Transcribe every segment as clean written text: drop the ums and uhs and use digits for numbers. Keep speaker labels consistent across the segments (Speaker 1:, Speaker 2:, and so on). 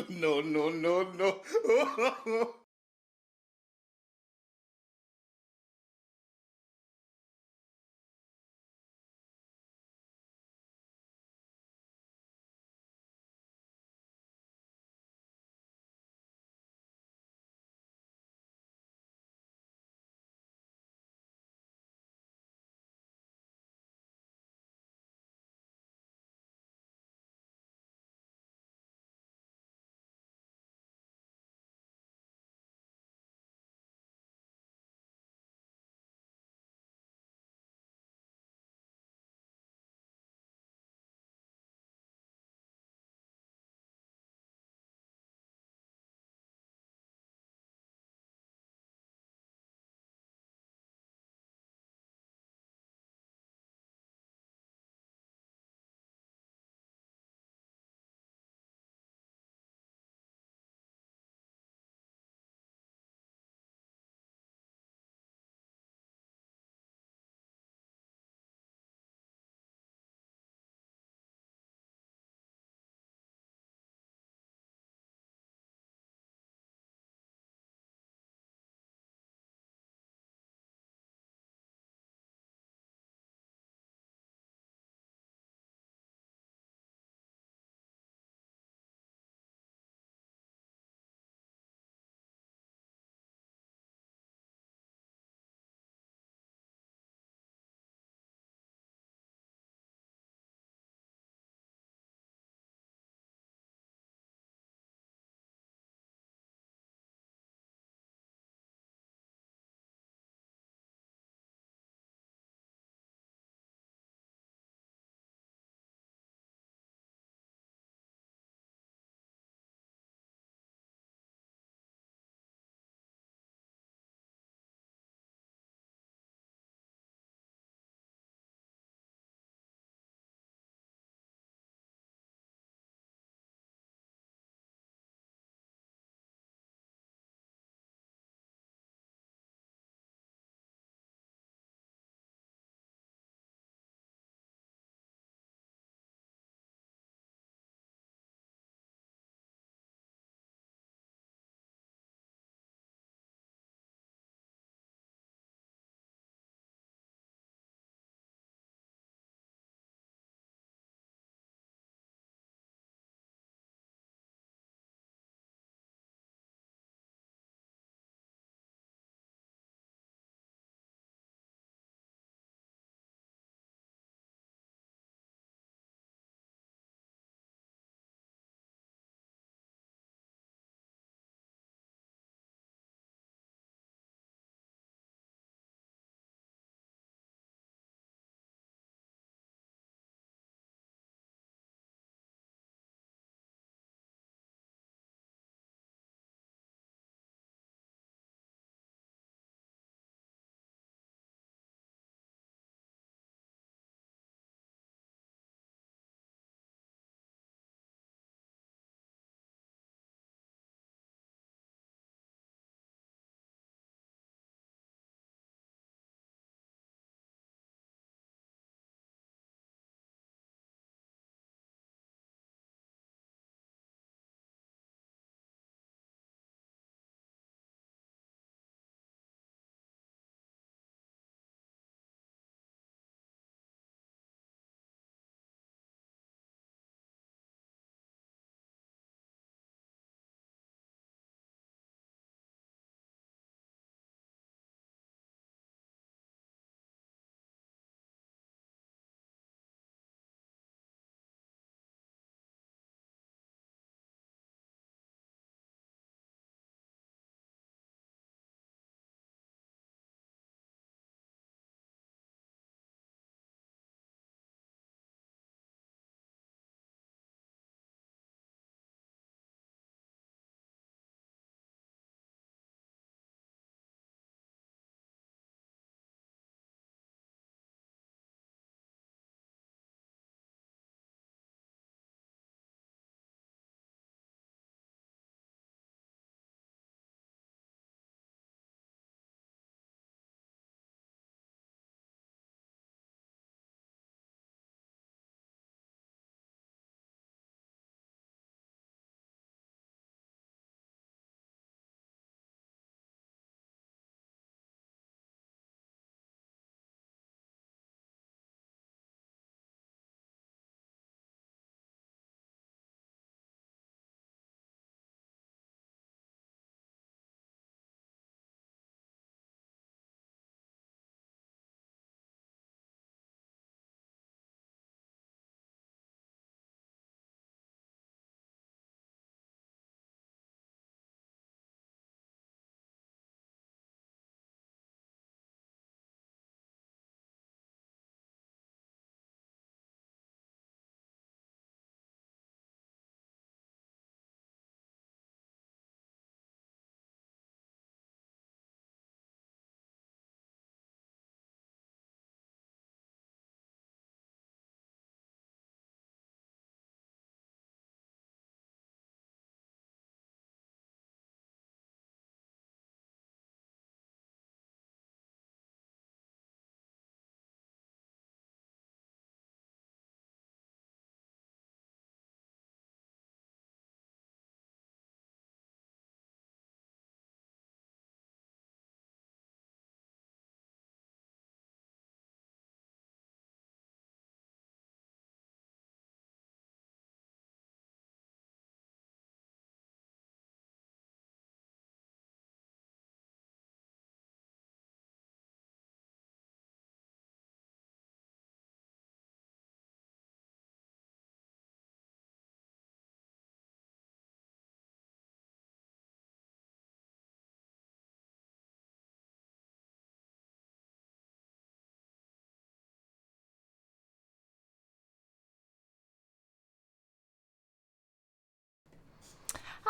Speaker 1: No, no, no, no.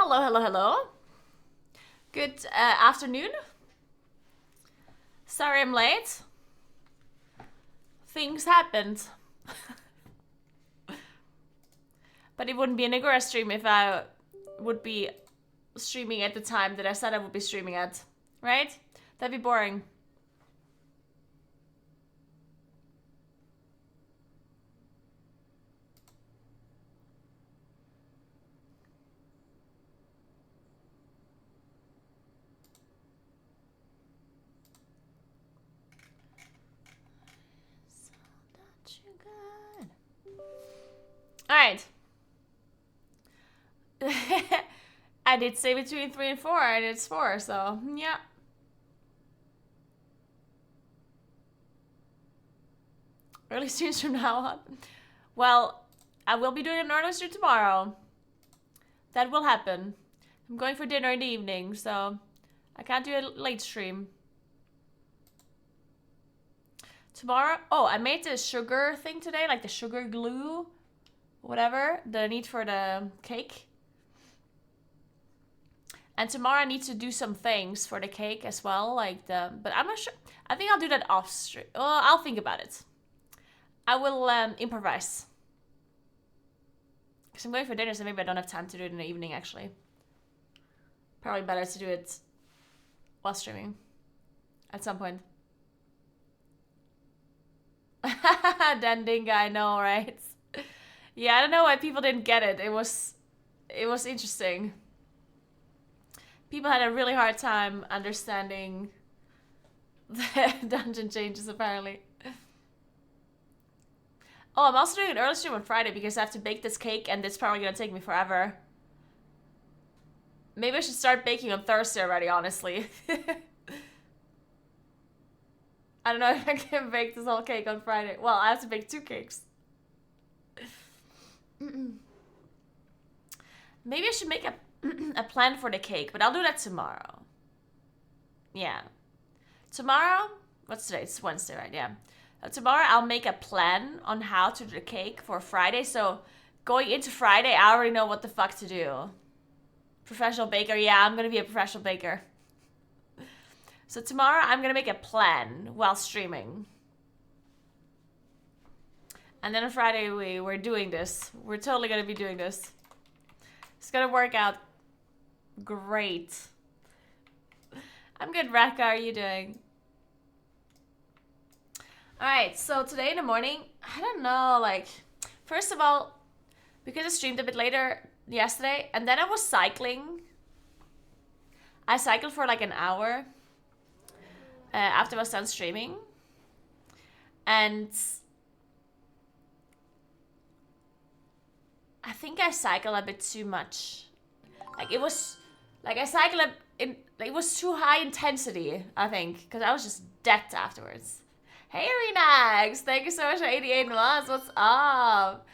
Speaker 2: Hello, hello, hello. Good afternoon. Sorry I'm late. Things happened. But it wouldn't be a Naguura stream if I would be streaming at the time that I said I would be streaming at. Right? That'd be boring. Alright. I did say between 3 and 4, and it's 4, so yeah. Early streams from now on. Well, I will be doing an early stream tomorrow. That will happen. I'm going for dinner in the evening, so I can't do a late stream. Tomorrow, oh, I made the sugar thing today, like the sugar glue, whatever, that I need for the cake. And tomorrow I need to do some things for the cake as well, like but I'm not sure. I think I'll do that off stream. Well, I'll think about it. I will improvise. Because I'm going for dinner, so maybe I don't have time to do it in the evening, actually. Probably better to do it while streaming. At some point. Dendinga, I know, right? Yeah, I don't know why people didn't get it. It was interesting. People had a really hard time understanding the dungeon changes, apparently. Oh, I'm also doing an early stream on Friday because I have to bake this cake and it's probably gonna take me forever. Maybe I should start baking on Thursday already, honestly. I don't know if I can bake this whole cake on Friday. Well, I have to bake 2 cakes. Maybe I should make a plan for the cake, but I'll do that tomorrow. Yeah. Tomorrow? What's today? It's Wednesday, right? Yeah. Tomorrow I'll make a plan on how to do the cake for Friday. So going into Friday, I already know what the fuck to do. Professional baker. Yeah, I'm gonna be a professional baker. So tomorrow I'm gonna make a plan while streaming. And then on Friday we're doing this. We're totally gonna be doing this. It's gonna work out great. I'm good, Ratka. How are you doing? Alright, so today in the morning, I don't know, like, first of all, because I streamed a bit later yesterday, and then I was cycling. I cycled for like an hour after I was done streaming. And I think I cycled a bit too much. Like, it was, like, I cycled, it was too high intensity, I think, because I was just decked afterwards. Hey, Renax! Thank you so much for 88 months. What's up?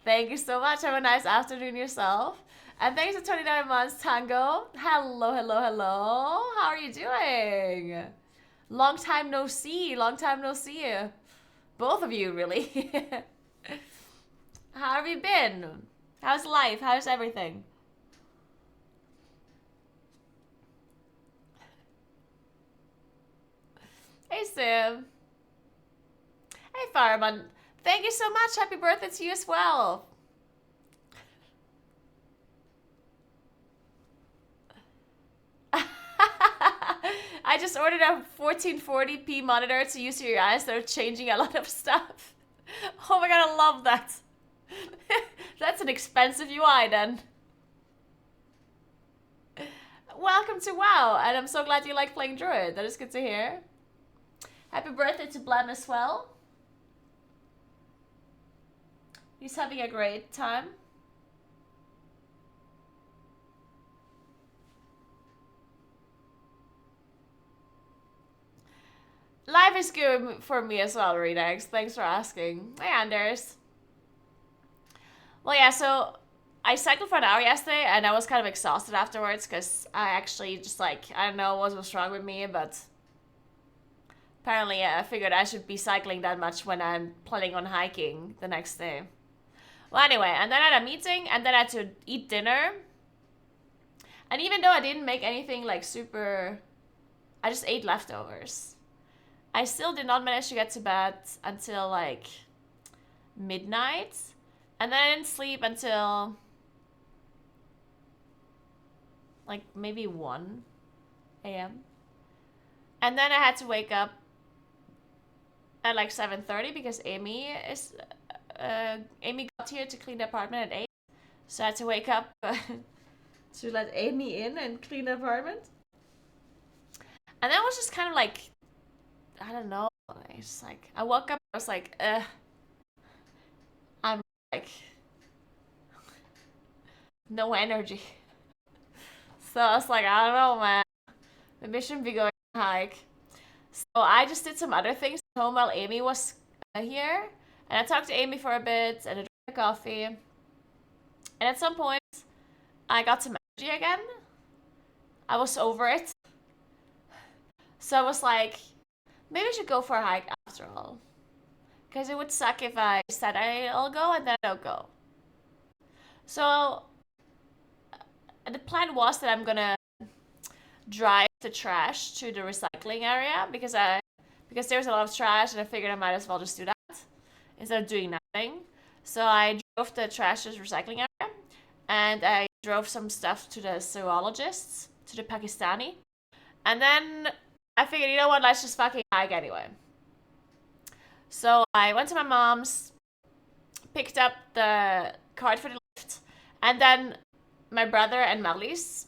Speaker 2: Thank you so much. Have a nice afternoon yourself. And thanks for 29 months, Tango. Hello, hello, hello. How are you doing? Long time no see. Long time no see you. Both of you, really. How have you been? How's life? How's everything? Hey, Sam. Hey, Fireman. Thank you so much. Happy birthday to you as well. I just ordered a 1440p monitor to use for your eyes. They're changing a lot of stuff. Oh my god, I love that. That's an expensive UI then. Welcome to WoW, and I'm so glad you like playing Druid. That is good to hear. Happy birthday to Blam as well. He's having a great time. Life is good for me as well, Redax. Thanks for asking. Hey, Anders. Well, yeah, so I cycled for an hour yesterday, and I was kind of exhausted afterwards because I actually just, like, I don't know what was wrong with me, but apparently I figured I should be cycling that much when I'm planning on hiking the next day. Well, anyway, and then I had a meeting, and then I had to eat dinner. And even though I didn't make anything like super, I just ate leftovers. I still did not manage to get to bed until like midnight. And then I didn't sleep until like maybe 1 a.m. And then I had to wake up at like 7:30 because Amy got here to clean the apartment at 8. So I had to wake up to let Amy in and clean the apartment. And that was just kind of like, I don't know. It's like I woke up, I was like, I'm like no energy. So I was like, I don't know, man. Maybe I shouldn't be going on a hike. So I just did some other things at home while Amy was here. And I talked to Amy for a bit and I drank coffee. And at some point, I got some energy again. I was over it. So I was like, maybe I should go for a hike after all. Because it would suck if I said I'll go and then I don't go. So the plan was that I'm gonna drive the trash to the recycling area because there's a lot of trash and I figured I might as well just do that instead of doing nothing. So I drove the trash to the recycling area and I drove some stuff to the zoologists, to the Pakistani. And then I figured, you know what, let's just fucking hike anyway. So I went to my mom's, picked up the card for the lift, and then my brother and Marlies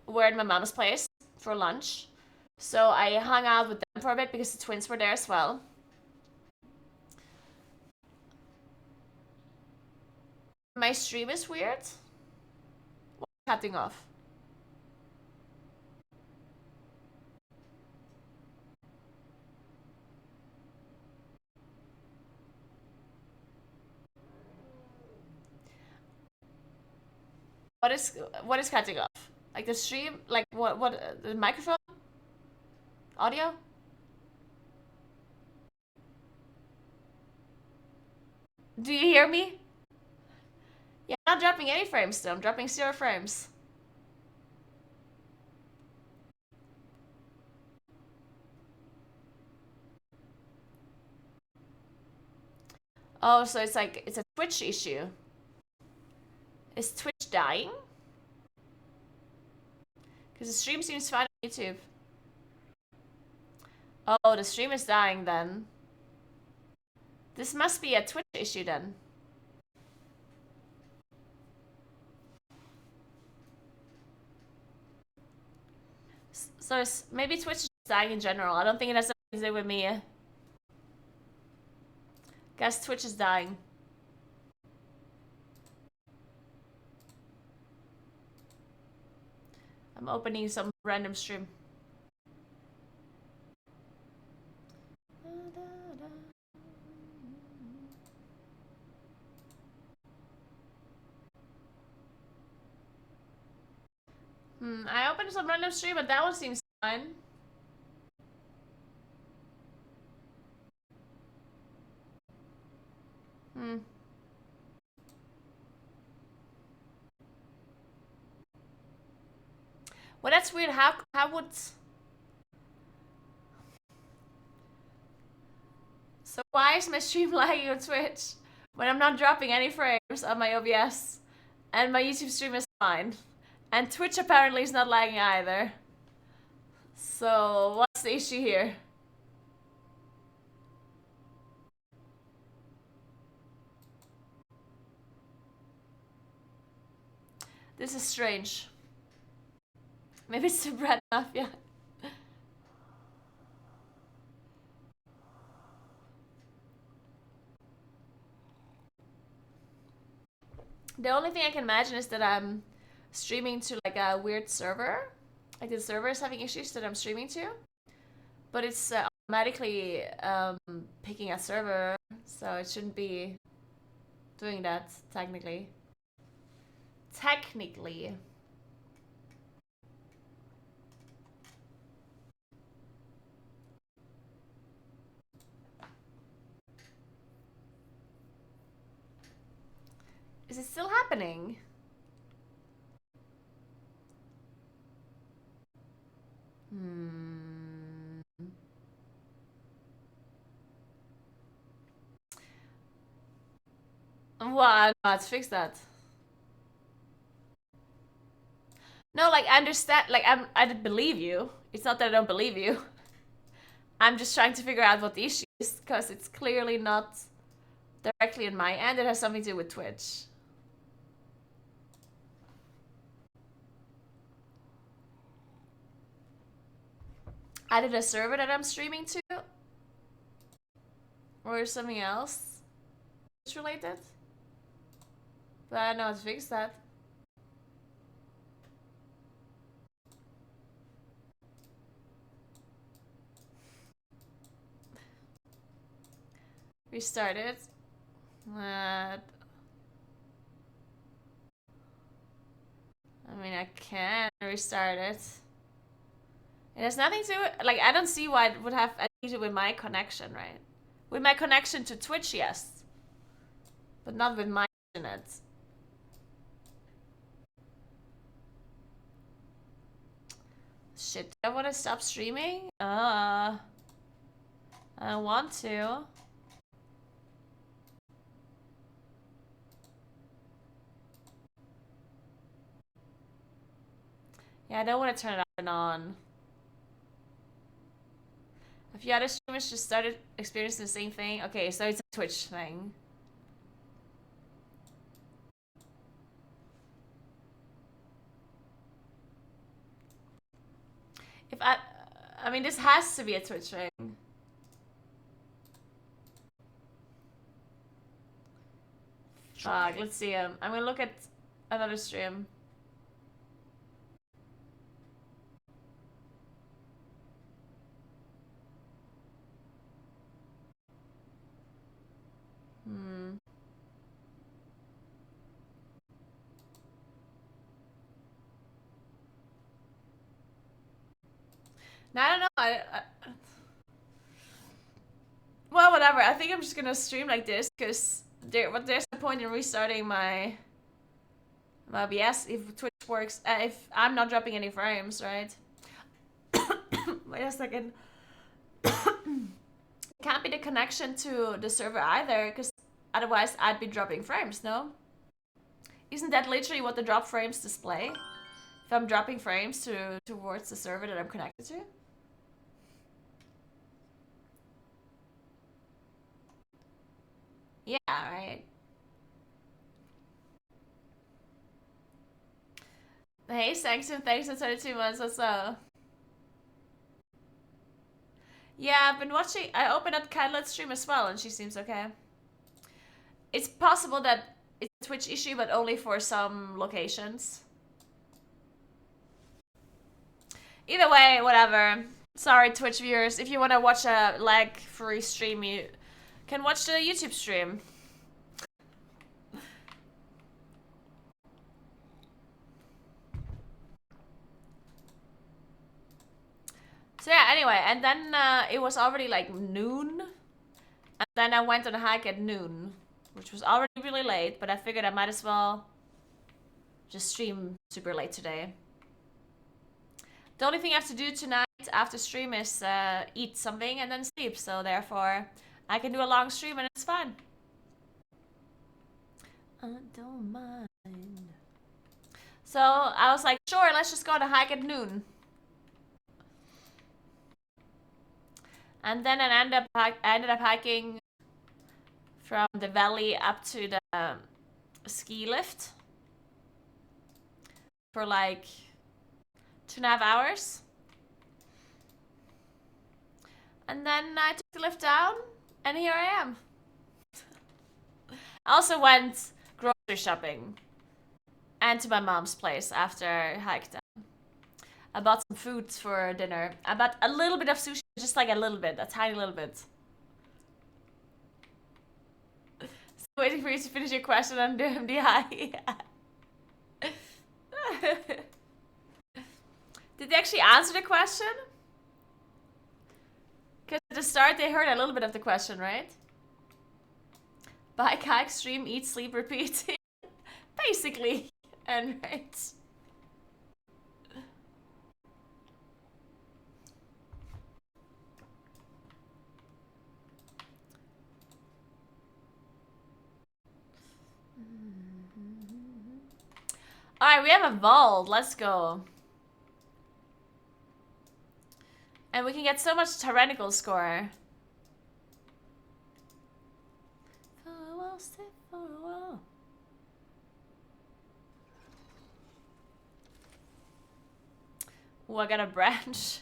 Speaker 2: were at my mom's place for lunch. So I hung out with them for a bit because the twins were there as well. My stream is weird. What's cutting off? What is cutting off? Like the stream? Like what the microphone? Audio? Do you hear me? Yeah, I'm not dropping any frames though. I'm dropping 0 frames. Oh, so it's like it's a Twitch issue. Is Twitch dying? Because the stream seems fine on YouTube. Oh, the stream is dying then. This must be a Twitch issue then. So maybe Twitch is dying in general. I don't think it has something to do with me. Guess Twitch is dying. I'm opening some random stream. I opened some random stream, but that one seems fine. Well, that's weird. How would... So why is my stream lagging on Twitch when I'm not dropping any frames on my OBS and my YouTube stream is fine? And Twitch apparently is not lagging either. So what's the issue here? This is strange. Maybe it's the bread mafia. The only thing I can imagine is that I'm streaming to like a weird server. Like the server is having issues that I'm streaming to. But it's automatically picking a server. So it shouldn't be doing that technically. Technically. Is it still happening? What? Let's fix that. No, like I understand. Like I didn't believe you. It's not that I don't believe you. I'm just trying to figure out what the issue is because it's clearly not directly in my end. It has something to do with Twitch. I did a server that I'm streaming to, or something else related. But I don't know how to fix that. Restart it. I mean, I can restart it. It has nothing to do with, like, I don't see why it would have anything to do with my connection, right? With my connection to Twitch, yes. But not with my internet. Shit, do I want to stop streaming? I want to. Yeah, I don't want to turn it off and on. A few other streamers just started experiencing the same thing. Okay, so it's a Twitch thing. If I mean, this has to be a Twitch thing. Fuck, let's see. I'm gonna look at another stream. No, I don't know. Well, whatever. I think I'm just gonna stream like this because there's no point in restarting my OBS if Twitch works. If I'm not dropping any frames, right? Wait a second. It can't be the connection to the server either, because otherwise I'd be dropping frames. No? Isn't that literally what the drop frames display? If I'm dropping frames towards the server that I'm connected to? Yeah, right. Hey, Sanctum, thanks for 22 months or so. Yeah, I've been watching. I opened up Cadlet's stream as well, and she seems okay. It's possible that it's a Twitch issue, but only for some locations. Either way, whatever. Sorry, Twitch viewers. If you want to watch a lag-free stream, you can watch the YouTube stream. So yeah, anyway, and then it was already like noon. And then I went on a hike at noon, which was already really late, but I figured I might as well just stream super late today. The only thing I have to do tonight after stream is eat something and then sleep, so therefore I can do a long stream and it's fine. I don't mind. So I was like, sure, let's just go on a hike at noon. And then I ended up hiking from the valley up to the ski lift for like 2.5 hours. And then I took the lift down, and here I am. I also went grocery shopping and to my mom's place after I hiked down. I bought some food for dinner. I bought a little bit of sushi, just like a little bit, a tiny little bit. Still waiting for you to finish your question on the MDI. Did they actually answer the question? Because at the start they heard a little bit of the question, right? Bike, hike, stream, eat, sleep, repeat. Basically. And right. Alright, we have a vault. Let's go. And we can get so much tyrannical score. For a while, stay for a while. Ooh, I got a branch.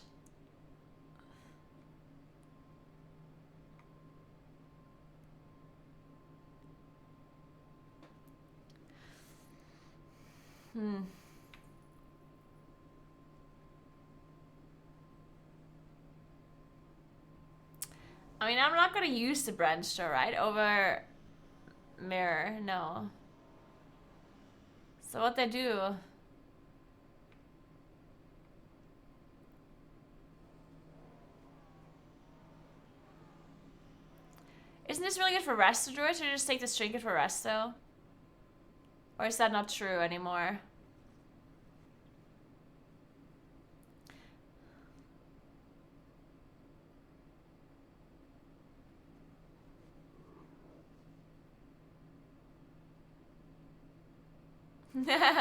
Speaker 2: I mean, I'm not gonna use the branch though, right? Over mirror, no. So what they do? Isn't this really good for rest druids, or just take this trinket for rest though? Or is that not true anymore?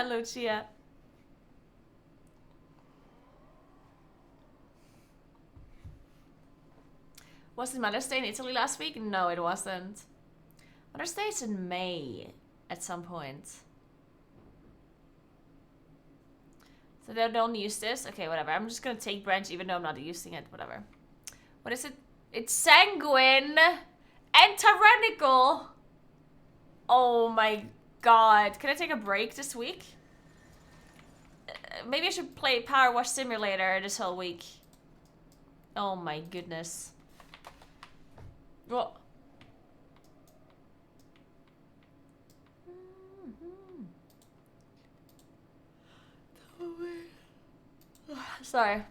Speaker 2: Lucia. Wasn't Mother's Day in Italy last week? No, it wasn't. Mother's Day is in May at some point. So they don't use this? Okay, whatever. I'm just gonna take branch even though I'm not using it. Whatever. What is it? It's sanguine and tyrannical. Oh my god. Can I take a break this week? Maybe I should play Power Wash Simulator this whole week. Oh my goodness. What? Sorry.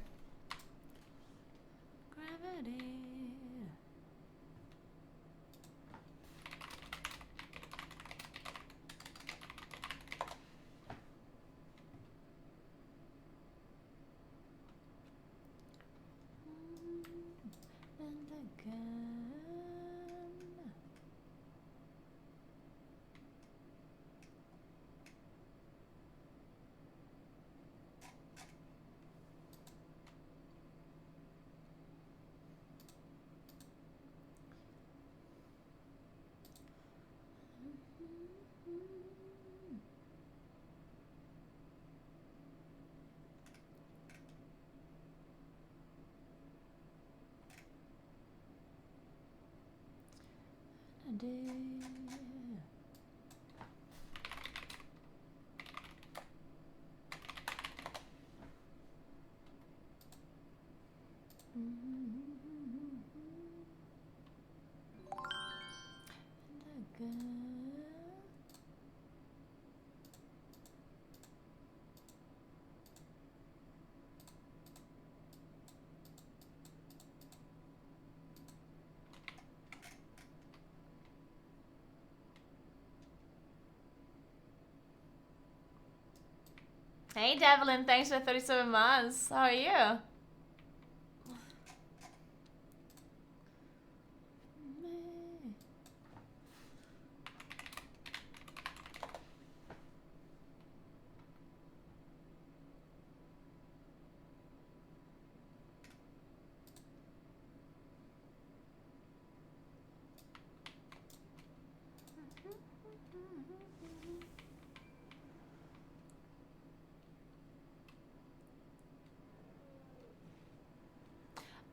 Speaker 2: Gravity. And again. Hey Devlin, thanks for 37 months. How are you?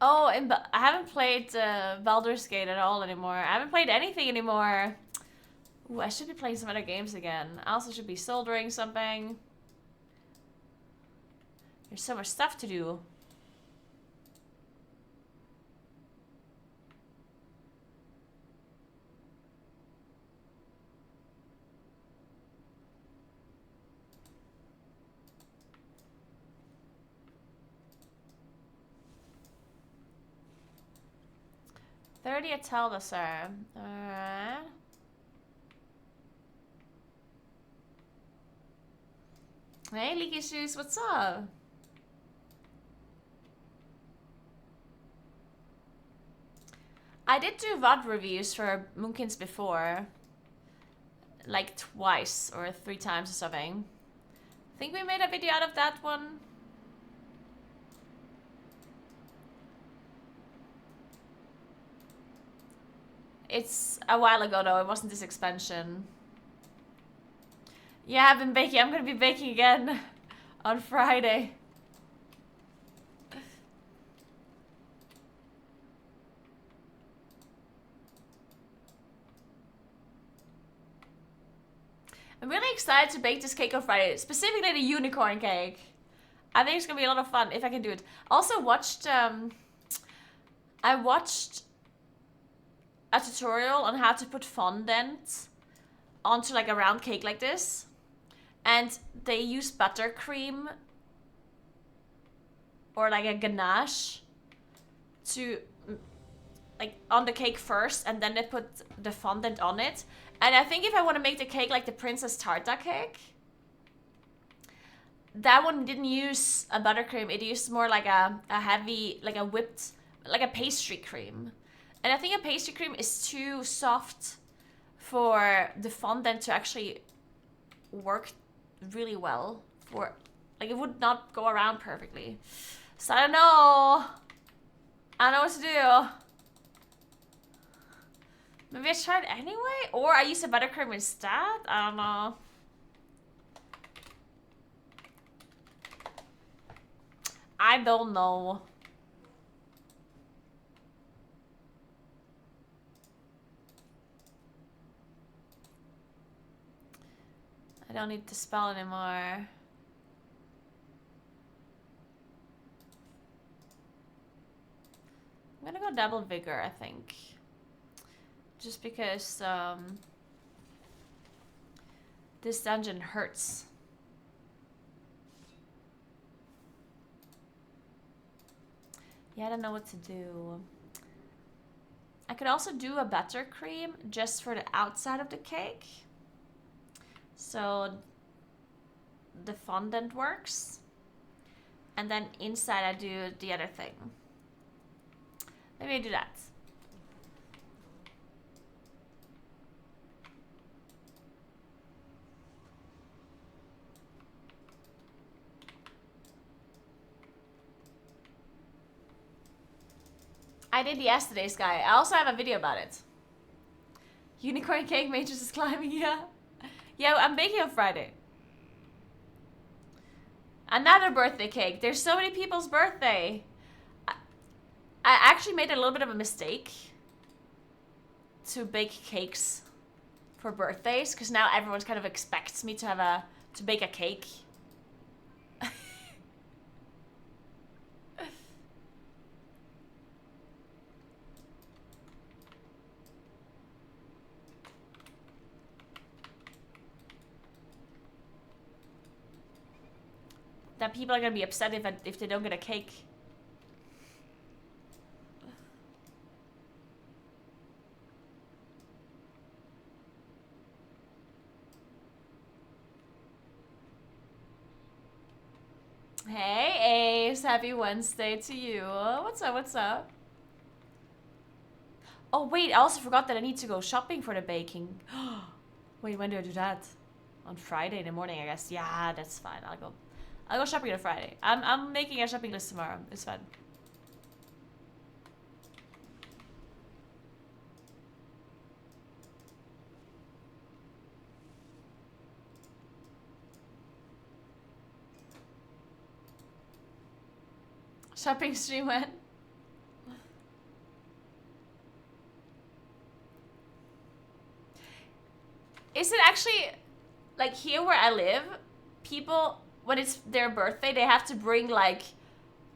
Speaker 2: Oh, and I haven't played Baldur's Gate at all anymore. I haven't played anything anymore. Ooh, I should be playing some other games again. I also should be soldering something. There's so much stuff to do. $30 at Teldassar. Alright. Hey, Leaky Shoes, what's up? I did do VOD reviews for Moonkins before. Like twice or 3 times or something. think we made a video out of that one. It's a while ago though, it wasn't this expansion. Yeah, I've been baking. I'm gonna be baking again on Friday. I'm really excited to bake this cake on Friday, specifically the unicorn cake. I think it's gonna be a lot of fun if I can do it. Also watched, I watched a tutorial on how to put fondant onto like a round cake like this. And they use buttercream or like a ganache to like on the cake first, and then they put the fondant on it. And I think if I want to make the cake like the Princess Tarta cake, that one didn't use a buttercream. It used more like a heavy, like a whipped, like a pastry cream. And I think a pastry cream is too soft for the fondant to actually work really well. For like it would not go around perfectly. So I don't know. I don't know what to do. Maybe I tried anyway? Or I used a buttercream instead? I don't know. I don't know. I don't need to spell anymore. I'm gonna go double vigor, I think. Just because this dungeon hurts. Yeah, I don't know what to do. I could also do a buttercream just for the outside of the cake. So the fondant works. And then inside I do the other thing. Maybe I do that. I did yesterday's guy. I also have a video about it. Unicorn cake matrix is climbing, yeah. Yeah, I'm baking on Friday. Another birthday cake. There's so many people's birthday. I actually made a little bit of a mistake to bake cakes for birthdays, because now everyone kind of expects me to bake a cake. That people are gonna be upset if they don't get a cake. Hey Ace, happy Wednesday to you. What's up, what's up? Oh wait, I also forgot that I need to go shopping for the baking. Wait, when do I do that? On Friday in the morning, I guess. Yeah, that's fine. I'll go shopping on Friday. I'm making a shopping list tomorrow. It's fun. Shopping stream when? Is it actually, like here where I live, people, when it's their birthday, they have to bring like,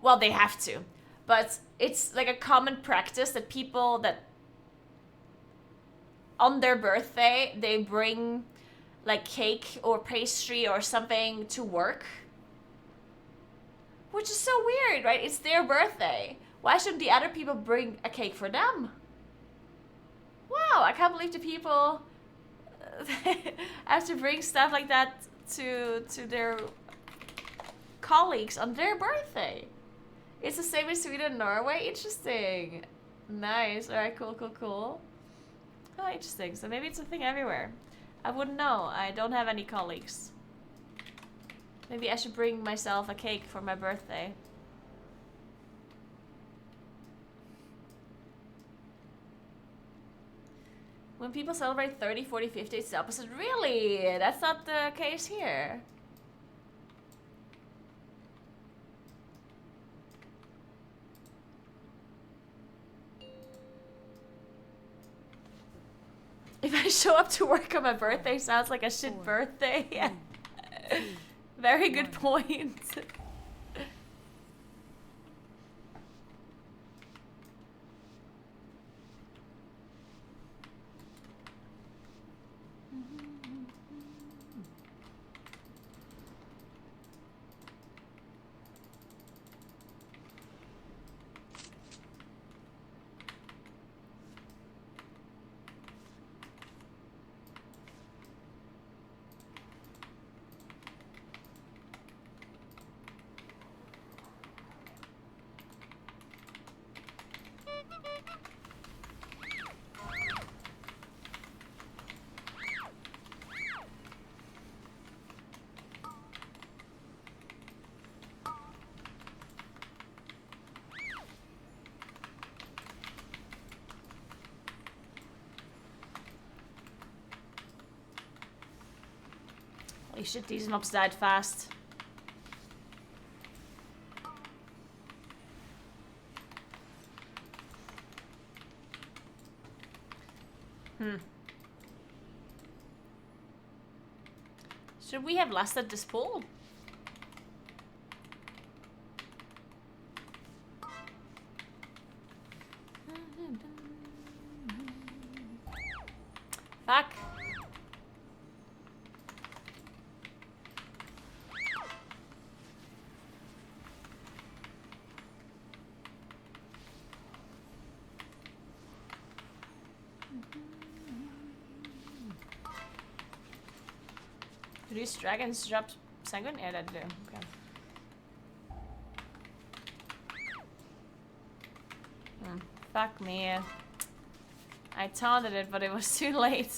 Speaker 2: well, they have to, but it's like a common practice that people that on their birthday, they bring like cake or pastry or something to work. Which is so weird, right? It's their birthday. Why shouldn't the other people bring a cake for them? Wow, I can't believe the people have to bring stuff like that to their colleagues on their birthday. It's the same in Sweden and Norway. Interesting. Nice. Alright, cool, cool, cool. Oh, interesting. So maybe it's a thing everywhere. I wouldn't know. I don't have any colleagues. Maybe I should bring myself a cake for my birthday. When people celebrate 30, 40, 50, it's the opposite. Really? That's not the case here. If I show up to work on my birthday, sounds like a shit birthday. Yeah. Very good point. Holy shit, these mobs died fast. Should we have lasted this pull? Fuck. Do these dragons drop sanguine? Yeah, that do. Okay. Fuck me. I taunted it, but it was too late.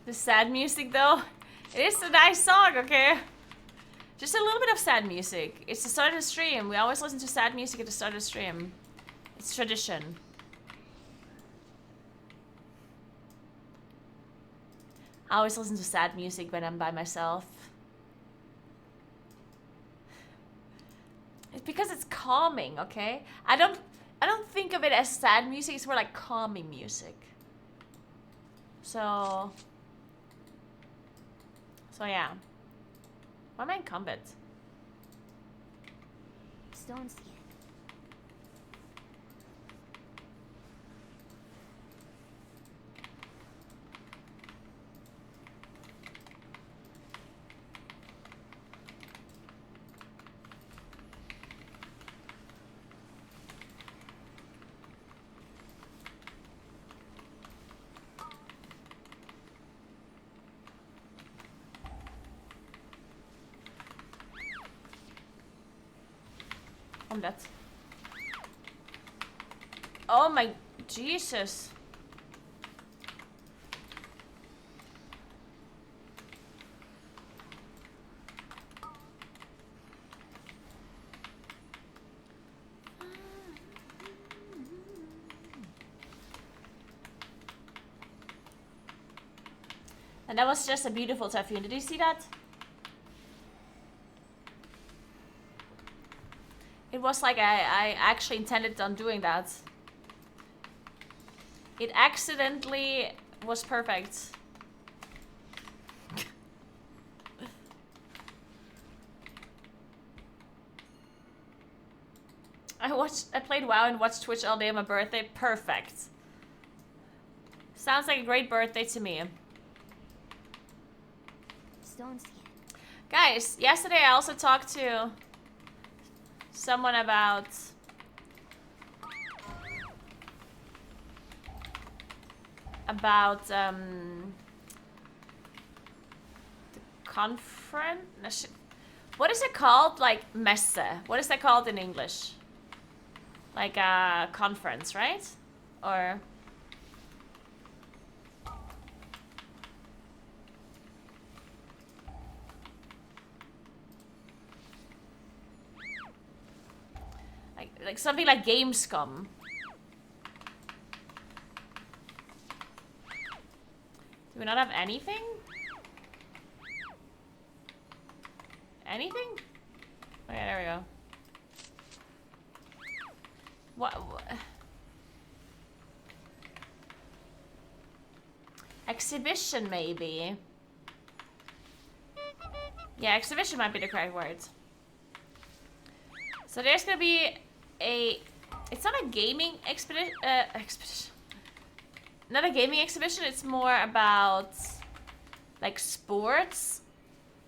Speaker 2: The sad music though, it is a nice song, okay? Just a little bit of sad music. It's the start of the stream. We always listen to sad music at the start of the stream. It's tradition. I always listen to sad music when I'm by myself. It's because it's calming, okay? I don't think of it as sad music, it's more like calming music. So yeah. Why am I in combat?
Speaker 3: Don't see it.
Speaker 2: I'm dead. Oh my Jesus. And that was just a beautiful typhoon. Did you see that? It was like I actually intended on doing that. It accidentally was perfect. I I played WoW and watched Twitch all day on my birthday. Perfect. Sounds like a great birthday to me. Guys, yesterday I also talked to someone about the conference. What is it called? Like messe. What is that called in English? Like a conference, right? Or like something like Gamescom. Do we not have anything? Anything? Okay, there we go. What? Exhibition, maybe. Yeah, exhibition might be the correct word. So there's gonna be a... It's not a gaming expedition. Not a gaming exhibition, it's more about like sports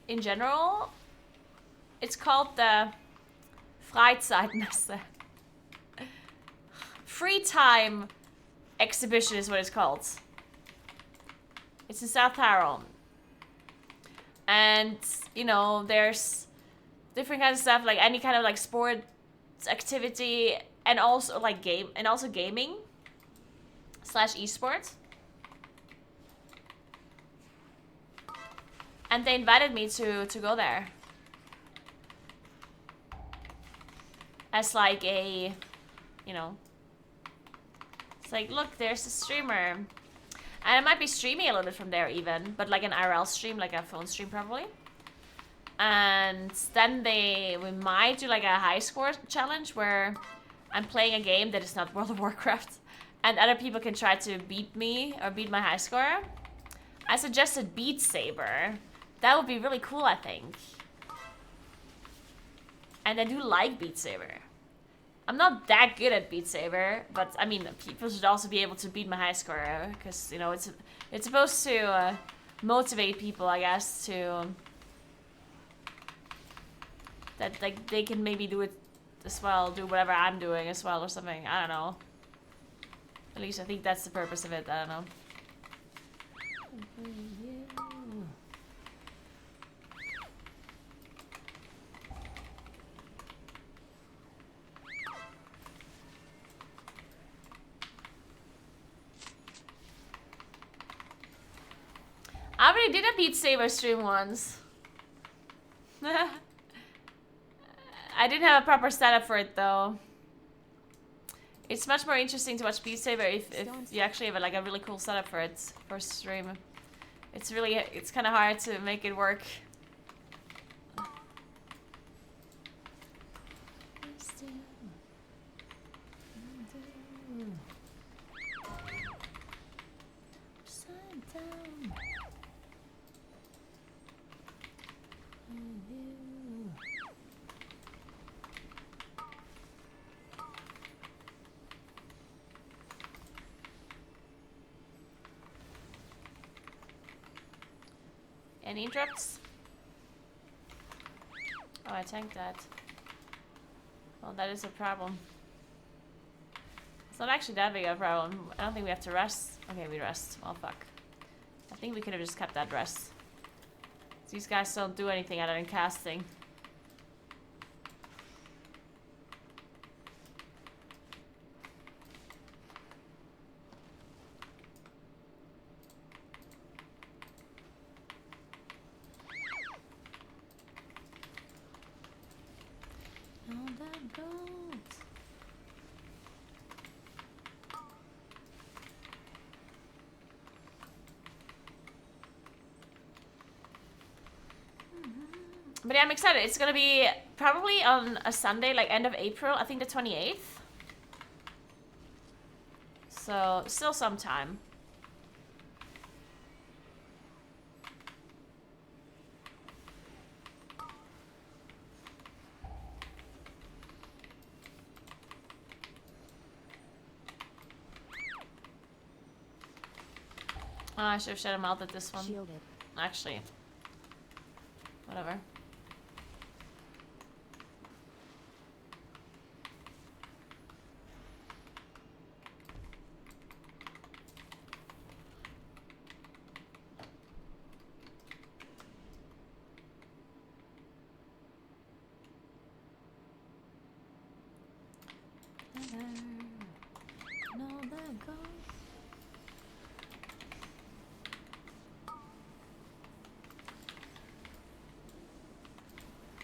Speaker 2: in general. It's called the Freizeitmesse. Free time exhibition is what it's called. It's in South Tyrol. And, you know, there's different kinds of stuff, like any kind of like sports activity and also like gaming / esports. And they invited me to go there. As like a, you know, it's like, look, there's a streamer. And I might be streaming a little bit from there even, but like an IRL stream, like a phone stream probably. And then we might do like a high score challenge where I'm playing a game that is not World of Warcraft. And other people can try to beat me or beat my high score. I suggested Beat Saber. That would be really cool, I think. And I do like Beat Saber. I'm not that good at Beat Saber, but I mean, people should also be able to beat my high score, because you know it's supposed to motivate people, I guess, to that like they can maybe do it as well, do whatever I'm doing as well or something. I don't know. At least I think that's the purpose of it. I don't know. I already did a Beat Saber stream once. I didn't have a proper setup for it though. It's much more interesting to watch Beat Saber if you actually have like a really cool setup for it for stream. It's kind of hard to make it work. Any interrupts? Oh, I tanked that. Well, that is a problem. It's not actually that big of a problem. I don't think we have to rest. Okay, we rest. Well, fuck. I think we could have just kept that rest. These guys don't do anything other than casting. But yeah, I'm excited. It's gonna be probably on a Sunday, like end of April. I think the 28th. So, still some time. Oh, I should have shadow melted this one.
Speaker 3: Shielded.
Speaker 2: Actually. Whatever.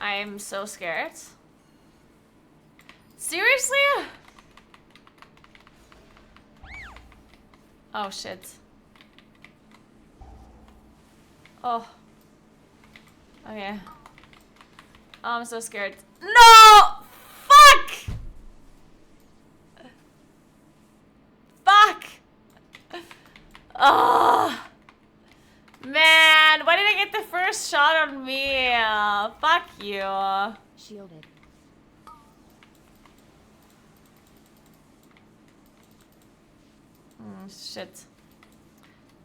Speaker 2: I'm so scared. Seriously? Oh shit. Oh. Okay. Oh, I'm so scared. No! Fuck! Fuck! Oh. Man, why did I get the first shot on me? Fuck you.
Speaker 3: Shielded.
Speaker 2: Shit.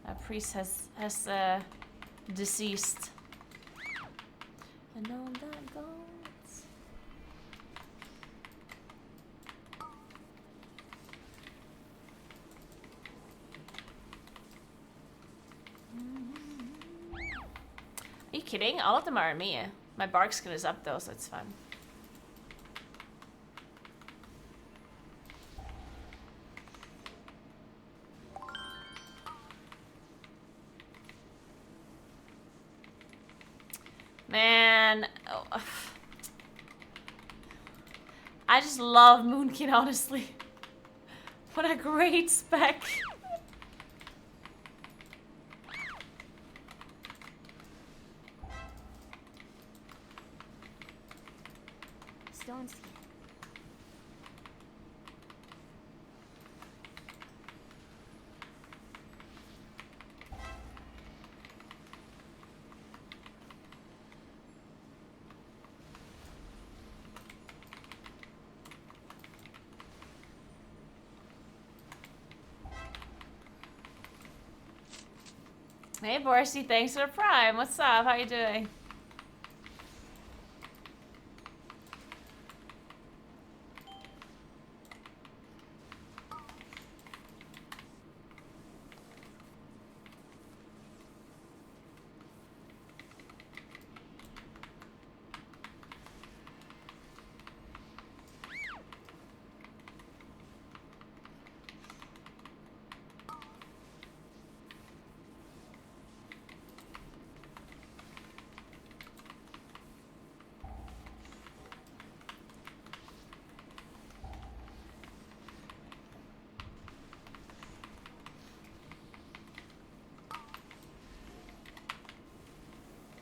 Speaker 2: That priest has deceased. And on that goes. Are you kidding? All of them are on me. My bark skill is up though, so it's fun. Man, oh. I just love Moonkin, honestly. What a great spec.
Speaker 3: Stones.
Speaker 2: Hey, Borsy, thanks for the prime. What's up? How you doing?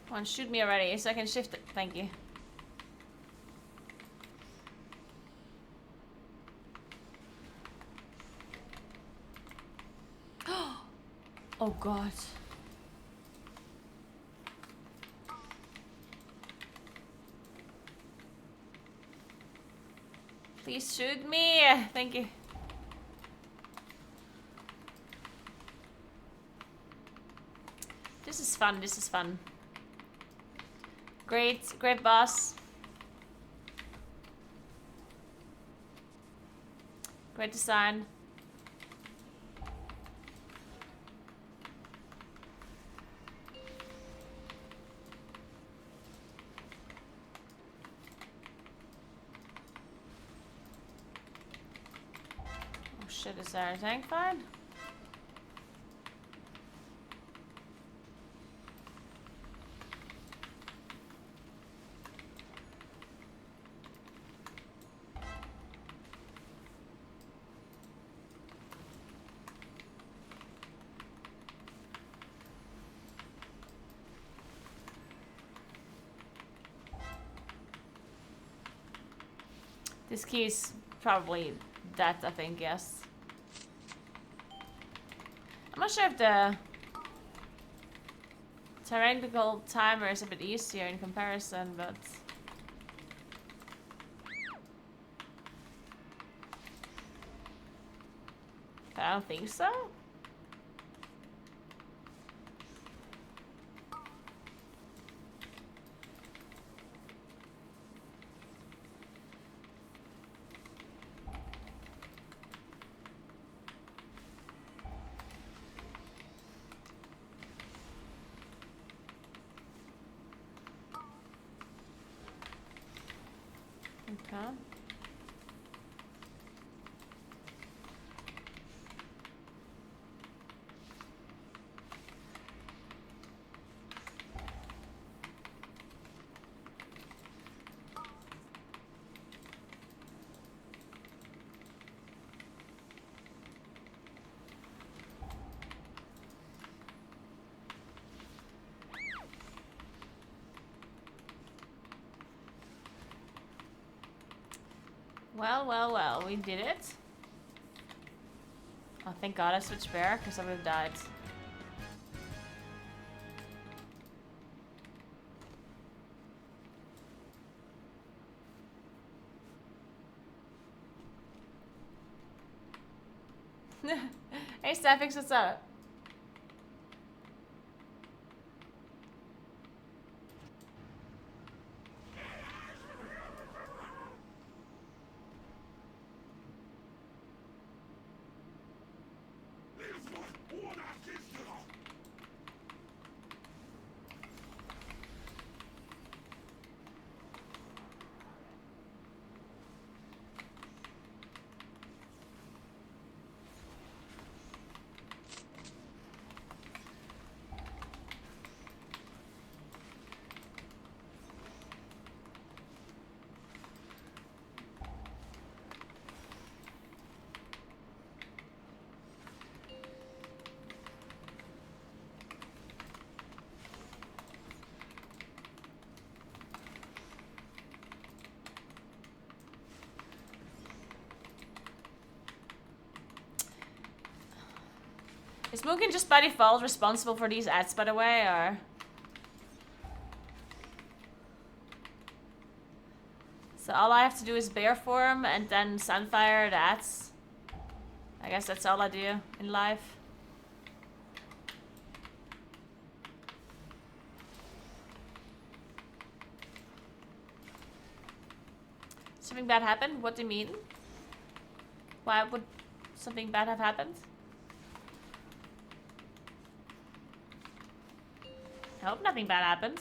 Speaker 2: Come on, shoot me already so I can shift it. Thank you. Oh god. Please shoot me. Thank you. This is fun. This is fun. Great, great boss. Great design. Oh shit, is there a tank fine? This key is probably that, I think, yes. I'm not sure if the tyrannical timer is a bit easier in comparison, but I don't think so. Well, well, well, we did it. Oh, thank God I switched bear, because I would have died. Hey, Staffix, what's up? Is Mugen just by default responsible for these ads, by the way, or? So all I have to do is bear form and then Sunfire the ads. I guess that's all I do in life. Something bad happened? What do you mean? Why would something bad have happened? I hope nothing bad happened.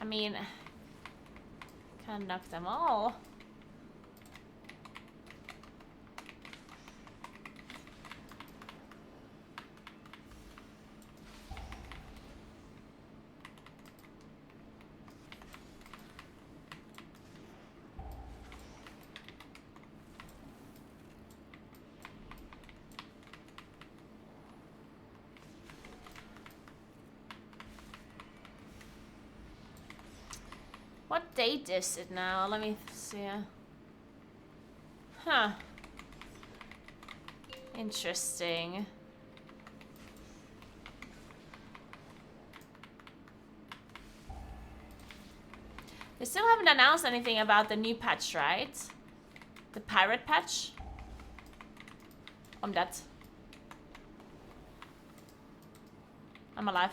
Speaker 2: I mean, can't knock them all. What date is it now? Let me see. Huh. Interesting. They still haven't announced anything about the new patch, right? The pirate patch? I'm dead. I'm alive.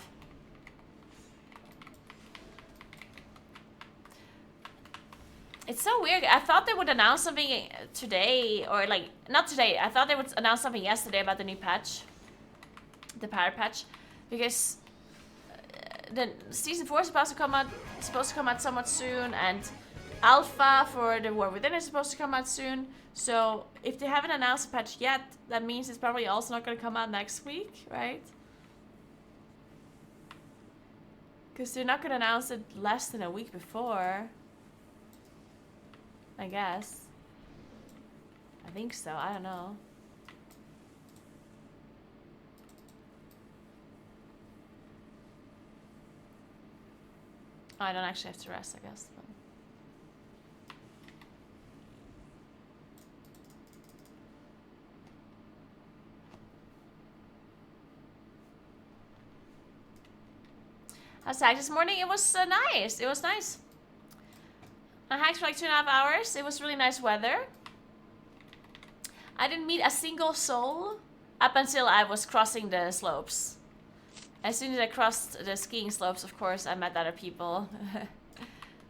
Speaker 2: It's so weird. I thought they would announce something today, or like, not today. I thought they would announce something yesterday about the new patch. The pirate patch. Because the season 4 is supposed to come out somewhat soon, and alpha for the War Within is supposed to come out soon. So if they haven't announced a patch yet, that means it's probably also not going to come out next week, right? Because they're not going to announce it less than a week before. I guess. I think so. I don't know. Oh, I don't actually have to rest, I guess. But. I was hacked this morning. It was nice. It was nice. I hiked for like 2.5 hours. It was really nice weather. I didn't meet a single soul up until I was crossing the slopes. As soon as I crossed the skiing slopes, of course, I met other people.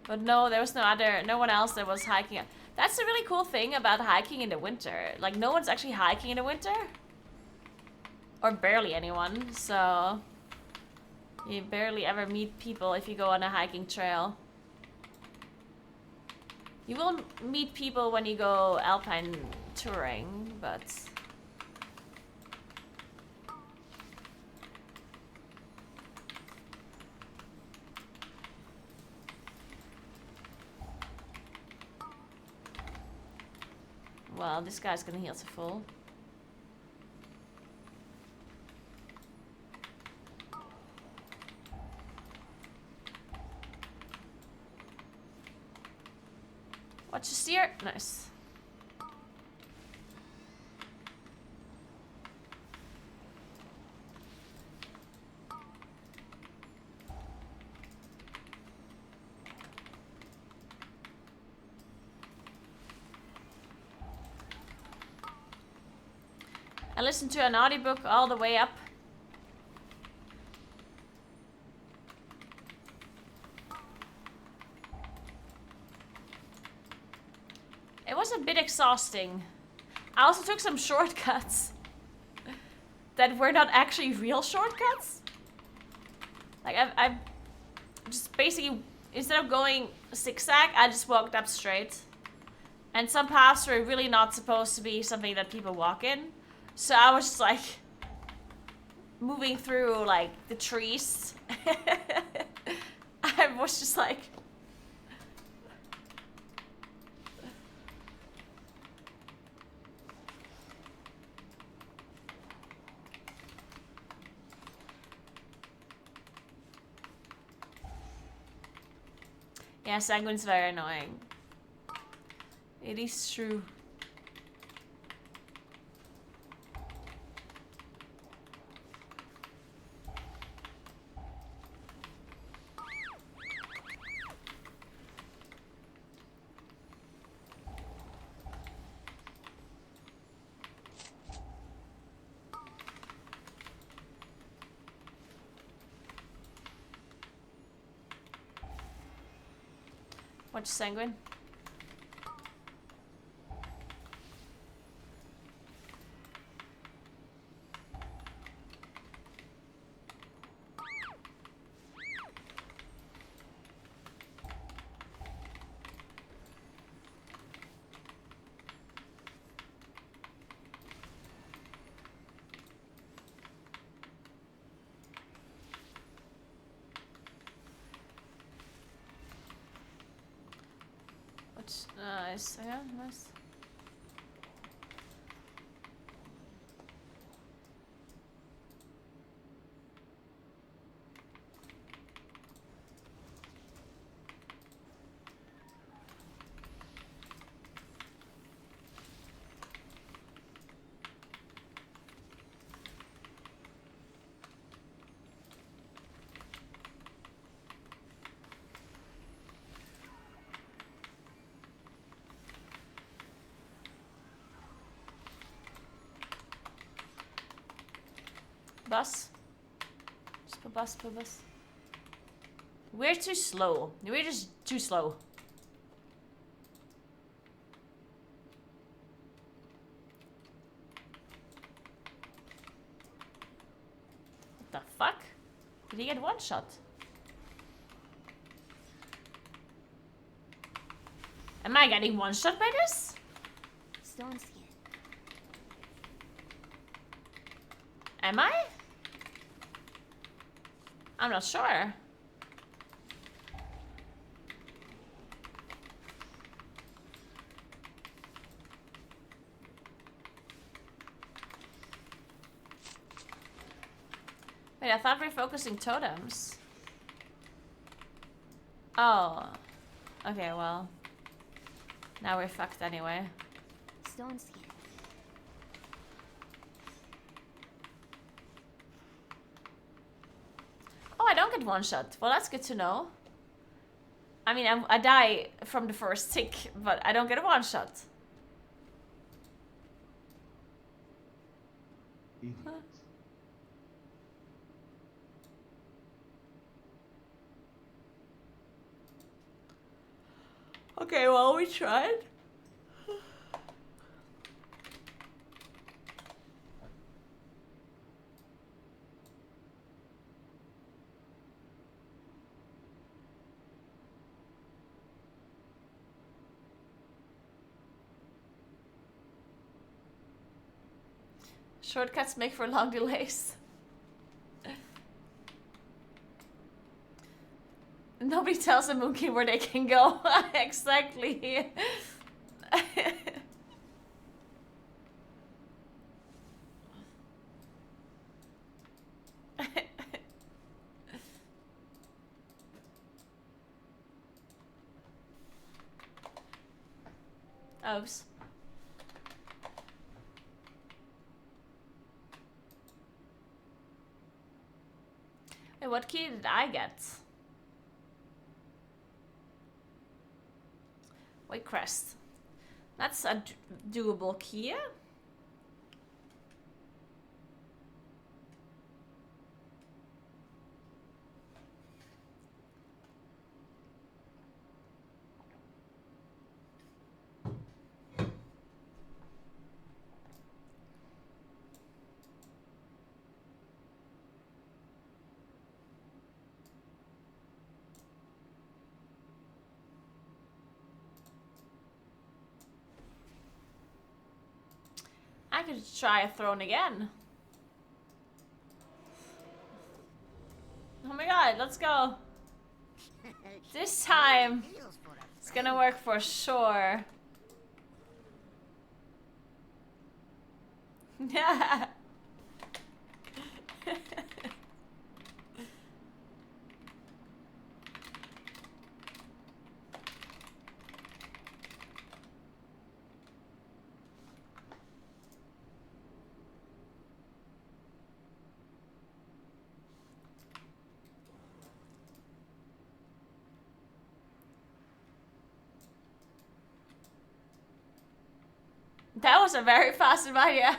Speaker 2: But no, there was no one else that was hiking. That's the really cool thing about hiking in the winter. Like, no one's actually hiking in the winter. Or barely anyone, so... You barely ever meet people if you go on a hiking trail. You will meet people when you go alpine touring, but... Well, this guy's gonna heal to full. Watch your steer. Nice. I listened to an audiobook all the way up. It was a bit exhausting. I also took some shortcuts that were not actually real shortcuts. Like I just basically, instead of going zigzag, I just walked up straight. And some paths were really not supposed to be something that people walk in. So I was just like moving through like the trees. I was just like, yeah, Sanguine's very annoying. It is true. Watch Sanguine. Nice, yeah, nice. Bus. Just put bus, put bus. We're too slow. We're just too slow. What the fuck? Did he get one shot? Am I getting one shot by this?
Speaker 3: Stone skin.
Speaker 2: Am I? I'm not sure. Wait, I thought we were focusing totems. Oh. Okay, well. Now we're fucked anyway.
Speaker 3: Stone skin.
Speaker 2: Oh, I don't get one shot. Well, that's good to know. I mean, I die from the first tick, but I don't get a one shot. Okay, well, we tried. Shortcuts make for long delays. Nobody tells a monkey where they can go. Exactly. Oops. Hey, what key did I get? White crest. That's a doable key. I could try a throne again. Oh my god, let's go. This time, it's gonna work for sure. Yeah. That was a very fast invite, yeah.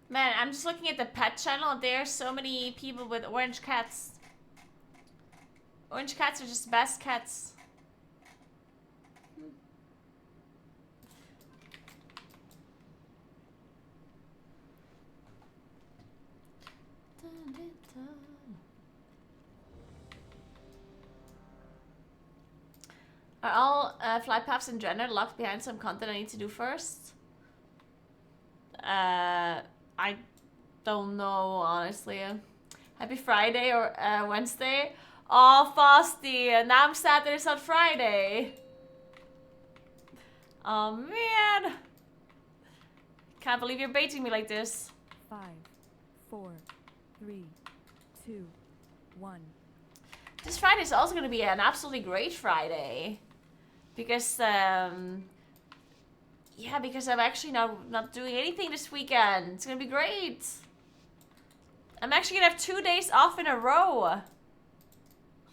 Speaker 2: Man, I'm just looking at the pet channel. There are so many people with orange cats. Orange cats are just the best cats. Are all flight paths in general locked behind some content I need to do first? I don't know, honestly. Happy Friday or Wednesday. Oh, Frosty. Now I'm sad that it's not Friday. Oh, man. Can't believe you're baiting me like this.
Speaker 4: 5, 4, 3, 2, 1.
Speaker 2: This Friday is also going to be an absolutely great Friday. Because, yeah, because I'm actually not doing anything this weekend. It's going to be great. I'm actually going to have 2 days off in a row.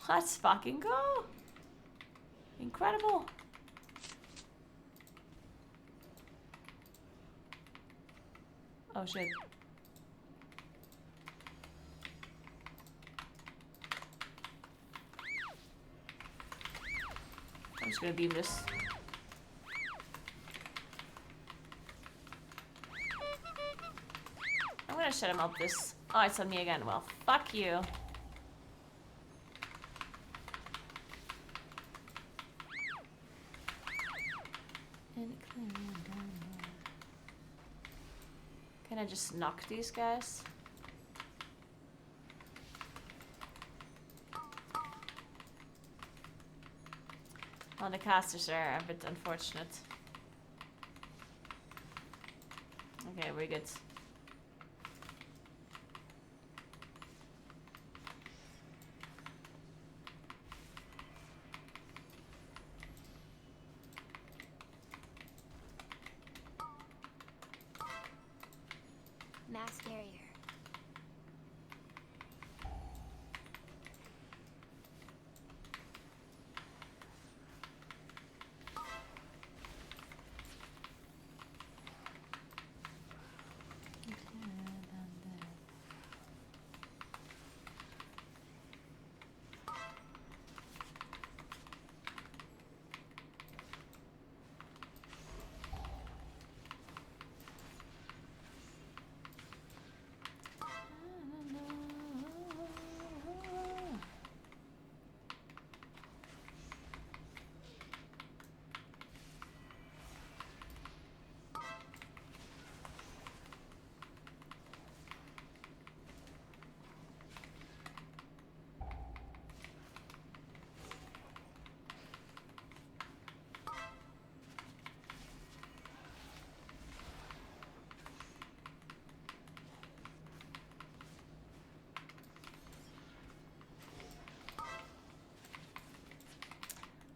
Speaker 2: Let's fucking go. Incredible. Oh shit. I'm just gonna beam this. I'm gonna shut him up this. Oh, it's on me again. Well, fuck you. Can I just knock these guys? Well, the casters are a bit unfortunate. Okay, we're good.
Speaker 3: Mass barrier.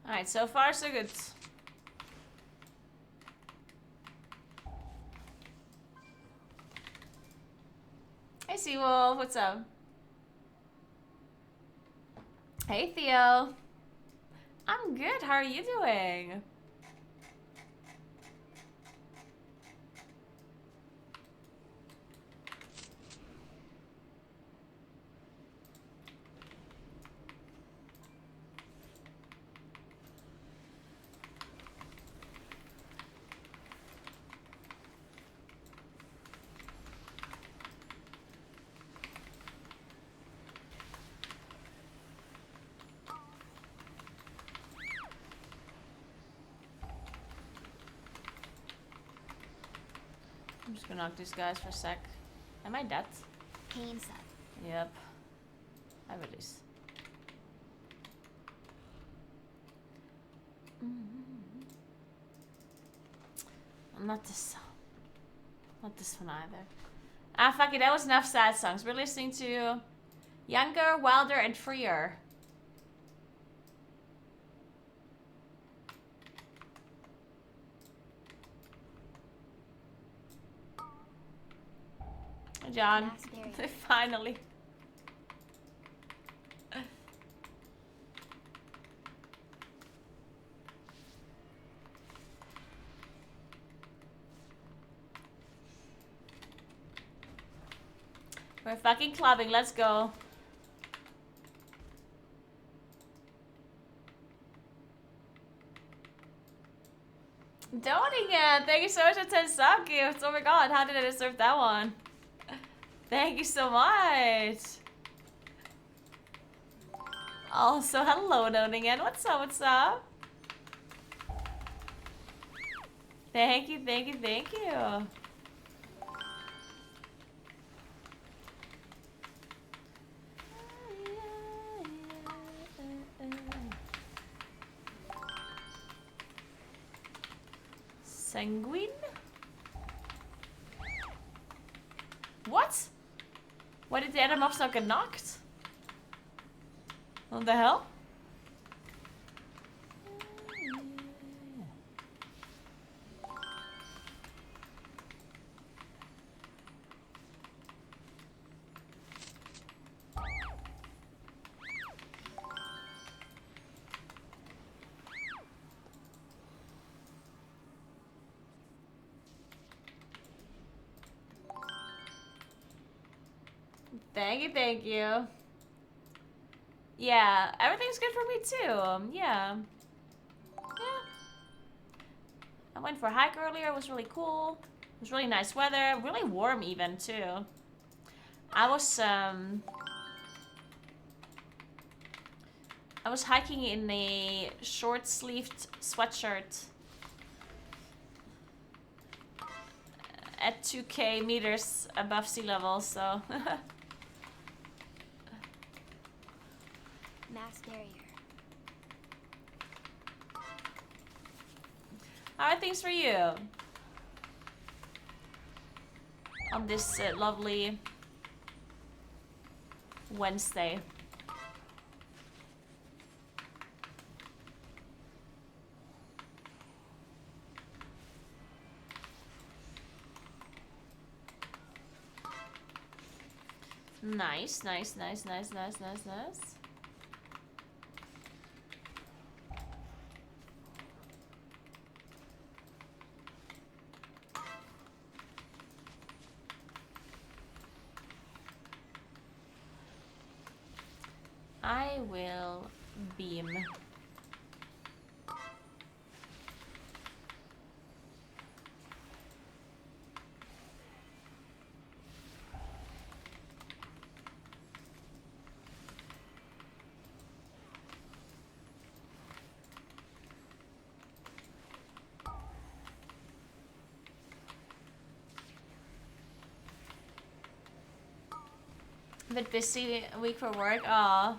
Speaker 3: Alright, so far so good. Hey Seawolf, what's up? Hey Theo. I'm good, how are you doing? I'm just gonna knock these guys for a sec. Am I dead? Pain's up.
Speaker 2: Yep. I release. Not this song. Not this one either. Ah, fuck it. That was enough sad songs. We're listening to Younger, Wilder, and Freer. Hey, John.
Speaker 3: Mass barrier.
Speaker 2: Finally. We're fucking clubbing. Let's go. Doning, thank you so much for 10 sub gifts. Oh my god, how did I deserve that one? Thank you so much. Also, hello, Doningen. What's up? What's up? Thank you, thank you, thank you. Sanguine? What? Why did the other mobs not get knocked? What the hell? Thank you, thank you. Yeah, everything's good for me too. Yeah. Yeah. I went for a hike earlier. It was really cool. It was really nice weather. Really warm even too. I was hiking in a short-sleeved sweatshirt at 2k meters above sea level, so
Speaker 3: Mass barrier.
Speaker 2: how are things for you on this lovely Wednesday? Nice, nice, nice, nice, nice, nice, nice. I will beam. A bit busy week for work. Aw.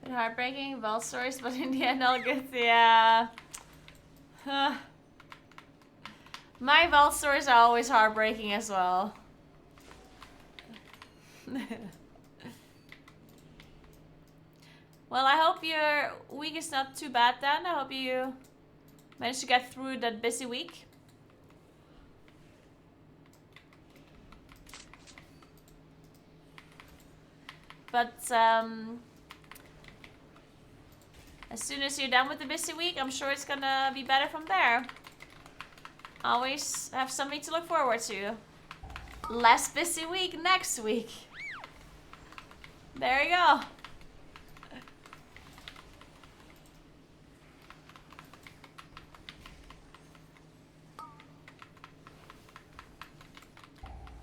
Speaker 2: Bit heartbreaking, Vault stories, but in the end all good. Yeah. My Vault stories are always heartbreaking as well. Well, I hope your week is not too bad then. I hope you managed to get through that busy week. But as soon as you're done with the busy week, I'm sure it's gonna be better from there. Always have something to look forward to. Less busy week next week. There you go.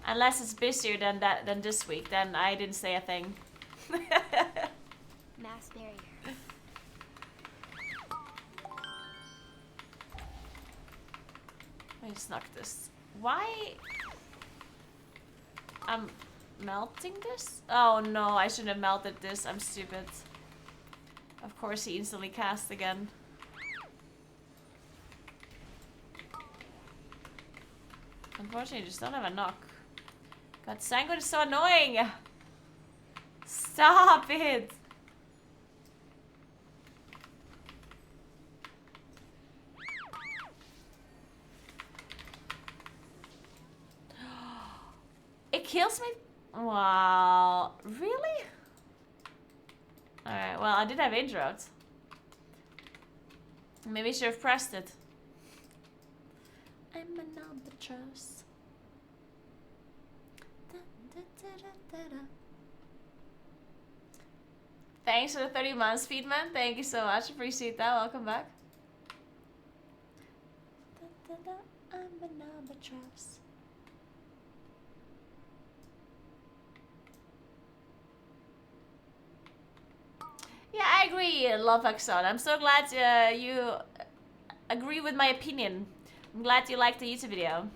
Speaker 2: Unless it's busier than this week, then I didn't say a thing.
Speaker 3: Mass barrier.
Speaker 2: I snuck this. Why? I'm melting this? Oh no, I shouldn't have melted this. I'm stupid. Of course he instantly cast again. Unfortunately, I just don't have a knock. God, Sanguine is so annoying! Stop it! It kills me? Wow. Really? Alright, well, I did have intro. Maybe I should have pressed it. I'm an albatross. Thanks for the 30 months, Feedman. Thank you so much. Appreciate that. Welcome back. I'm an albatross. Yeah, I agree, Love Axon. I'm so glad you agree with my opinion. I'm glad you liked the YouTube video.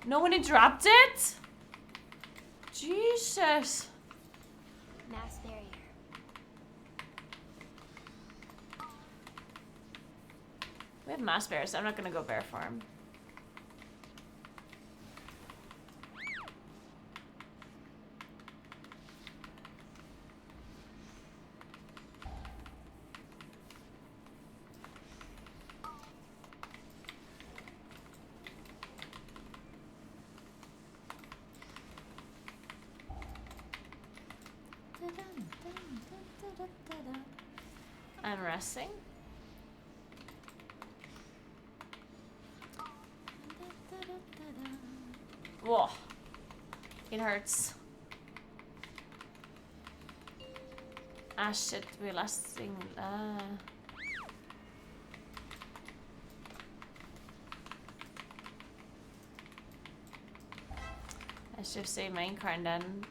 Speaker 2: No one interrupted? Jesus.
Speaker 3: Mass barrier.
Speaker 2: We have mass bears. I'm not gonna go bear farm. I'm resting. Whoa. It hurts. Ah shit, we're lasting. I should have saved main car and then...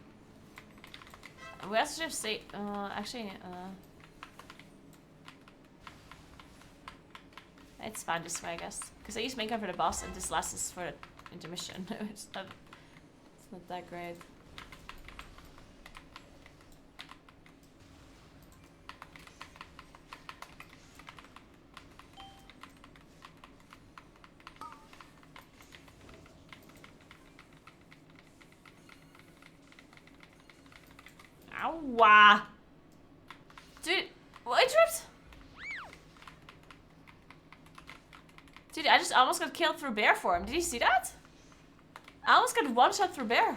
Speaker 2: We also should have saved... actually... It's fine this way, I guess. Because I used main car for the boss and this lasts us for the intermission. It's not that great. Ow! Dude, what interrupt? Dude, I just almost got killed through bear form. Did you see that? I almost got one shot through bear.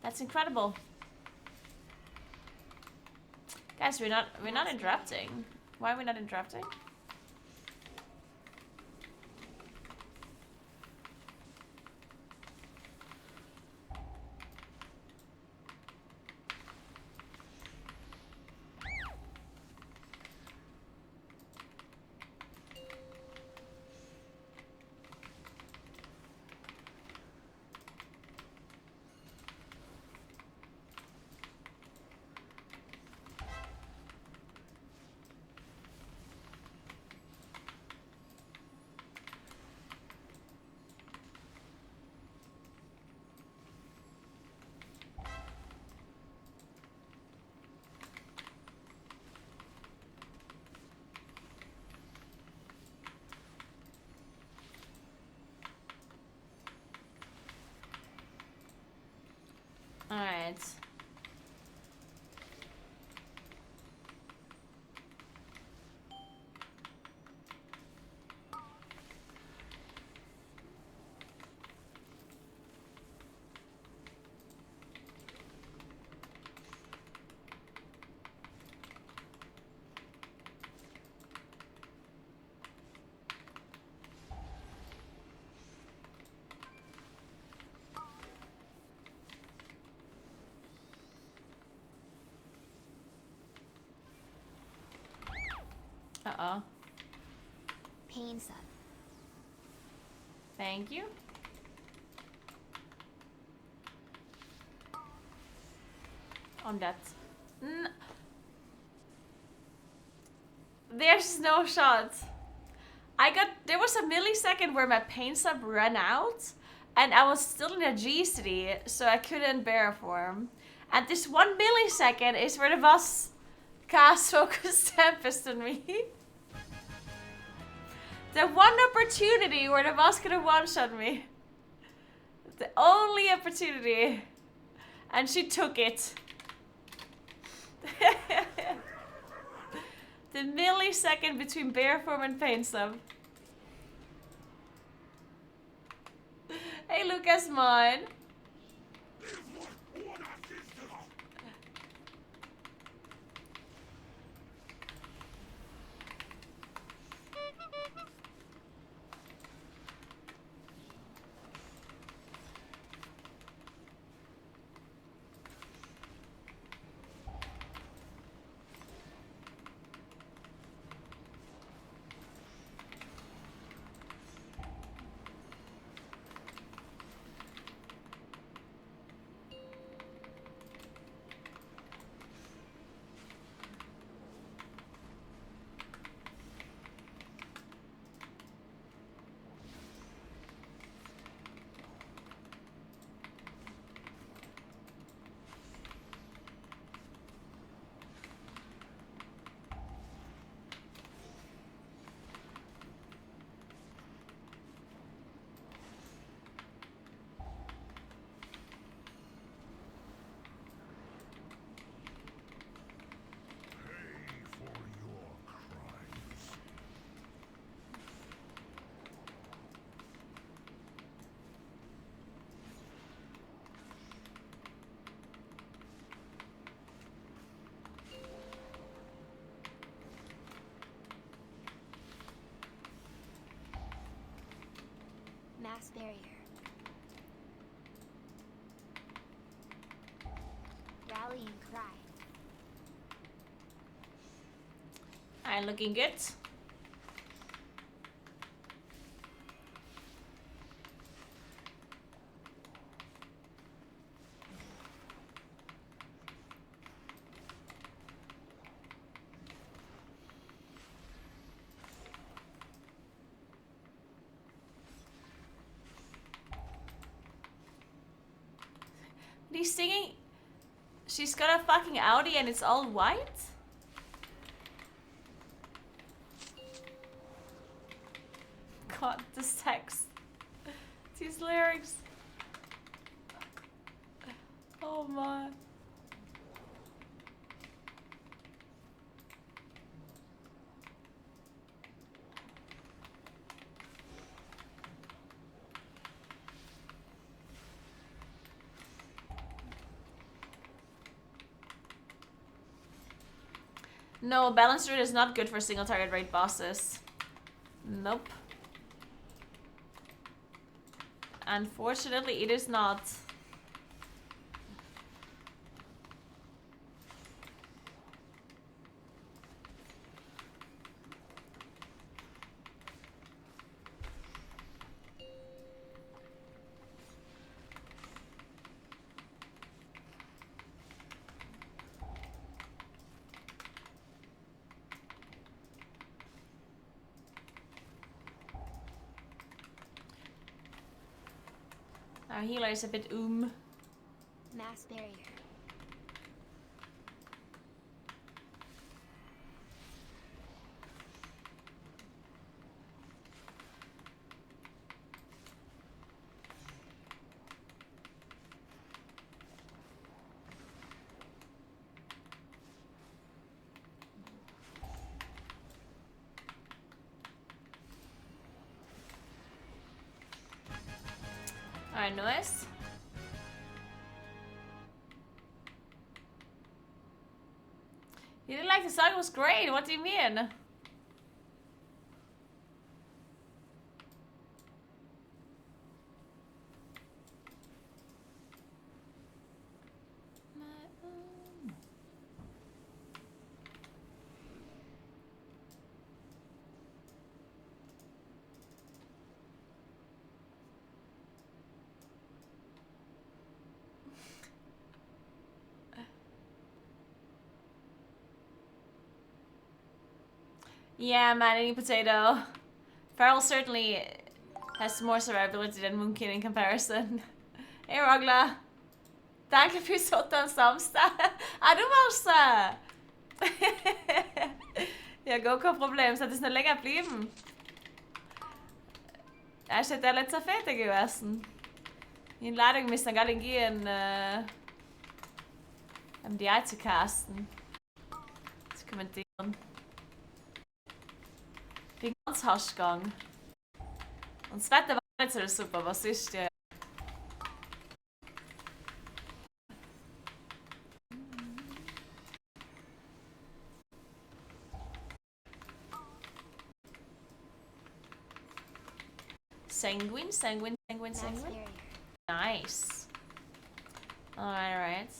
Speaker 2: That's incredible. Guys, we're not interrupting. Why are we not interrupting? Alright. Uh-oh.
Speaker 3: Pains up.
Speaker 2: Thank you. On that. There's no shot. There was a millisecond where my pain sub ran out and I was still in a G-city, so I couldn't bear form. And this 1 millisecond is where the boss cast Focus Tempest on me. The one opportunity where the boss could have one-shot me. The only opportunity. And she took it. The millisecond between bear form and pain sub. Hey Lucas, mine.
Speaker 5: Mass barrier. Rallying cry.
Speaker 2: Alright, looking good. He's singing. She's got a fucking Audi and it's all white? God, this text. These lyrics. Oh my. No, balanced route is not good for single target rate bosses. Nope. Unfortunately, it is not. Our healer is a bit
Speaker 5: Mass barrier.
Speaker 2: Alright, nice. You didn't like the song? It was great. What do you mean? Yeah, man, any potato. Farrell certainly has more survivability than Moonkin in comparison. Hey, Rogla. Danke fürs 8. Samstag. Du machst Ja, go, kein Problem. Sollte es noch länger bleiben. Er ist halt der letzte Fete gewesen. In Ladung müssen wir gar nicht gehen, MDI zu casten. Zu kommentieren. Bin ganz hasch gegangen. Und das Wetter war nicht so super, was ist ja? Sanguine, sanguine, sanguine, sanguine. Nice. Alright, alright.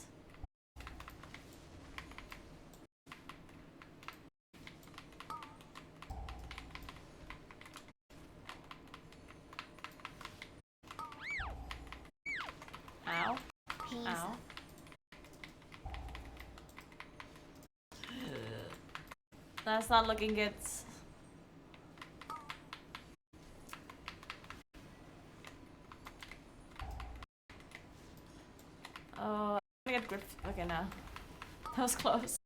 Speaker 2: Ow. Ow. That's not looking good. Oh, I'm gonna get gripped. Okay, now. That was close.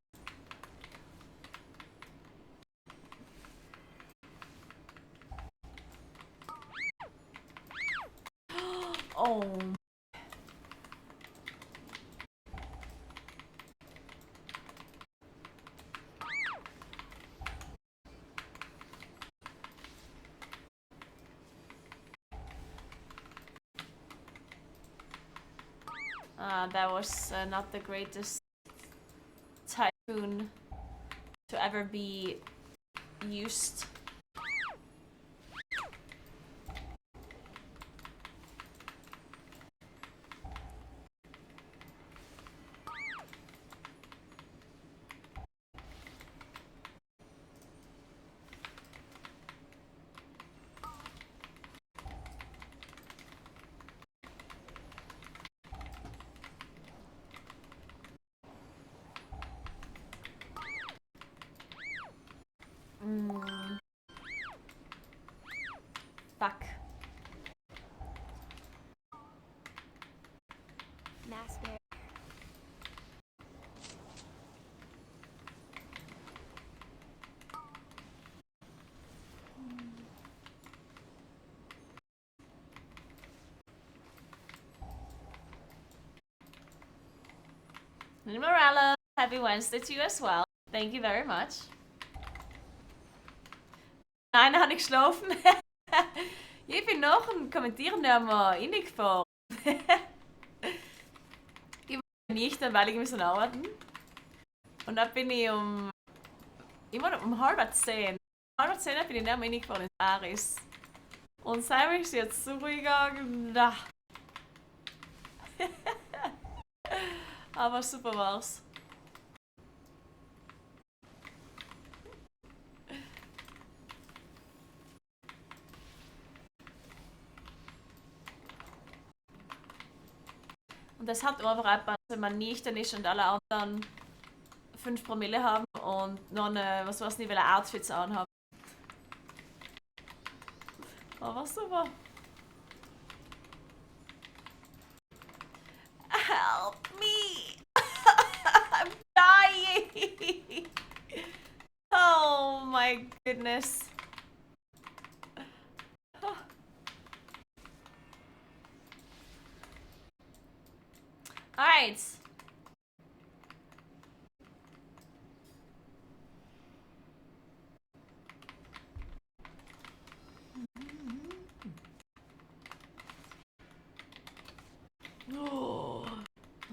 Speaker 2: Oh. That was not the greatest typhoon to ever be used. Morella, happy Wednesday to you as well. Thank you very much. Nein, habe ich geschlafen. Ich bin noch ein Kommentieren reingefahren. Ich war nicht, weil ich müssen arbeiten. Und dann bin ich um 9:30. Um 9:30 bin ich dann reingefahren in Paris. Und sei ist jetzt zurückgegangen. Aber super war's. Und das hat einfach etwas, wenn man nüchtern ist und alle anderen 5 Promille haben und noch eine, was weiß nicht, welche Outfits anhaben. Aber super. Help me! I'm dying! Oh my goodness. Alright.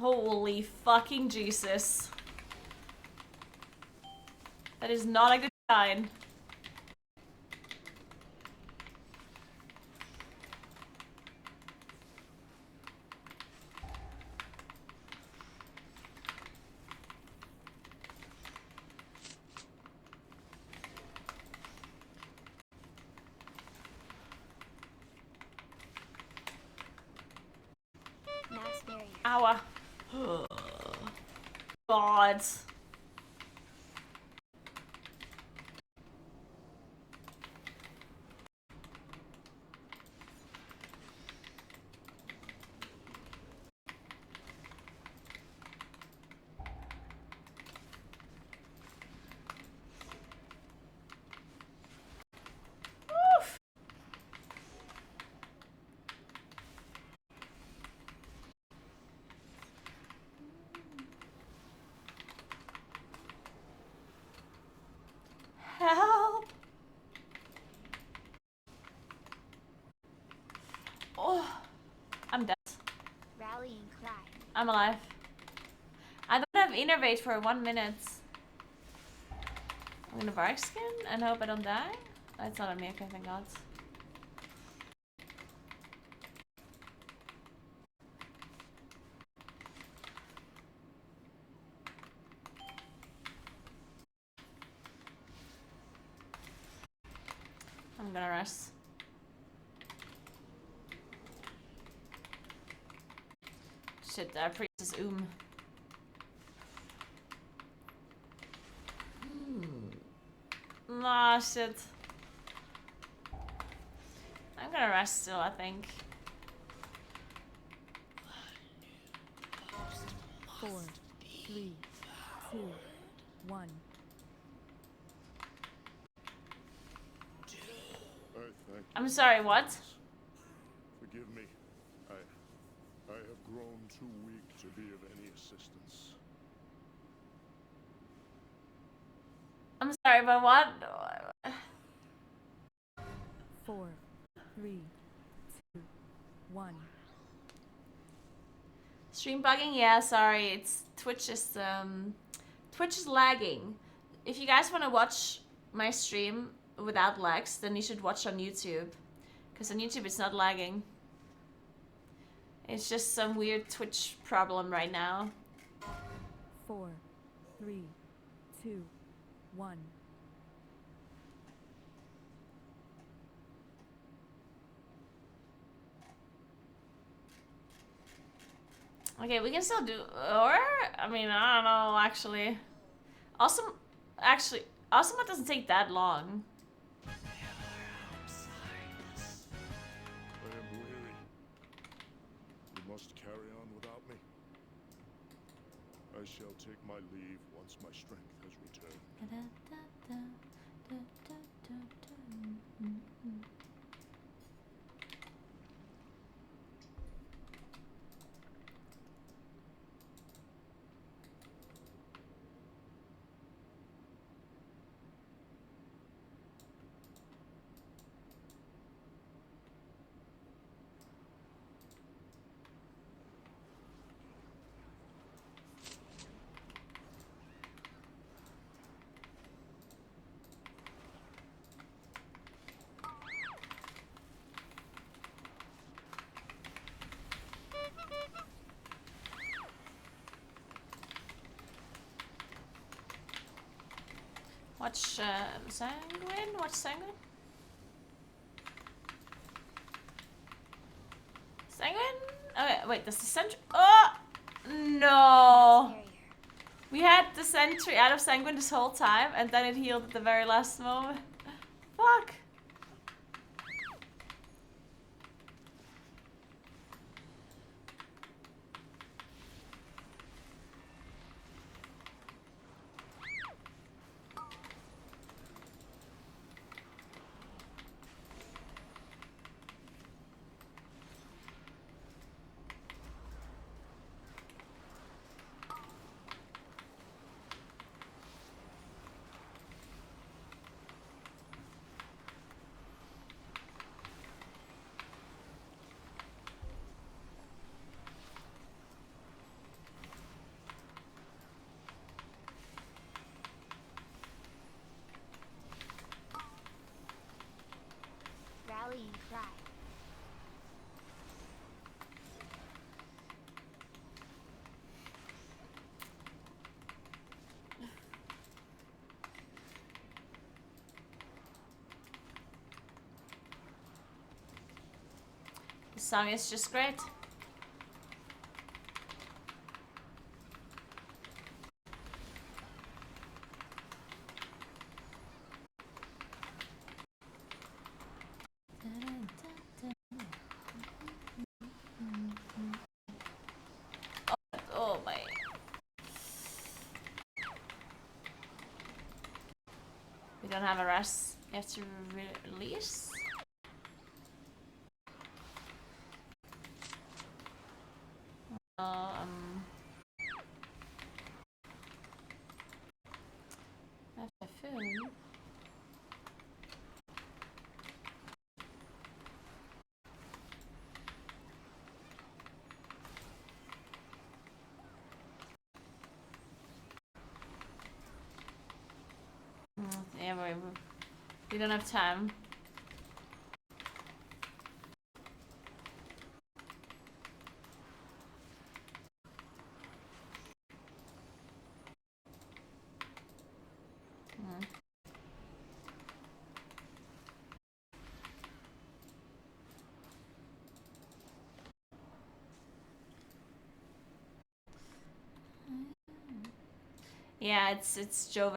Speaker 2: Holy fucking Jesus. That is not a good sign.
Speaker 5: Mass barrier.
Speaker 2: Aua. God. Oof. Help. Oh, I'm dead.
Speaker 5: Rally and cry.
Speaker 2: I'm alive. I don't have innervate for 1 minute. I'm gonna bark skin and hope I don't die. Oh, it's not on me, okay, thank God. I'm gonna rest. Shit, that priest is Nah, shit. I'm gonna rest still, I think.
Speaker 4: 4, 3, 2, 1.
Speaker 2: I'm sorry, what?
Speaker 6: Forgive me. I have grown too weak to be of any assistance.
Speaker 2: I'm sorry, but what?
Speaker 4: 4, 3, 2, 1.
Speaker 2: Stream bugging? Yeah, sorry. It's Twitch is lagging. If you guys want to watch my stream without lags, then you should watch on YouTube. Because on YouTube it's not lagging. It's just some weird Twitch problem right now.
Speaker 4: 4, 3, 2, 1.
Speaker 2: Okay, we can still do, or I mean, I don't know actually. Awesome, actually, Awesome doesn't take that long.
Speaker 6: I am weary. You must carry on without me. I shall take my leave once my strength has returned.
Speaker 2: Watch Sanguine. Watch Sanguine. Sanguine? Okay, wait, that's the sentry. Oh! No!
Speaker 5: Barrier.
Speaker 2: We had the sentry out of Sanguine this whole time, and then it healed at the very last moment. Fuck!
Speaker 5: Rallying cry.
Speaker 2: The song is just great. Oh my. We don't have a rest. You have to release. That's a food. Yeah, we don't have time. Yeah, it's Jover.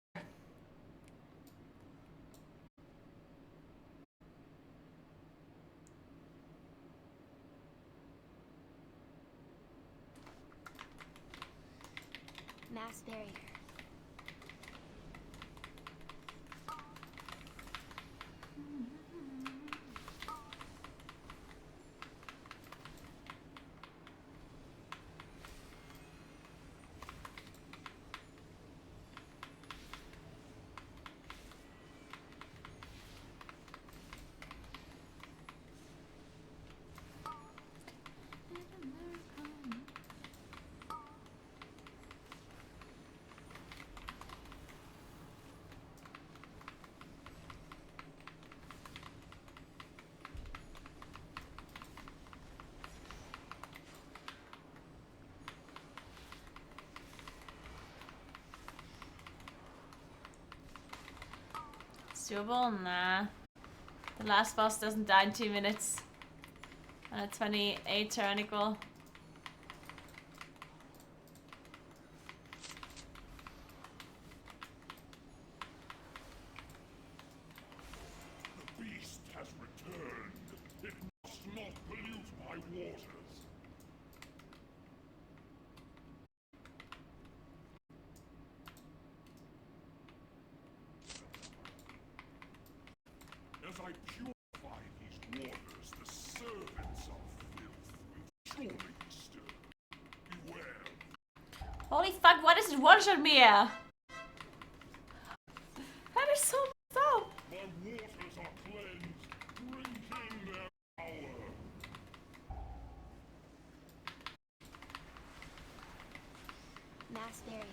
Speaker 5: Mass barrier.
Speaker 2: It's doable? Nah. The last boss doesn't die in 2 minutes. On a 28 tyrannical.
Speaker 6: The beast has returned. It must not pollute my waters. As I purify these waters, the servants of filth will surely be stirred. Beware.
Speaker 2: Holy fuck, what is it? One-shot me? That is so messed up.
Speaker 6: My waters are cleansed, drinking their power.
Speaker 5: Mass barrier.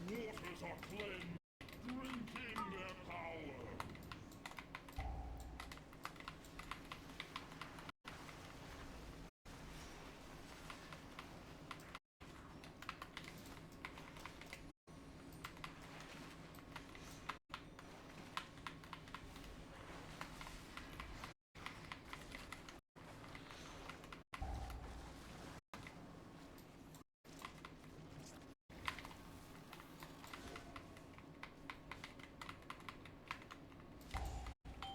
Speaker 6: waters are cleansed, drink in their power.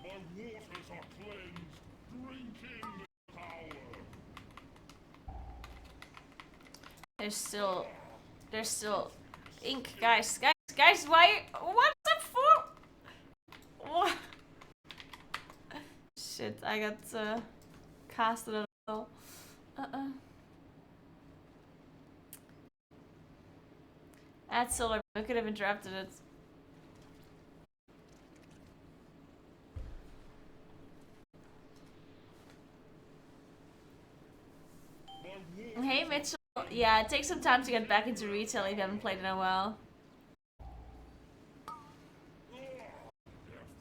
Speaker 6: My waters are cleansed, drink in their power.
Speaker 2: There's still ink, guys. Guys, why? What's up for? What? Shit, I got casted at all. Add solar. I could have interrupted it. Hey Mitchell. Yeah, it takes some time to get back into retail if you haven't played in a while.
Speaker 6: Their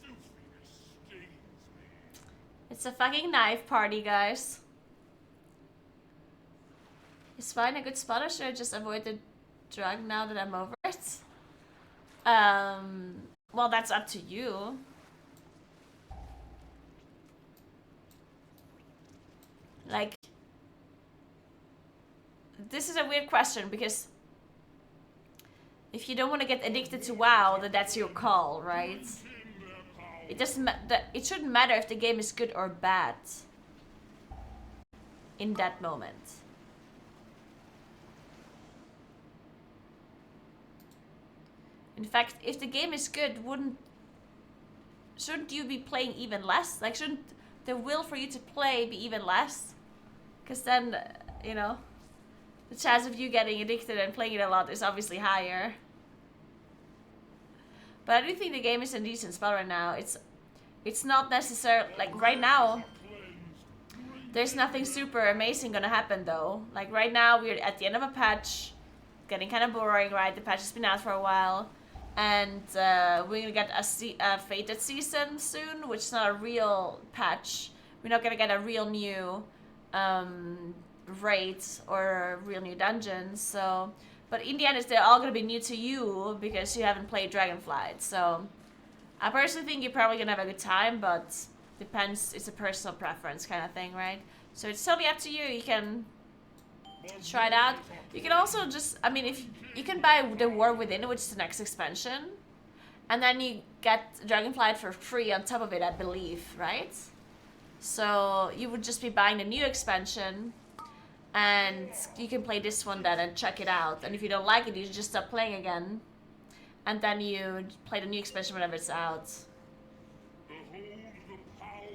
Speaker 6: filthiness stains me.
Speaker 2: It's a fucking knife party, guys. Is fine a good spot, or should I just avoid the drug now that I'm over it? Well, that's up to you. Like, this is a weird question because if you don't want to get addicted to WoW, then that's your call, right? It doesn't it shouldn't matter if the game is good or bad in that moment. In fact, if the game is good, shouldn't you be playing even less? Like, shouldn't the will for you to play be even less? Because then, you know, the chance of you getting addicted and playing it a lot is obviously higher. But I do think the game is in a decent spot right now. It's not necessarily, like, right now, there's nothing super amazing gonna happen though. Like, right now, we're at the end of a patch. Getting kind of boring, right? The patch has been out for a while. And we're gonna get a Fated season soon, which is not a real patch. We're not gonna get a real new raid or real new dungeons. So, but in the end, they're all gonna be new to you because you haven't played Dragonflight. So, I personally think you're probably gonna have a good time, but depends. It's a personal preference kind of thing, right? So it's totally up to you. You can try it out. You can also just, I mean, if you can buy the War Within, which is the next expansion, and then you get Dragonflight for free on top of it, I believe, right? So you would just be buying the new expansion, and you can play this one then and check it out. And if you don't like it, you just stop playing again, and then you play the new expansion whenever it's out.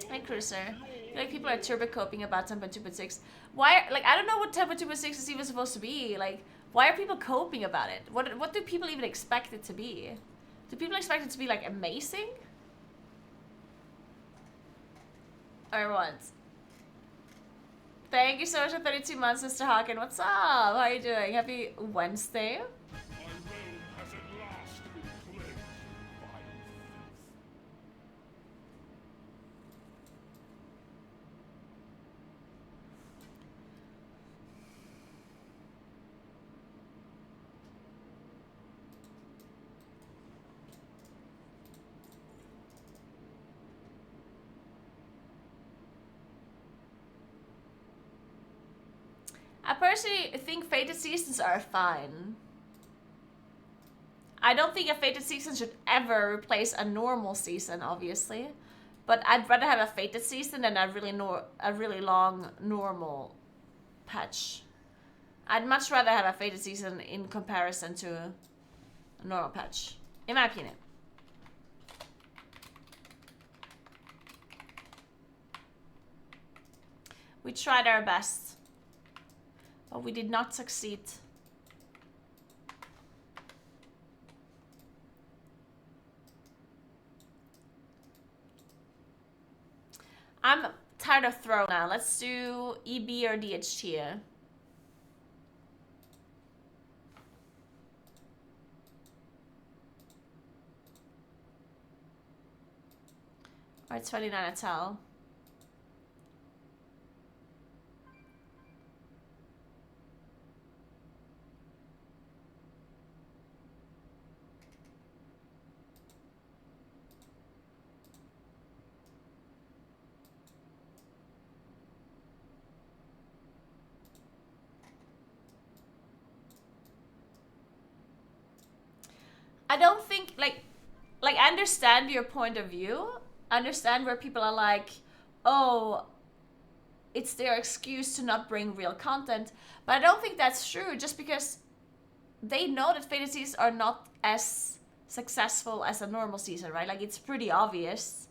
Speaker 2: Hey, Cruiser. Like, people are turbo coping about 10.2.6. Why? Like, I don't know what 10.2.6 is even supposed to be. Like, why are people coping about it? What do people even expect it to be? Do people expect it to be, like, amazing? Or what? Thank you so much for 32 months, Mr. Hawken. What's up? How are you doing? Happy Wednesday.
Speaker 6: My realm has at last been cleansed by filth.
Speaker 2: I personally think Fated Seasons are fine. I don't think a Fated Season should ever replace a normal season, obviously. But I'd rather have a Fated Season than a really long normal patch. I'd much rather have a Fated Season in comparison to a normal patch, in my opinion. We tried our best, but we did not succeed. I'm tired of throw now. Let's do EB or DHT here. Or it's 29 at tell. I don't think, like I understand your point of view. I understand where people are like, oh, it's their excuse to not bring real content. But I don't think that's true, just because they know that Fated seasons are not as successful as a normal season, right? Like, it's pretty obvious.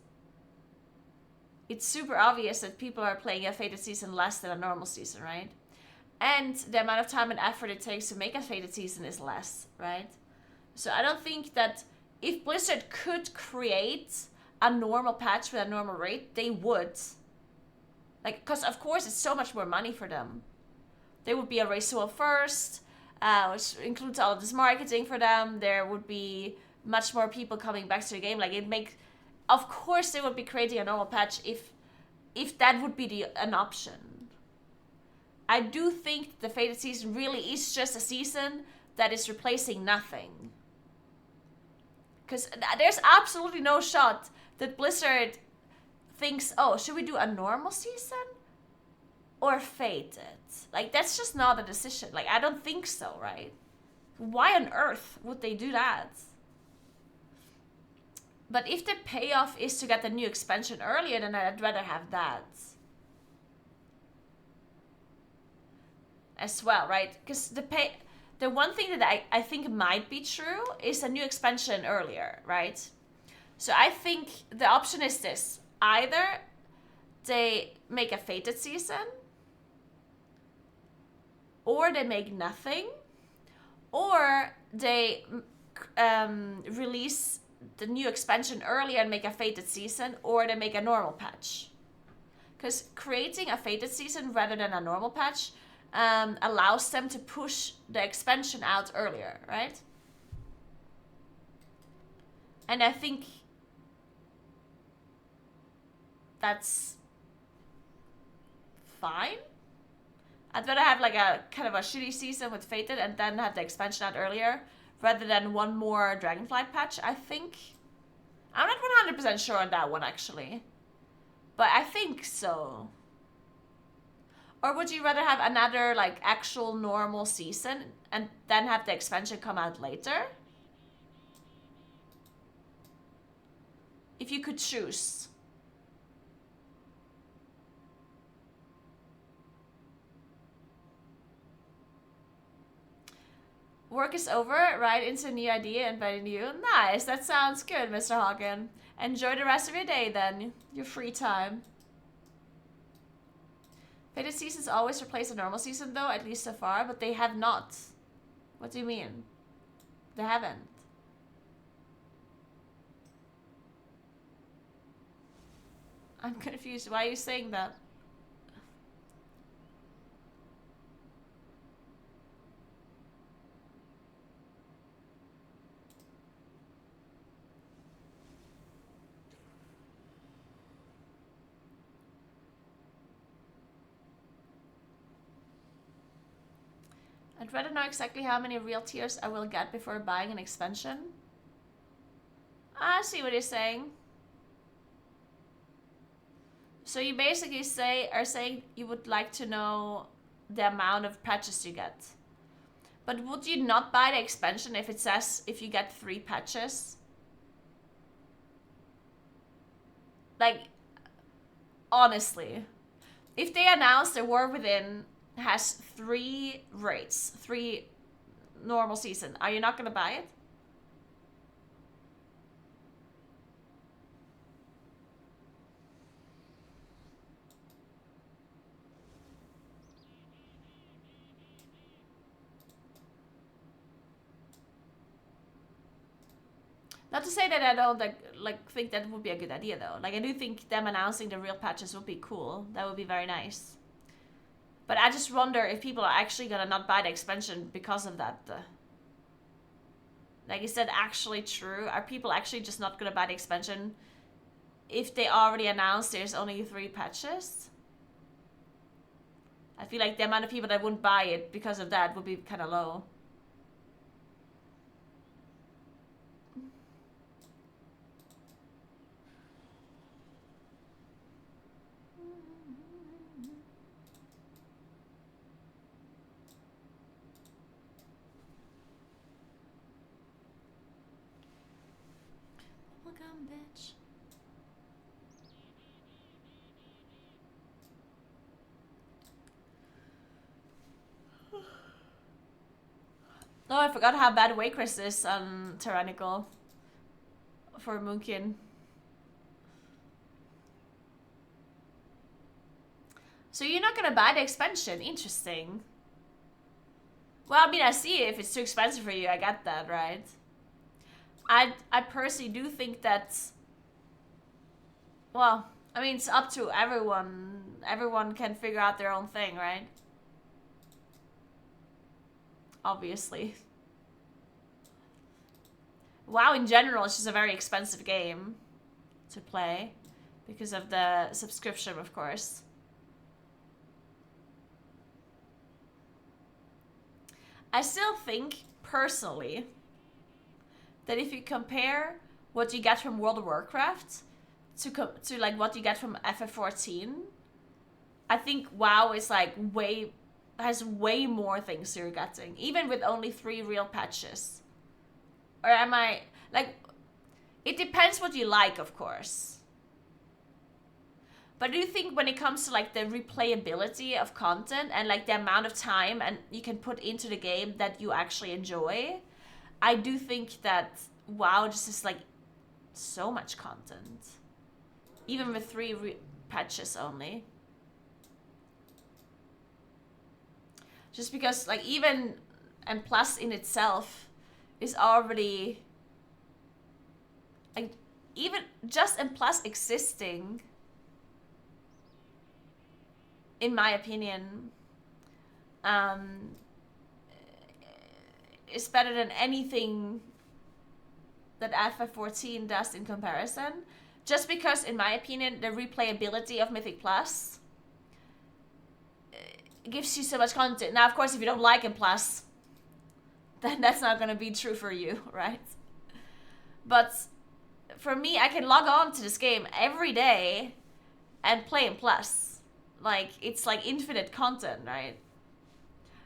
Speaker 2: It's super obvious that people are playing a Fated season less than a normal season, right? And the amount of time and effort it takes to make a Fated season is less, right? So I don't think that if Blizzard could create a normal patch with a normal rate, they would. Like, because of course it's so much more money for them. They would be a race to first, which includes all of this marketing for them. There would be much more people coming back to the game. Like, of course they would be creating a normal patch if that would be an option. I do think the Fated season really is just a season that is replacing nothing. Because there's absolutely no shot that Blizzard thinks, oh, should we do a normal season or Fated? Like, that's just not a decision. Like, I don't think so, right? Why on earth would they do that? But if the payoff is to get the new expansion earlier, then I'd rather have that as well, right? Because the one thing that I think might be true is a new expansion earlier, right? So I think the option is this. Either they make a Fated season, or they make nothing, or they release the new expansion earlier and make a Fated season, or they make a normal patch. Because creating a Fated season rather than a normal patch allows them to push the expansion out earlier, right? And I think that's fine. I'd rather have like a kind of a shitty season with Fated and then have the expansion out earlier rather than one more Dragonflight patch, I think. I'm not 100% sure on that one, actually. But I think so. Or would you rather have another, like, actual normal season and then have the expansion come out later? If you could choose. Work is over, right into a new idea and by new. Nice, that sounds good, Mr. Hawken. Enjoy the rest of your day then, your free time. Fated seasons always replace a normal season though, at least so far, but they have not. What do you mean? They haven't. I'm confused. Why are you saying that? I'd rather know exactly how many real tiers I will get before buying an expansion. I see what you're saying. So you basically are saying you would like to know the amount of patches you get. But would you not buy the expansion if it says if you get 3 patches? Like, honestly, if they announce the War Within has 3 rates, 3 normal season, are you not gonna buy it? Not to say that I don't like think that would be a good idea though. Like, I do think them announcing the real patches would be cool. That would be very nice. But I just wonder if people are actually gonna not buy the expansion because of that. Like, is that actually true? Are people actually just not gonna buy the expansion if they already announced there's only 3 patches. I feel like the amount of people that wouldn't buy it because of that would be kind of low. Welcome, bitch. Oh, I forgot how bad Waycrest is on Tyrannical for Moonkin. So you're not gonna buy the expansion? Interesting. Well, I mean, I see if it's too expensive for you. I get that, right? I personally do think that. Well, I mean, it's up to everyone. Everyone can figure out their own thing, right? Obviously. WoW in general is just a very expensive game to play because of the subscription, of course. I still think, personally, that if you compare what you get from World of Warcraft to like what you get from FF14, I think WoW is like has way more things you're getting, even with only 3 real patches. Or am I like? It depends what you like, of course. But I do think when it comes to like the replayability of content and like the amount of time and you can put into the game that you actually enjoy, I do think that WoW just is like so much content, even with 3 patches only. Just because like even and Plus in itself is already like even just M Plus existing, in my opinion, is better than anything that FF14 does in comparison. Just because, in my opinion, the replayability of Mythic Plus gives you so much content. Now, of course, if you don't like M Plus, then that's not going to be true for you, right? But for me, I can log on to this game every day and play M Plus. Like, it's like infinite content, right?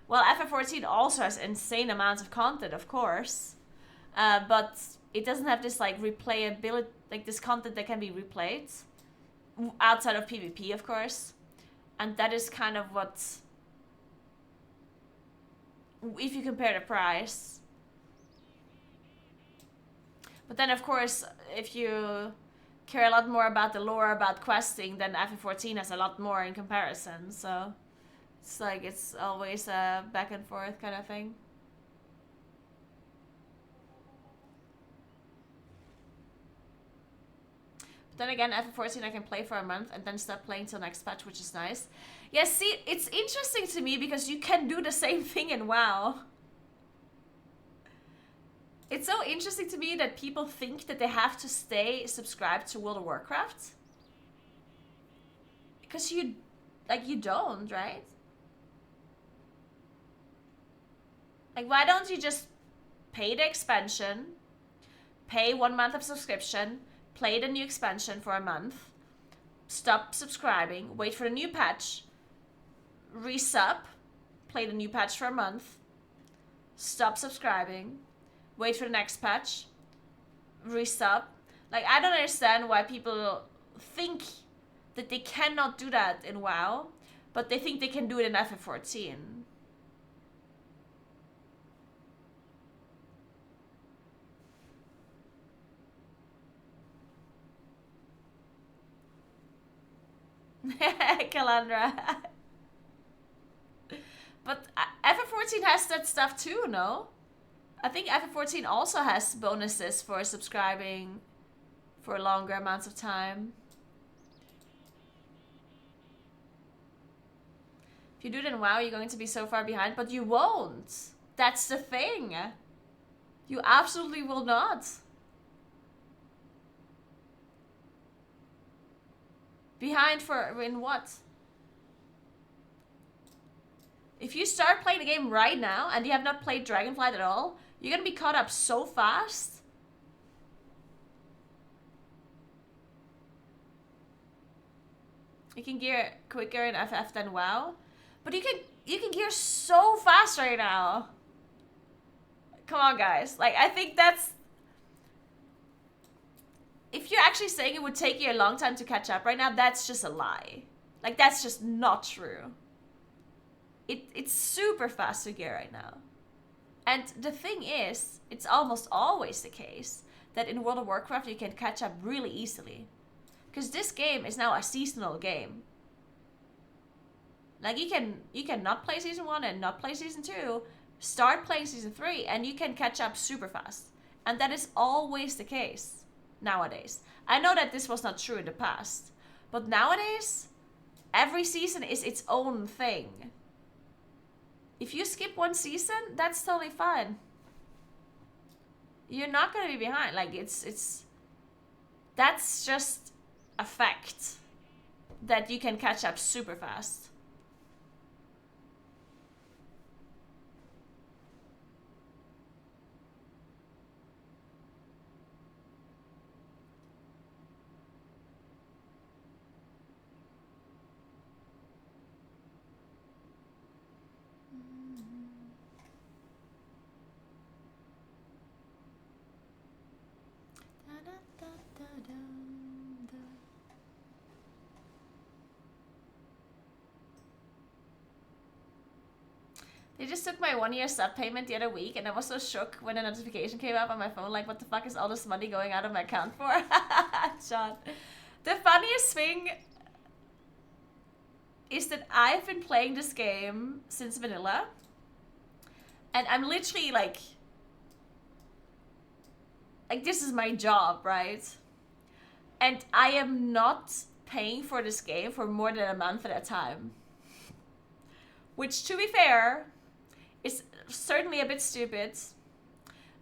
Speaker 2: Well, FF14 also has insane amounts of content, of course. But it doesn't have this like replayability, like this content that can be replayed. Outside of PvP, of course. And that is kind of what, if you compare the price. But then, of course, if you care a lot more about the lore, about questing, then FF14 has a lot more in comparison. So it's like it's always a back and forth kind of thing. But then again, FF14 I can play for a month and then stop playing till next patch, which is nice. Yeah, see, it's interesting to me because you can do the same thing in WoW. It's so interesting to me that people think that they have to stay subscribed to World of Warcraft. Because you don't, right? Like, why don't you just pay the expansion, pay 1 month of subscription, play the new expansion for a month, stop subscribing, wait for the new patch, resub, play the new patch for a month, stop subscribing, wait for the next patch, resub. Like, I don't understand why people think that they cannot do that in WoW, but they think they can do it in FF14. Calandra. But FF14 has that stuff too, no? I think FF14 also has bonuses for subscribing for longer amounts of time. If you do it in WoW, you're going to be so far behind, but you won't. That's the thing. You absolutely will not. Behind for in what? If you start playing the game right now and you have not played Dragonflight at all, you're gonna be caught up so fast. You can gear quicker in FF than WoW, but you can gear so fast right now. Come on, guys. Like, I think that's... If you're actually saying it would take you a long time to catch up right now, that's just a lie. Like, that's just not true. It's super fast to gear right now. And the thing is, it's almost always the case that in World of Warcraft you can catch up really easily. Because this game is now a seasonal game. Like, you can not play Season 1 and not play Season 2, start playing Season 3, and you can catch up super fast. And that is always the case nowadays. I know that this was not true in the past, but nowadays, every season is its own thing. If you skip one season, that's totally fine. You're not gonna be behind. Like, that's just a fact that you can catch up super fast. They just took my 1 year sub payment the other week, and I was so shook when a notification came up on my phone, like, what the fuck is all this money going out of my account for? John. The funniest thing is that I've been playing this game since vanilla, and I'm literally like this is my job, right? And I am not paying for this game for more than a month at a time. Which, to be fair, is certainly a bit stupid,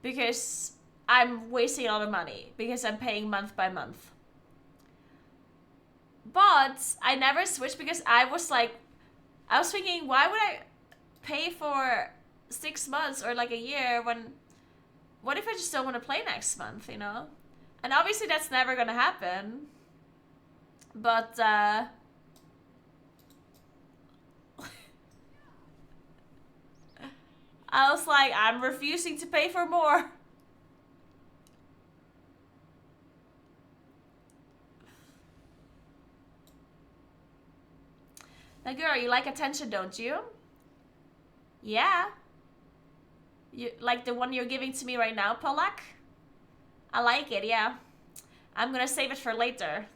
Speaker 2: because I'm wasting a lot of money because I'm paying month by month. But I never switched because I was thinking, why would I pay for 6 months or like a year when, what if I just don't want to play next month, you know? And obviously that's never gonna happen. But, I was like, I'm refusing to pay for more. Naguura, you like attention, don't you? Yeah. You like the one you're giving to me right now, Polak? I like it, yeah. I'm gonna save it for later.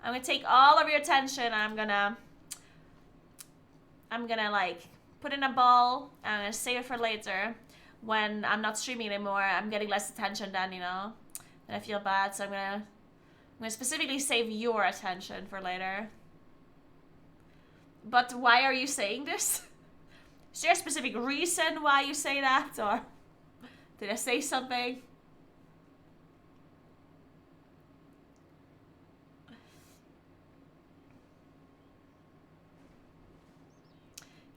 Speaker 2: I'm gonna take all of your attention. I'm gonna like put in a ball. I'm gonna save it for later. When I'm not streaming anymore, I'm getting less attention then, you know. And I feel bad, so I'm gonna specifically save your attention for later. But why are you saying this? Is there a specific reason why you say that, or did I say something?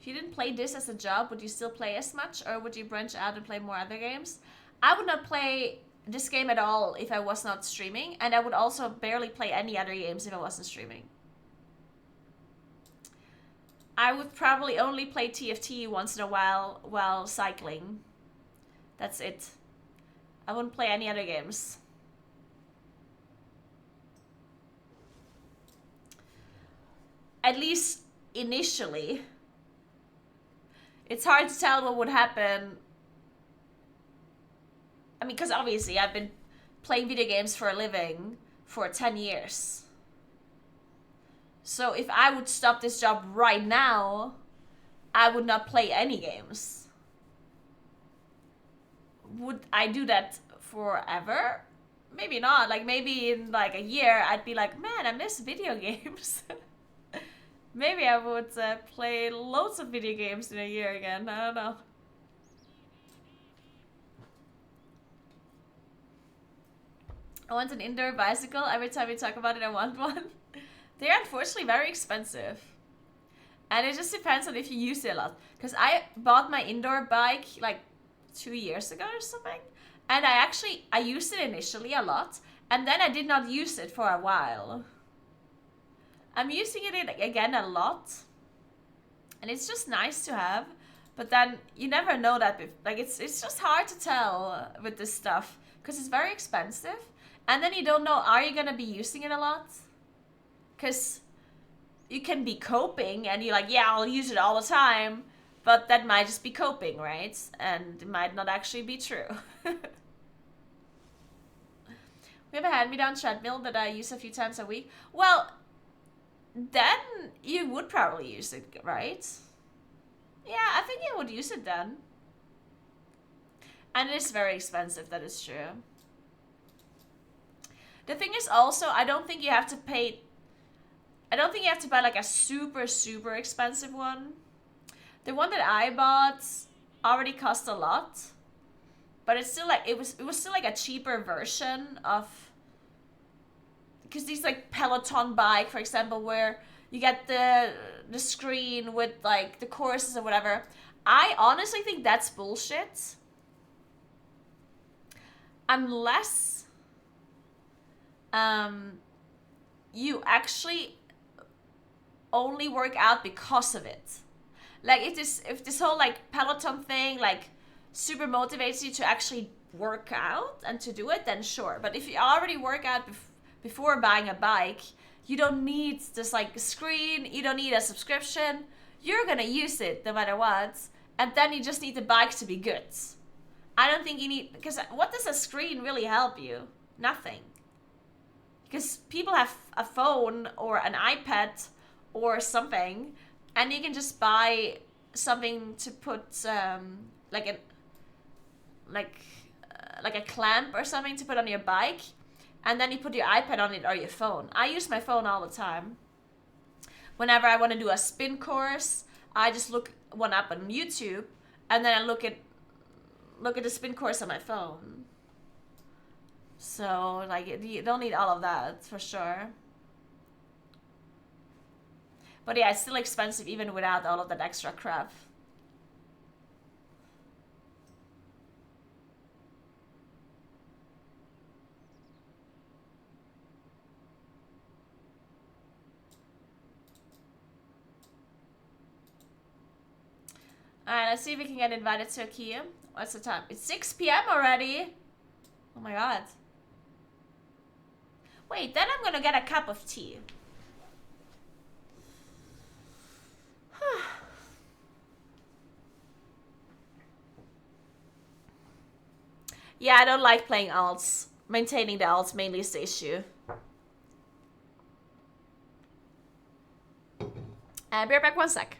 Speaker 2: If you didn't play this as a job, would you still play as much, or would you branch out and play more other games? I would not play this game at all if I was not streaming, and I would also barely play any other games if I wasn't streaming. I would probably only play TFT once in a while cycling. That's it. I wouldn't play any other games. At least initially. It's hard to tell what would happen. I mean, because obviously I've been playing video games for a living for 10 years. So if I would stop this job right now, I would not play any games. Would I do that forever? Maybe not. Like, maybe in like a year, I'd be like, man, I miss video games. Maybe I would play loads of video games in a year again. I don't know. I want an indoor bicycle. Every time we talk about it, I want one. They're unfortunately very expensive. And it just depends on if you use it a lot. Because I bought my indoor bike like 2 years ago or something. And I used it initially a lot. And then I did not use it for a while. I'm using it again a lot. And it's just nice to have. But then you never know that. Like it's just hard to tell with this stuff. Because it's very expensive. And then you don't know, are you going to be using it a lot? Because you can be coping and you're like, yeah, I'll use it all the time. But that might just be coping, right? And it might not actually be true. We have a hand-me-down treadmill that I use a few times a week. Well, then you would probably use it, right? Yeah, I think you would use it then. And it is very expensive, that is true. The thing is also, I don't think you have to buy like a super, super expensive one. The one that I bought already cost a lot. But it's still like, it was still like a cheaper version of, because these like Peloton bike, for example, where you get the screen with like the courses or whatever. I honestly think that's bullshit. Unless you actually only work out because of it. Like if this whole like Peloton thing like super motivates you to actually work out and to do it, then sure. But if you already work out before buying a bike, you don't need this like screen, you don't need a subscription. You're gonna use it no matter what, and then you just need the bike to be good. I don't think you need, because what does a screen really help you? Nothing. Because people have a phone or an iPad or something, and you can just buy something to put like a clamp or something to put on your bike, and then you put your iPad on it or your phone. I use my phone all the time. Whenever I want to do a spin course, I just look one up on YouTube, and then I look at the spin course on my phone. So, like, you don't need all of that, for sure. But yeah, it's still expensive even without all of that extra crap. Alright, let's see if we can get invited to a key. What's the time? It's 6 p.m. already. Oh my god. Wait, then I'm gonna get a cup of tea. Yeah, I don't like playing alts. Maintaining the alts mainly is the issue. Be right back 1 sec.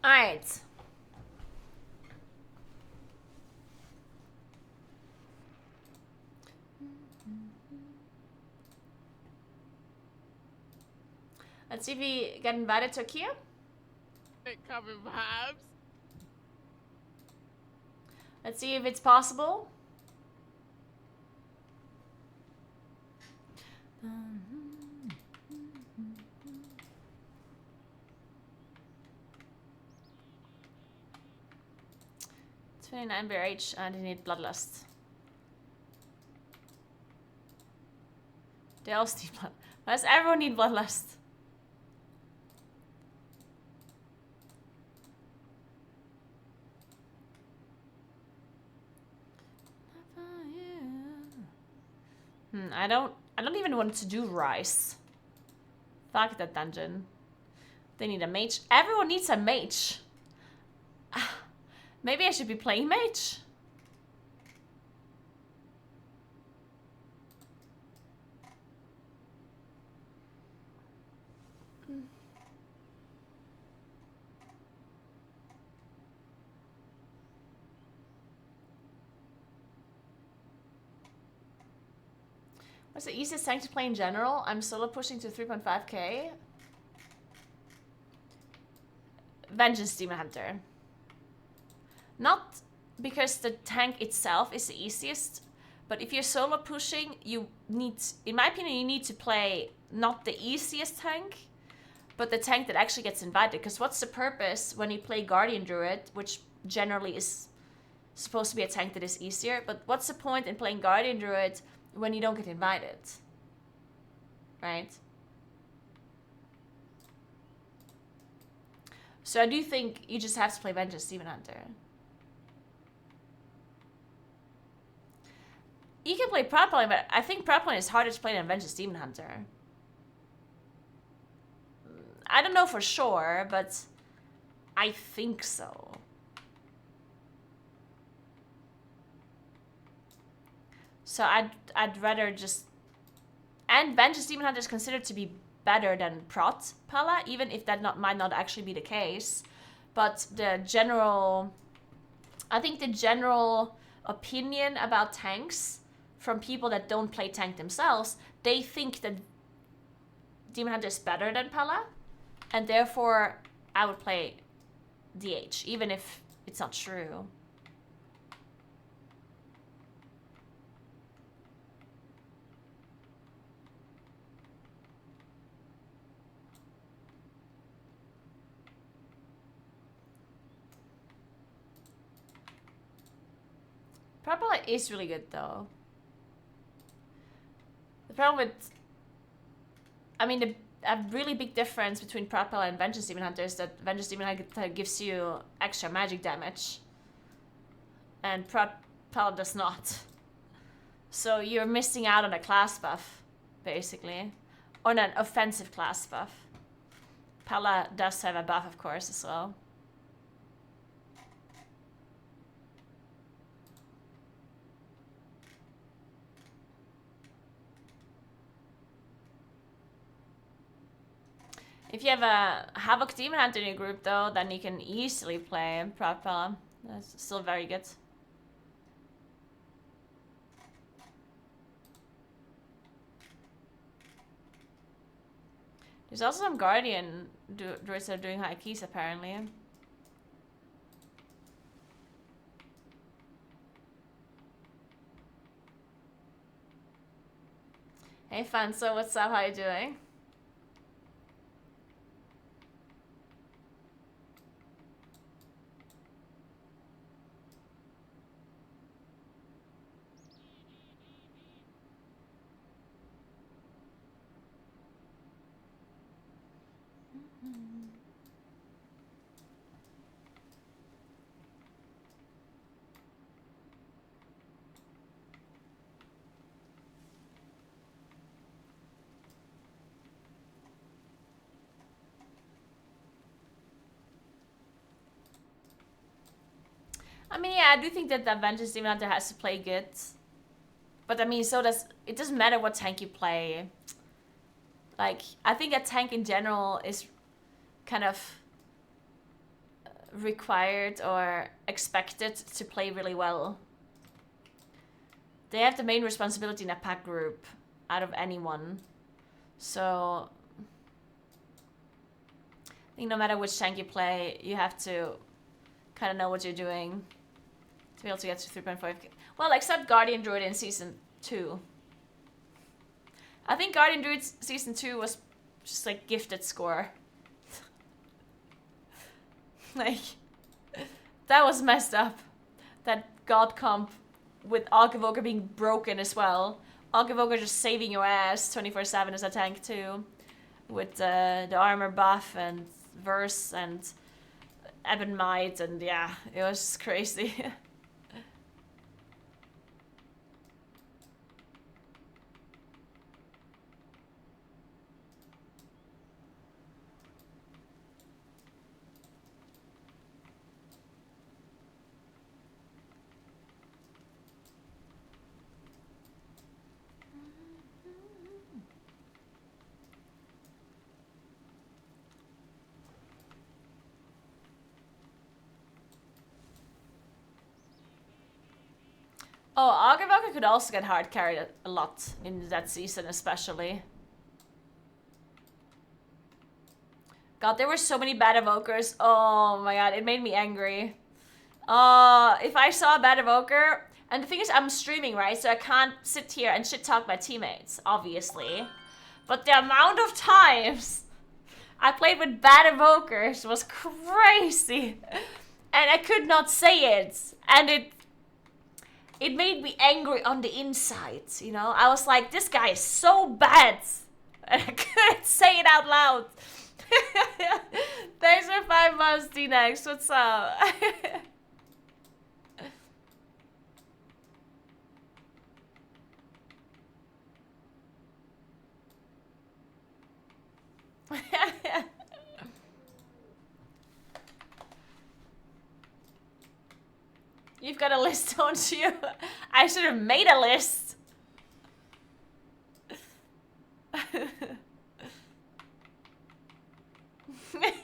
Speaker 2: Alright. Let's see if we get invited to Kia.
Speaker 7: Cover vibes.
Speaker 2: Let's see if it's possible. It's 29 BRH and they need Bloodlust. They all need blood. Why does everyone need Bloodlust? I don't even want to do Rice. Fuck that dungeon. They need a mage. Everyone needs a mage. Maybe I should be playing mage. What's the easiest tank to play in general? I'm solo pushing to 3.5k. Vengeance Demon Hunter. Not because the tank itself is the easiest, but if you're solo pushing, you need, in my opinion, you need to play not the easiest tank, but the tank that actually gets invited. Because what's the purpose when you play Guardian Druid, which generally is supposed to be a tank that is easier, but what's the point in playing Guardian Druid when you don't get invited, right? So I do think you just have to play Vengeance Demon Hunter. You can play Prod Plane, but I think Prod Plane is harder to play than Vengeance Demon Hunter. I don't know for sure, but I think so. So I'd rather just... And Vengeance Demon Hunter is considered to be better than Prot Pala, even if that might not actually be the case. But the general... I think the general opinion about tanks from people that don't play tank themselves, they think that Demon Hunter is better than Pala. And therefore, I would play DH, even if it's not true. Purple is really good though. The problem with... I mean, a really big difference between Purple and Vengeance Demon Hunter is that Vengeance Demon Hunter gives you extra magic damage. And Purple does not. So you're missing out on a class buff, basically. Or an offensive class buff. Pala does have a buff, of course, as well. If you have a Havoc Demon Hunter in your group, though, then you can easily play Proud Pala. That's still very good. There's also some Guardian druids that are doing high keys, apparently. Hey, Fanso, what's up? How you doing? I mean, yeah, I do think that the Vengeance Demon Hunter has to play good. But I mean, so does... It doesn't matter what tank you play. Like, I think a tank in general is kind of... required or expected to play really well. They have the main responsibility in a pack group out of anyone. So I think no matter which tank you play, you have to kind of know what you're doing to be able to get to 3.5. Well, except Guardian Druid in Season 2. I think Guardian Druid Season 2 was just like gifted score. Like, that was messed up. That God comp with Archivoker being broken as well. Archivoker just saving your ass 24/7 as a tank too. With the armor buff and verse and Ebon Might, and yeah, it was just crazy. Oh, Archivoker could also get hard carried a lot in that season, especially. God, there were so many bad evokers. Oh my god, it made me angry. If I saw a bad evoker, and the thing is, I'm streaming, right? So I can't sit here and shit talk my teammates, obviously. But the amount of times I played with bad evokers was crazy. And I could not say it. And it made me angry on the inside, you know? I was like, this guy is so bad. And I couldn't say it out loud. Thanks for 5 months, D-Nex. What's up? You've got a list, don't you? I should have made a list.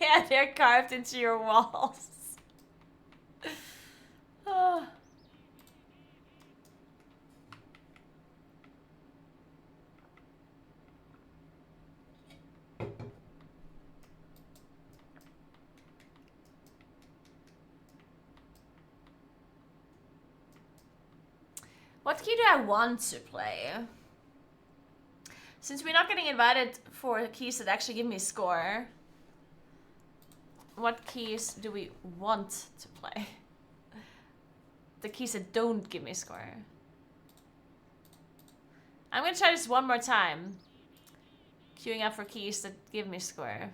Speaker 2: Yeah, they're carved into your walls. Oh. What key do I want to play? Since we're not getting invited for keys that actually give me score, what keys do we want to play? The keys that don't give me score. I'm gonna try this one more time. Queuing up for keys that give me score.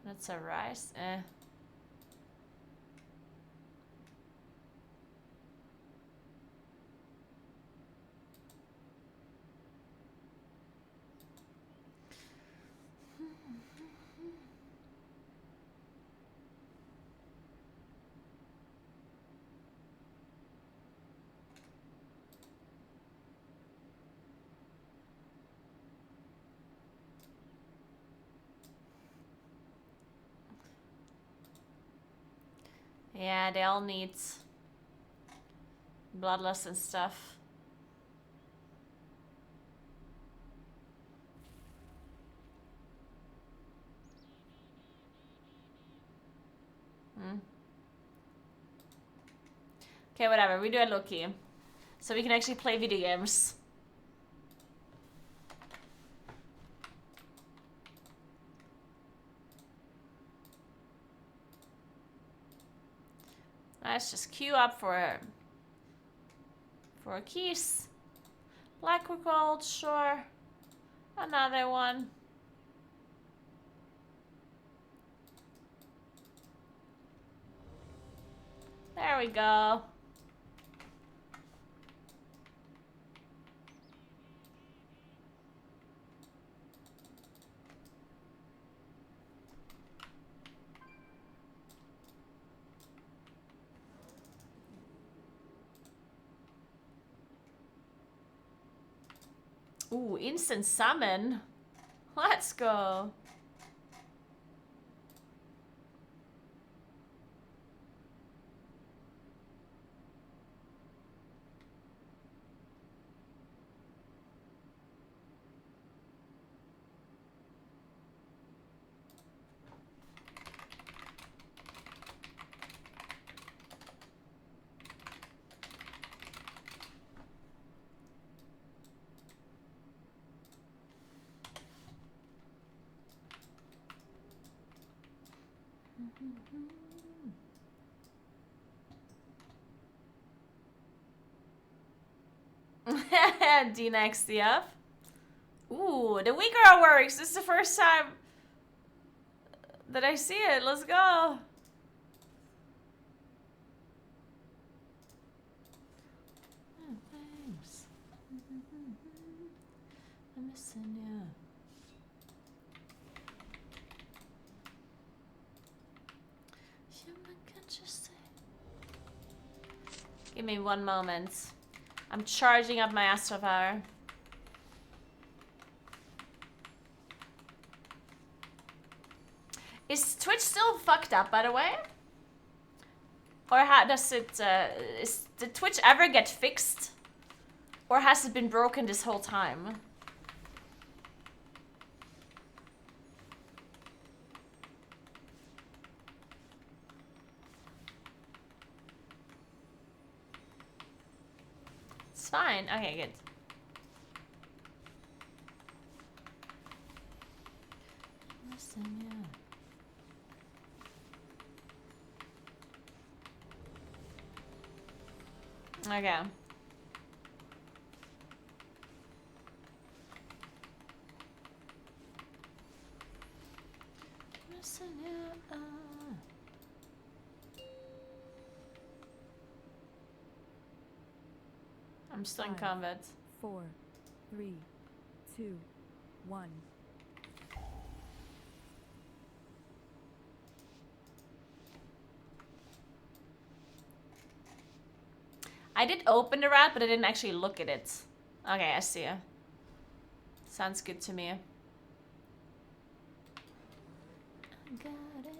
Speaker 2: That's a rise. Yeah, they all need bloodlust and stuff. Okay, whatever. We do it low-key. So we can actually play video games. Let's just queue up for keys. Black or gold, sure. Another one. There we go. Ooh, instant summon. Let's go. D-Next, Ooh, the weak girl works. This is the first time that I see it. Let's go. Oh, thanks. I'm missing you. Give me 1 moment. I'm charging up my Astro Power. Is Twitch still fucked up, by the way? Or does it, did Twitch ever get fixed? Or has it been broken this whole time? It's fine. Okay, good. Listen, yeah. Okay. Listen, yeah. I'm still in
Speaker 4: 5,
Speaker 2: combat.
Speaker 4: 4, 3, 2, 1.
Speaker 2: I did open the rat, but I didn't actually look at it. Okay, I see. Sounds good to me. Got it.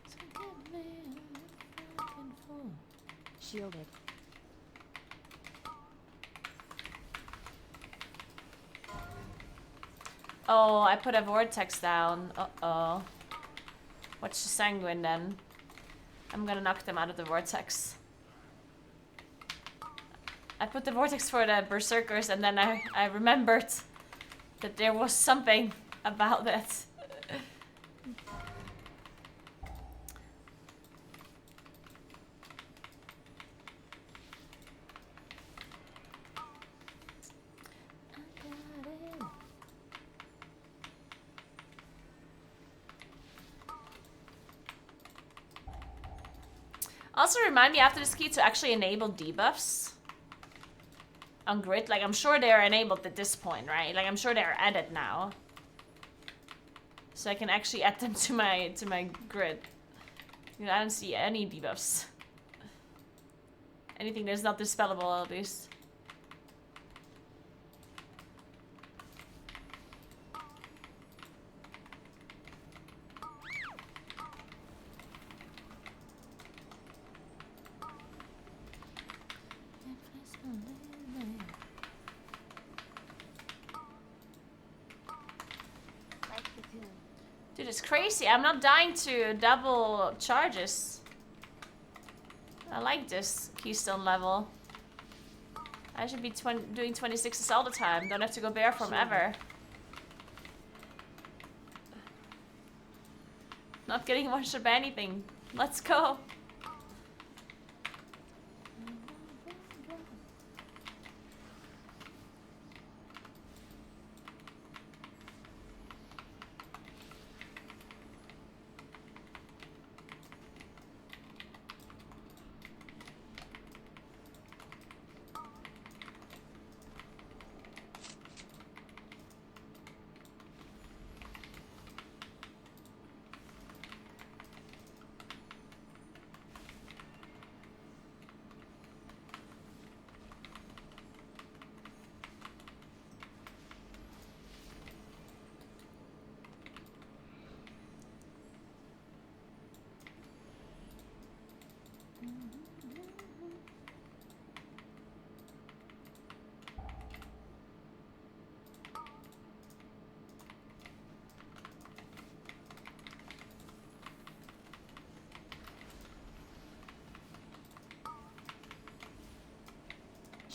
Speaker 2: So give me a fucking fool.
Speaker 4: Shielded.
Speaker 2: Oh, I put a vortex down. Uh-oh. What's the sanguine then? I'm gonna knock them out of the vortex. I put the vortex for the berserkers and then I remembered that there was something about it. Also remind me after this key to actually enable debuffs on grid. Like I'm sure they're enabled at this point, right? Like I'm sure they're added now. So I can actually add them to my grid. You know, I don't see any debuffs. Anything that's not dispellable at least. Dude, it's crazy. I'm not dying to double charges. I like this keystone level. I should be doing 26s all the time. Don't have to go bare from ever. Not getting one shot by anything. Let's go.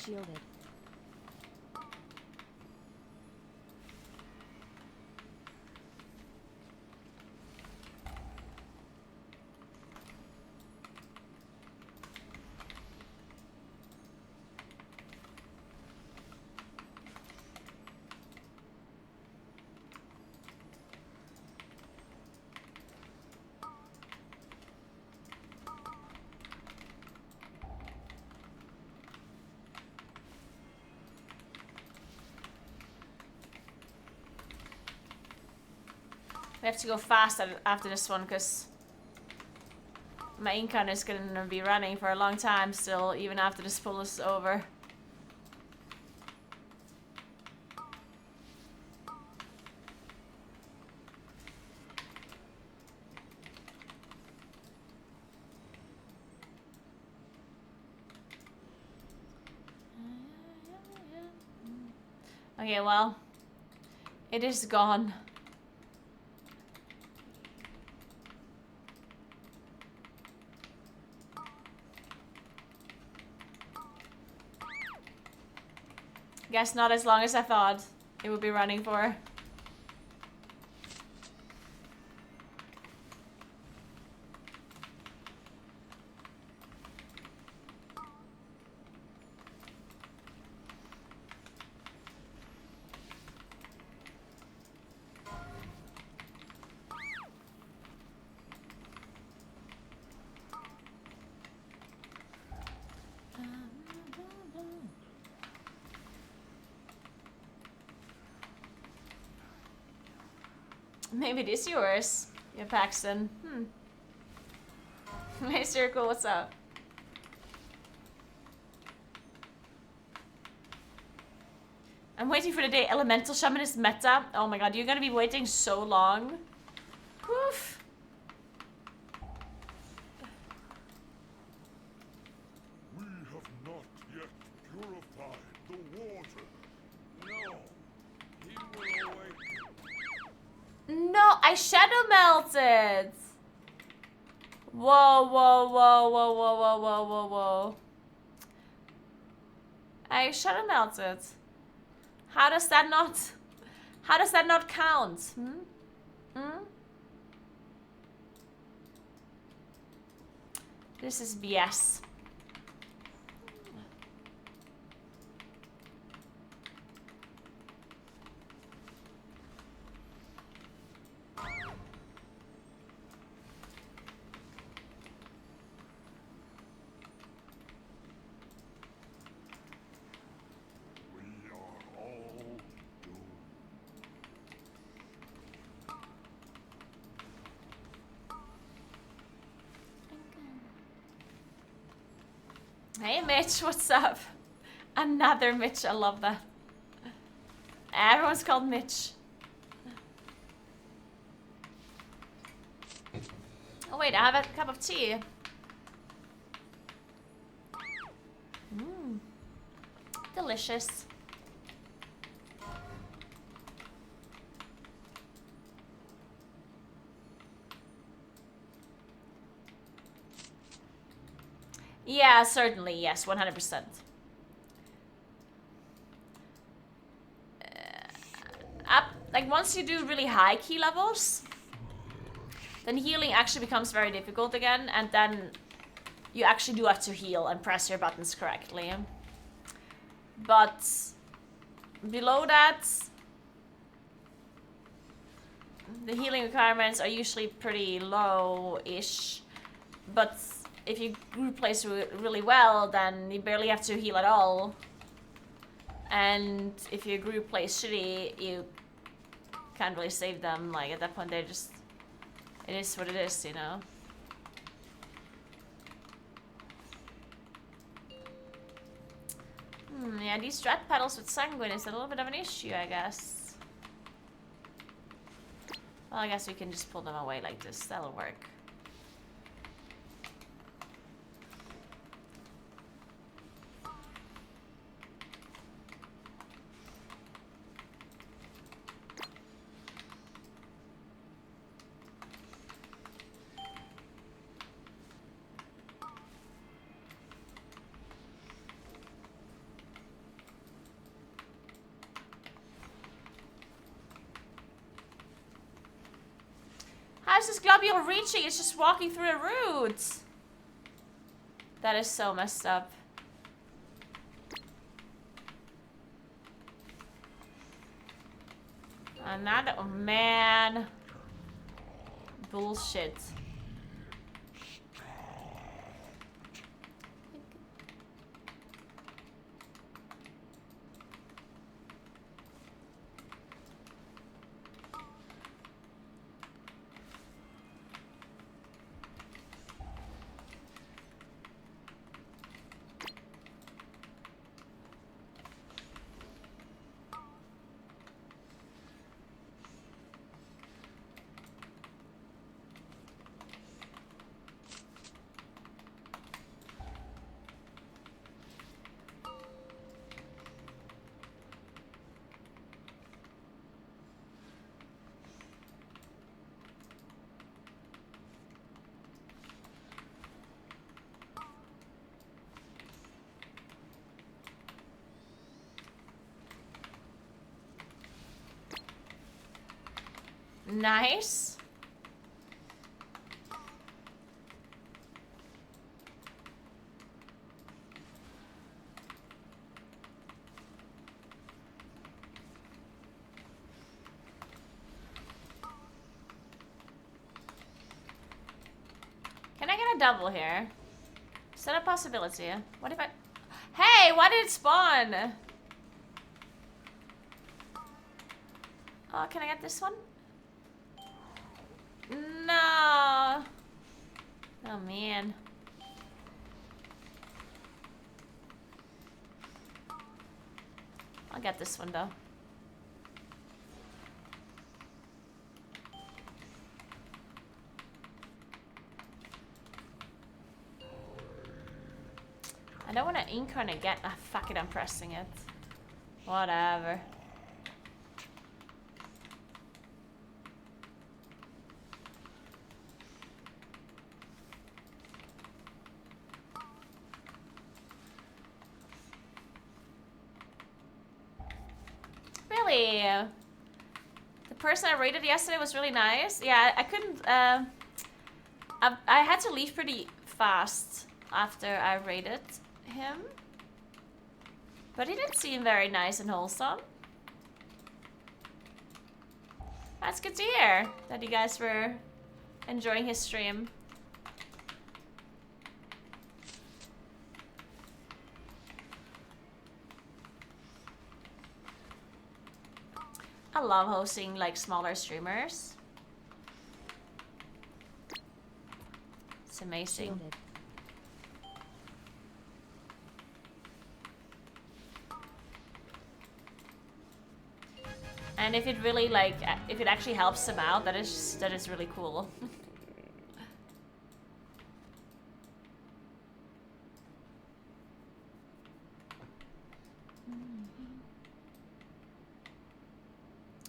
Speaker 4: Shielded.
Speaker 2: We have to go fast after this one, because my incon is gonna be running for a long time still, even after this pull is over. Okay, well, it is gone. Guess not as long as I thought it would be running for. Maybe it is yours, yeah, Paxton. Hey, Circle, what's up? I'm waiting for the day Elemental Shaman is meta. Oh my god, you're gonna be waiting so long. Oof.
Speaker 6: We have not yet purified the water. No, he will awaken.
Speaker 2: No, I shadow melted. Whoa, whoa, whoa, whoa, whoa, whoa, whoa, whoa, whoa. I shadow melted. How does that not count? This is BS.
Speaker 6: We are all doomed.
Speaker 2: Hey Mitch, what's up? Another Mitch, I love that. Everyone's called Mitch. Oh wait, I have a cup of tea. Delicious. Yeah, certainly, yes, 100%. Like once you do really high key levels, then healing actually becomes very difficult again, and then you actually do have to heal and press your buttons correctly. But below that, the healing requirements are usually pretty low-ish. But if you group plays really well, then you barely have to heal at all. And if your group plays shitty, you can't really save them. Like at that point, they're just, it is what it is, you know. Yeah, these strat pedals with Sanguine is a little bit of an issue, I guess. Well, I guess we can just pull them away like this. That'll work. How's this globule reaching? It's just walking through a root. That is so messed up. Another, oh man. Bullshit. Nice. Can I get a double here? Is that a possibility? What if I... Hey, why did it spawn? Oh, can I get this one? No. Oh, man. I'll get this one, though. I don't want to incarnate again. Ah, fuck it, I'm pressing it. Whatever. Really? The person I rated yesterday was really nice. Yeah, I couldn't... I had to leave pretty fast after I rated him. But he did seem very nice and wholesome. That's good to hear that you guys were enjoying his stream. I love hosting like smaller streamers. It's amazing.
Speaker 4: Shielded.
Speaker 2: And if it really like, if it actually helps them out, that is really cool.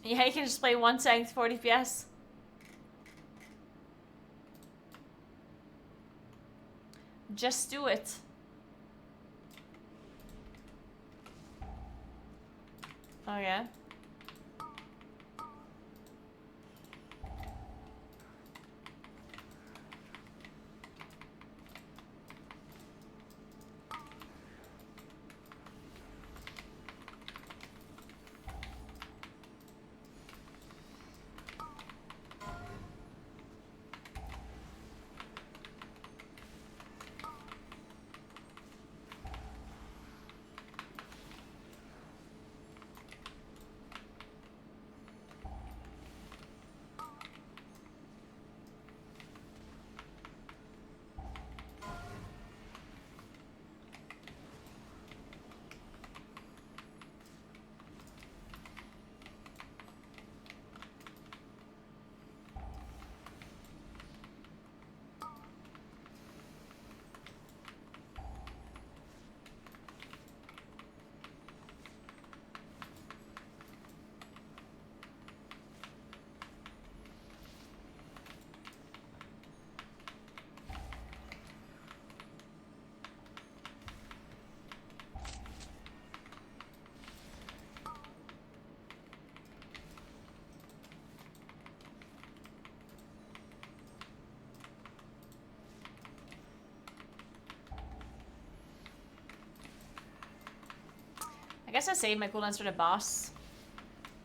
Speaker 2: Yeah, you can just play one tank 40 FPS. Just do it. Oh yeah. I guess I saved my cooldowns for the boss.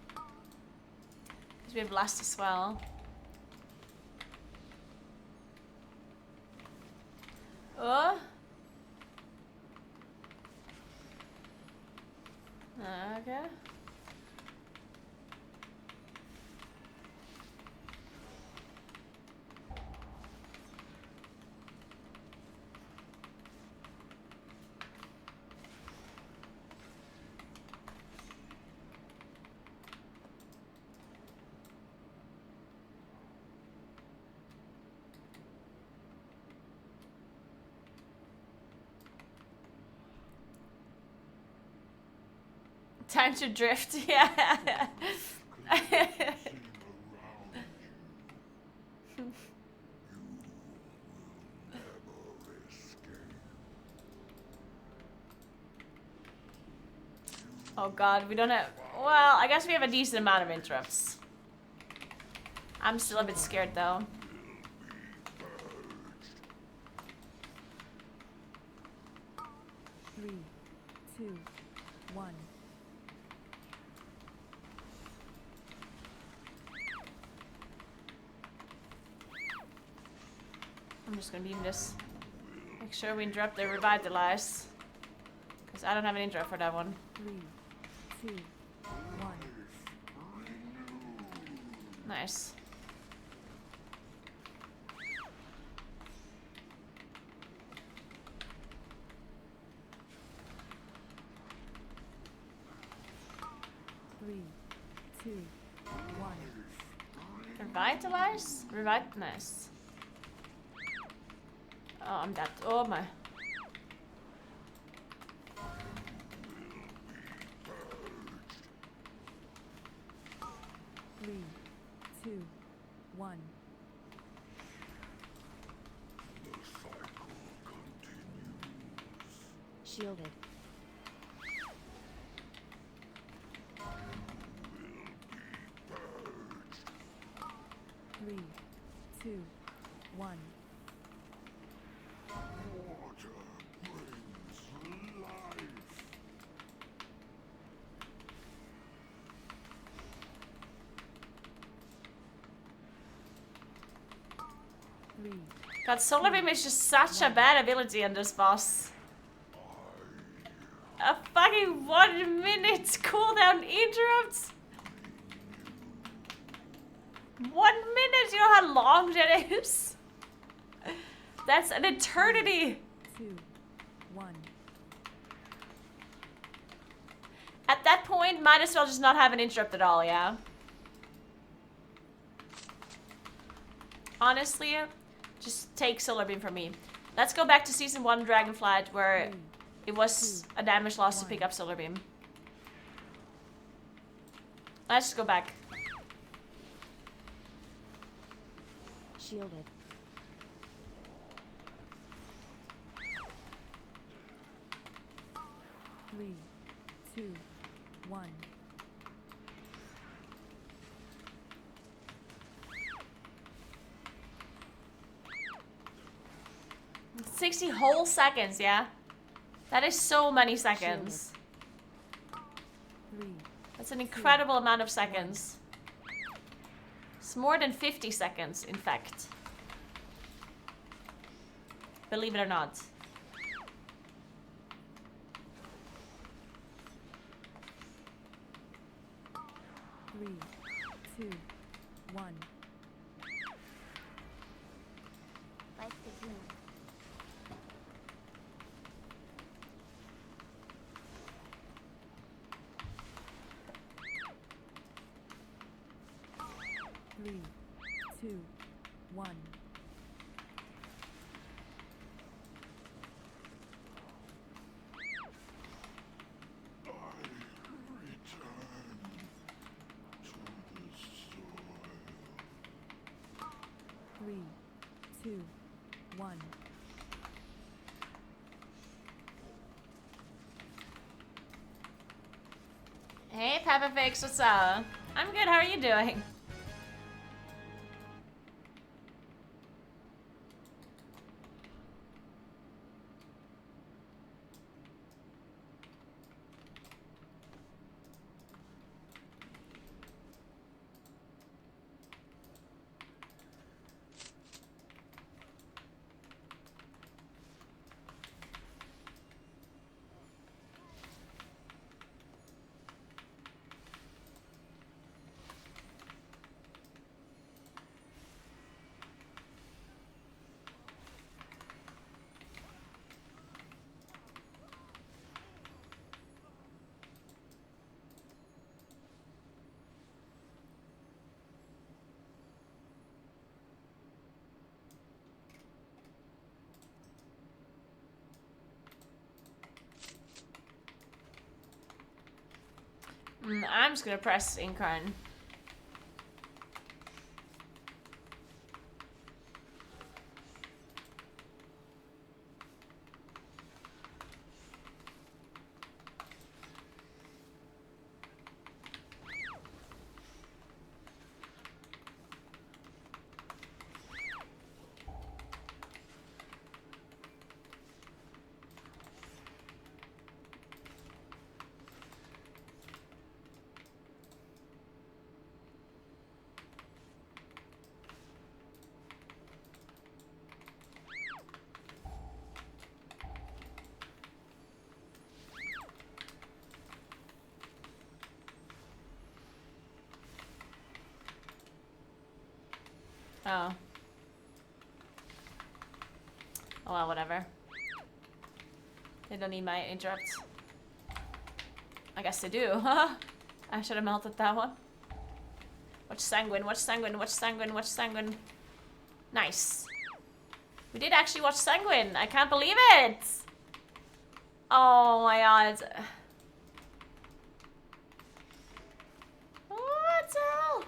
Speaker 2: Because we have last as well. Oh. Okay. Time to drift, yeah. Oh god, we don't have... Well, I guess we have a decent amount of interrupts. I'm still a bit scared though.
Speaker 4: Three, two, one.
Speaker 2: I'm just gonna beam this. Make sure we interrupt the revitalize. Because I don't have an intro for that one.
Speaker 4: 3, 2, 1.
Speaker 2: Nice.
Speaker 4: Three, two, one.
Speaker 2: Revitalize? Nice. Oh, I'm dead. Oh my.
Speaker 4: Three, two, one. Shielded. Three, two, one.
Speaker 6: Water brings life.
Speaker 4: Three,
Speaker 2: God, Solar Beam is just such a bad ability on this boss. A fucking 1 minute cooldown interrupt? 1 minute? You know how long that is? That's an eternity.
Speaker 4: two, one.
Speaker 2: At that point, might as well just not have an interrupt at all, yeah? Honestly, just take Solar Beam from me. Let's go back to Season 1 Dragonflight, where it was a damage loss to pick up Solar Beam. Let's just go back.
Speaker 4: Shielded. Three, two, one.
Speaker 2: 60 whole seconds, yeah? That is so many seconds.
Speaker 4: Three,
Speaker 2: That's an incredible amount of seconds. It's more than 50 seconds, in fact. Believe it or not.
Speaker 4: three, two, one.
Speaker 5: Like the moon.
Speaker 4: Three, two, one. Three, two, one.
Speaker 2: Hey, Peppa Fix, what's up? I'm good, how are you doing? I'm just gonna press Incarn. Oh. Oh well, whatever. They don't need my interrupts. I guess they do. I should have melted that one. Watch sanguine, watch sanguine, watch sanguine, watch sanguine. Nice. We did actually watch sanguine. I can't believe it. Oh my god. What the hell?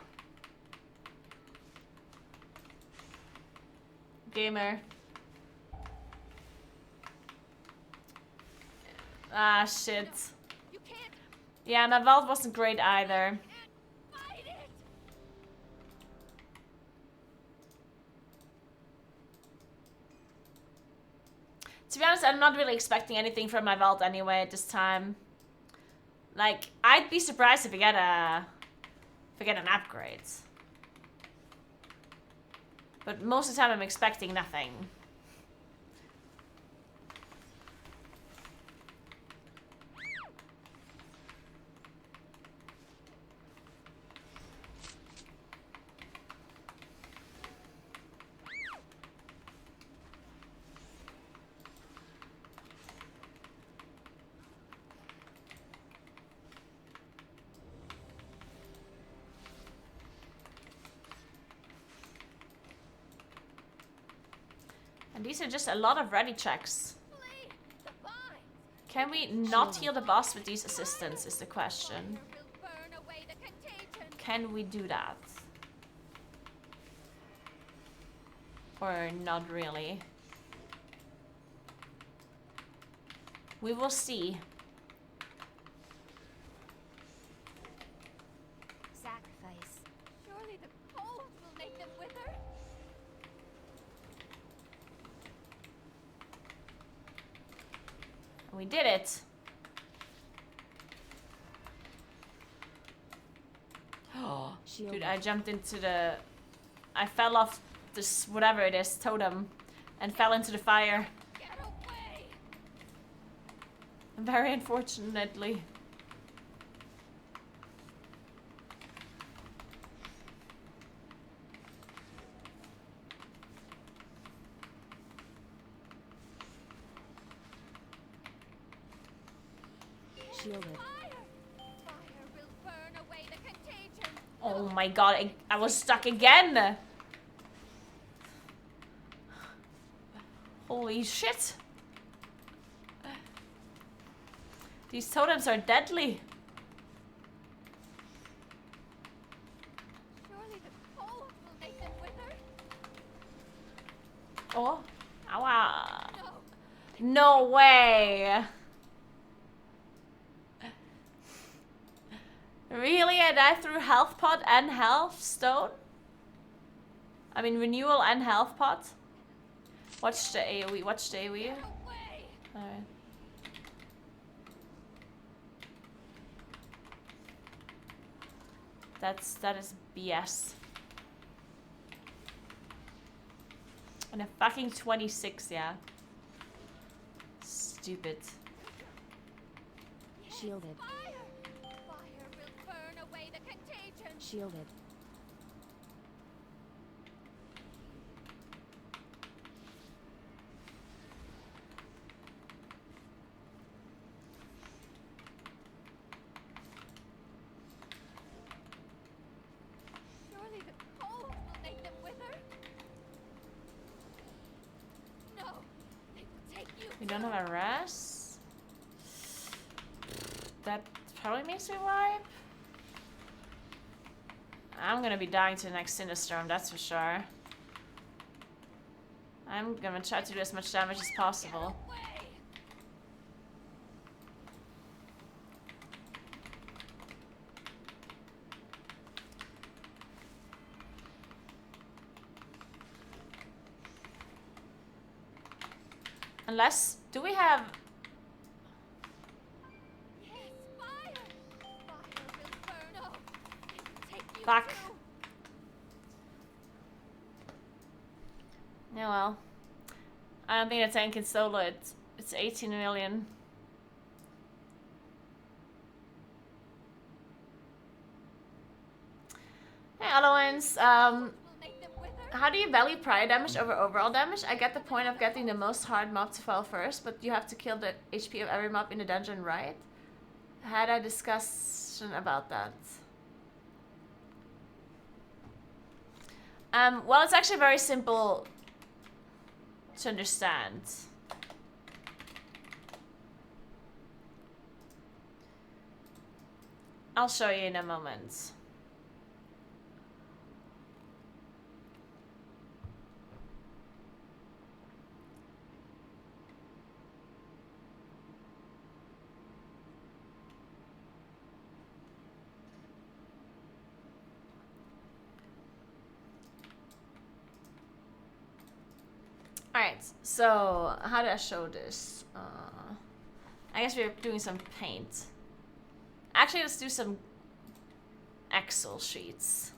Speaker 2: Gamer. Ah, shit.
Speaker 5: You can't
Speaker 2: Yeah, my vault wasn't great either.
Speaker 5: fight it.
Speaker 2: To be honest, I'm not really expecting anything from my vault anyway at this time. Like, I'd be surprised if we get an upgrade. But most of the time I'm expecting nothing. And these are just a lot of ready checks.
Speaker 5: Flee the vines.
Speaker 2: Can we not heal the boss with these assistants is the question.
Speaker 5: Fire will burn away the contagion.
Speaker 2: Can we do that? Or not really? We will see.
Speaker 5: Sacrifice. Surely the cold will make them wither.
Speaker 2: We did it. Oh, dude, I jumped into the... I fell off this, whatever it is, totem, and fell into the fire.
Speaker 5: Get away.
Speaker 2: Very unfortunately.
Speaker 4: Shielded.
Speaker 5: Fire. Fire will burn away the contagion.
Speaker 2: Oh my god, I was stuck again! Holy shit! These totems are deadly.
Speaker 5: Surely the cold will make them wither.
Speaker 2: Oh, ow.
Speaker 5: No.
Speaker 2: No way! Really? I died through health pot and health stone? I mean renewal and health pot? Watch the AoE, watch the AoE.
Speaker 5: Get away.
Speaker 2: Alright. That is BS. And a fucking 26, yeah. Stupid.
Speaker 4: Shielded.
Speaker 5: Fire. Fire will burn away the contagion.
Speaker 4: Shielded.
Speaker 5: Surely the cold will make them wither. No. They will take you.
Speaker 2: We don't have a res. That probably makes me wipe. I'm gonna be dying to the next Cinderstorm, that's for sure. I'm gonna try to do as much damage as possible.
Speaker 5: Away.
Speaker 2: Unless, do we have...
Speaker 5: Yes, fire. Fire will burn. No. They will take you.
Speaker 2: Fuck.
Speaker 5: through.
Speaker 2: Yeah, well. I don't think the tank can solo it. It's 18 million. Hey, Allowance.
Speaker 5: Will make them wither.
Speaker 2: How do you value prior damage over overall damage? I get the point of getting the most hard mob to fall first, but you have to kill the HP of every mob in the dungeon, right? Had a discussion about that. Well, it's actually very simple to understand. I'll show you in a moment. Alright, so how do I show this? I guess we're doing some paint. Actually, let's do some Excel sheets.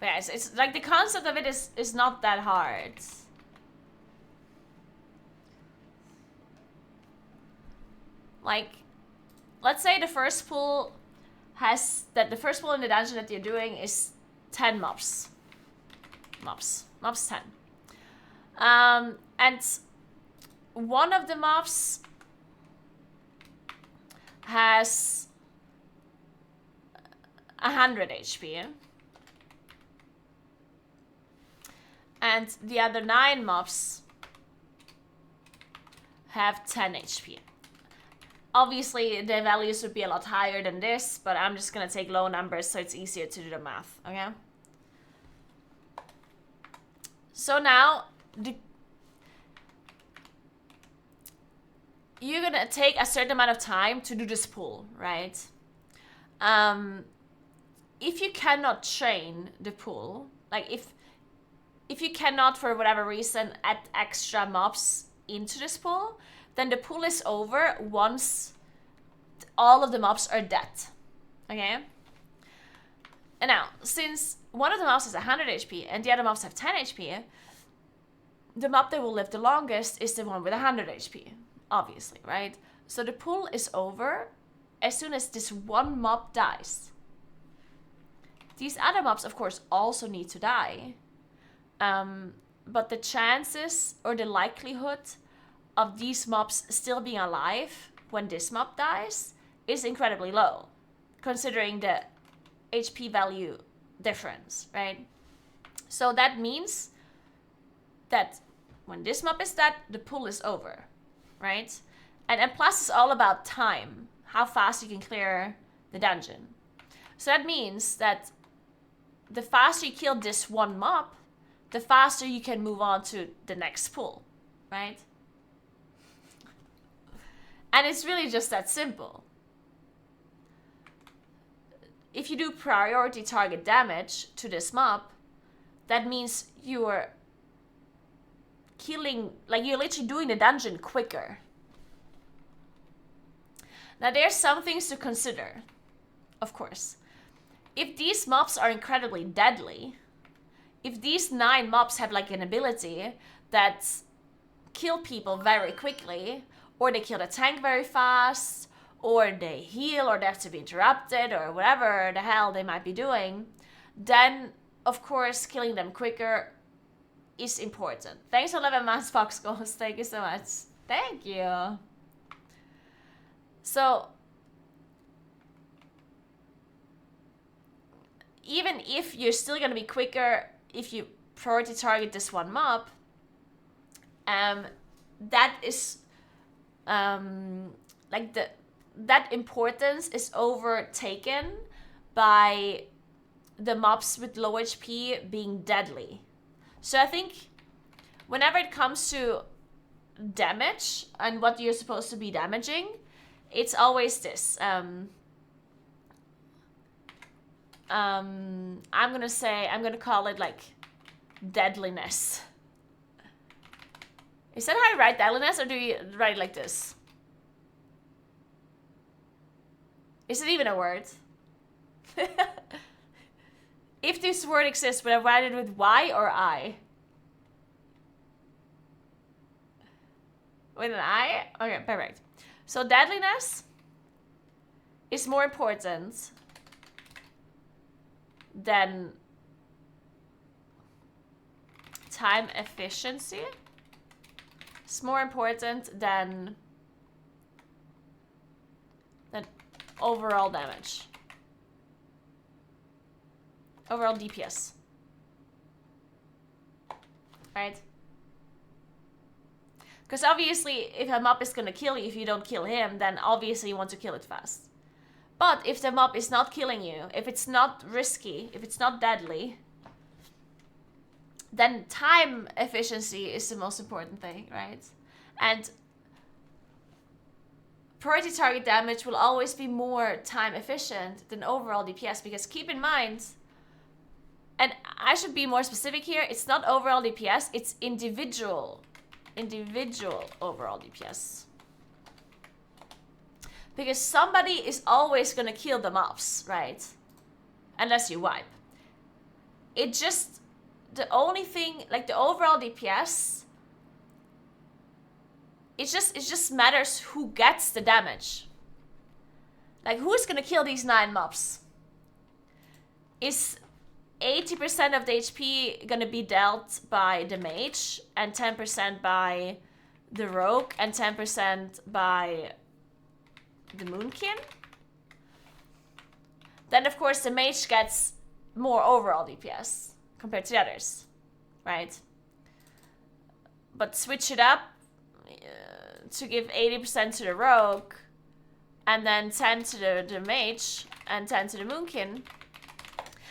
Speaker 2: But yeah, it's like the concept of it is not that hard. Like, let's say the first pool the first pool in the dungeon that you're doing is 10 mobs. Mobs 10. And one of the mobs has 100 HP. And the other 9 mobs have 10 HP. Obviously, the values would be a lot higher than this, but I'm just gonna take low numbers so it's easier to do the math, okay? So now, you're gonna take a certain amount of time to do this pool, right? If you cannot train the pool, like if you cannot, for whatever reason, add extra mobs into this pool, then the pool is over once all of the mobs are dead. Okay? And now, since one of the mobs has 100 HP and the other mobs have 10 HP, the mob that will live the longest is the one with 100 HP. Obviously, right? So the pool is over as soon as this one mob dies. These other mobs, of course, also need to die. But the chances or the likelihood of these mobs still being alive when this mob dies is incredibly low, considering the HP value difference, right? So that means that when this mob is dead, the pool is over, right? And plus it's all about time, how fast you can clear the dungeon. So that means that the faster you kill this one mob, the faster you can move on to the next pool, right? And it's really just that simple. If you do priority target damage to this mob, that means you're killing, like you're literally doing the dungeon quicker. Now there's some things to consider, of course. If these mobs are incredibly deadly, if these 9 mobs have like an ability that kill people very quickly, or they kill the tank very fast, or they heal, or they have to be interrupted, or whatever the hell they might be doing, then, of course, killing them quicker is important. Thanks for 11 months, Fox Ghost. Thank you so much. Thank you. So, even if you're still going to be quicker if you priority target this one mob, that is... like that importance is overtaken by the mobs with low HP being deadly. So I think whenever it comes to damage and what you're supposed to be damaging, it's always this. I'm gonna call it like deadliness. Is that how I write deadliness, or do you write it like this? Is it even a word? If this word exists, would I write it with Y or I? with an I? Okay, perfect. So deadliness is more important than time efficiency. It's more important than overall damage. Overall DPS. Right? Because obviously, if a mob is gonna kill you if you don't kill him, then obviously you want to kill it fast. But if the mob is not killing you, if it's not risky, if it's not deadly, then time efficiency is the most important thing, right? And priority target damage will always be more time efficient than overall DPS, because keep in mind, and I should be more specific here, it's not overall DPS, it's individual overall DPS. Because somebody is always gonna kill the mobs, right? Unless you wipe. It just, the only thing, like the overall DPS, it just matters who gets the damage. Like, who's gonna kill these 9 mobs? Is 80% of the HP gonna be dealt by the mage, and 10% by the rogue, and 10% by the moonkin? Then of course the mage gets more overall DPS compared to the others, right? But switch it up to give 80% to the rogue, and then 10 to the mage, and 10 to the moonkin.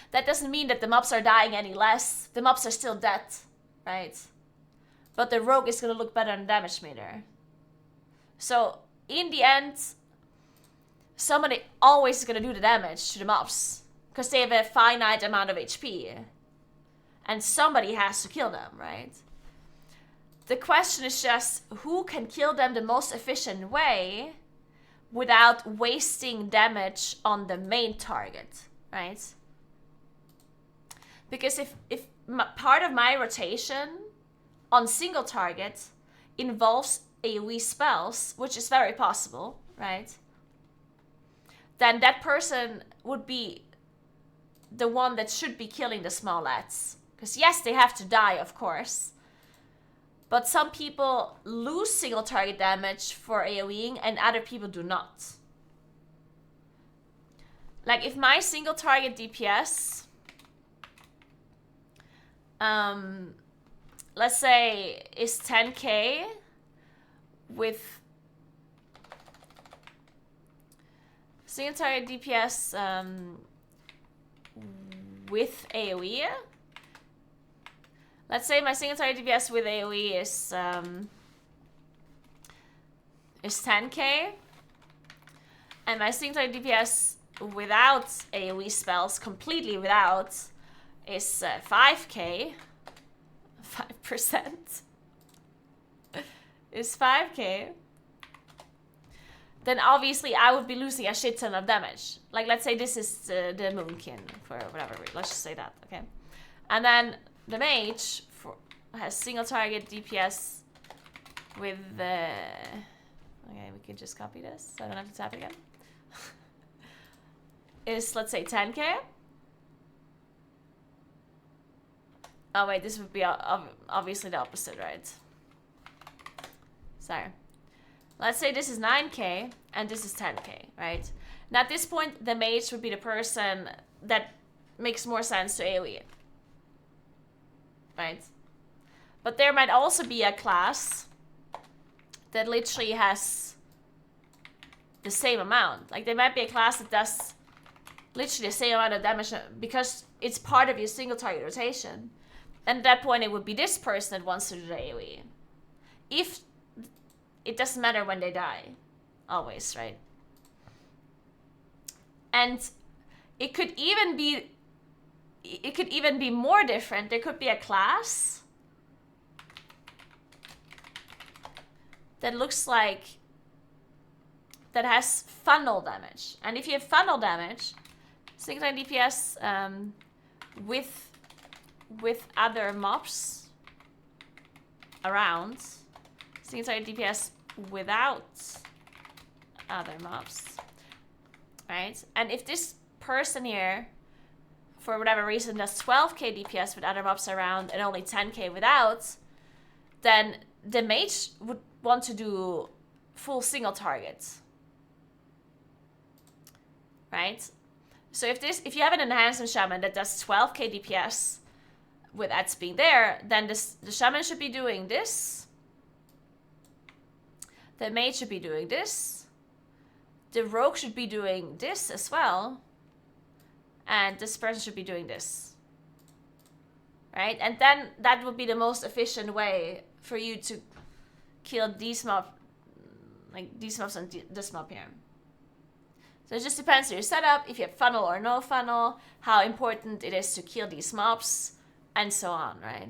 Speaker 2: That doesn't mean that the mobs are dying any less. The mobs are still dead, right? But the rogue is gonna look better on the damage meter. So in the end, somebody always is gonna do the damage to the mobs, because they have a finite amount of HP. And somebody has to kill them, right? The question is just who can kill them the most efficient way without wasting damage on the main target, right? Because if part of my rotation on single target involves AoE spells, which is very possible, right? Then that person would be the one that should be killing the small lads. Because yes, they have to die, of course. But some people lose single target damage for AoEing and other people do not. Like if my single target DPS, let's say is 10k with single target DPS with AoE. Let's say my single target DPS with AoE is 10k, and my single target DPS without AoE spells, completely without, is 5k. 5% is 5k. Then obviously I would be losing a shit ton of damage. Like let's say this is the moonkin for whatever reason. Let's just say that, okay? And then the mage has single target DPS with the... Okay, we can just copy this so I don't have to tap it again. Is, let's say, 10k. Oh wait, this would be obviously the opposite, right? Sorry. Let's say this is 9k and this is 10k, right? Now at this point, the mage would be the person that makes more sense to AoE. Right? But there might also be a class that literally has the same amount. Like there might be a class that does literally the same amount of damage because it's part of your single target rotation. And at that point it would be this person that wants to do the AoE. If it doesn't matter when they die. Always, right? And it could even be more different. There could be a class that looks like that has funnel damage. And if you have funnel damage, single target DPS with other mobs around, single target DPS without other mobs, right? And if this person here, for whatever reason, does 12k DPS with other mobs around and only 10k without, then the mage would want to do full single targets, right? So if you have an enhancement shaman that does 12k DPS with ads being there, then the shaman should be doing this. The mage should be doing this. The rogue should be doing this as well. And this person should be doing this. Right? And then that would be the most efficient way for you to kill these mobs, like these mobs and this mob here. So it just depends on your setup, if you have funnel or no funnel, how important it is to kill these mobs, and so on, right?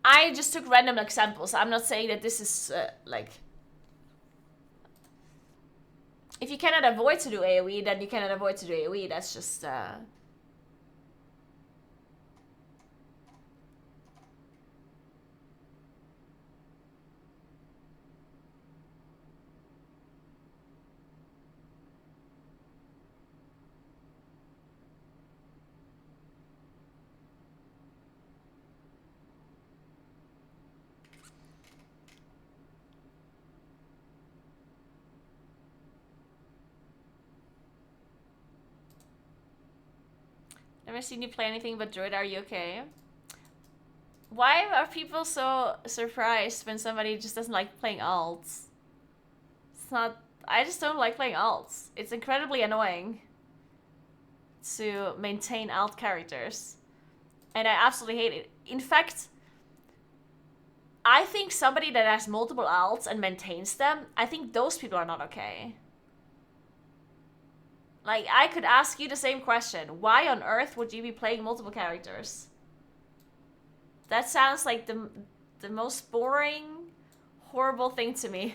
Speaker 2: I just took random examples. I'm not saying that this is like... If you cannot avoid to do AoE, then you cannot avoid to do AoE. That's just... Never seen you play anything but Druid. Are you okay? Why are people so surprised when somebody just doesn't like playing alts? It's not... I just don't like playing alts. It's incredibly annoying to maintain alt characters. And I absolutely hate it. In fact, I think somebody that has multiple alts and maintains them, I think those people are not okay. Like, I could ask you the same question. Why on earth would you be playing multiple characters? That sounds like the most boring, horrible thing to me.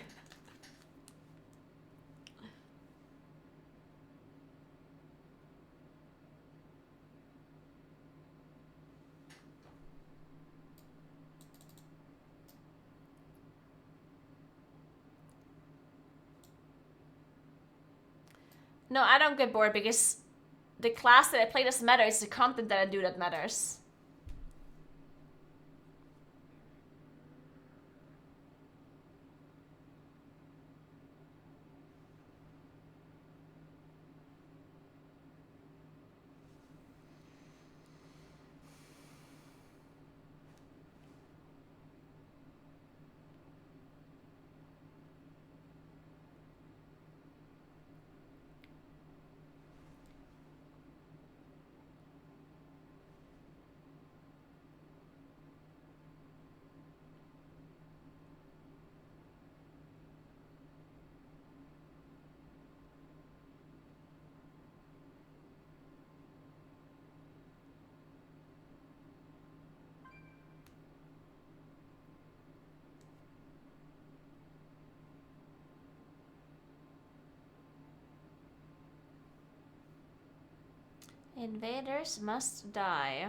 Speaker 2: No, I don't get bored because the class that I play doesn't matter. It's the content that I do that matters. Invaders must die.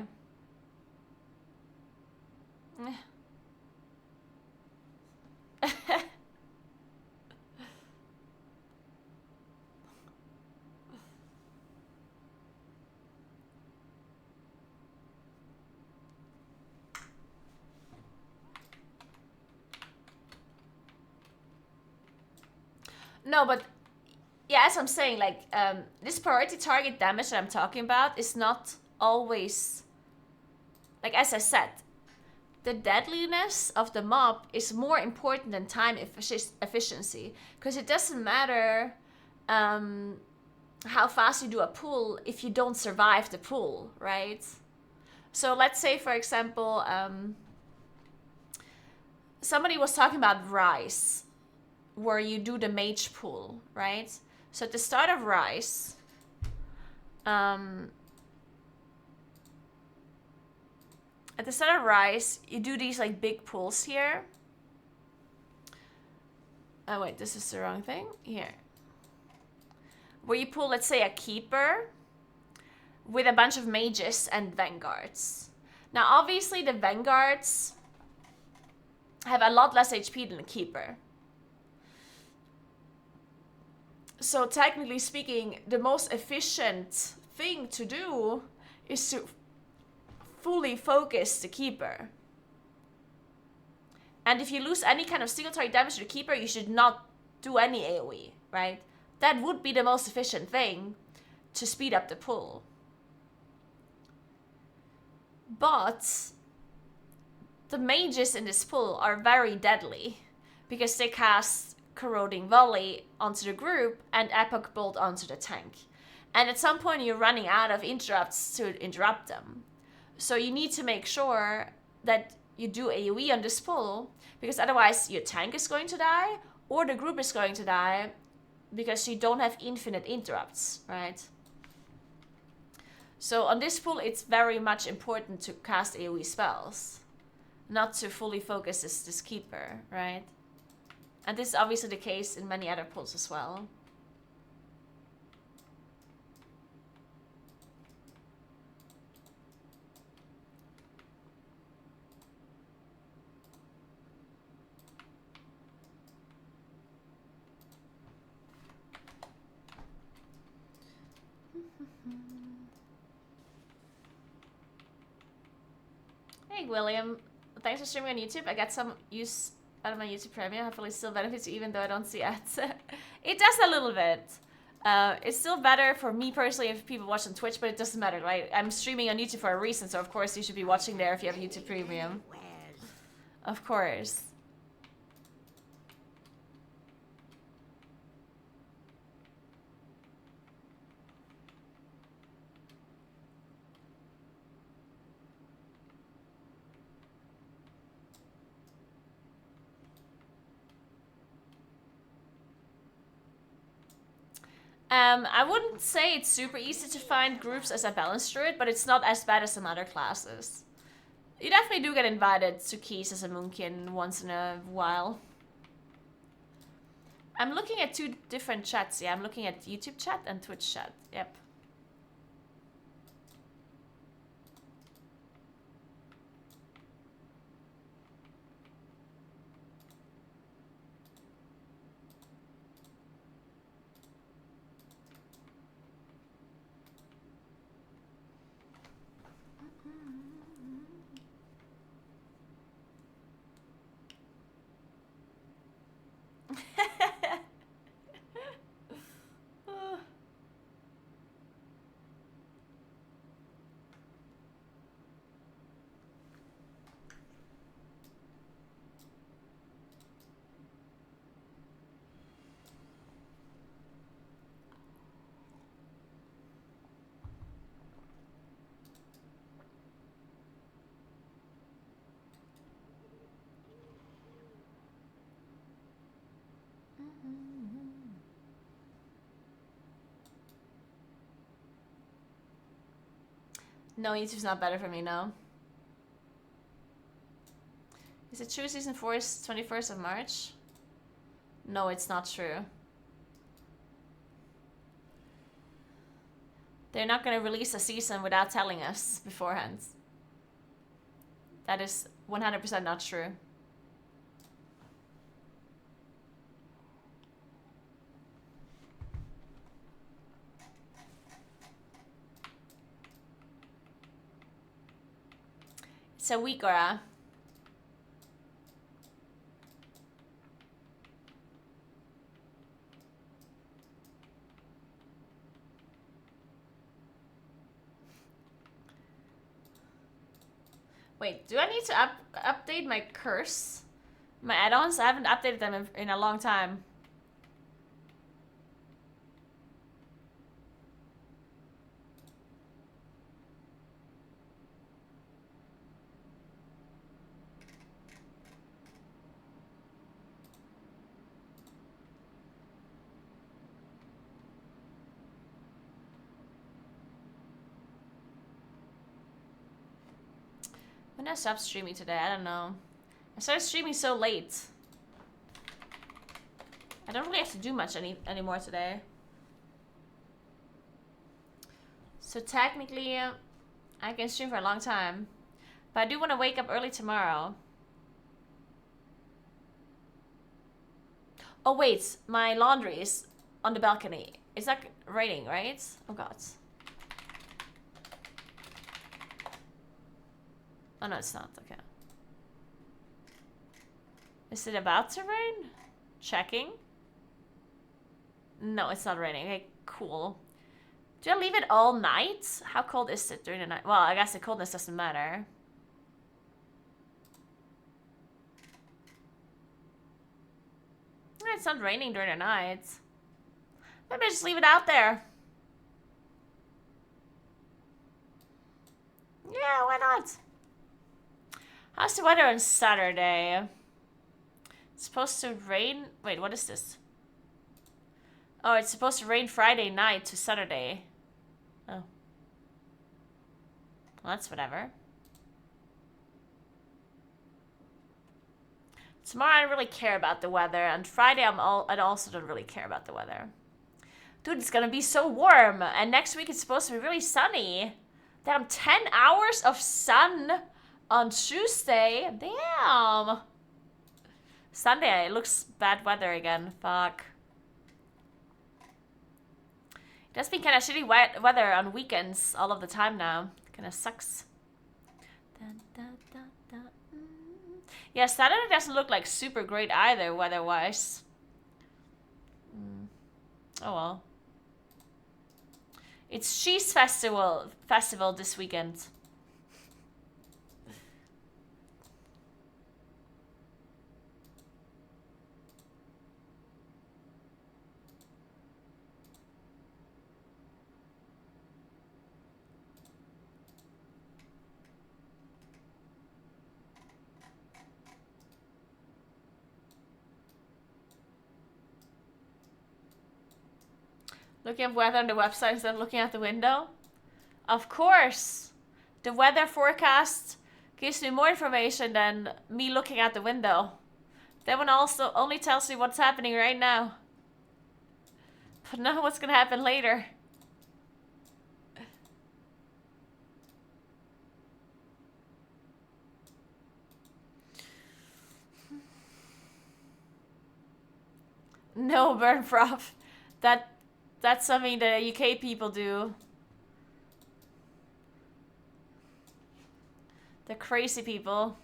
Speaker 2: No, but yeah, as I'm saying, like, this priority target damage that I'm talking about is not always... Like, as I said, the deadliness of the mob is more important than time efficiency. Because it doesn't matter how fast you do a pull if you don't survive the pull, right? So let's say, for example, somebody was talking about Rise, where you do the mage pull, right? So at the start of Rise, you do these like big pulls here. Oh wait, this is the wrong thing. Here. where you pull, let's say, a keeper with a bunch of mages and vanguards. Now, obviously, the vanguards have a lot less HP than the keeper. So, technically speaking, the most efficient thing to do is to fully focus the keeper. And if you lose any kind of single target damage to the keeper, you should not do any AoE, right? That would be the most efficient thing to speed up the pull. But the mages in this pull are very deadly because they cast Corroding Volley onto the group and Epoch Bolt onto the tank. And at some point you're running out of interrupts to interrupt them. So you need to make sure that you do AoE on this pull, because otherwise your tank is going to die or the group is going to die because you don't have infinite interrupts, right? So on this pull, it's very much important to cast AoE spells, not to fully focus this keeper, right? And this is obviously the case in many other pulls as well. Hey William, thanks for streaming on YouTube. I got some use out of my YouTube Premium. Hopefully still benefits you even though I don't see ads. It does a little bit. It's still better for me personally if people watch on Twitch, but it doesn't matter, right? I'm streaming on YouTube for a reason, so of course you should be watching there if you have YouTube Premium. Of course. I wouldn't say it's super easy to find groups as a balanced druid, but it's not as bad as some other classes. You definitely do get invited to keys as a moonkin once in a while. I'm looking at two different chats. Yeah, I'm looking at YouTube chat and Twitch chat. Yep. No, YouTube's not better for me, no. Is it true season 4 is 21st of March? No, it's not true. They're not going to release a season without telling us beforehand. That is 100% not true. It's a week, Gora. Wait, do I need to update my curse? My add-ons? I haven't updated them in a long time. When did I stop streaming today? I don't know. I started streaming so late. I don't really have to do much anymore today. So technically, I can stream for a long time. But I do want to wake up early tomorrow. Oh wait, my laundry is on the balcony. It's like raining, right? Oh god. Oh no, it's not. Okay. Is it about to rain? Checking. No, it's not raining. Okay, cool. Do I leave it all night? How cold is it during the night? Well, I guess the coldness doesn't matter. It's not raining during the night. Maybe I just leave it out there. Yeah, why not? How's the weather on Saturday? It's supposed to rain. Wait, what is this? Oh, it's supposed to rain Friday night to Saturday. Oh. Well, that's whatever. Tomorrow I don't really care about the weather, and Friday I also don't really care about the weather. Dude, it's gonna be so warm, and next week it's supposed to be really sunny. Damn, 10 hours of sun on Tuesday. Damn. Sunday, it looks bad weather again. Fuck. It has been kind of shitty weather on weekends all of the time now. Kind of sucks. Yeah, Saturday doesn't look like super great either weather-wise. Oh well. It's Cheese Festival this weekend. Looking at weather on the website instead of looking out the window? Of course! The weather forecast gives me more information than me looking out the window. That one also only tells me what's happening right now. But not what's gonna happen later. No, burn prof. That's something the UK people do. The crazy people.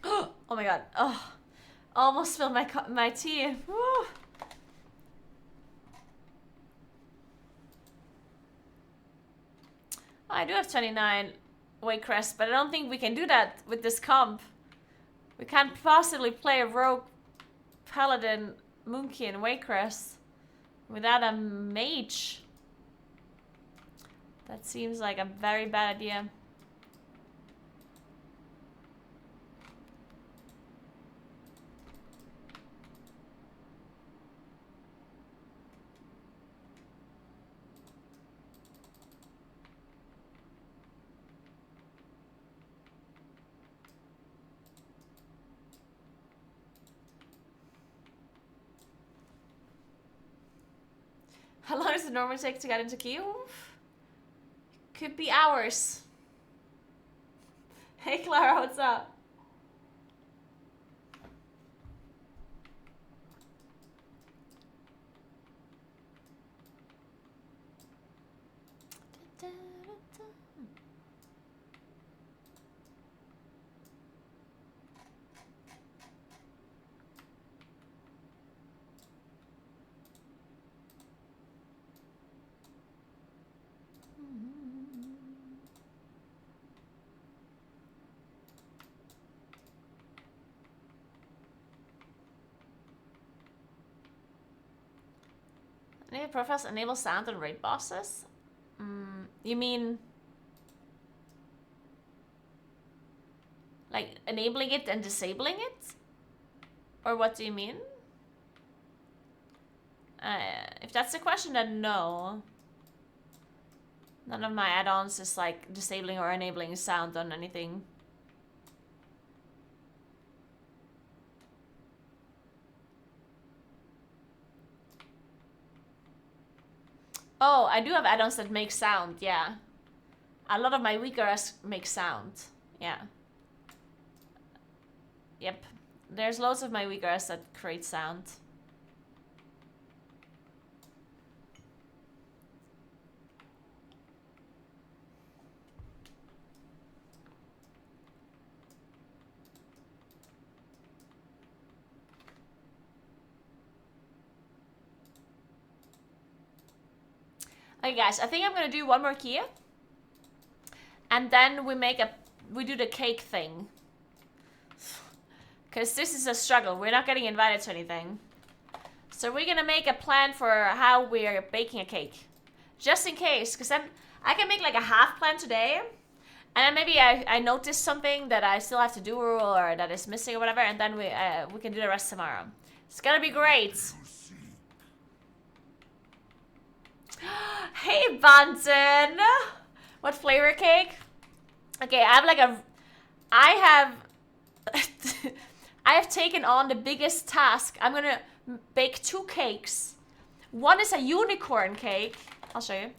Speaker 2: Oh my god. Oh, almost spilled my tea. Woo. I do have 29 Waycrest, but I don't think we can do that with this comp. We can't possibly play a rogue paladin monkey in Waycrest without a mage. That seems like a very bad idea. How long does it normally take to get into Kyiv? Could be hours. Hey Clara, what's up? Enable profiles, enable sound on raid bosses? You mean like enabling it and disabling it? Or what do you mean? If that's the question, then no. None of my add-ons is like disabling or enabling sound on anything. Oh, I do have add-ons that make sound, yeah. A lot of my weakers make sound, yeah. Yep. There's loads of my weakers that create sound. Okay guys, I think I'm gonna do one more key. And then we do the cake thing. Because this is a struggle. We're not getting invited to anything. So we're gonna make a plan for how we're baking a cake. Just in case, because then I can make like a half plan today. And then maybe I notice something that I still have to do or that is missing or whatever. And then we can do the rest tomorrow. It's gonna be great. Hey, Bunsen! What flavor cake? Okay, I have taken on the biggest task. I'm gonna bake 2 cakes. One is a unicorn cake. I'll show you.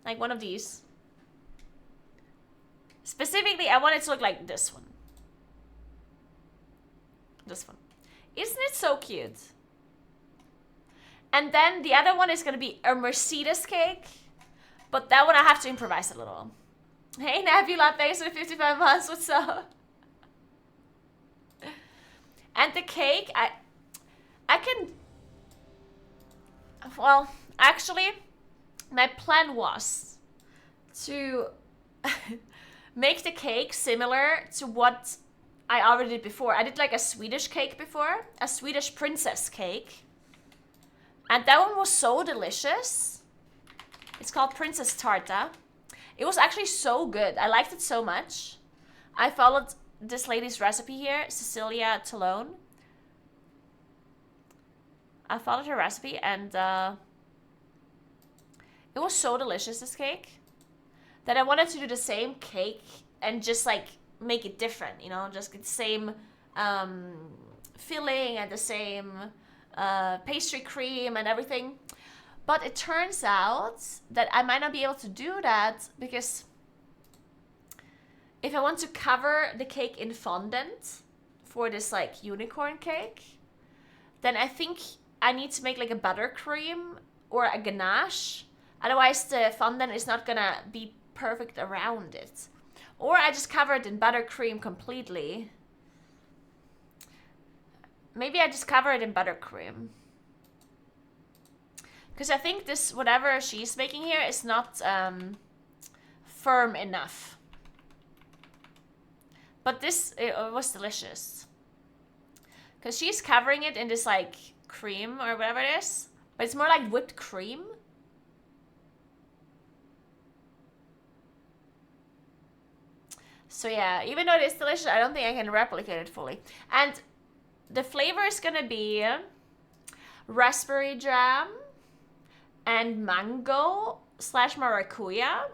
Speaker 2: Like one of these. Specifically, I want it to look like this one. This one. Isn't it so cute? And then the other one is going to be a Mercedes cake. But that one I have to improvise a little. Hey, Nebula, thanks for 55 months. What's up? And the cake, I can... Well, actually, my plan was to make the cake similar to what I already did before. I did like a Swedish cake before. A Swedish princess cake. And that one was so delicious. It's called Princess Tarta. It was actually so good. I liked it so much. I followed this lady's recipe here, Cecilia Talone. I followed her recipe and it was so delicious, this cake, that I wanted to do the same cake and just like make it different, you know, just get the same filling and the same pastry cream and everything. But it turns out that I might not be able to do that because if I want to cover the cake in fondant for this like unicorn cake, then I think I need to make like a buttercream or a ganache. Otherwise the fondant is not gonna be perfect around it. Or I just cover it in buttercream completely. Maybe I just cover it in buttercream. Because I think this, whatever she's making here, is not firm enough. But this, it was delicious. Because she's covering it in this like cream or whatever it is. But it's more like whipped cream. So yeah, even though it is delicious, I don't think I can replicate it fully. And the flavor is gonna be raspberry jam and mango / maracuja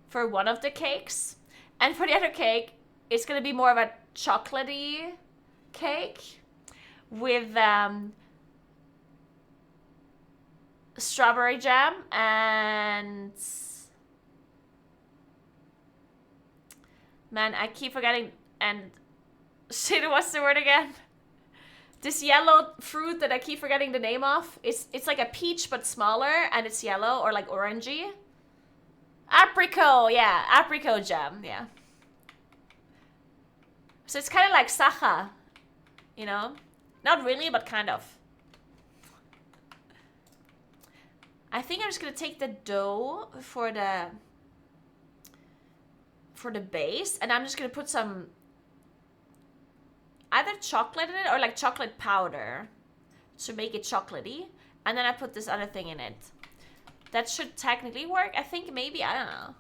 Speaker 2: for one of the cakes. And for the other cake, it's gonna be more of a chocolatey cake with strawberry jam and... Man, I keep forgetting and... Shit, what's the word again? This yellow fruit that I keep forgetting the name of. It's like a peach but smaller and it's yellow or like orangey. Apricot, yeah. Apricot jam, yeah. So it's kind of like sacha, you know? Not really, but kind of. I think I'm just gonna take the dough for the base and I'm just gonna put some either chocolate in it or like chocolate powder to make it chocolatey. And then I put this other thing in it. That should technically work. I think maybe, I don't know.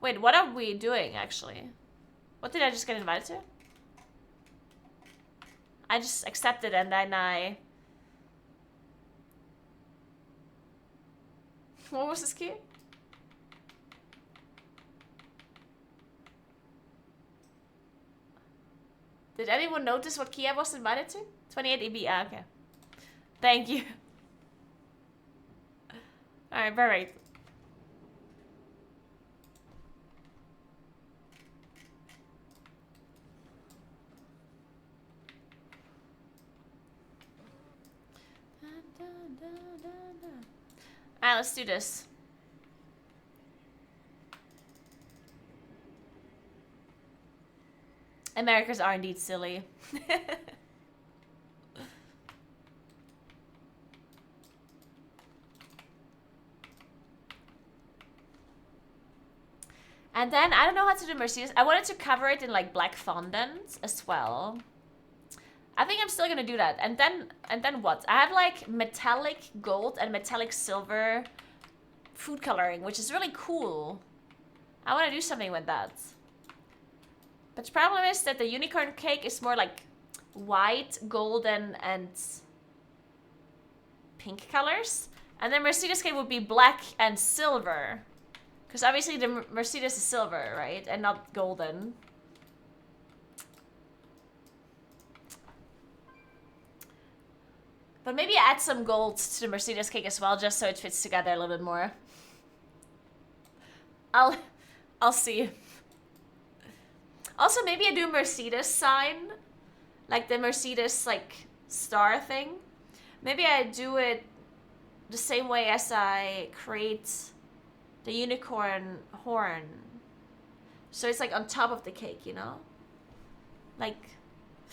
Speaker 2: Wait, what are we doing actually? What did I just get invited to? I just accepted and then I What was this key? Did anyone notice what key I was invited to? 28 EB. Ah, okay. Thank you. Alright, perfect. Alright, let's do this. Americans are indeed silly. And then, I don't know how to do Mercedes. I wanted to cover it in like black fondant as well. I think I'm still gonna do that. And then what? I have like metallic gold and metallic silver food coloring, which is really cool. I want to do something with that. But the problem is that the unicorn cake is more like white, golden, and pink colors. And the Mercedes cake would be black and silver. Because obviously the Mercedes is silver, right? And not golden. But maybe add some gold to the Mercedes cake as well, just so it fits together a little bit more. I'll see. Also, maybe I do a Mercedes sign. Like the Mercedes, like, star thing. Maybe I do it the same way as I create the unicorn horn. So it's like on top of the cake, you know? Like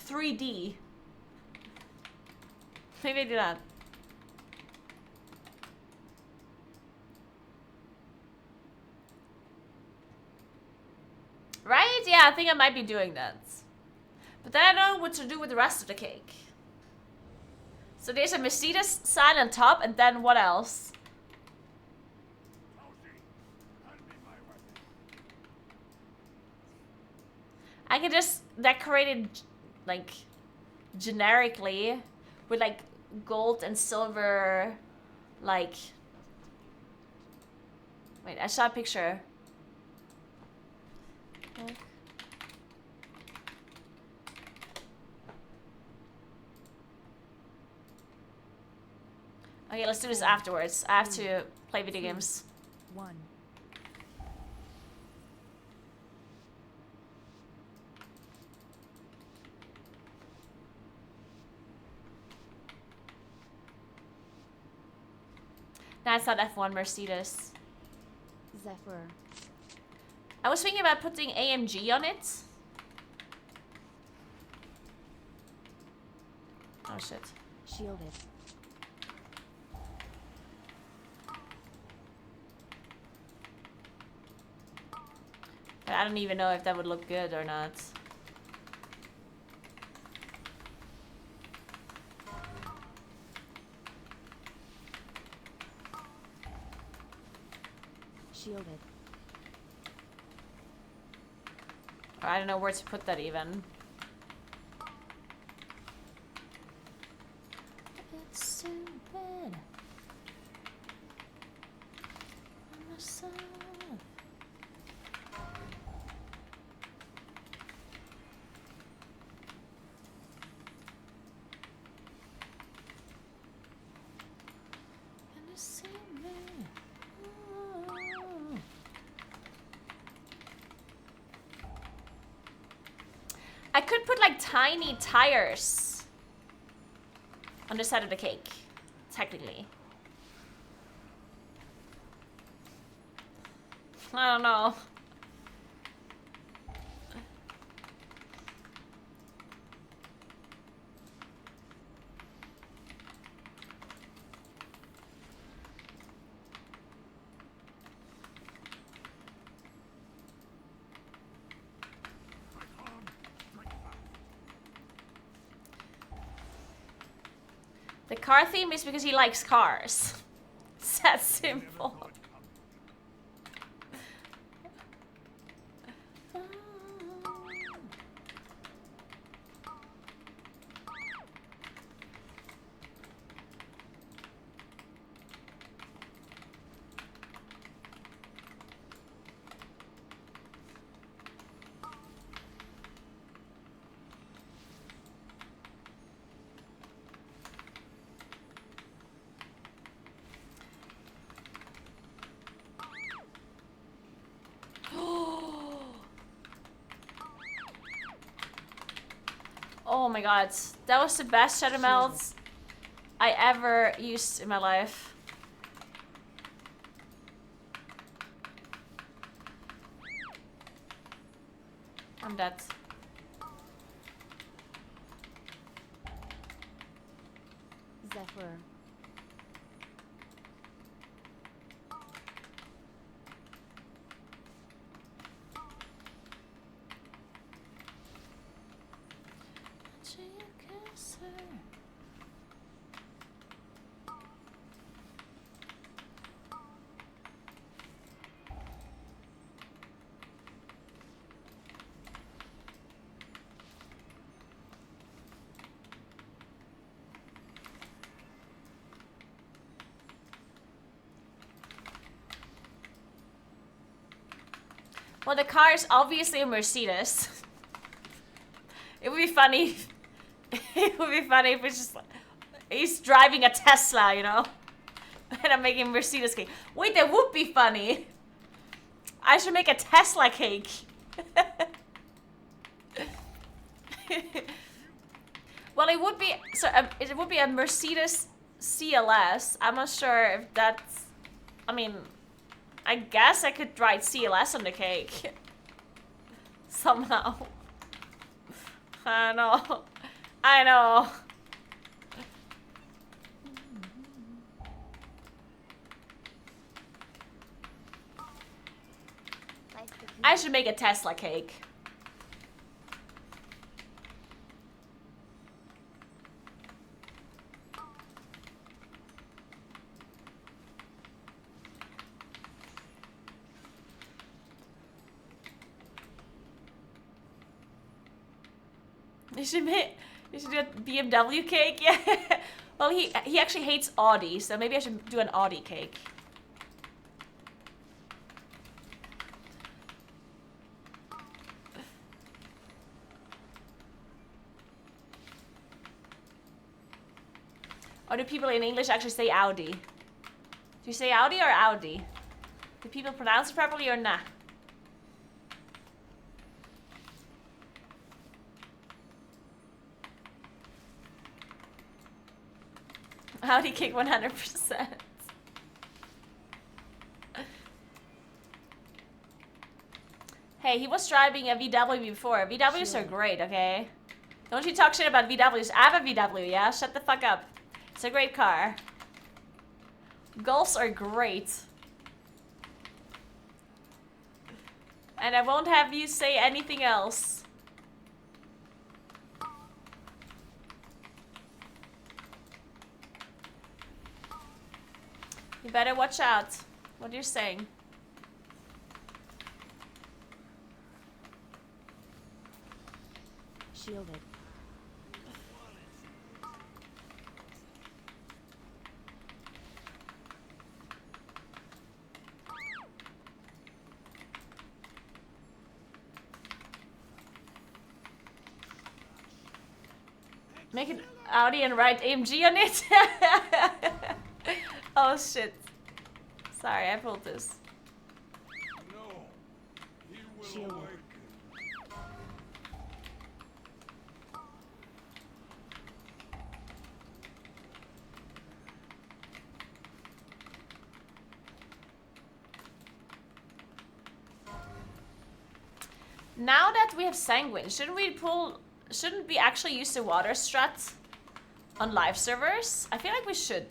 Speaker 2: 3D. Maybe I do that. Right? Yeah, I think I might be doing that. But then I don't know what to do with the rest of the cake. So there's a Mercedes sign on top, and then what else? I can just decorate it, like, generically with, like, gold and silver, like... Wait, I saw a picture. Okay, let's do this afterwards. I have to play video games.
Speaker 4: 1.
Speaker 2: That's not F1 Mercedes.
Speaker 5: Zephyr.
Speaker 2: I was thinking about putting AMG on it. Oh shit.
Speaker 5: Shielded.
Speaker 2: But I don't even know if that would look good or not.
Speaker 5: Shielded.
Speaker 2: I don't know where to put that even. It's stupid. Myself. I could put like tiny tires on the side of the cake, technically. I don't know. The car theme is because he likes cars. It's that simple. Oh my god. That was the best shadow melts I ever used in my life. I'm dead.
Speaker 5: Zephyr.
Speaker 2: Well, the car is obviously a Mercedes. It would be funny. It would be funny if it's just like, he's driving a Tesla, you know? And I'm making Mercedes cake. Wait, that would be funny. I should make a Tesla cake. Well, it would be it would be a Mercedes CLS. I'm not sure if that's. I mean, I guess I could write CLS on the cake somehow. I know. I know. I should make a Tesla cake. You should do a BMW cake. Yeah. Well, he actually hates Audi, so maybe I should do an Audi cake. Or do people in English actually say Audi? Do you say Audi or Audi? Do people pronounce it properly or nah? Audi cake 100%. Hey, he was driving a VW before. VWs are great, okay? Don't you talk shit about VWs. I have a VW, yeah? Shut the fuck up. It's a great car. Golfs are great. And I won't have you say anything else. You better watch out what you're saying.
Speaker 5: Shielded.
Speaker 2: Make an Audi and write AMG on it. Oh shit. Sorry, I pulled this.
Speaker 6: No, he will
Speaker 5: Shield.
Speaker 6: awaken.
Speaker 2: Now that we have Sanguine, shouldn't we actually use the water strut on live servers? I feel like we should.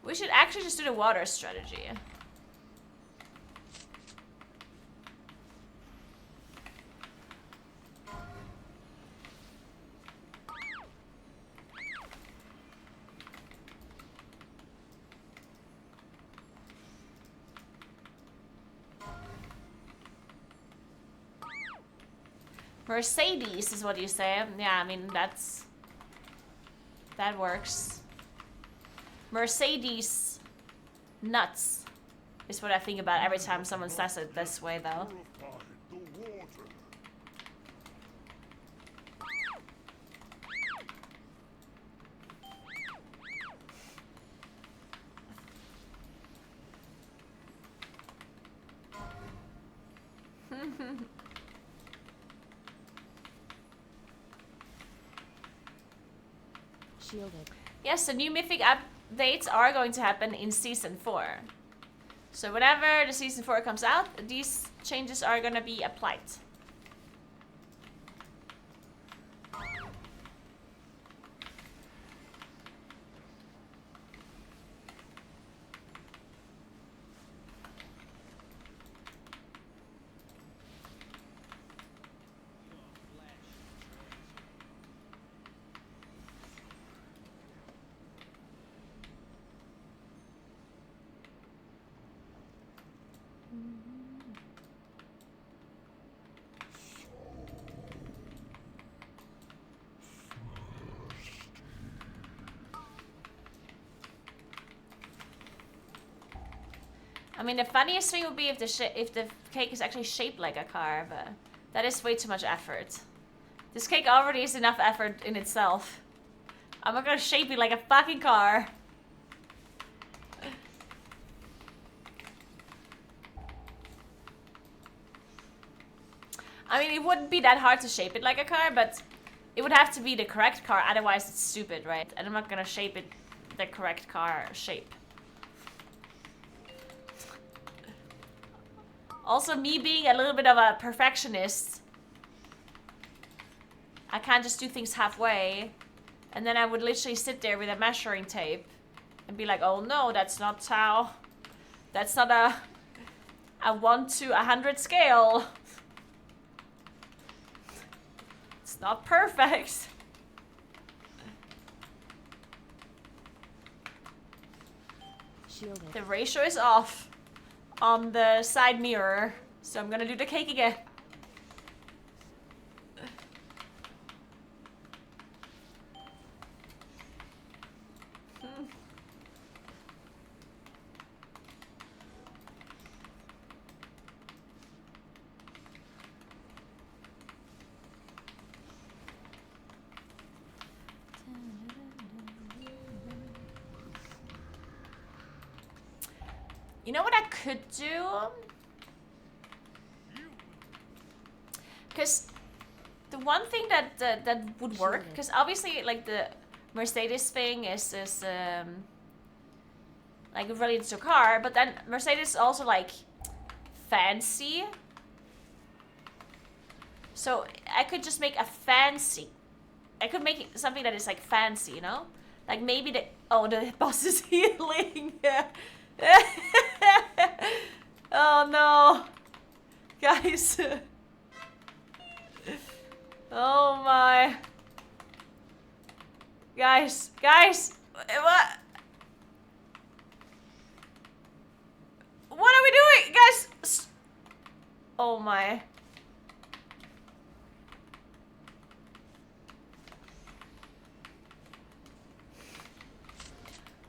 Speaker 2: We should actually just do the water strategy. Mercedes is what you say. Yeah, I mean, that works. Mercedes nuts is what I think about every time someone says it this way, though.
Speaker 6: Purified the water.
Speaker 4: Shielded.
Speaker 2: Yes, the new mythic updates are going to happen in Season 4. So whenever the Season 4 comes out, these changes are gonna be applied. I mean, the funniest thing would be if the cake is actually shaped like a car, but that is way too much effort. This cake already is enough effort in itself. I'm not gonna shape it like a fucking car. I mean, it wouldn't be that hard to shape it like a car, but it would have to be the correct car, otherwise it's stupid, right? And I'm not gonna shape it the correct car shape. Also, me being a little bit of a perfectionist, I can't just do things halfway. And then I would literally sit there with a measuring tape and be like, oh no, that's not how... That's not a 1 to 100 scale. It's not perfect.
Speaker 4: Shielded.
Speaker 2: The ratio is off on the side mirror, so I'm gonna do the cake again. You know what I could do? Because the one thing that would work, because obviously like the Mercedes thing is like related to a car, but then Mercedes is also like fancy. So I could just make a fancy. I could make something that is like fancy, you know? Like maybe the boss is healing. Oh no, guys. Oh my. Guys, what? What are we doing, guys? Oh my.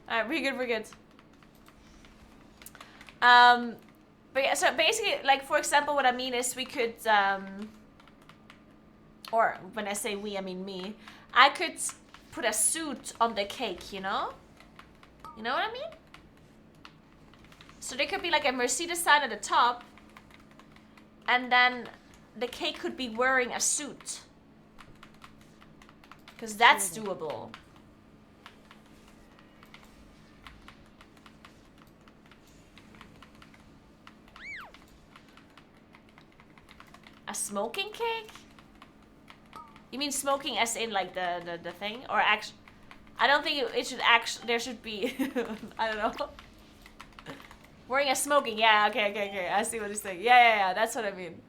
Speaker 2: Alright, we're good. But yeah, so basically, like, for example, what I mean is we could, or when I say we, I mean me, I could put a suit on the cake, you know? You know what I mean? So there could be like a Mercedes sign at the top, and then the cake could be wearing a suit. Because that's doable. A smoking cake? You mean smoking as in like the thing? Or actually, I don't think it should actually, there should be, I don't know. Wearing a smoking, yeah, okay. I see what you're saying. Yeah, that's what I mean.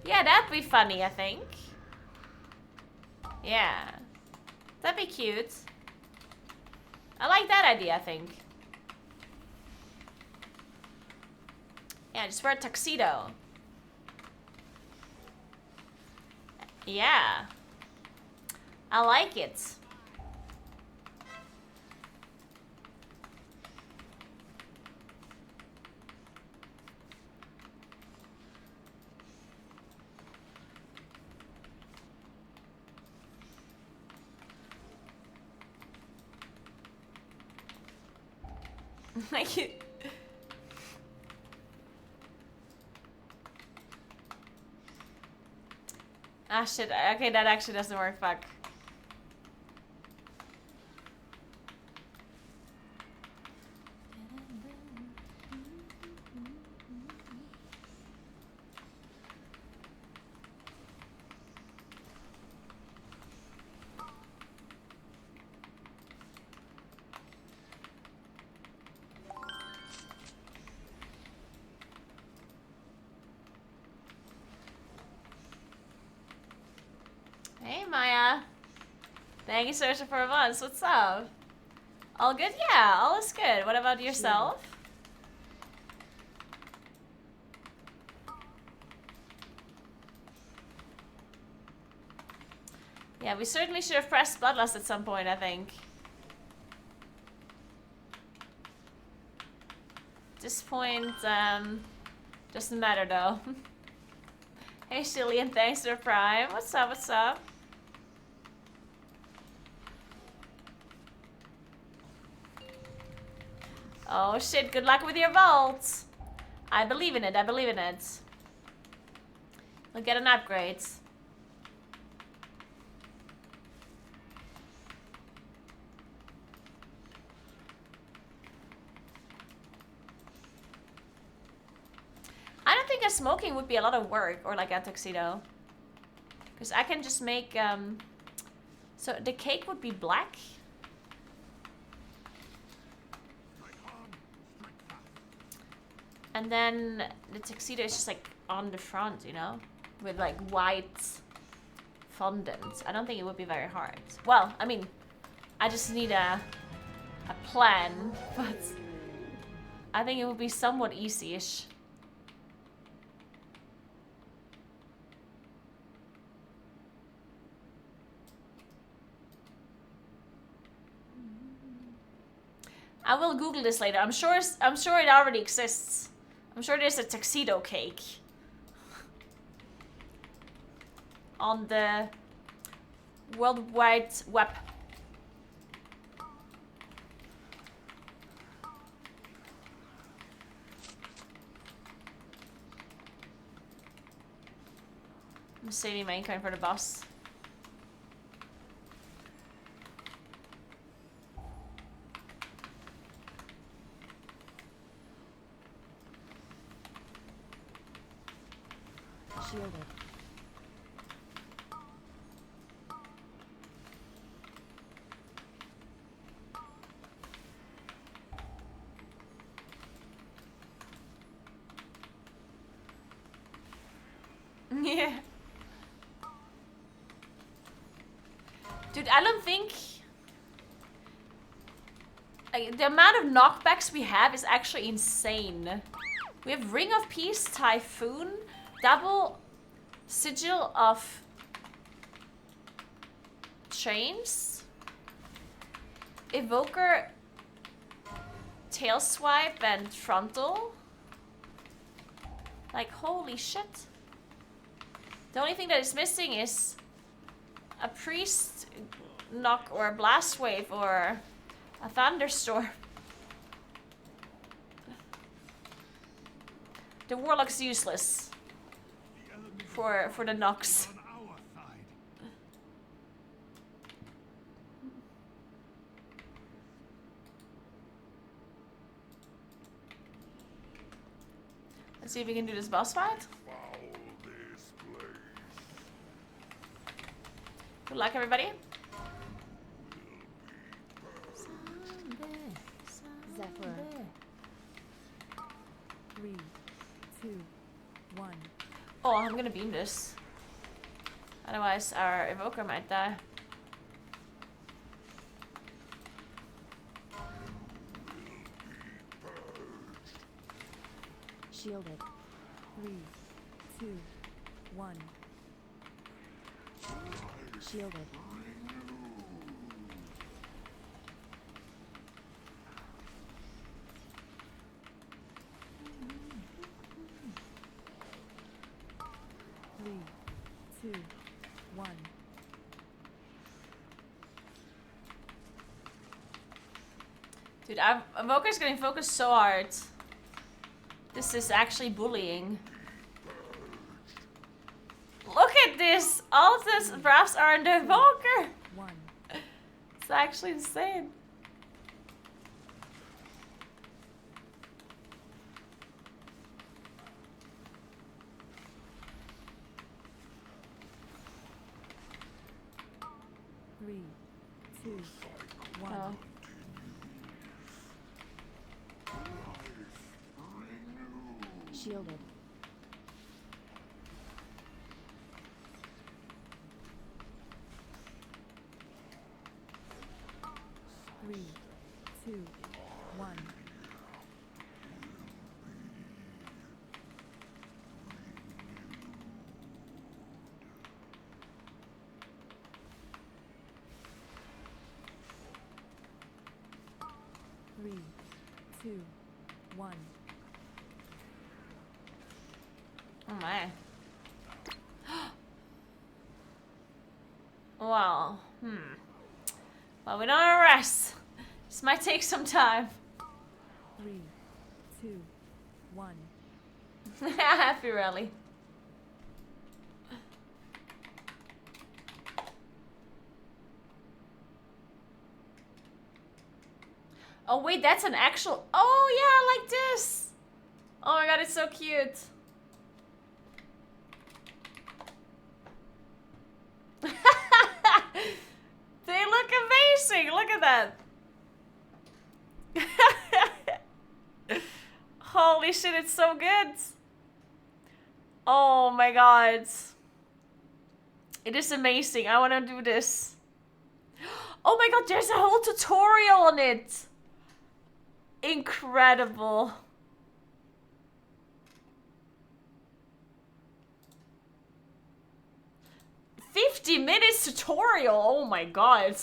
Speaker 2: Yeah, that'd be funny, I think. Yeah. That'd be cute. I like that idea, I think. Yeah, just wear a tuxedo. Yeah. I like it. Like it. Ah shit, okay, that actually doesn't work, fuck. Thank you so much for months. What's up? All good? Yeah, all is good. What about yourself? Yeah, we certainly should have pressed Bloodlust at some point, I think. At this point, doesn't matter though. Hey Shillian, thanks for Prime. What's up, what's up? Oh shit, good luck with your vault. I believe in it, I believe in it. We'll get an upgrade. I don't think a smoking would be a lot of work, or like a tuxedo. Because I can just make, so the cake would be black. And then the tuxedo is just like on the front, you know? With like white fondant. I don't think it would be very hard. Well, I mean, I just need a plan, but I think it would be somewhat easy-ish. I will Google this later. I'm sure it already exists. I'm sure there's a tuxedo cake on the World Wide Web. I'm saving my income for the boss.
Speaker 4: Shielded.
Speaker 2: Yeah. Dude, I don't think... Like, the amount of knockbacks we have is actually insane. We have Ring of Peace, Typhoon, double Sigil of Chains, Evoker, Tail Swipe, and Frontal. Like, holy shit. The only thing that is missing is a Priest knock or a Blast Wave or a Thunderstorm. The Warlock's useless for the knocks. Let's see if we can do this boss fight. Good luck, everybody.
Speaker 4: Zephyr. 3, 2, 1.
Speaker 2: Oh, I'm gonna beam this. Otherwise, our evoker might die.
Speaker 4: Shielded. 3, 2, 1. Shielded. Three, two, one.
Speaker 2: Dude, Evoker's getting focused so hard. This is actually bullying. Look at this! All of this brass are in the Evoker!
Speaker 4: One.
Speaker 2: It's actually insane.
Speaker 4: Three, two, one.
Speaker 2: Oh.
Speaker 4: Shielded. 3, 2, 1. Three, two, one.
Speaker 2: Oh my. Well, well, we don't rest. This might take some time.
Speaker 4: 3, 2, 1.
Speaker 2: Happy rally. Oh wait, that's an actual. Oh yeah, like this. Oh my god, it's so cute. They look amazing. Look at that. Holy shit, it's so good. Oh my god. It is amazing. I want to do this. Oh my god, there's a whole tutorial on it. Incredible. "50 minutes tutorial." Oh my god.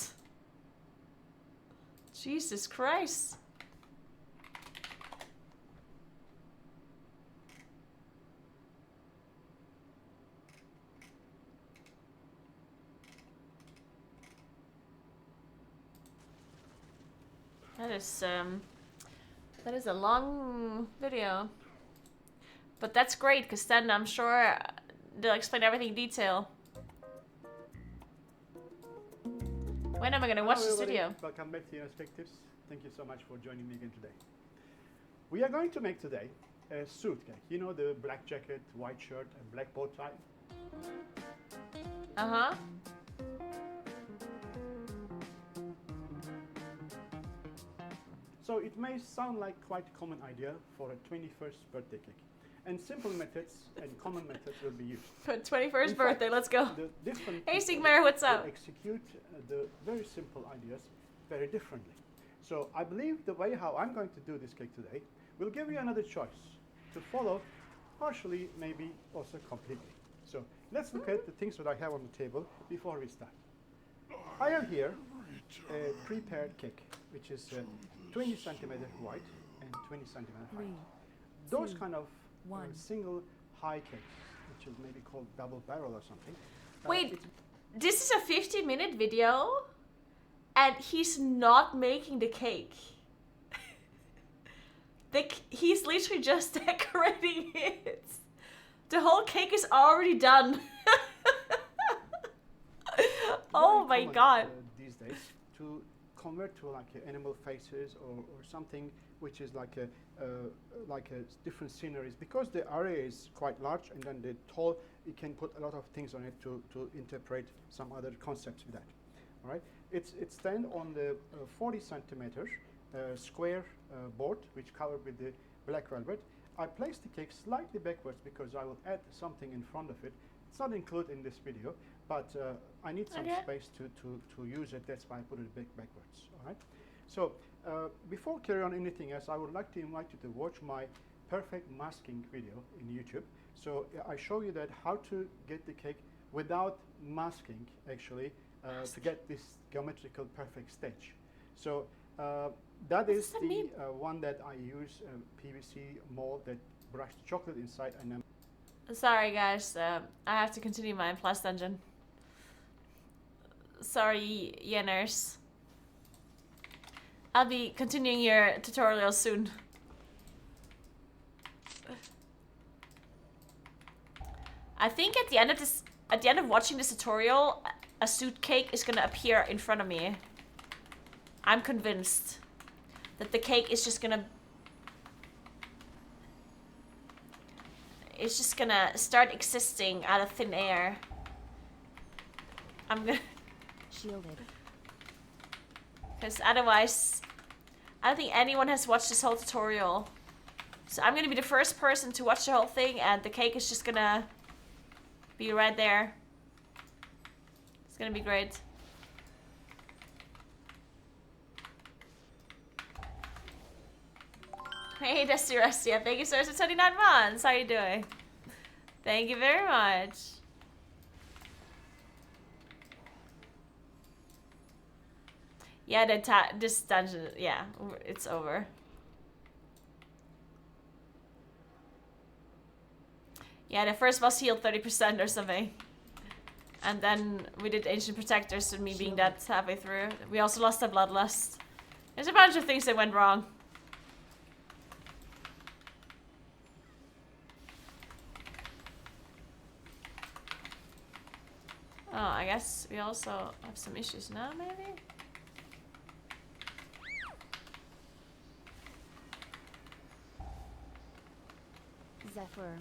Speaker 2: Jesus Christ. That is a long video. But that's great, because then I'm sure they'll explain everything in detail. When am I gonna watch this video?
Speaker 8: Welcome back to Perspectives. Thank you so much for joining me again today. We are going to make today a suit cake. You know, the black jacket, white shirt, and black bow tie?
Speaker 2: Uh-huh.
Speaker 8: So it may sound like quite a common idea for a 21st birthday cake. And simple methods and common methods will be used.
Speaker 2: For 21st birthday, let's go.
Speaker 8: The different
Speaker 2: Hey
Speaker 8: people
Speaker 2: Sigmar, what's
Speaker 8: will
Speaker 2: up?
Speaker 8: execute the very simple ideas very differently. So I believe the way how I'm going to do this cake today will give you another choice to follow, partially, maybe also completely. So let's look at the things that I have on the table before we start. I have here a prepared cake, which is 20 centimeter wide and 20 centimeter high.
Speaker 4: 3,
Speaker 8: Those
Speaker 4: 2,
Speaker 8: kind of
Speaker 4: 1.
Speaker 8: single high cakes, which is maybe called double barrel or something.
Speaker 2: Wait,
Speaker 8: it's-
Speaker 2: this is a 50-minute video, and he's not making the cake. He's literally just decorating it. The whole cake is already done. Oh
Speaker 8: very
Speaker 2: my
Speaker 8: common,
Speaker 2: god.
Speaker 8: These days to convert to like animal faces or something which is like a different sceneries, because the area is quite large and then the tall, you can put a lot of things on it to interpret some other concepts with that. All right, it's stand on the 40 centimeters square board which covered with the black velvet. I placed the cake slightly backwards because I will add something in front of it. It's not included in this video, but I need some space to use it. That's why I put it backwards. All right. So before carry on anything else, I would like to invite you to watch my perfect masking video in YouTube. So I show you that how to get the cake without masking, actually, to get this geometrical perfect stage. So that is the one that I use PVC mold that brushed chocolate inside, and then
Speaker 2: Sorry guys, I have to continue my plus dungeon. Sorry, Yenners. I'll be continuing your tutorial soon. I think at the end of watching this tutorial, a suit cake is gonna appear in front of me. I'm convinced that the cake is just gonna start existing out of thin air. I'm gonna
Speaker 4: Shielded.
Speaker 2: Because otherwise, I don't think anyone has watched this whole tutorial. So I'm gonna be the first person to watch the whole thing, and the cake is just gonna be right there. It's gonna be great. Hey, Dusty Rusty, thank you so much for 29 months. How are you doing? Thank you very much. Yeah, this dungeon, yeah, it's over. Yeah, the first boss healed 30% or something. And then we did Ancient Protectors and me being dead halfway through. We also lost a Bloodlust. There's a bunch of things that went wrong. Oh, I guess we also have some issues now, maybe?
Speaker 4: Zephyr.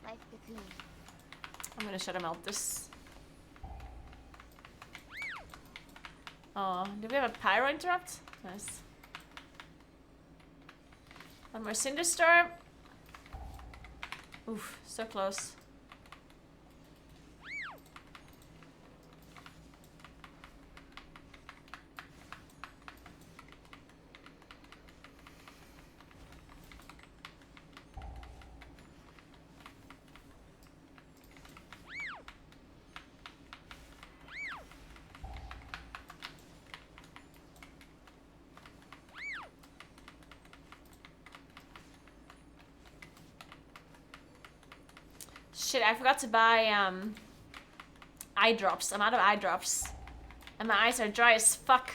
Speaker 5: Life cocoon.
Speaker 2: I'm gonna shut him out this. Oh, do we have a pyro interrupt? Nice. One more Cinderstorm. Oof, so close. Shit, I forgot to buy eye drops. I'm out of eye drops. And my eyes are dry as fuck.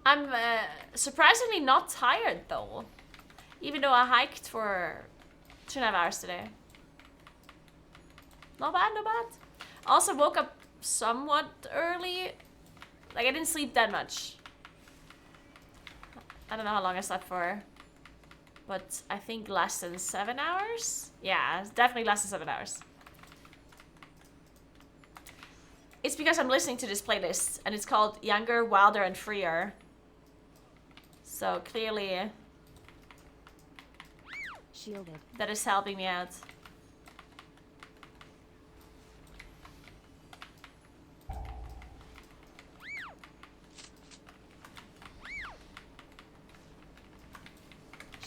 Speaker 2: I'm surprisingly not tired though. Even though I hiked for 2.5 hours today. Not bad, not bad. Also woke up somewhat early. Like I didn't sleep that much. I don't know how long I slept for. But I think less than 7 hours? Yeah, it's definitely less than 7 hours. It's because I'm listening to this playlist and it's called Younger, Wilder and Freer. So clearly
Speaker 4: Shielded.
Speaker 2: that is helping me out.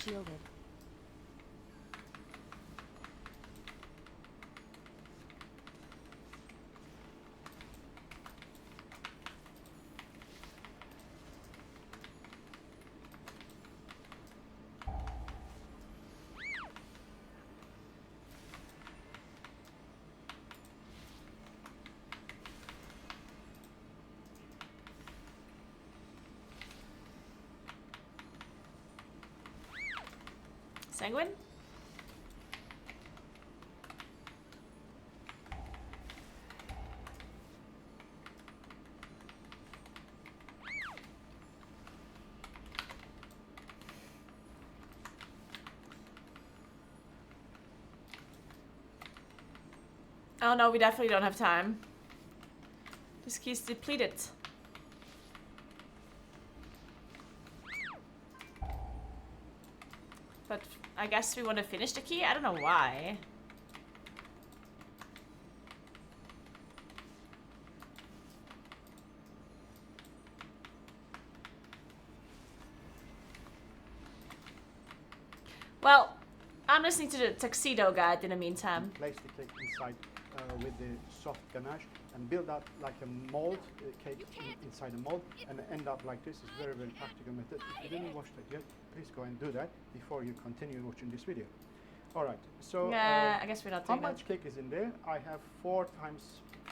Speaker 4: Shielded.
Speaker 2: Sanguine? Oh no, we definitely don't have time. This key's depleted. But I guess we want to finish the key? I don't know why. Well, I'm listening to the Tuxedo Guide in the meantime.
Speaker 8: Place the cake inside with the soft ganache and build up like a mold, cake inside a mold, and end up like this. Is very, very practical method. If you didn't watch that yet, please go and do that before you continue watching this video. All right, so
Speaker 2: Yeah, I guess we're not
Speaker 8: how
Speaker 2: doing that.
Speaker 8: much cake is in there? I have 4 times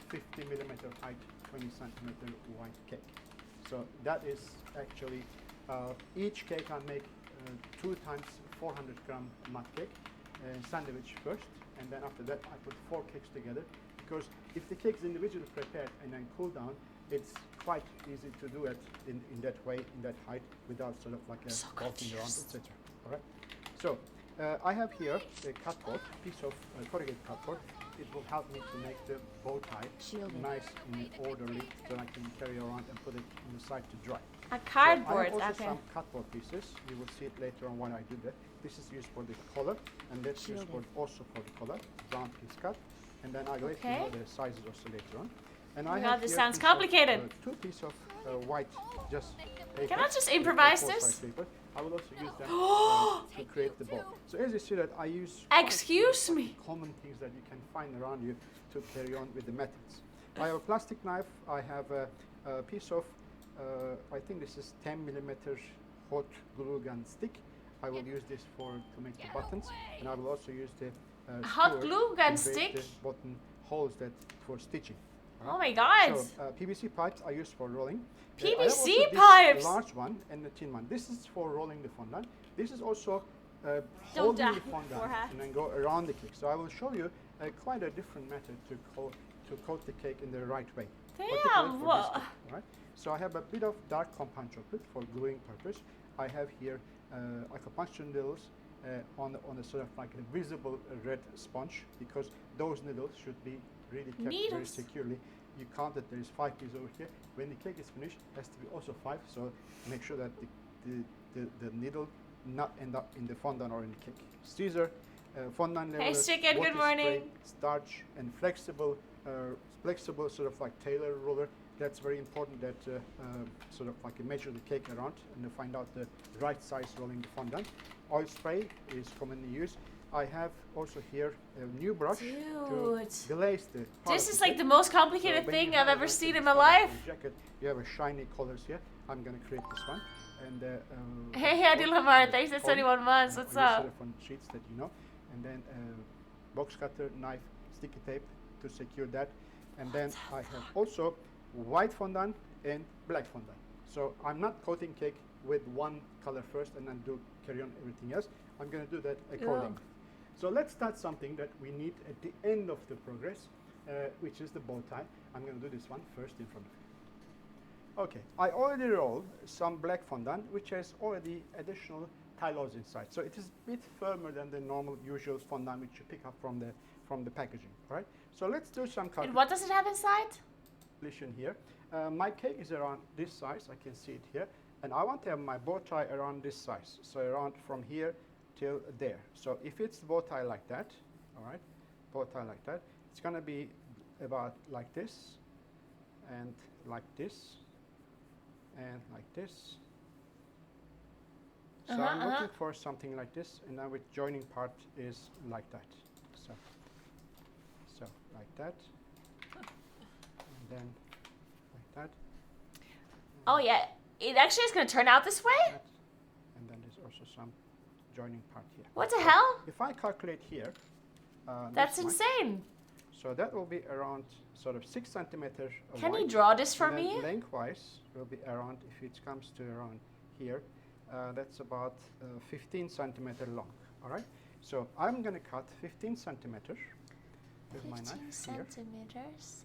Speaker 8: 50 millimeter height, 20 centimeter wide cake. So that is actually each cake I make 2 times 400 gram mud cake, sandwich first, and then after that I put 4 cakes together, because if the cake is individually prepared and then cool down, it's quite easy to do it in that way, in that height, without sort of like a golfing around, etc. All right. So I have here a cardboard, piece of corrugated cardboard. It will help me to make the bow tie
Speaker 4: Shielded.
Speaker 8: nice and orderly, so I can carry around and put it on the side to dry.
Speaker 2: A
Speaker 8: So
Speaker 2: cardboard,
Speaker 8: I have also
Speaker 2: okay.
Speaker 8: some cardboard pieces. You will see it later on when I do that. This is used for the color, and that's used
Speaker 4: Shielded.
Speaker 8: also for the color. Brown piece cut. and then I'll let you know the sizes also later on. And I
Speaker 2: my God,
Speaker 8: have
Speaker 2: this
Speaker 8: here
Speaker 2: sounds
Speaker 8: piece of,
Speaker 2: complicated.
Speaker 8: 2 pieces of white just paper.
Speaker 2: Can I just
Speaker 8: with
Speaker 2: improvise
Speaker 8: A4
Speaker 2: this?
Speaker 8: size paper. I will also use them to create the ball. So as you see that I use
Speaker 2: Excuse
Speaker 8: quite
Speaker 2: me.
Speaker 8: common things that you can find around you to carry on with the methods. I have a plastic knife. I have a piece of, I think this is 10 millimeter hot glue gun stick. I will use this to make the buttons, and I will also use the
Speaker 2: Hot
Speaker 8: skewer
Speaker 2: glue gun
Speaker 8: to create
Speaker 2: stick?
Speaker 8: the button holes that for stitching.
Speaker 2: Oh my God.
Speaker 8: So PVC pipes I use for rolling. I have also
Speaker 2: PVC
Speaker 8: this
Speaker 2: pipes?
Speaker 8: large one and the thin one. This is for rolling the fondant. This is also
Speaker 2: Don't
Speaker 8: holding
Speaker 2: die
Speaker 8: the fondant
Speaker 2: beforehand.
Speaker 8: and then go around the cake. So I will show you quite a different method to coat the cake in the right way. particularly
Speaker 2: Damn.
Speaker 8: for this
Speaker 2: Well,
Speaker 8: cake, right? So I have a bit of dark compound chocolate for gluing purpose. I have here acupuncture needles on a sort of like a visible red sponge, because those needles should be really kept very
Speaker 2: Needles?
Speaker 8: securely. You count that there is 5 pieces over here. When the cake is finished, it has to be also 5. So make sure that the needle not end up in the fondant or in the cake. Caesar, fondant leveler,
Speaker 2: Chicken, good
Speaker 8: water spray,
Speaker 2: morning.
Speaker 8: starch, and flexible sort of like Taylor roller. That's very important that sort of like you measure the cake around and you find out the right size rolling the fondant. Oil spray is commonly used. I have also here a new brush to
Speaker 2: Dude.
Speaker 8: glaze the heart
Speaker 2: This
Speaker 8: of
Speaker 2: is
Speaker 8: the
Speaker 2: like
Speaker 8: cake.
Speaker 2: the most
Speaker 8: So
Speaker 2: complicated
Speaker 8: when you
Speaker 2: thing
Speaker 8: have
Speaker 2: I've
Speaker 8: a
Speaker 2: ever
Speaker 8: nice
Speaker 2: seen in
Speaker 8: and
Speaker 2: my
Speaker 8: colorful
Speaker 2: life.
Speaker 8: jacket, you have a shiny colors here. I'm gonna create this one. And
Speaker 2: Hey, Adil Hamar, thanks for 21 months. What's up?
Speaker 8: Silicone sheets that you know, and then box cutter, knife, sticky tape to secure that. And then I have also white fondant and black fondant. So I'm not coating cake with one color first and then carry on everything else. I'm going to do that accordingly. So let's start something that we need at the end of the progress, which is the bow tie. I'm going to do this one first in front of you. Okay, I already rolled some black fondant, which has already additional tylose inside. So it is a bit firmer than the normal usual fondant which you pick up from the packaging, right? So let's do some
Speaker 2: And what does it have inside?
Speaker 8: calculation here. My cake is around this size, I can see it here, and I want to have my bow tie around this size, so around from here till there. So if it's bow tie like that, all right, bow tie like that, it's going to be about like this, and like this, and like this. So I'm looking for something like this, and then with joining part is like that. So like that, and then like that.
Speaker 2: Oh yeah, it actually is going to turn out this way?
Speaker 8: That, and then there's also some joining part here.
Speaker 2: What the hell?
Speaker 8: If I calculate here,
Speaker 2: That's
Speaker 8: this much,
Speaker 2: insane.
Speaker 8: so that will be around sort of 6 centimeters.
Speaker 2: Can you
Speaker 8: wide,
Speaker 2: draw this for
Speaker 8: and then
Speaker 2: me?
Speaker 8: lengthwise will be around, if it comes to around here, that's about 15 centimeter long. All right. So I'm going to cut 15 centimeters with my
Speaker 2: 15
Speaker 8: knife here.
Speaker 2: centimeters.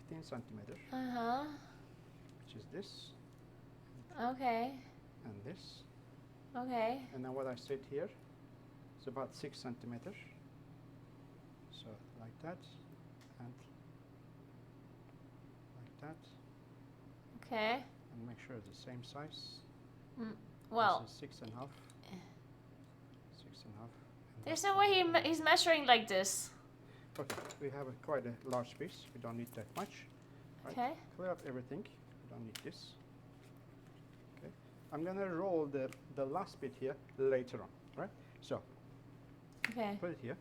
Speaker 8: 15 centimeters,
Speaker 2: Uh-huh.
Speaker 8: which is this
Speaker 2: Okay.
Speaker 8: and this.
Speaker 2: Okay.
Speaker 8: And then what I said here is about 6 centimeters. So like that, and like that,
Speaker 2: Okay.
Speaker 8: and make sure it's the same size.
Speaker 2: Well,
Speaker 8: this is 6.5. 6.5.
Speaker 2: there's no way he's measuring like this.
Speaker 8: Okay, we have quite a large piece. We don't need that much. Right.
Speaker 2: Okay.
Speaker 8: Clear up everything. We don't need this. Okay. I'm gonna roll the last bit here later on. Right. So
Speaker 2: Okay.
Speaker 8: put it here.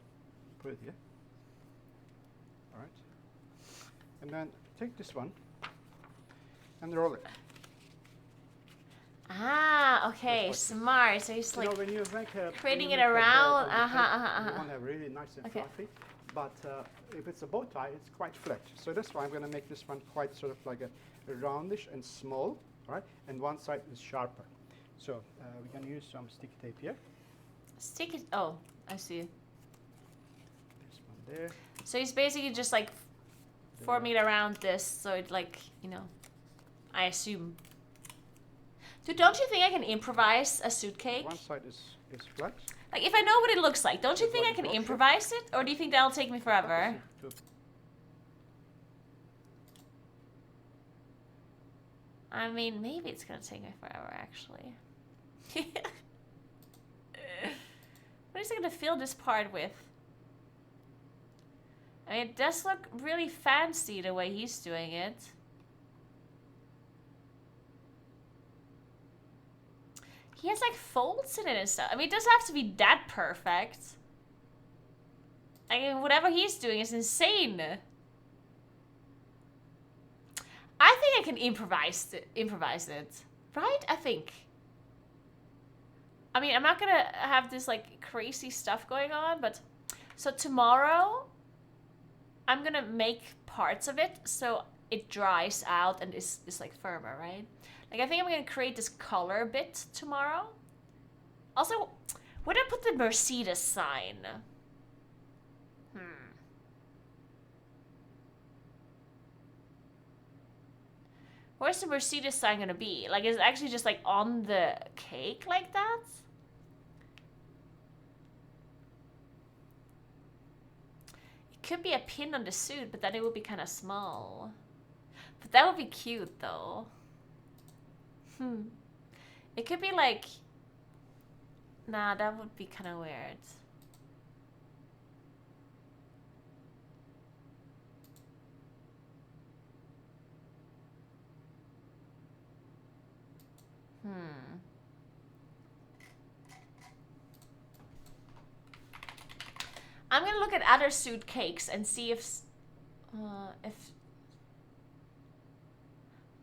Speaker 8: Put it here. All right. And then take this one and roll it.
Speaker 2: Ah, okay,
Speaker 8: Just
Speaker 2: smart. So he's
Speaker 8: You
Speaker 2: like,
Speaker 8: know, when you make a
Speaker 2: creating
Speaker 8: when
Speaker 2: it
Speaker 8: you make a
Speaker 2: around,
Speaker 8: bow on the cake,
Speaker 2: uh-huh.
Speaker 8: you want to have really nice and
Speaker 2: Okay.
Speaker 8: fluffy. But if it's a bow tie, it's quite flat. So that's why I'm going to make this one quite sort of like a roundish and small, all right? And one side is sharper. So we can use some sticky tape here.
Speaker 2: stick it. Oh, I see.
Speaker 8: This one there.
Speaker 2: So he's basically just like forming it around this, so it like, you know, I assume. Dude, don't you think I can improvise a suit cake?
Speaker 8: One side is flat.
Speaker 2: Like, if I know what it looks like, don't you think I
Speaker 8: Like
Speaker 2: can
Speaker 8: drop shape.
Speaker 2: improvise it? Or do you think that'll take me forever? I mean, maybe it's gonna take me forever, actually. What is it gonna fill this part with? I mean, it does look really fancy the way he's doing it. He has like folds in it and stuff. I mean, it doesn't have to be that perfect. I mean, whatever he's doing is insane. I think I can improvise it. Right? I think. I mean, I'm not gonna have this like crazy stuff going on, but so tomorrow I'm gonna make parts of it so it dries out and is like firmer, right? Like I think I'm gonna create this color bit tomorrow. Also, where did I put the Mercedes sign? Where's the Mercedes sign gonna be? Like, is it actually just like on the cake like that? It could be a pin on the suit, but then it would be kind of small. But that would be cute though. It could be like... Nah, that would be kind of weird. I'm gonna look at other suit cakes and see if...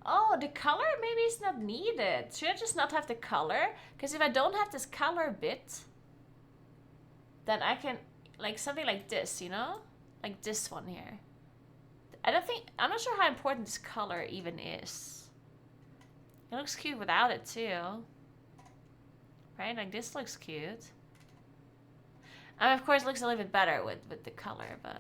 Speaker 2: Oh, the color maybe is not needed. Should I just not have the color? Because if I don't have this color bit, then I can... Like something like this, you know? Like this one here. I'm not sure how important this color even is. It looks cute without it too. Right? Like this looks cute. Of course, it looks a little bit better with the color, but...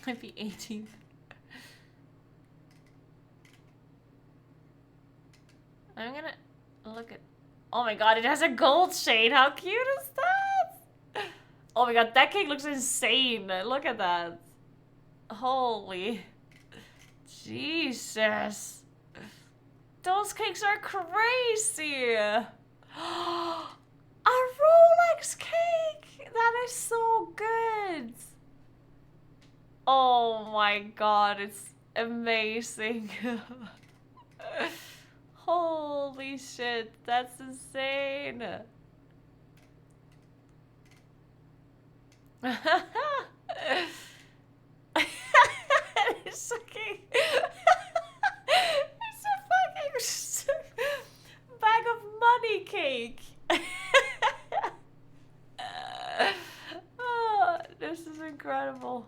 Speaker 2: Might be 18. I'm gonna look at... Oh my god, it has a gold shade. How cute is that? Oh my god, that cake looks insane. Look at that. Holy. Jesus. Those cakes are crazy. A Rolex cake. That is so good. Oh my god, it's amazing. Holy shit, that's insane. It's fucking... It's a fucking bag of money cake. Oh, this is incredible.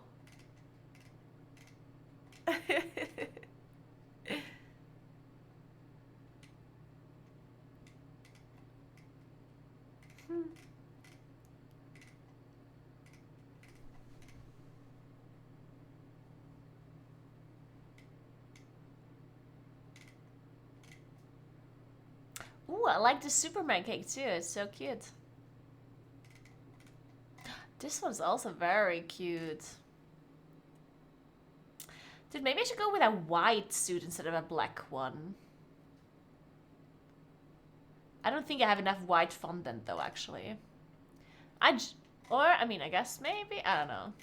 Speaker 2: Ooh, I like the Superman cake too. It's so cute. This one's also very cute. Dude, maybe I should go with a white suit instead of a black one. I don't think I have enough white fondant though, actually. I mean, I guess maybe? I don't know.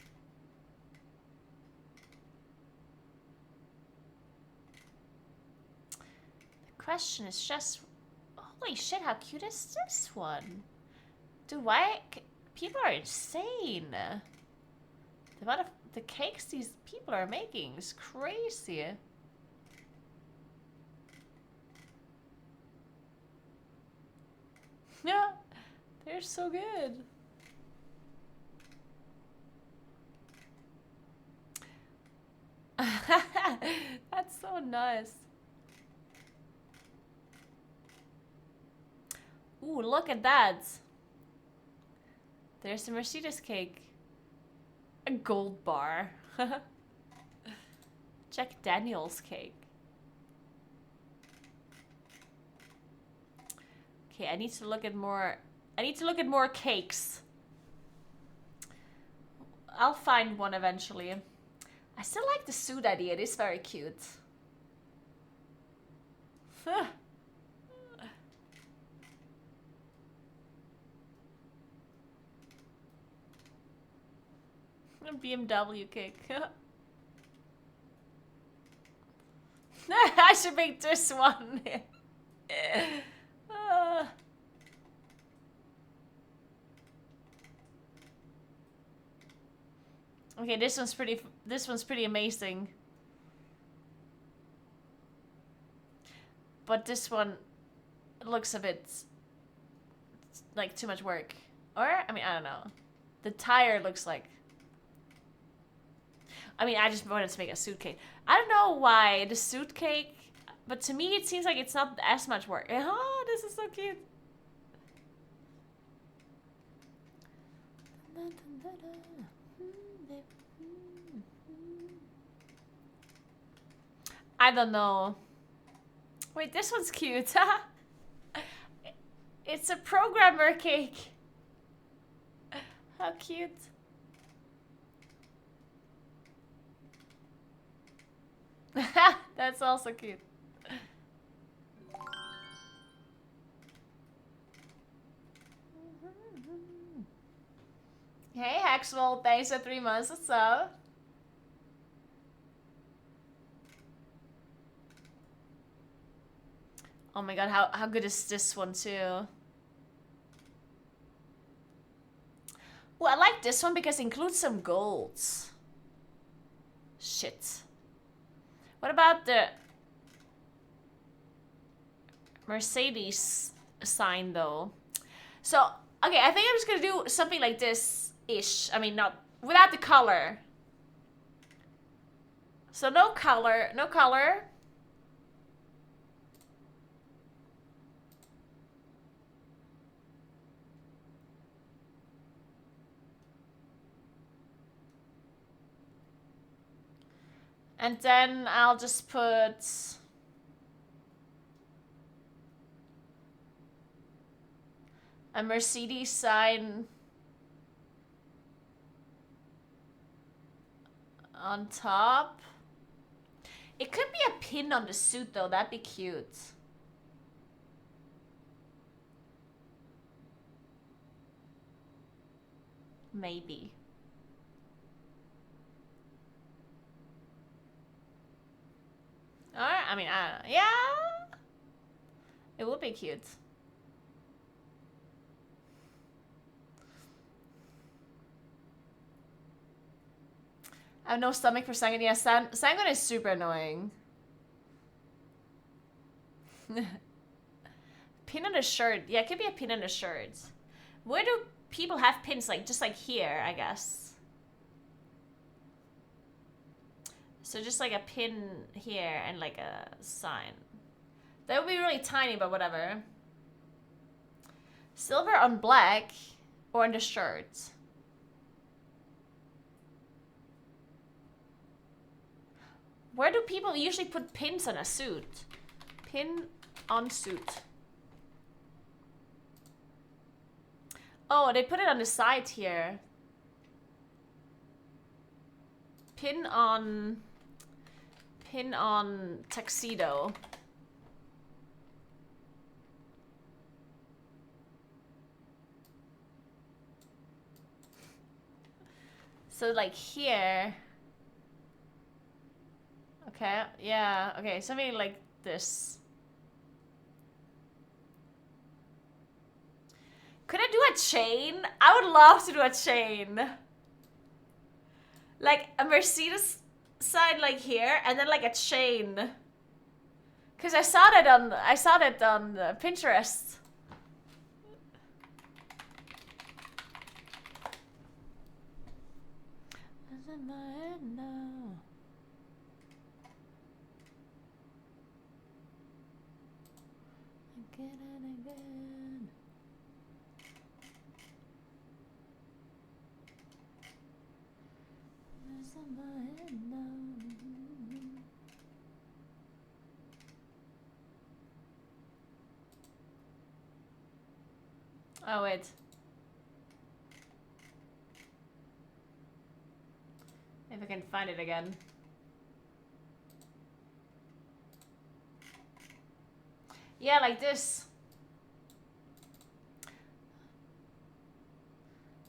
Speaker 2: The question is just... Holy shit, how cute is this one? Dude, why... People are insane. The amount of... The cakes these people are making is crazy. Yeah, they're so good. That's so nice. Ooh, look at that. There's the Mercedes cake. A gold bar. Jack Daniels cake. Okay, I need to look at more cakes. I'll find one eventually. I still like the suit idea. It is very cute. BMW kick. I should make this one. Okay, this one's pretty amazing. But this one looks a bit like too much work. Or, I mean, I don't know. The tire looks like... I mean, I just wanted to make a suit cake. I don't know why the suit cake, but to me it seems like it's not as much work. Oh, this is so cute. I don't know. Wait, this one's cute. It's a programmer cake. How cute. That's also cute. Hey Hexwell, thanks for 3 months. What's up? Oh my god, how good is this one too? Well, I like this one because it includes some golds. Shit. What about the Mercedes sign though? So, okay, I think I'm just gonna do something like this-ish. I mean, not without the color. So no color, no color. And then I'll just put a Mercedes sign on top. It could be a pin on the suit though, that'd be cute. Maybe. Alright, I mean, I don't know. Yeah! It would be cute. I have no stomach for Sangon. Yeah, Sangon is super annoying. Pin on the shirt. Yeah, it could be a pin on the shirt. Where do people have pins? Like, just like here, I guess. So just like a pin here and like a sign. That would be really tiny, but whatever. Silver on black or on the shirt. Where do people usually put pins on a suit? Pin on suit. Oh, they put it on the side here. Pin on tuxedo. So like here. Okay, yeah, okay, something like this. Could I do a chain? I would love to do a chain. Like a Mercedes sign like here and then like a chain. Cause I saw that on Pinterest. In my head now. Again and again. It's in my head now. Oh wait. If I can find it again. Yeah, like this.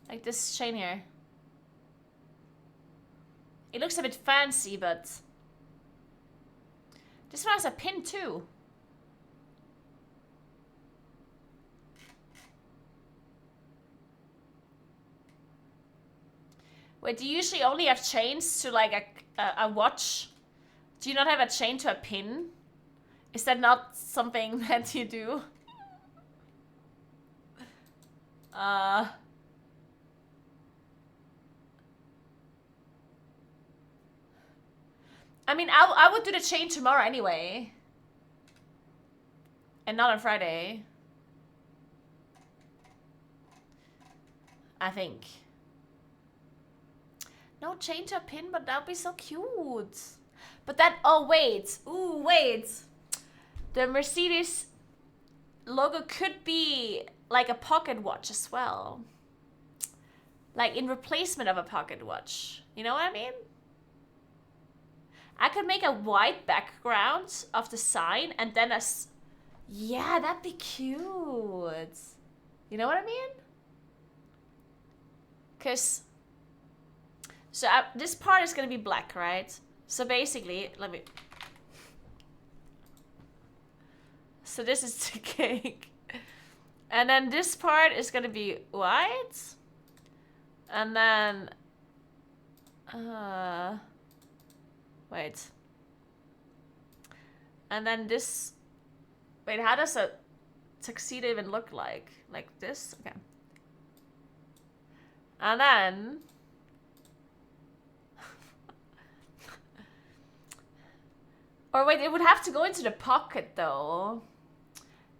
Speaker 2: Like this chain here. It looks a bit fancy, but this one has a pin too. Wait, do you usually only have chains to like a watch? Do you not have a chain to a pin? Is that not something that you do? I mean, I would do the chain tomorrow anyway. And not on Friday. I think. No chain to a pin, but that would be so cute. But that, oh wait. Ooh, wait. The Mercedes logo could be like a pocket watch as well. Like in replacement of a pocket watch. You know what I mean? I could make a white background of the sign and then a... Yeah, that'd be cute. You know what I mean? Because... So this part is going to be black, right? So basically, let me... So this is the cake. And then this part is going to be white. And then... Wait. And then this... Wait, how does a tuxedo even look like? Like this? Okay. And then... Or wait, it would have to go into the pocket though.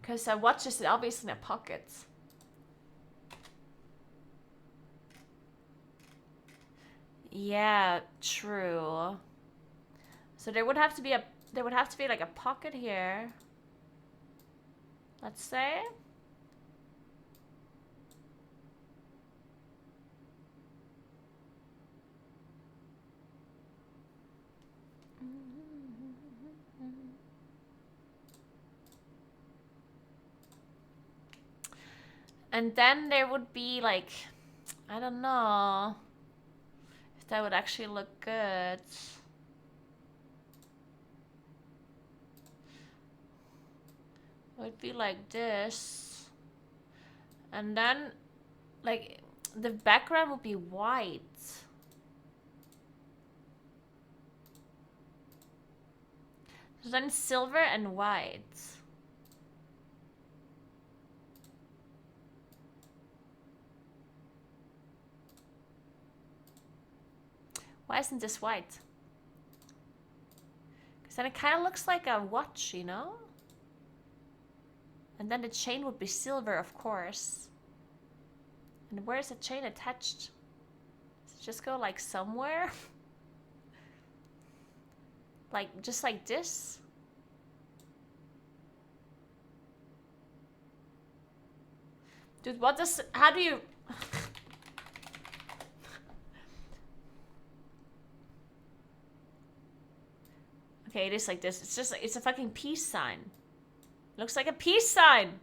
Speaker 2: Because a watch is obviously in a pocket. Yeah, true. So there would have to be like a pocket here. Let's say. And then there would be like, I don't know if that would actually look good. It would be like this. And then like the background would be white. So then silver and white. Why isn't this white? Because then it kind of looks like a watch, you know? And then the chain would be silver, of course. And where is the chain attached? Does it just go like somewhere? Like, just like this? Dude, what does... How do you... Okay, it is like this. It's just, it's a fucking peace sign. Looks like a peace sign.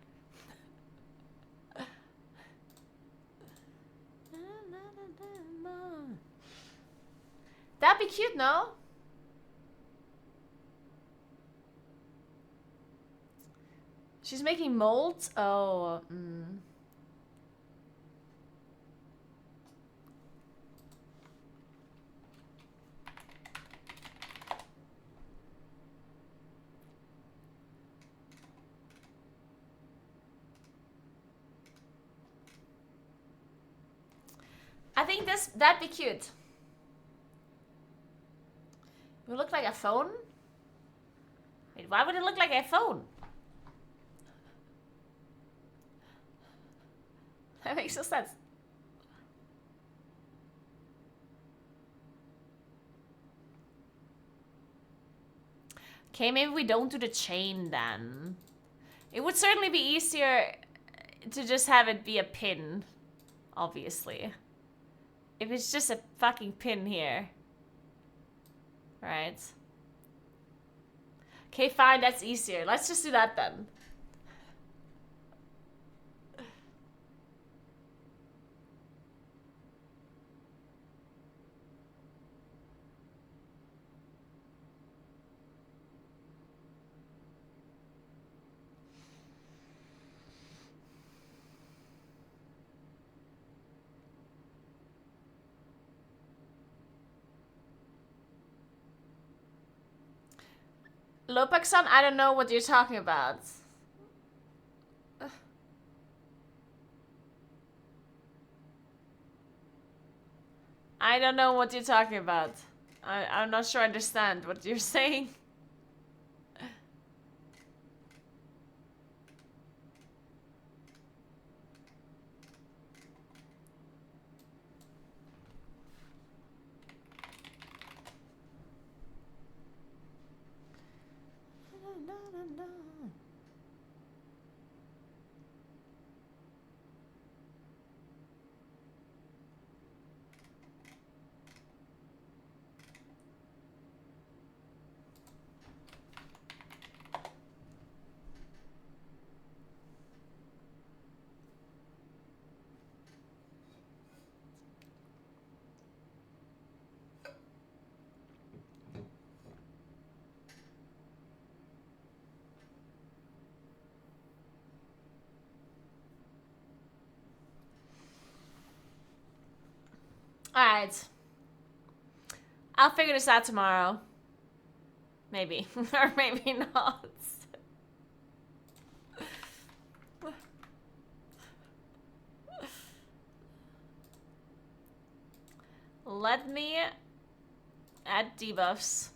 Speaker 2: That'd be cute, no? She's making molds? Oh, I think that'd be cute. It would look like a phone? Wait, why would it look like a phone? That makes no sense. Okay, maybe we don't do the chain then. It would certainly be easier to just have it be a pin, obviously. If it's just a fucking pin here. Alright. Okay, fine, that's easier. Let's just do that then. Lopakson, I don't know what you're talking about. I don't know what you're talking about. I'm not sure I understand what you're saying. Alright. I'll figure this out tomorrow. Maybe. Or maybe not. Let me add debuffs.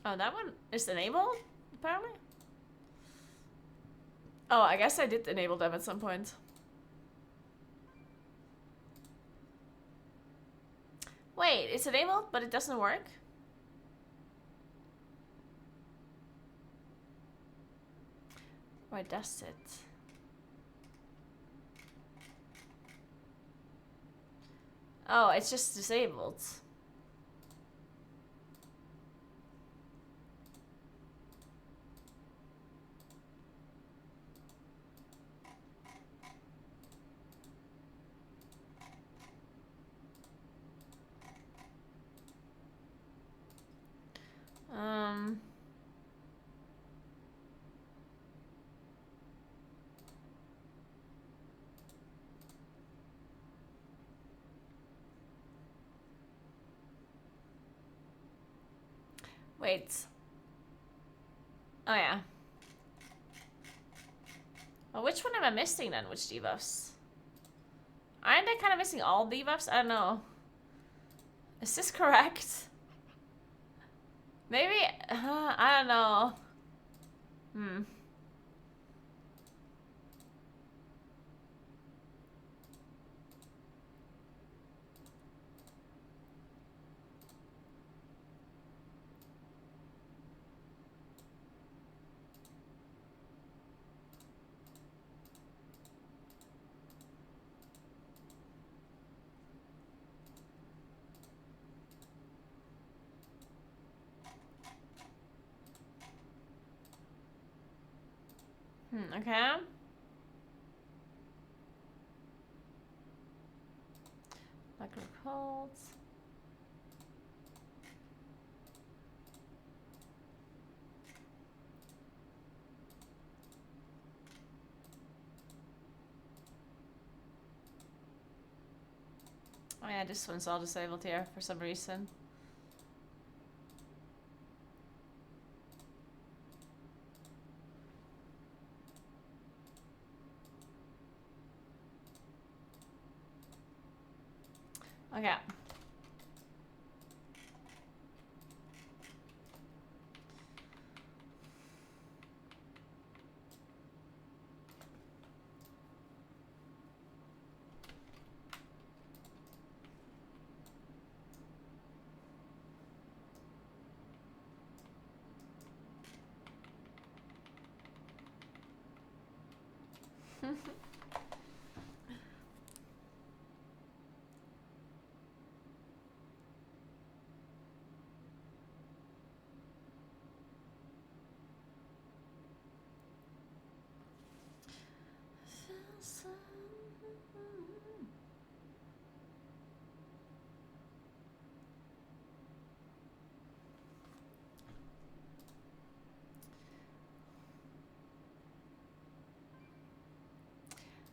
Speaker 2: Oh, that one is enabled, apparently? Oh, I guess I did enable them at some point. Wait, it's enabled, but it doesn't work? Why does it? Oh, it's just disabled. Wait. Oh, yeah. Well, which one am I missing then? Which debuffs? Aren't I kind of missing all debuffs? I don't know. Is this correct? Maybe, I don't know. Okay. Micro holds. Oh yeah, this one's all disabled here for some reason. Okay.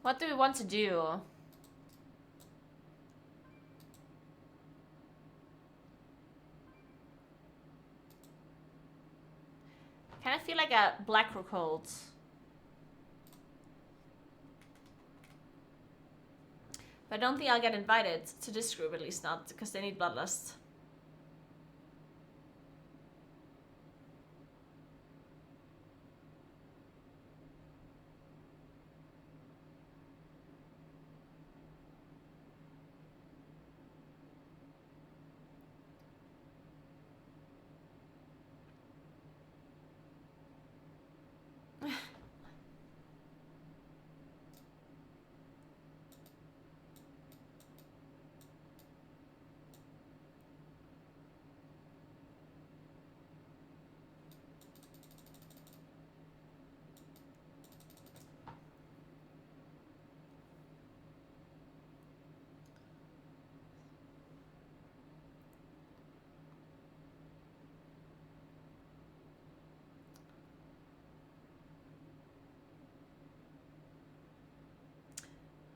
Speaker 2: What do we want to do? Kind of feel like a black rook hold. But I don't think I'll get invited to this group, at least not, because they need Bloodlust.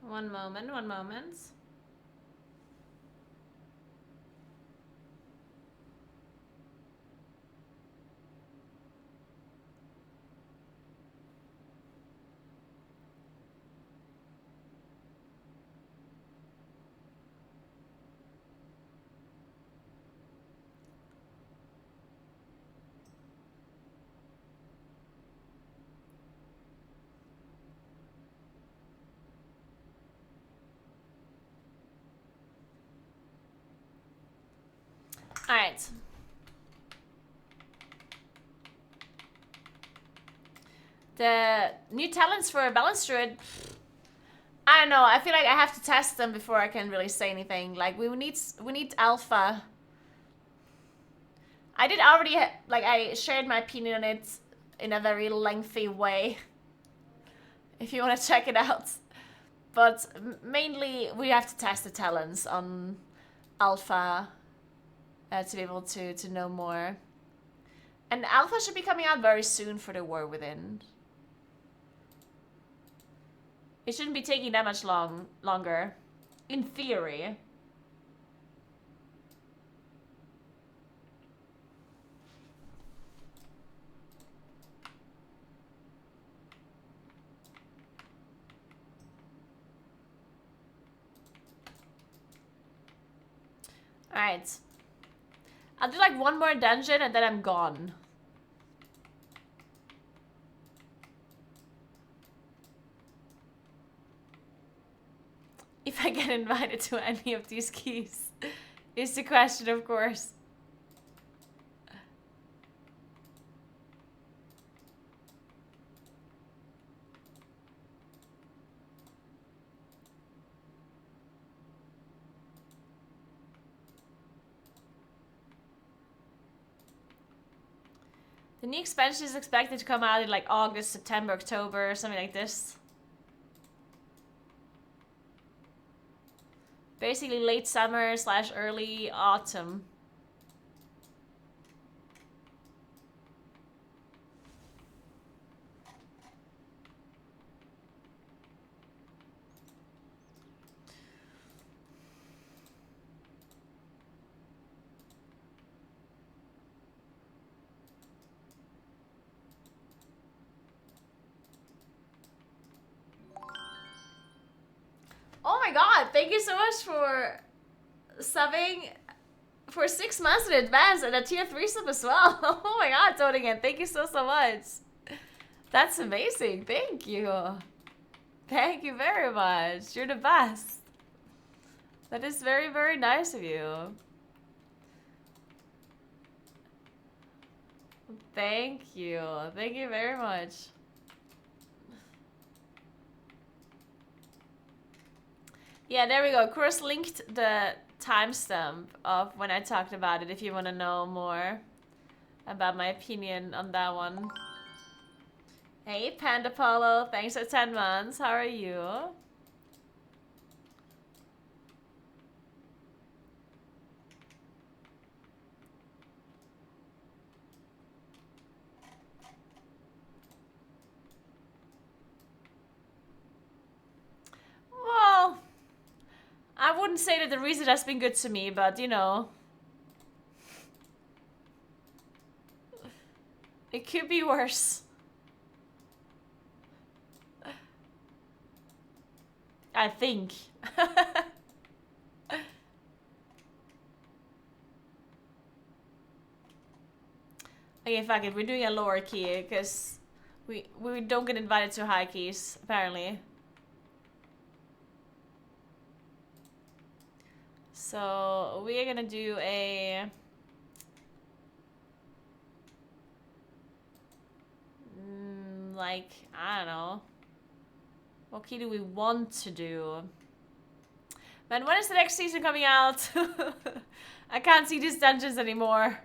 Speaker 2: One moment, one moment. All right. The new talents for a Balance Druid. I don't know. I feel like I have to test them before I can really say anything. Like we need alpha. I did already like I shared my opinion on it in a very lengthy way. If you want to check it out. But mainly we have to test the talents on alpha to be able to know more. And alpha should be coming out very soon for the War Within. It shouldn't be taking that much longer, in theory. Alright. I'll do like one more dungeon and then I'm gone. If I get invited to any of these keys is the question, of course. The new expansion is expected to come out in like August, September, October, something like this. Basically late summer / early autumn. Oh my god, thank you so much for subbing for 6 months in advance and a tier 3 sub as well. Oh my god, Tonigan, thank you so much. That's amazing, thank you. Thank you very much, you're the best. That is very, very nice of you. Thank you very much. Yeah, there we go. Chris linked the timestamp of when I talked about it if you want to know more about my opinion on that one. Hey, Panda Polo. Thanks for 10 months. How are you? Well, I wouldn't say that the reason has been good to me, but you know. It could be worse. I think. Okay, fuck it. We're doing a lower key because we don't get invited to high keys, apparently. So we are gonna do a like, I don't know. What key do we want to do? Man, when is the next season coming out? I can't see these dungeons anymore.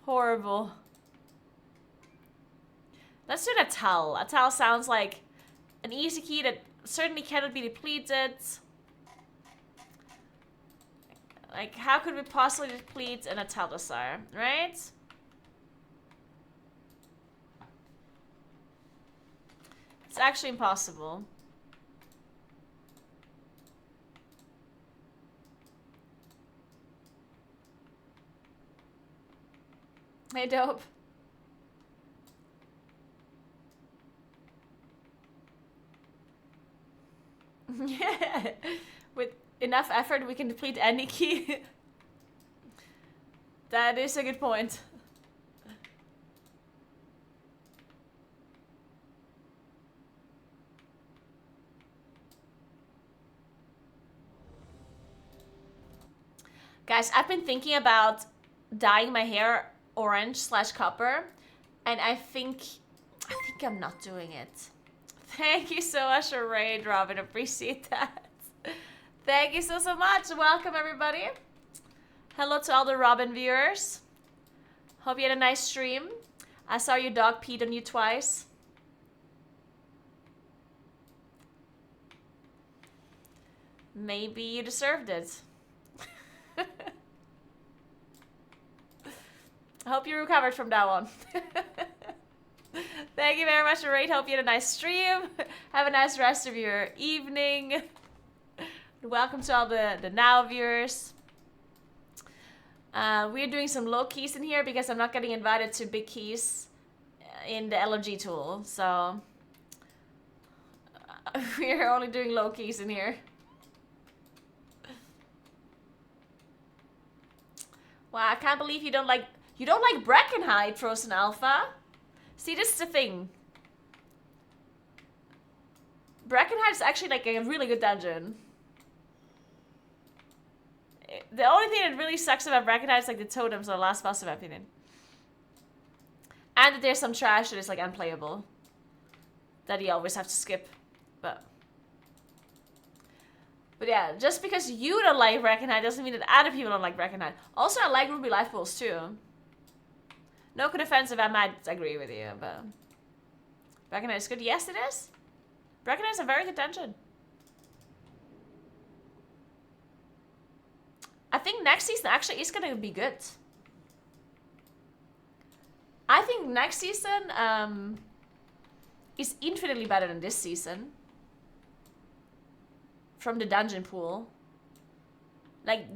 Speaker 2: Horrible. Let's do an Atal. Atal sounds like an easy key that certainly cannot be depleted. Like, how could we possibly deplete an Atal Desire, right? It's actually impossible. Hey, dope. Yeah. With enough effort, we can deplete any key. That is a good point. Guys, I've been thinking about dyeing my hair orange/copper, and I think I'm not doing it. Thank you so much for raid, Robin. Appreciate that. Thank you so much. Welcome, everybody. Hello to all the Robin viewers. Hope you had a nice stream. I saw your dog peed on you twice. Maybe you deserved it. I hope you recovered from that one. Thank you very much for raid. Hope you had a nice stream. Have a nice rest of your evening. Welcome to all the now viewers. We're doing some low keys in here because I'm not getting invited to big keys in the LMG tool. So we're only doing low keys in here. Wow, I can't believe you don't like Breckenhide, Frozen Alpha. See, this is the thing. Breckenhide is actually like a really good dungeon. The only thing that really sucks about Breckenhide is like the totems are the last boss in my opinion. And that there's some trash that is like unplayable. That you always have to skip. But yeah, just because you don't like Breckenhide doesn't mean that other people don't like Breckenhide. Also, I like Ruby Life Pools too. No good offensive, I might agree with you, but Breckenhide is good. Yes, it is. Breckenhide is a very good dungeon. I think next season actually is gonna be good. I think next season is infinitely better than this season. From the dungeon pool. Like,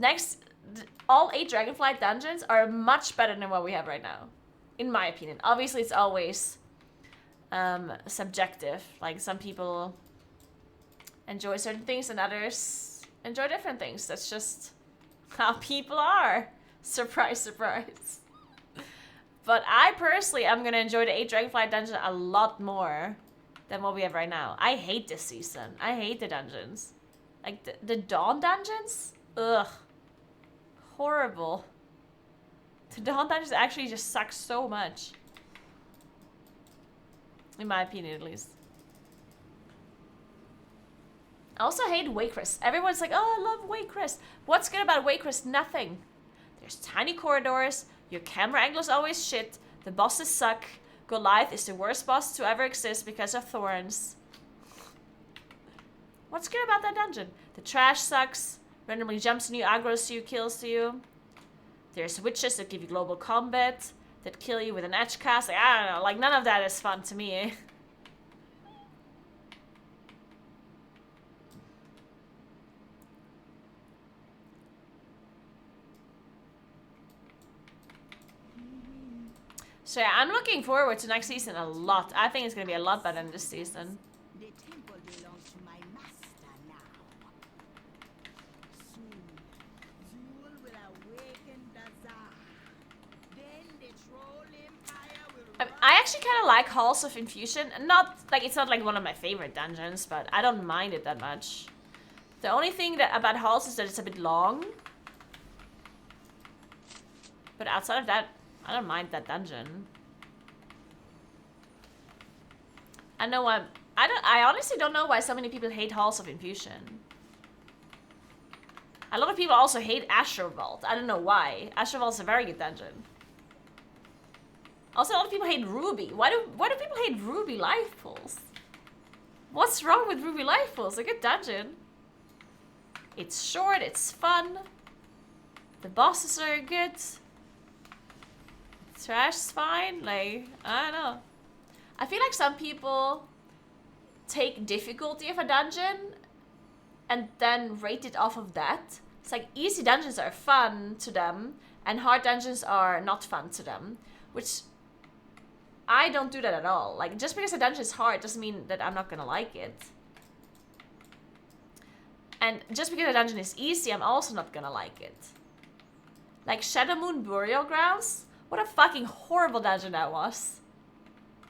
Speaker 2: all 8 Dragonflight dungeons are much better than what we have right now. In my opinion. Obviously, it's always subjective. Like, some people enjoy certain things and others enjoy different things. That's just how people are. Surprise, surprise. But I personally am going to enjoy the 8 Dragonflight dungeon a lot more than what we have right now. I hate this season. I hate the dungeons. Like, the Dawn dungeons? Ugh. Horrible. The Dawn dungeons actually just suck so much. In my opinion, at least. I also hate Waycrest. Everyone's like, oh, I love Waycrest. What's good about Waycrest? Nothing. There's tiny corridors. Your camera angle is always shit. The bosses suck. Goliath is the worst boss to ever exist because of thorns. What's good about that dungeon? The trash sucks. Randomly jumps on you, aggroes you, kills you. There's witches that give you global combat. That kill you with an edge cast. Like, I don't know. Like, none of that is fun to me. So yeah, I'm looking forward to next season a lot. I think it's going to be a lot better than this season.
Speaker 9: The temple belongs to my master now. Soon, Zool will awaken Dazar. Then the troll empire will
Speaker 2: I actually kind of like Halls of Infusion. Not like it's not like one of my favorite dungeons, but I don't mind it that much. The only thing that about Halls is that it's a bit long. But outside of that, I don't mind that dungeon. I honestly don't know why so many people hate Halls of Infusion. A lot of people also hate Asher Vault. I don't know why. Asher Vault is a very good dungeon. Also, a lot of people hate Ruby. Why do people hate Ruby Life Pools? What's wrong with Ruby Life Pools? A good dungeon. It's short, it's fun. The bosses are good. Trash's fine. Like, I don't know. I feel like some people take difficulty of a dungeon and then rate it off of that. It's like easy dungeons are fun to them and hard dungeons are not fun to them, which I don't do that at all. Like, just because a dungeon is hard doesn't mean that I'm not gonna like it. And just because a dungeon is easy, I'm also not gonna like it. Like Shadow Moon Burial Grounds? What a fucking horrible dungeon that was.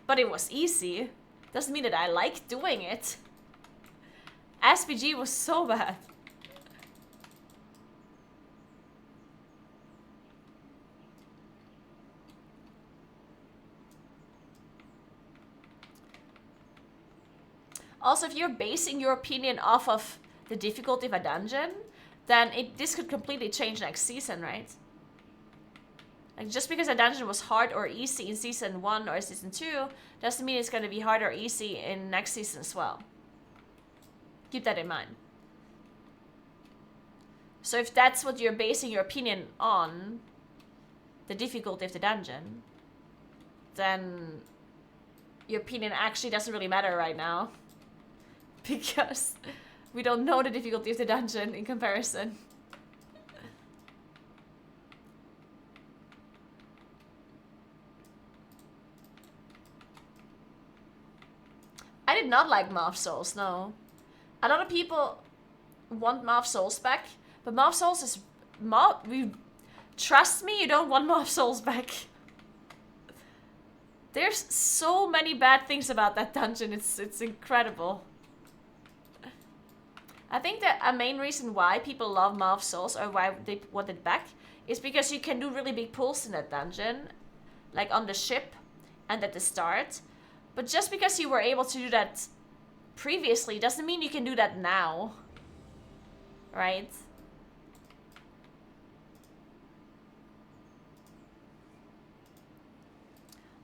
Speaker 2: But it was easy. Doesn't mean that I like doing it. SPG was so bad. Also, if you're basing your opinion off of the difficulty of a dungeon, then this could completely change next season, right? Like, just because a dungeon was hard or easy in season 1 or season 2 doesn't mean it's going to be hard or easy in next season as well. Keep that in mind. So if that's what you're basing your opinion on, the difficulty of the dungeon, then your opinion actually doesn't really matter right now. Because we don't know the difficulty of the dungeon in comparison. I did not like Maw of Souls, no. A lot of people want Maw of Souls back, but Maw of Souls is... Trust me, you don't want Maw of Souls back. There's so many bad things about that dungeon, it's incredible. I think that a main reason why people love Maw of Souls, or why they want it back, is because you can do really big pulls in that dungeon. Like on the ship and at the start. But just because you were able to do that previously doesn't mean you can do that now. Right?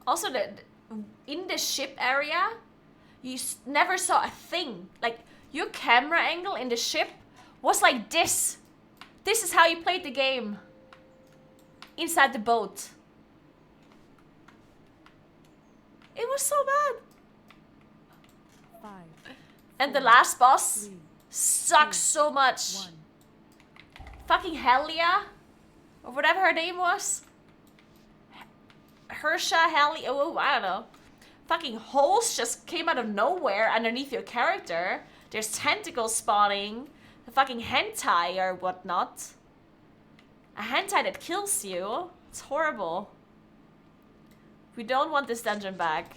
Speaker 2: Also, in the ship area, you never saw a thing. Like, your camera angle in the ship was like this. This is how you played the game. Inside the boat. It was so bad.
Speaker 4: 5.
Speaker 2: And the last boss
Speaker 4: 3,
Speaker 2: sucks so much.
Speaker 4: 1.
Speaker 2: Fucking Helia, or whatever her name was. Hersha, Helia, oh, I don't know. Fucking holes just came out of nowhere underneath your character. There's tentacles spawning. The fucking hentai or whatnot. A hentai that kills you. It's horrible. We don't want this dungeon back.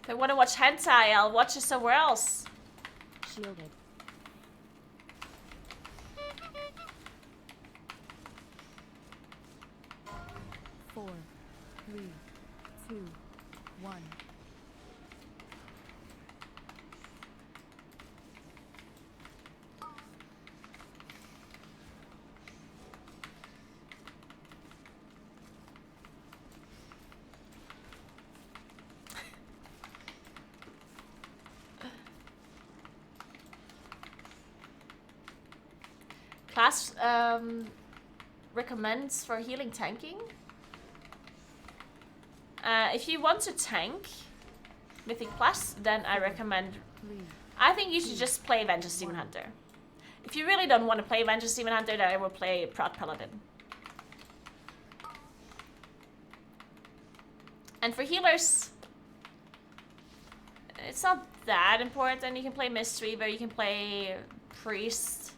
Speaker 2: If I want to watch hentai, I'll watch it somewhere else.
Speaker 4: Shielded. 4, 3, 2, 1.
Speaker 2: Class recommends for healing tanking. If you want to tank Mythic Plus, then I recommend...
Speaker 4: 3.
Speaker 2: I think you should just play Vengeance Demon Hunter. If you really don't want to play Vengeance Demon Hunter, then I will play Prot Paladin. And for healers, it's not that important. You can play Mistweaver, you can play Priest.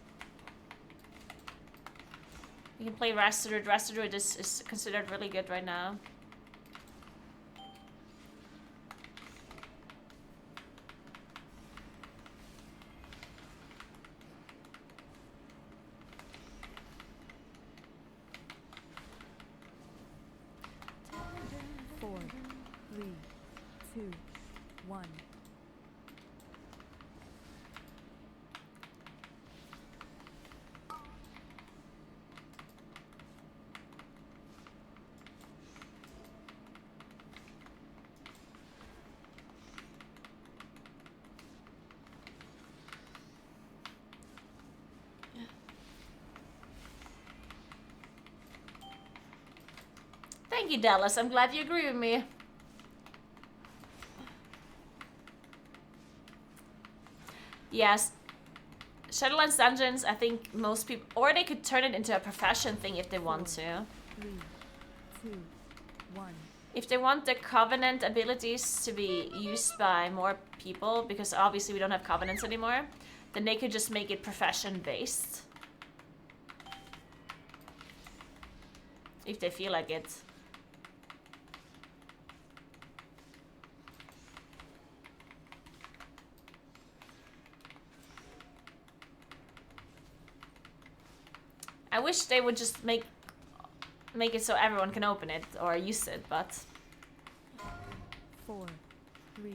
Speaker 2: You can play Rastadruid. Rastadruid is considered really good right now.
Speaker 4: Four, three, two, one.
Speaker 2: Thank you, Dallas. I'm glad you agree with me. Yes. Shadowlands Dungeons, I think most people... Or they could turn it into a profession thing if they want to.
Speaker 4: 3, 2, 1.
Speaker 2: If they want the Covenant abilities to be used by more people, because obviously we don't have Covenants anymore, then they could just make it profession-based. If they feel like it. I wish they would just make it so everyone can open it or use it, but
Speaker 4: 4, 3,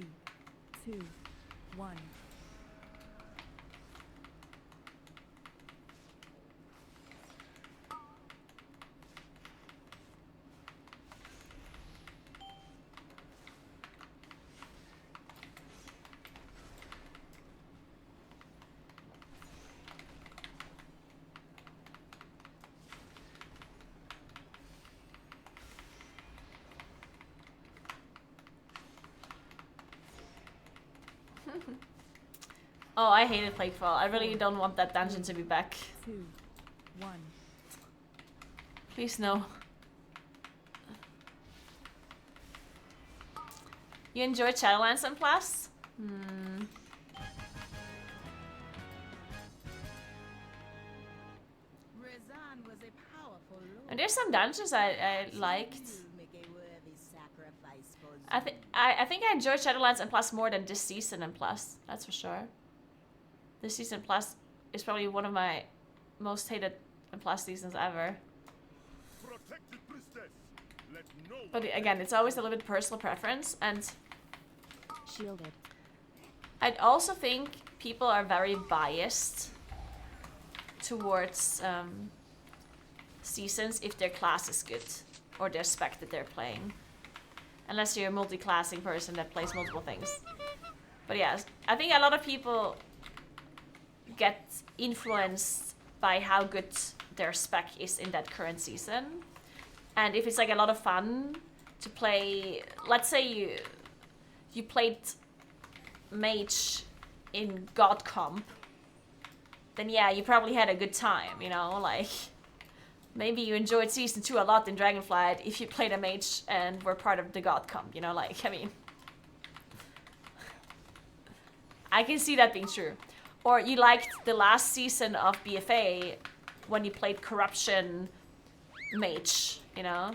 Speaker 4: 2, 1.
Speaker 2: oh, I hated Plaguefall. I really don't want that dungeon to be back.
Speaker 4: 2, 1.
Speaker 2: Please no. You enjoyed Shadowlands and Plus?
Speaker 9: Rezan was a powerful lord.
Speaker 2: And there's some dungeons I liked.
Speaker 9: You'll make a worthy sacrifice for
Speaker 2: I think I enjoyed Shadowlands and Plus more than this season and Plus. That's for sure. This season Plus is probably one of my most hated and Plus seasons ever.
Speaker 6: Protected priestess. Let no
Speaker 2: But again, it's always a little bit personal preference, and
Speaker 4: Shielded.
Speaker 2: I'd also think people are very biased towards seasons if their class is good or their spec that they're playing. Unless you're a multi-classing person that plays multiple things. But yeah, I think a lot of people get influenced by how good their spec is in that current season. And if it's like a lot of fun to play, let's say you played Mage in God Comp, then yeah, you probably had a good time, you know, like maybe you enjoyed season 2 a lot in Dragonflight if you played a Mage and were part of the God Comp, you know, like, I mean, I can see that being true. Or you liked the last season of BFA when you played Corruption Mage, you know?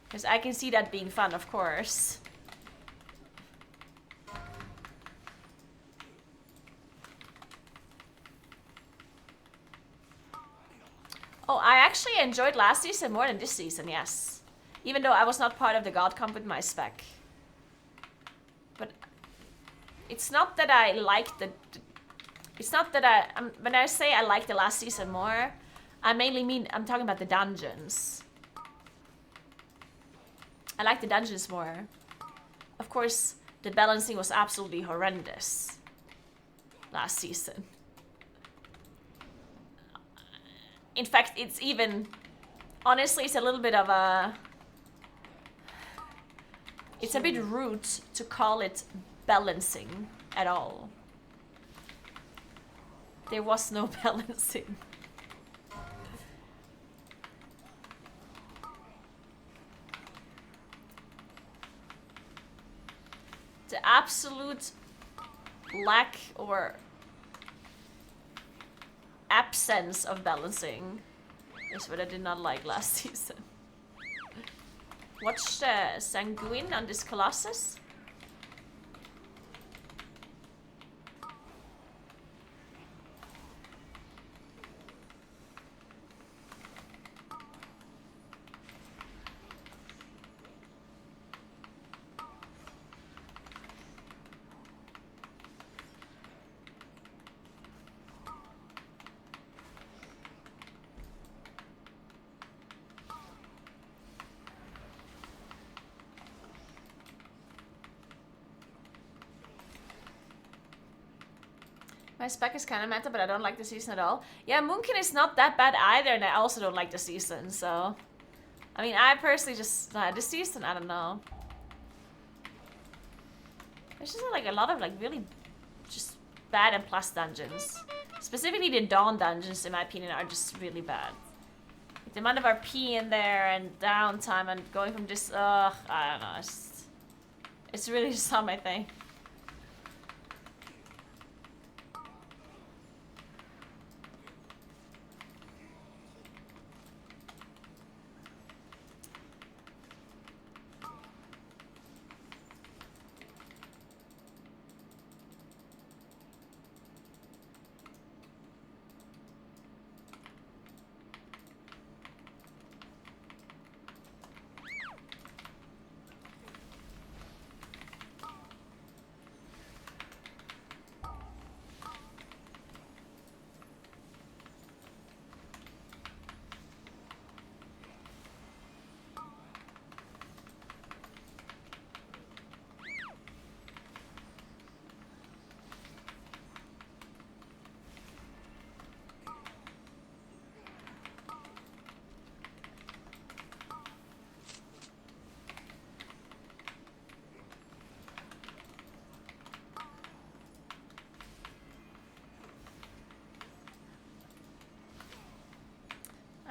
Speaker 2: Because I can see that being fun, of course. Oh, I actually enjoyed last season more than this season, yes. Even though I was not part of the god comp with my spec. But it's not that I like the... It's not that when I say I like the last season more, I mainly mean I'm talking about the dungeons. I like the dungeons more. Of course, the balancing was absolutely horrendous last season. In fact, it's even... Honestly, it's a little bit of a... It's a bit rude to call it balancing at all. There was no balancing. The absolute lack or absence of balancing is what I did not like last season. Watch Sanguine on this Colossus. My spec is kind of meta, but I don't like the season at all. Yeah, Moonkin is not that bad either, and I also don't like the season, so... I mean, I personally just... this season, I don't know. There's just like a lot of like really just bad and plus dungeons. Specifically the Dawn dungeons, in my opinion, are just really bad. Like, the amount of RP in there and downtime and going from this... I don't know, it's really just not my thing.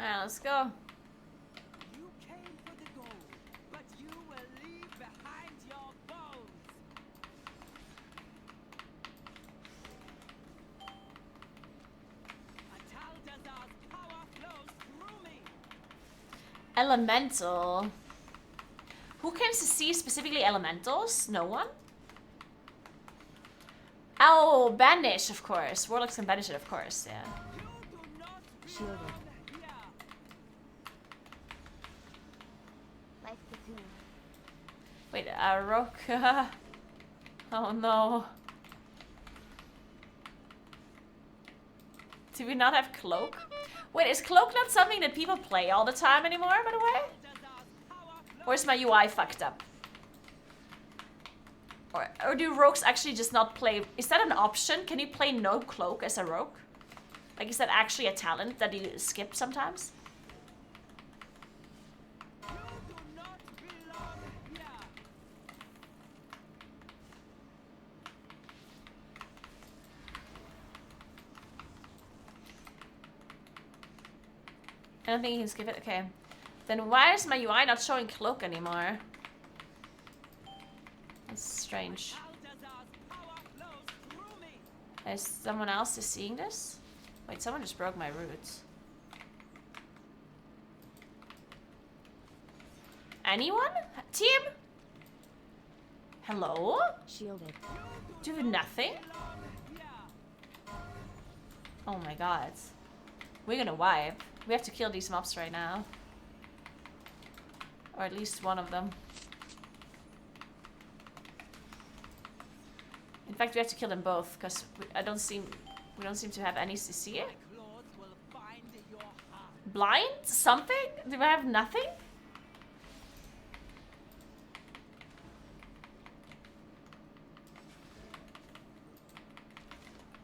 Speaker 2: Alright, let's go.
Speaker 9: You came for the gold, but you will leave behind your bones. Ataldazar's power flows through me.
Speaker 2: Elemental. Who can see specifically elementals? No one? Oh, banish, of course. Warlocks can banish it, of course, yeah.
Speaker 4: Shielded.
Speaker 5: Life cocoon.
Speaker 2: Wait, rock. Oh no. Do we not have cloak? Wait, is cloak not something that people play all the time anymore, by the way? Or is my UI fucked up? Or do rogues actually just not play? Is that an option? Can you play no cloak as a rogue? Like, is that actually a talent that you skip sometimes? I don't think you can skip it. Okay. Then why is my UI not showing cloak anymore? That's strange. Is someone else is seeing this? Wait, someone just broke my roots. Anyone? Team? Hello?
Speaker 4: Shielded.
Speaker 2: Do nothing? Oh my god. We're gonna wipe. We have to kill these mobs right now. Or at least one of them. In fact, we have to kill them both, because we don't seem to have any CC.
Speaker 9: Claws will find your heart.
Speaker 2: Blind? Something? Do I have nothing?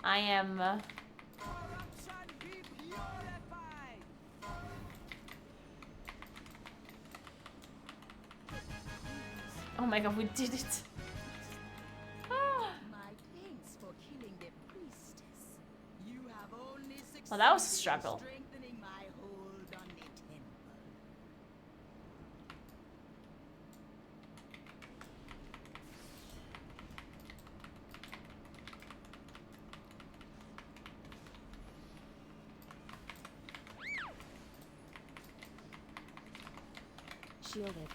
Speaker 2: I am...
Speaker 9: Corruption be purified.
Speaker 2: Oh my god, we did it.
Speaker 4: My thanks for killing the priestess.
Speaker 9: You have only succeeded
Speaker 2: Well, that was a
Speaker 9: in
Speaker 2: struggle.
Speaker 9: strengthening my hold on the temple.
Speaker 4: Shielded.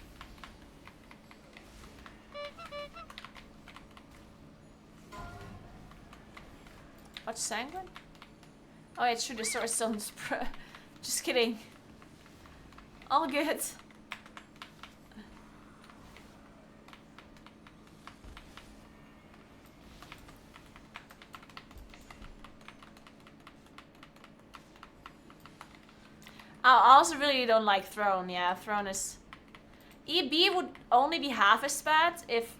Speaker 2: Watch Sanguine? Oh yeah, it's true, the sword stones. Just kidding. All good. I also really don't like Throne. Yeah, Throne is... EB would only be half as bad if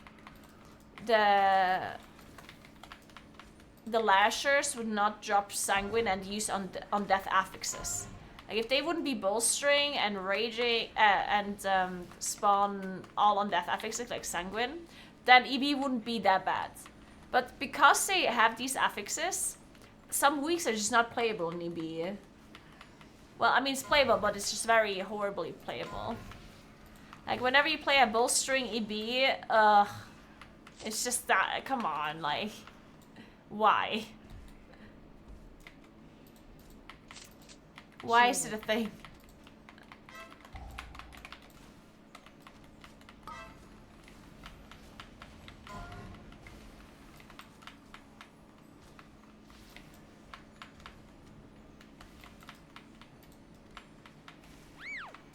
Speaker 2: the Lashers would not drop Sanguine and use undeath affixes. Like if they wouldn't be bolstering and raging spawn all undeath affixes like Sanguine, then EB wouldn't be that bad. But because they have these affixes, some weeks are just not playable in EB. Well, I mean it's playable, but it's just very horribly playable. Like whenever you play a bolstering EB, it's just that, come on, like, why? Why is it a thing?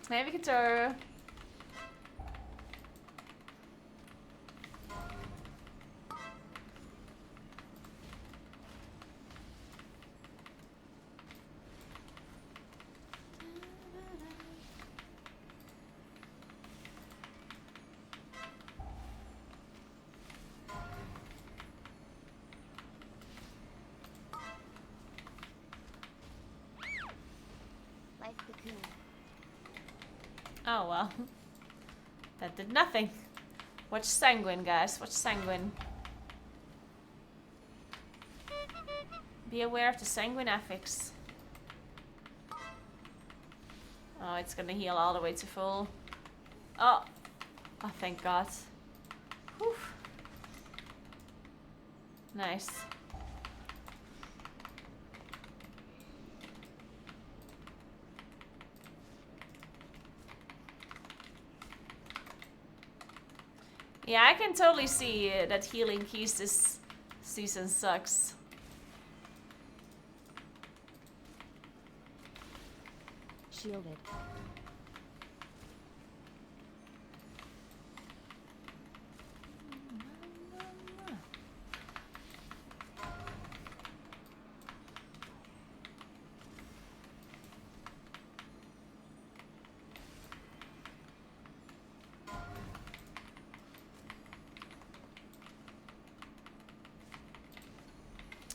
Speaker 2: Navigator.
Speaker 4: Life cocoon.
Speaker 2: Oh well. That did nothing. Watch Sanguine, guys. Watch Sanguine. Be aware of the Sanguine affix. Oh, it's gonna heal all the way to full. Oh. Oh, thank God. Whew. Nice. Yeah, I can totally see that healing keys this season sucks.
Speaker 4: Shielded.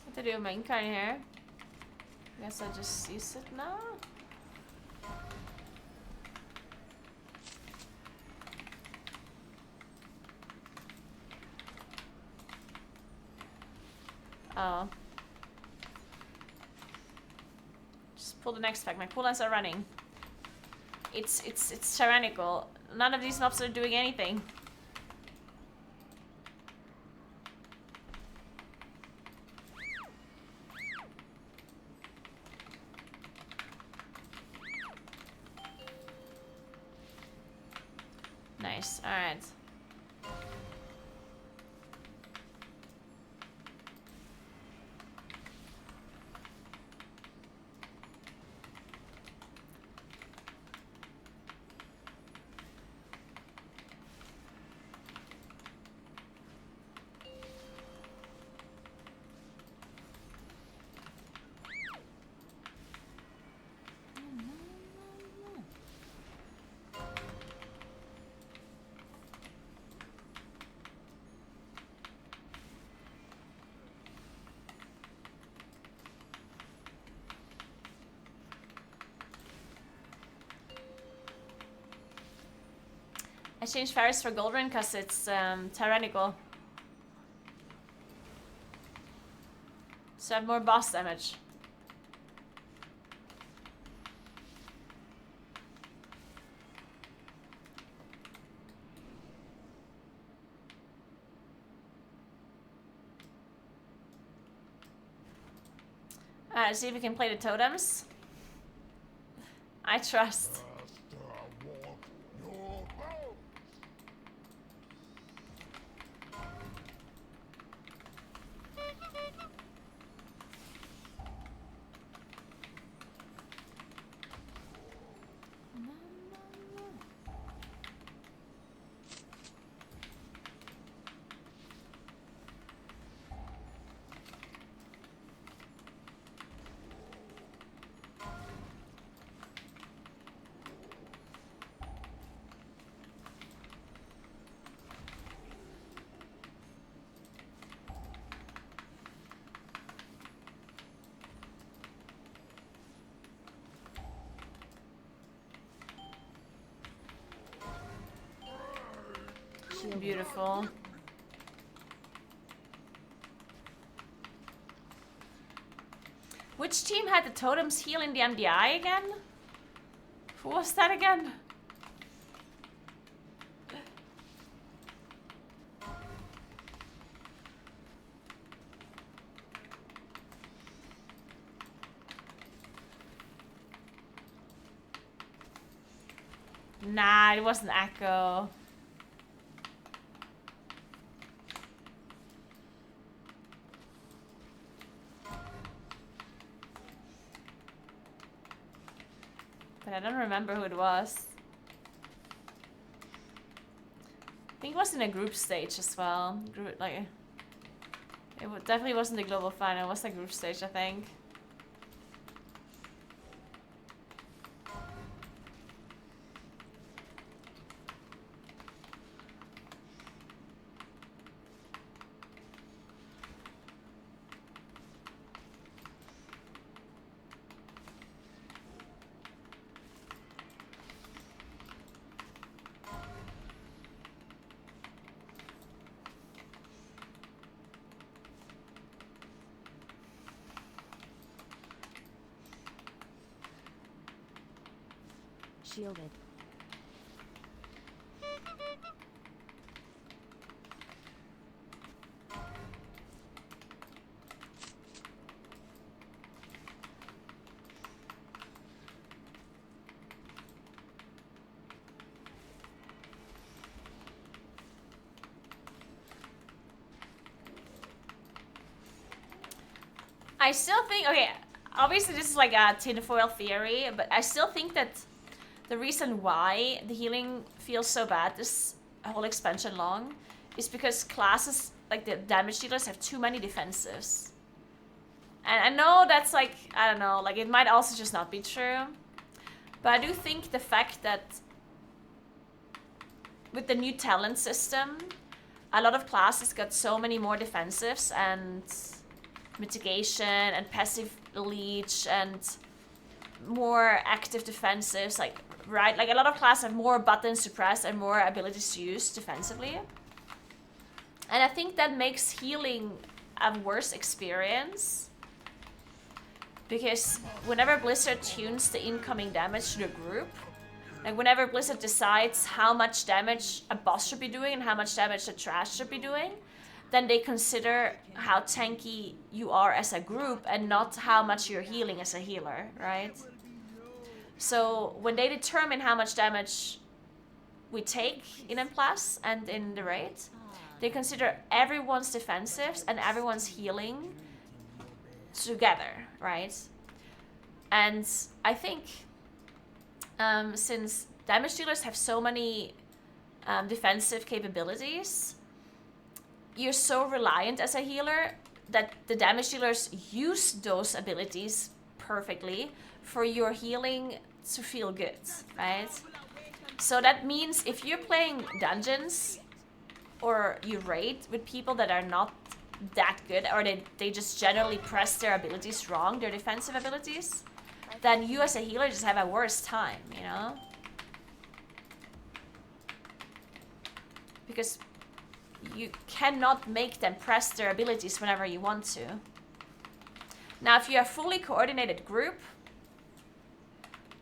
Speaker 2: What to do with main card here? Guess I just use it now. Oh. Just pull the next pack. My cooldowns are running. It's tyrannical. None of these mobs are doing anything. Nice. Alright. change Ferris for Goldrin because it's tyrannical. So I have more boss damage. Alright, see if we can play the totems. I trust. Beautiful. Which team had the totems healing the MDI again? Who was that again? Nah, it wasn't Echo. But I don't remember who it was. I think it was in a group stage as well. Definitely wasn't the global final. It was the group stage, I think.
Speaker 4: Shielded.
Speaker 2: I still think, okay, obviously this is like a tinfoil theory, but I still think that the reason why the healing feels so bad this whole expansion long is because classes, like the damage dealers, have too many defensives. And I know that's like, I don't know, like it might also just not be true. But I do think the fact that with the new talent system, a lot of classes got so many more defensives and mitigation and passive leech and more active defensives, like, right? Like a lot of classes have more buttons to press and more abilities to use defensively. And I think that makes healing a worse experience. Because whenever Blizzard tunes the incoming damage to the group, like whenever Blizzard decides how much damage a boss should be doing and how much damage the trash should be doing, then they consider how tanky you are as a group and not how much you're healing as a healer, right? So when they determine how much damage we take in M+ and in the raid, they consider everyone's defensives and everyone's healing together, right? And I think since damage dealers have so many defensive capabilities, you're so reliant as a healer that the damage dealers use those abilities perfectly for your healing to feel good, right? So that means if you're playing dungeons or you raid with people that are not that good, or they just generally press their abilities wrong, their defensive abilities, then you as a healer just have a worse time, you know? because you cannot make them press their abilities whenever you want to. Now, if you're a fully coordinated group,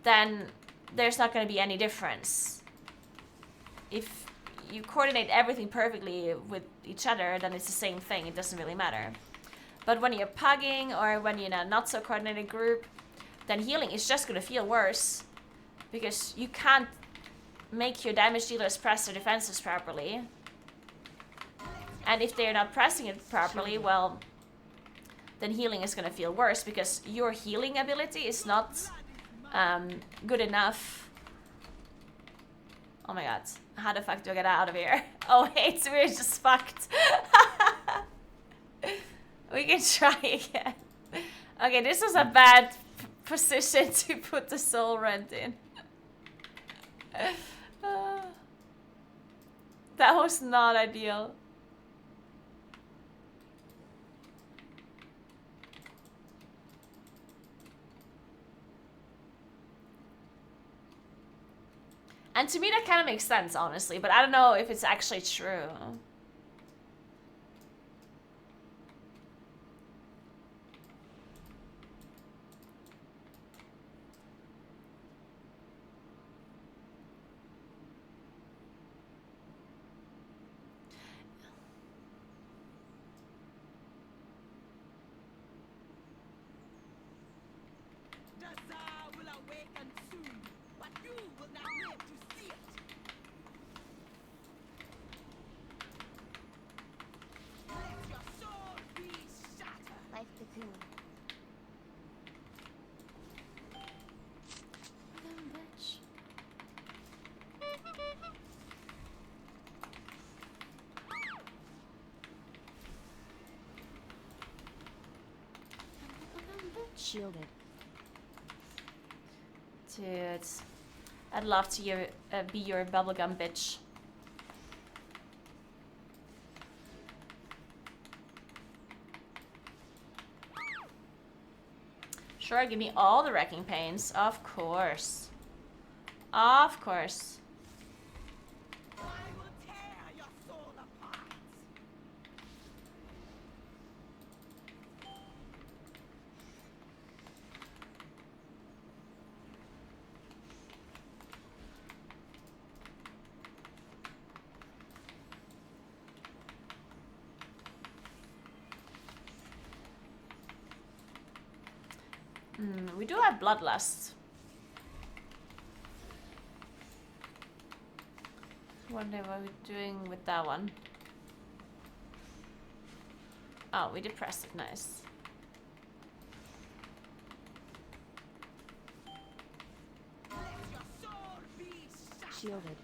Speaker 2: then there's not going to be any difference. If you coordinate everything perfectly with each other, then it's the same thing. It doesn't really matter. But when you're pugging or when you're in a not so coordinated group, then healing is just going to feel worse because you can't make your damage dealers press their defenses properly. And if they're not pressing it properly, well, then healing is going to feel worse because your healing ability is not good enough. Oh my god. How the fuck do I get out of here? Oh wait, we're just fucked. We can try again. Okay, this was a bad position to put the soul rent in. That was not ideal. And to me that kind of makes sense, honestly, but I don't know if it's actually true.
Speaker 9: The Tsar will awaken soon, but you will not live to see it. Let your soul be shattered.
Speaker 4: Life cocoon. Shielded.
Speaker 2: Dude, I'd love to be your bubblegum bitch. Sure, give me all the wrecking pains. Of course. Of course.
Speaker 9: I will tear your soul apart.
Speaker 2: We do have bloodlust. Wonder what we're doing with that one. Oh, we depressed it. Nice.
Speaker 9: Let your soul be shattered.
Speaker 4: Shielded.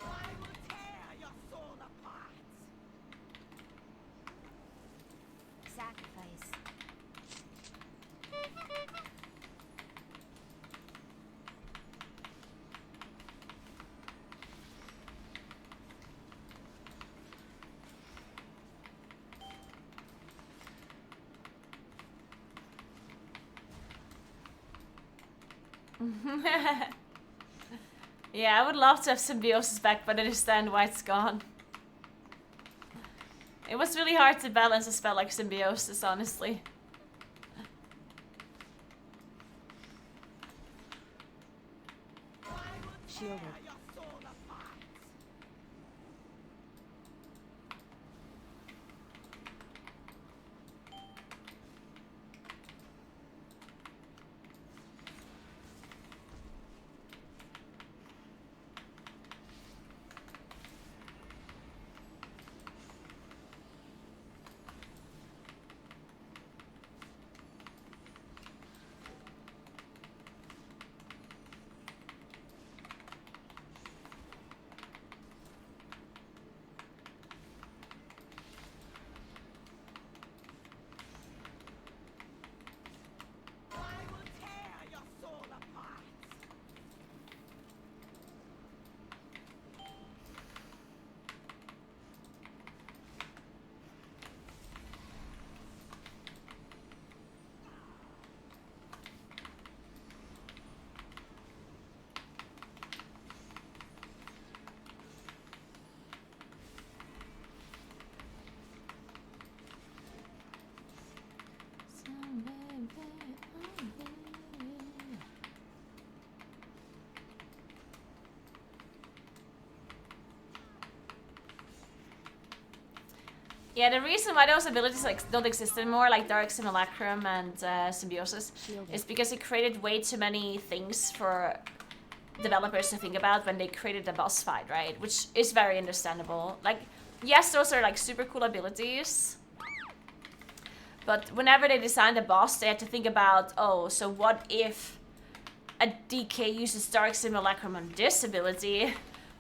Speaker 9: I will tear your soul apart.
Speaker 4: Sacrifice.
Speaker 2: Yeah, I would love to have symbiosis back, but I understand why it's gone. It was really hard to balance a spell like symbiosis, honestly.
Speaker 4: Shielded.
Speaker 9: Your soul apart.
Speaker 2: Yeah, the reason why those abilities like don't exist anymore, like Dark Simulacrum and Symbiosis, is because it created way too many things for developers to think about when they created the boss fight, right? Which is very understandable. Like, yes, those are like super cool abilities, but whenever they designed the boss, they had to think about, oh, so what if a DK uses Dark Simulacrum on this ability?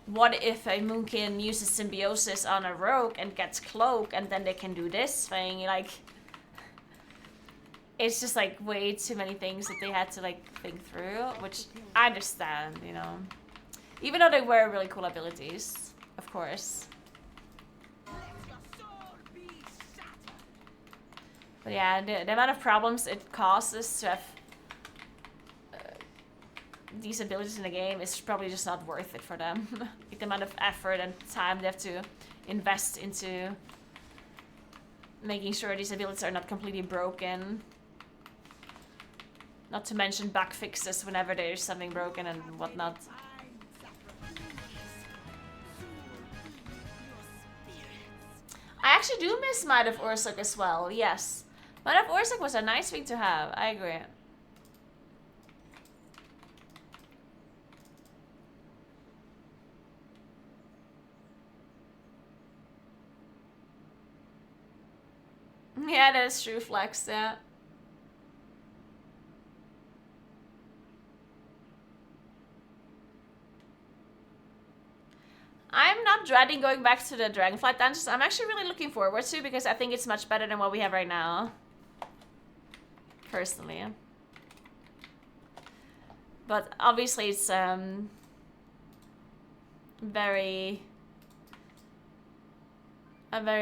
Speaker 2: What if a Moonkin uses Symbiosis on a Rogue and gets Cloak, and then they can do this thing? Like, it's just like way too many things that they had to like think through, which I understand, you know. Even though they were really cool abilities, of course. But yeah, the amount of problems it causes to have these abilities in the game is probably just not worth it for them. Like the amount of effort and time they have to invest into making sure these abilities are not completely broken. Not to mention bug fixes whenever there's something broken and whatnot. I actually do miss Might of Ursuk as well, yes. Might of Ursuk was a nice thing to have, I agree. Yeah, that is true, Flex, yeah. I'm not dreading going back to the Dragonflight dungeons. I'm actually really looking forward to, because I think it's much better than what we have right now. Personally. But obviously it's very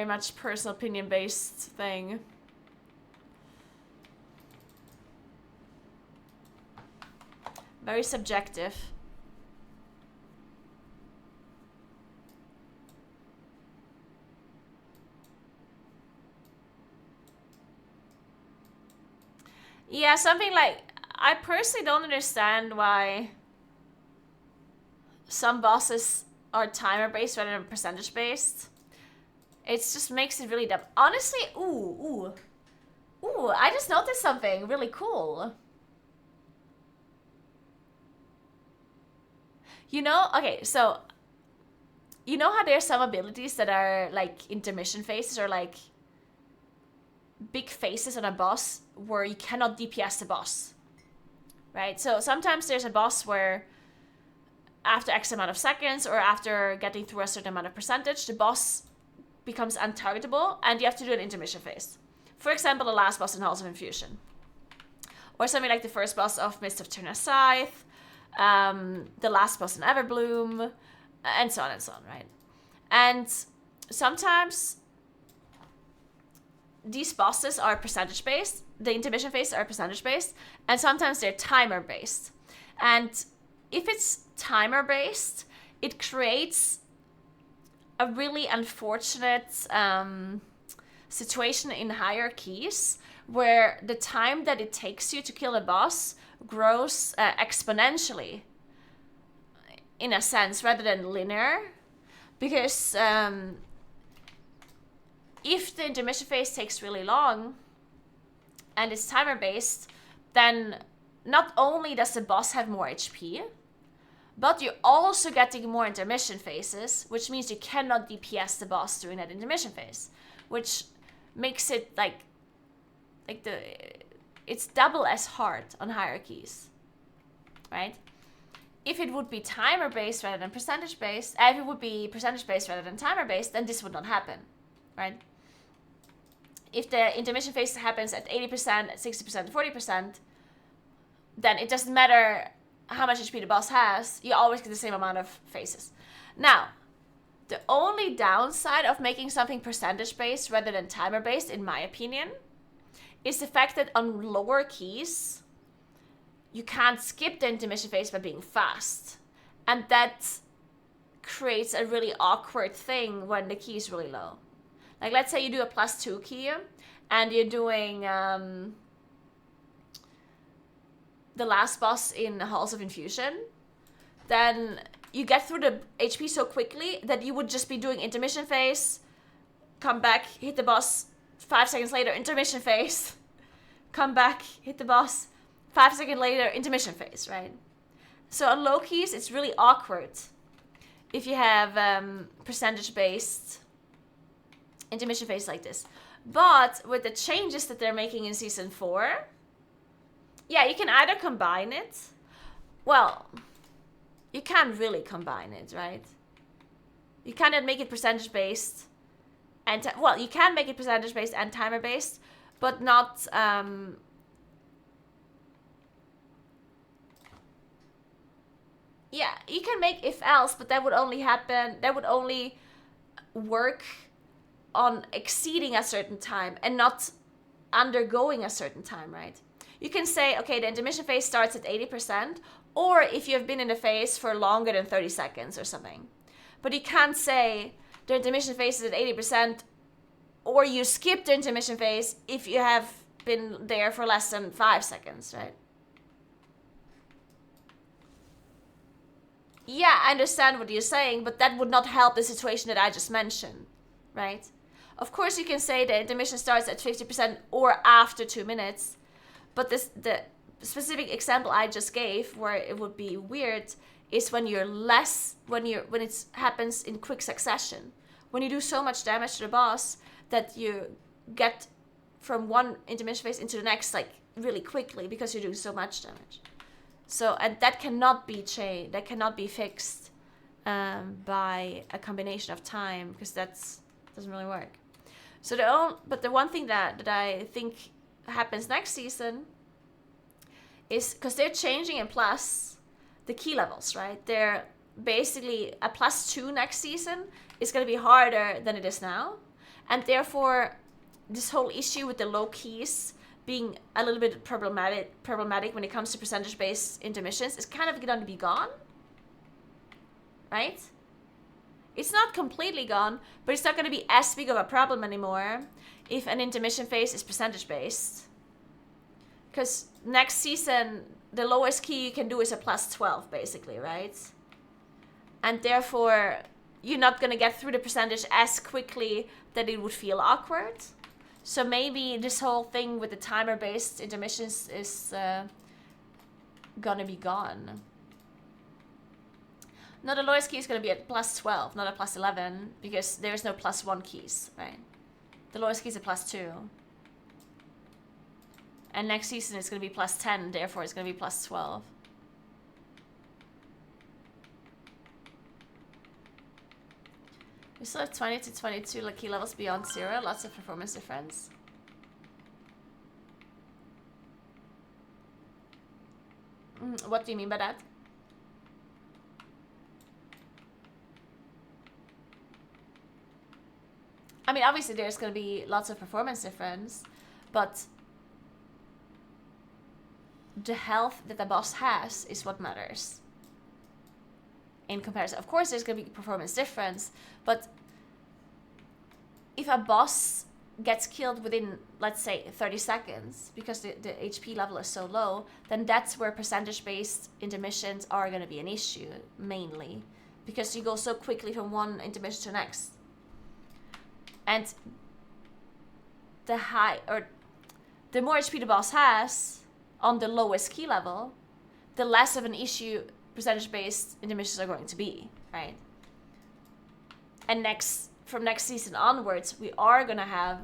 Speaker 2: much personal opinion based thing. Very subjective. Yeah, something like, I personally don't understand why some bosses are timer based rather than percentage based. It just makes it really dumb. Honestly, ooh, I just noticed something really cool. You know, okay, so, you know how there's some abilities that are like intermission phases or like big phases on a boss where you cannot DPS the boss, right? So sometimes there's a boss where after X amount of seconds or after getting through a certain amount of percentage, the boss becomes untargetable and you have to do an intermission phase. For example, the last boss in Halls of Infusion. Or something like the first boss of Mist of Turner Scythe, the last boss in Everbloom, and so on, right? And sometimes these bosses are percentage based, the intermission phases are percentage based, and sometimes they're timer based. And if it's timer based, it creates a really unfortunate situation in hierarchies where the time that it takes you to kill a boss grows exponentially, in a sense, rather than linear. Because if the intermission phase takes really long and it's timer based, then not only does the boss have more HP, but you're also getting more intermission phases, which means you cannot DPS the boss during that intermission phase, which makes it it's double as hard on hierarchies, right? If it would be timer based rather than percentage based, if it would be percentage based rather than timer based, then this would not happen, right? If the intermission phase happens at 80%, at 60%, 40%, then it doesn't matter how much HP the boss has, you always get the same amount of phases. Now, the only downside of making something percentage based rather than timer based, in my opinion, is the fact that on lower keys, you can't skip the intermission phase by being fast. And that creates a really awkward thing when the key is really low. Like, let's say you do a +2 key, and you're doing the last boss in Halls of Infusion, then you get through the HP so quickly that you would just be doing intermission phase, come back, hit the boss, 5 seconds later, intermission phase. Come back, hit the boss, 5 seconds later, intermission phase, right? So on low keys, it's really awkward if you have percentage-based intermission phase like this. But with the changes that they're making in Season 4, yeah, you can either combine it. Well, you can't really combine it, right? You cannot make it percentage-based. And well, you can make it percentage-based and timer-based, but not... yeah, you can make if-else, but that would only happen... That would only work on exceeding a certain time and not undergoing a certain time, right? You can say, okay, the intermission phase starts at 80%, or if you have been in the phase for longer than 30 seconds or something. But you can't say the intermission phase is at 80%, or you skip the intermission phase if you have been there for less than 5 seconds, right? Yeah, I understand what you're saying, but that would not help the situation that I just mentioned, right? Of course, you can say the intermission starts at 50% or after 2 minutes, but the specific example I just gave, where it would be weird, is when you're when it happens in quick succession. When you do so much damage to the boss that you get from one intermission phase into the next like really quickly because you're doing so much damage. So, and that cannot be changed. That cannot be fixed by a combination of time, because doesn't really work. So the one thing that I think happens next season is, because they're changing in Plus the key levels, right? They're basically a +2 next season is going to be harder than it is now, and therefore this whole issue with the low keys being a little bit problematic when it comes to percentage-based intermissions is kind of going to be gone, right? It's not completely gone, but it's not going to be as big of a problem anymore if an intermission phase is percentage-based. Because next season, the lowest key you can do is a +12, basically, right? And therefore, you're not going to get through the percentage as quickly that it would feel awkward. So maybe this whole thing with the timer-based intermissions is gonna be gone. No, the lowest key is gonna be at +12, not at +11, because there's no +1 keys, right? The lowest key is at +2. And next season it's gonna be +10, therefore it's gonna be +12. We still have 20 to 22 lucky levels beyond 0. Lots of performance difference. What do you mean by that? I mean, obviously there's going to be lots of performance difference, but the health that the boss has is what matters. In comparison, of course, there's going to be performance difference, but if a boss gets killed within, let's say, 30 seconds because the HP level is so low, then that's where percentage-based intermissions are going to be an issue, mainly, because you go so quickly from one intermission to the next. And the more HP the boss has on the lowest key level, the less of an issue percentage-based intermissions are going to be, right? And from next season onwards, we are gonna have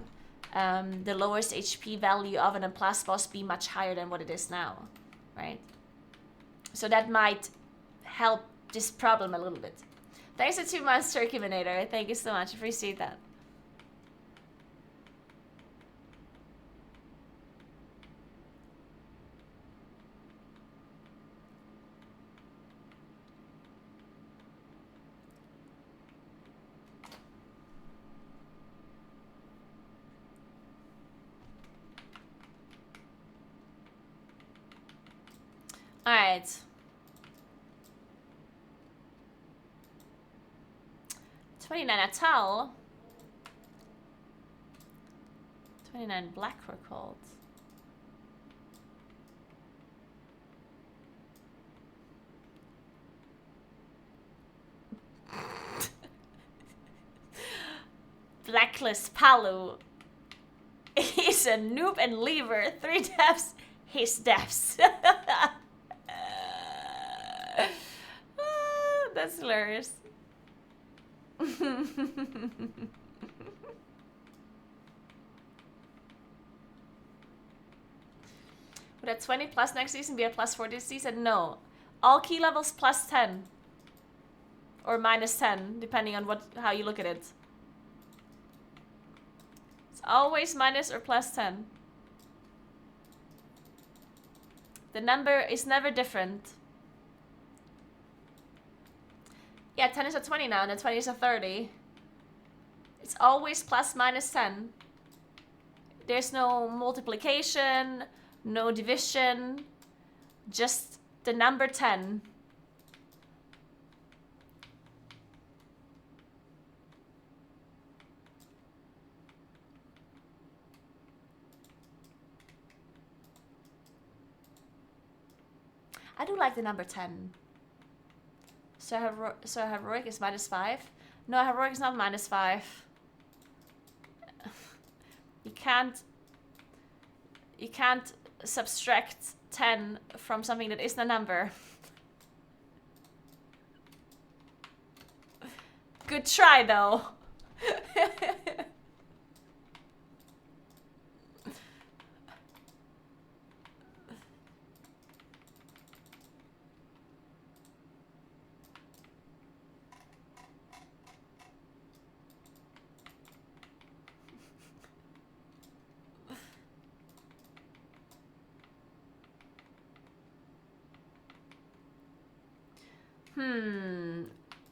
Speaker 2: the lowest HP value of an plus boss be much higher than what it is now, right? So that might help this problem a little bit. Thanks for 2 months, Turkeyminator. Thank you so much. Appreciate that. All right. 29 Atal. 29 Black were called. Blacklist Palu. He's a noob and lever. 3 deaths. His deaths. That's hilarious. Would at 20 plus next season be a plus 4 this season? No. All key levels plus 10. Or minus 10, depending on how you look at it. It's always minus or plus 10. The number is never different. Yeah, 10 is a 20 now, and a 20 is a 30. It's always plus minus 10. There's no multiplication, no division, just the number 10. I do like the number 10. So heroic is minus 5? No, heroic is not minus 5. You can't subtract 10 from something that isn't a number. Good try though.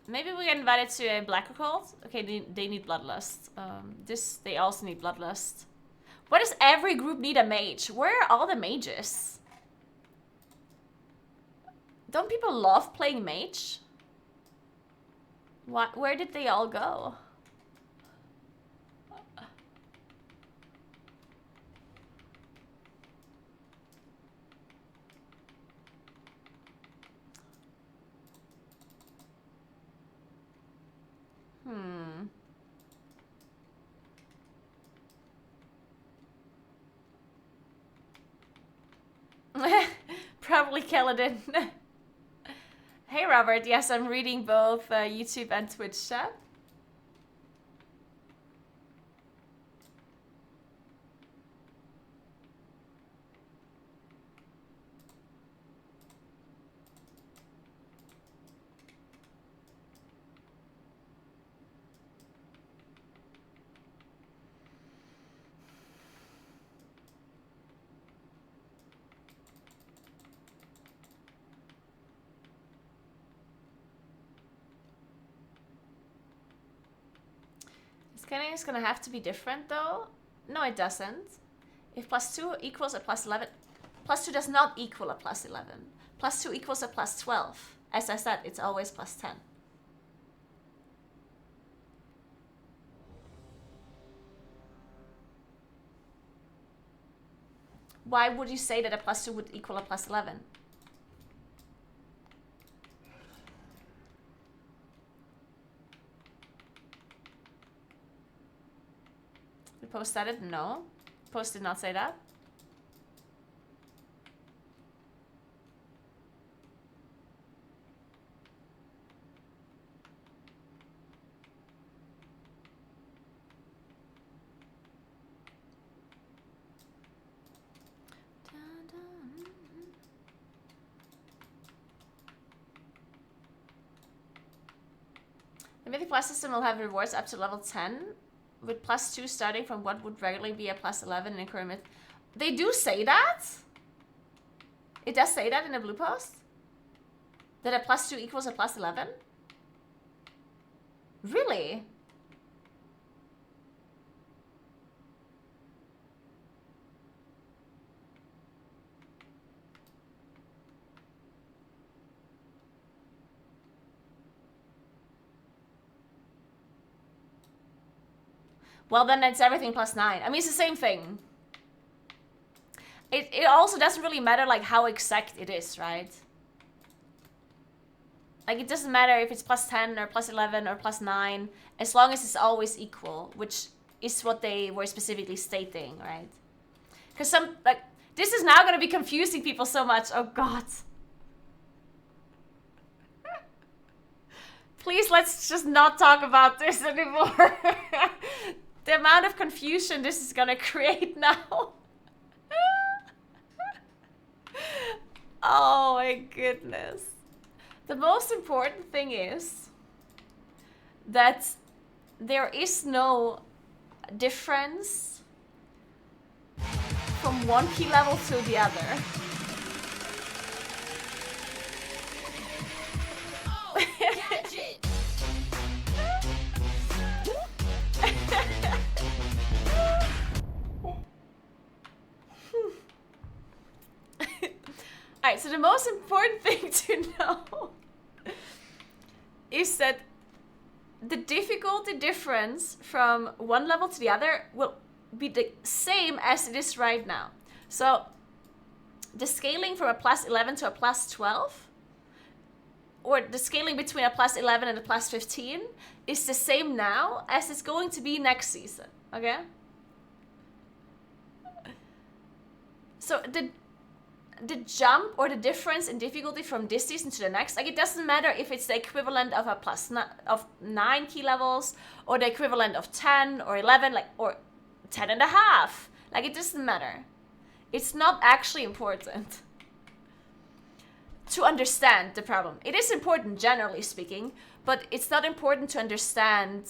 Speaker 2: Maybe we get invited to a black occult. Okay, they need bloodlust. They also need bloodlust. Why does every group need a mage? Where are all the mages? Don't people love playing mage? What? Where did they all go? Probably Kaladin. Hey Robert, yes, I'm reading both YouTube and Twitch chat. Scanning is gonna have to be different though. No, it doesn't. If plus 2 equals a plus 11, plus 2 does not equal a plus 11. Plus 2 equals a plus 12. As I said, it's always plus 10. Why would you say that a plus 2 would equal a plus 11? The post said it? No. Post did not say that. The Mythic Plus system will have rewards up to level 10, with plus 2 starting from what would regularly be a plus 11 in current myth. They do say that? It does say that in the blue post? That a plus 2 equals a plus 11? Really? Well, then it's everything plus 9. I mean, it's the same thing. It also doesn't really matter, like, how exact it is, right? Like, it doesn't matter if it's plus 10 or plus 11 or plus 9, as long as it's always equal, which is what they were specifically stating, right? Because this is now going to be confusing people so much. Oh, God. Please, let's just not talk about this anymore. The amount of confusion this is going to create now. Oh, my goodness. The most important thing is that there is no difference from one key level to the other.
Speaker 5: Oh, catch it!
Speaker 2: Alright, so the most important thing to know is that the difficulty difference from one level to the other will be the same as it is right now. So the scaling from a plus 11 to a plus 12, or the scaling between a plus 11 and a plus 15, is the same now as it's going to be next season, okay? So the jump or the difference in difficulty from this season to the next, like, it doesn't matter if it's the equivalent of a of 9 key levels or the equivalent of 10 or 11, like, or 10 and a half. Like, it doesn't matter. It's not actually important to understand the problem. It is important, generally speaking, but it's not important to understand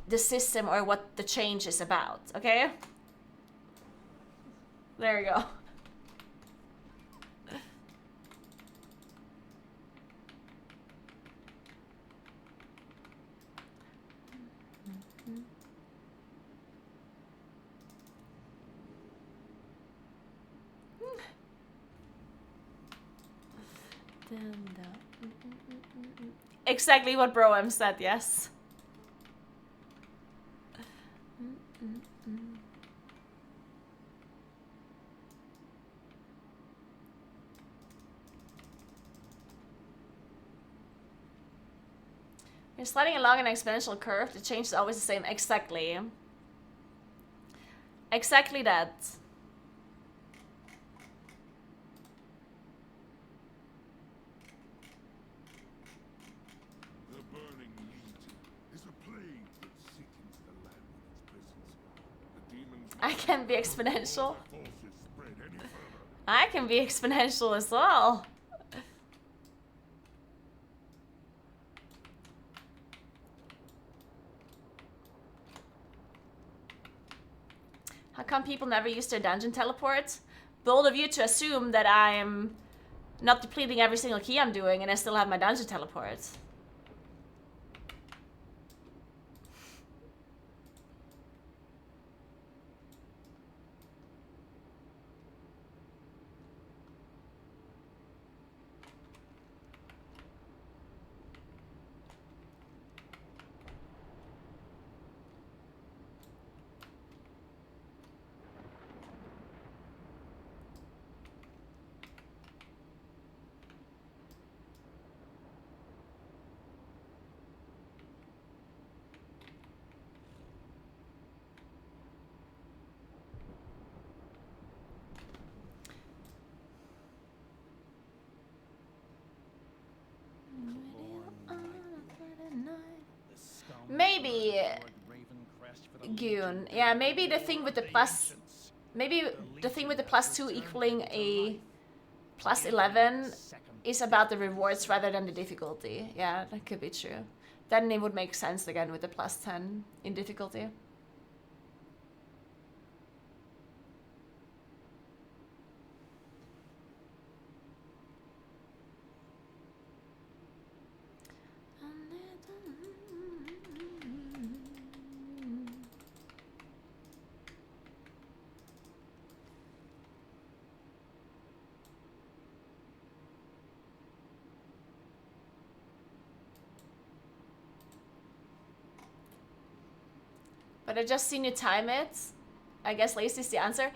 Speaker 2: the system or what the change is about, okay? There you go. Exactly what Broem said, yes. You're sliding along an exponential curve, the change is always the same. Exactly. Exactly that.
Speaker 6: The burning legion is a plague that sickens the land with its presence. The demons
Speaker 2: I can be exponential.
Speaker 6: forces spread any further.
Speaker 2: I can be exponential as well. How come people never use their dungeon teleports? Bold of you to assume that I'm not depleting every single key I'm doing and I still have my dungeon teleports. Maybe, Goon. Yeah, maybe the thing with the plus... Maybe the thing with the plus 2 equaling a plus 11 is about the rewards rather than the difficulty. Yeah, that could be true. Then it would make sense again with the plus 10 in difficulty. But I just seen you time it. I guess lazy is the answer.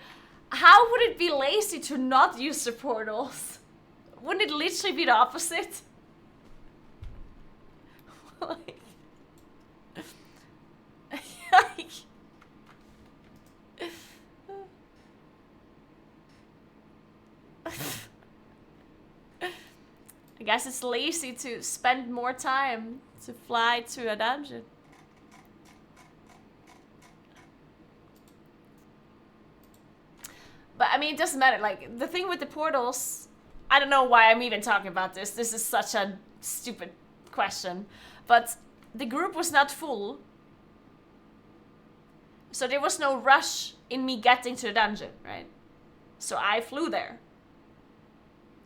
Speaker 2: How would it be lazy to not use the portals? Wouldn't it literally be the opposite? Like, I guess it's lazy to spend more time to fly to a dungeon. But I mean, it doesn't matter. Like, the thing with the portals, I don't know why I'm even talking about this. This is such a stupid question. But the group was not full. So there was no rush in me getting to the dungeon, right? So I flew there.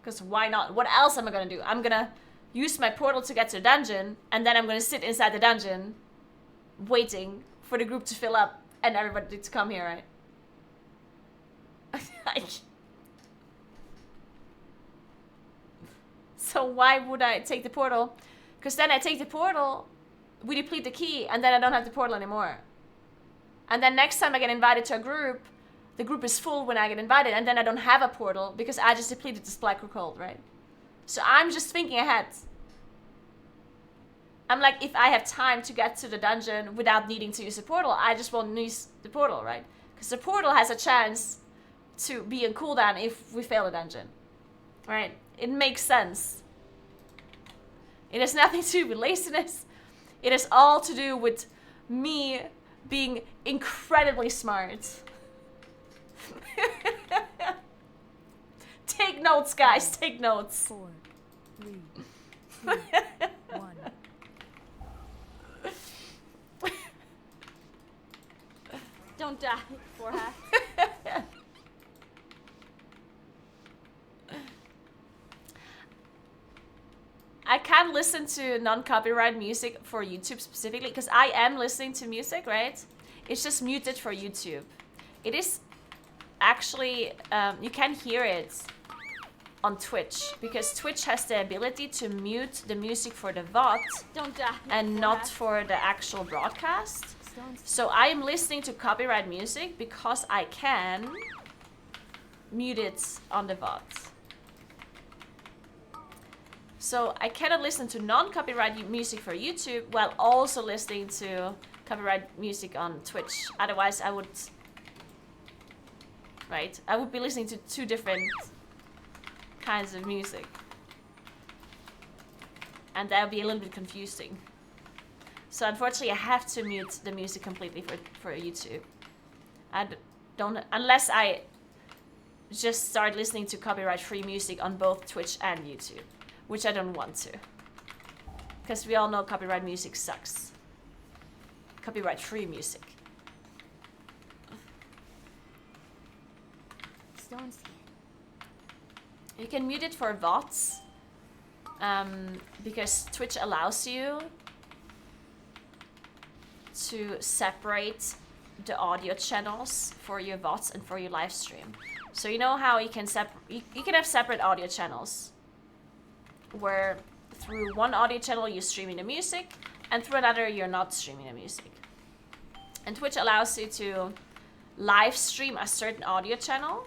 Speaker 2: Because why not? What else am I going to do? I'm going to use my portal to get to the dungeon. And then I'm going to sit inside the dungeon waiting for the group to fill up and everybody to come here, right? So why would I take the portal? Because then I take the portal, we deplete the key, and then I don't have the portal anymore. And then next time I get invited to a group, the group is full when I get invited, and then I don't have a portal because I just depleted this black cold, right? So I'm just thinking ahead. I'm like, if I have time to get to the dungeon without needing to use the portal, I just won't use the portal, right? Because the portal has a chance to be in cooldown if we fail a dungeon, right? It makes sense. It has nothing to do with laziness. It has all to do with me being incredibly smart. Take notes, guys. Take notes.
Speaker 4: 4, 3, 2, 1.
Speaker 3: Don't die, forehead.
Speaker 2: I can't listen to non-copyright music for YouTube specifically because I am listening to music, right? It's just muted for YouTube. It is actually, you can hear it on Twitch because Twitch has the ability to mute the music for the VOD
Speaker 3: Don't die.
Speaker 2: and not for the actual broadcast. So I am listening to copyright music because I can mute it on the VOD. So I cannot listen to non-copyright music for YouTube while also listening to copyright music on Twitch. Otherwise I would, right? I would be listening to two different kinds of music. And that would be a little bit confusing. So unfortunately I have to mute the music completely for YouTube. I don't, unless I just start listening to copyright-free music on both Twitch and YouTube. Which I don't want to. Because we all know copyright music sucks. Copyright-free music.
Speaker 4: Stone skin.
Speaker 2: You can mute it for VODs. Because Twitch allows you to separate the audio channels for your VODs and for your live stream. So you know how you can have separate audio channels. Where through one audio channel you're streaming the music and through another you're not streaming the music. And Twitch allows you to live stream a certain audio channel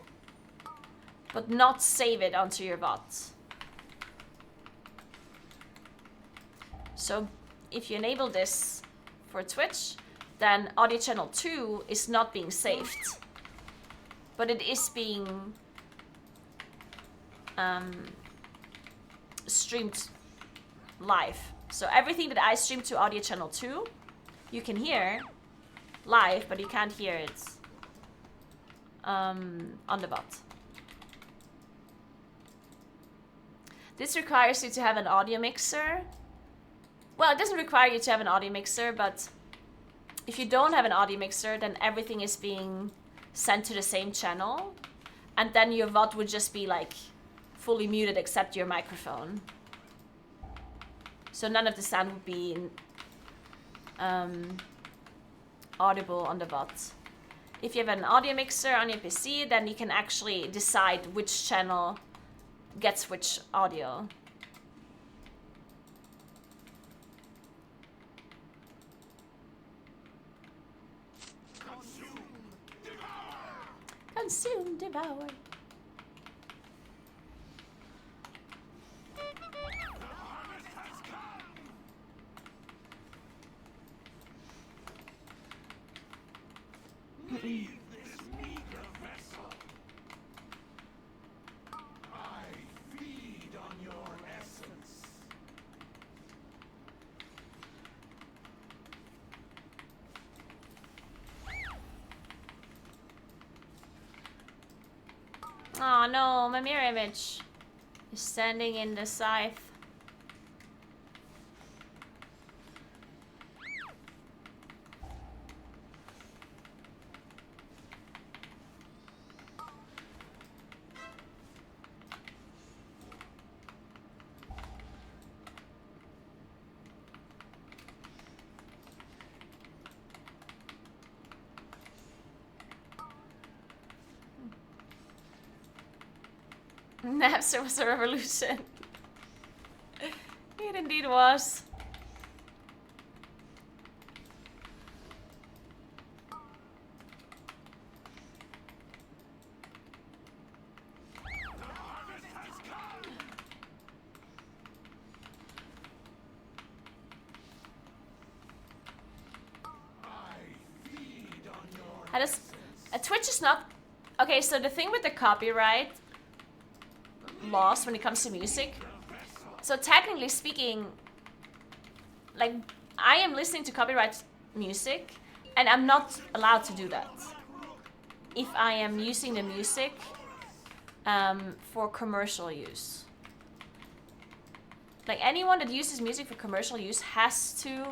Speaker 2: but not save it onto your VOD. So if you enable this for Twitch, then audio channel 2 is not being saved, but it is being streamed live. So everything that I stream to audio channel 2, you can hear live, but you can't hear it on the bot. This requires you to have an audio mixer. Well, it doesn't require you to have an audio mixer, but if you don't have an audio mixer, then everything is being sent to the same channel, and then your VOD would just be like fully muted except your microphone. So none of the sound would be audible on the bot. If you have an audio mixer on your PC, then you can actually decide which channel gets which audio. Consume, devour.
Speaker 6: leave this meager vessel. I feed on your essence.
Speaker 2: Oh no, my mirror image is standing in the scythe. Napster was a revolution. It indeed was. How does Twitch is not okay? So the thing with the copyright laws when it comes to music. So technically speaking, like I am listening to copyright music and I'm not allowed to do that if I am using the music for commercial use. Like anyone that uses music for commercial use has to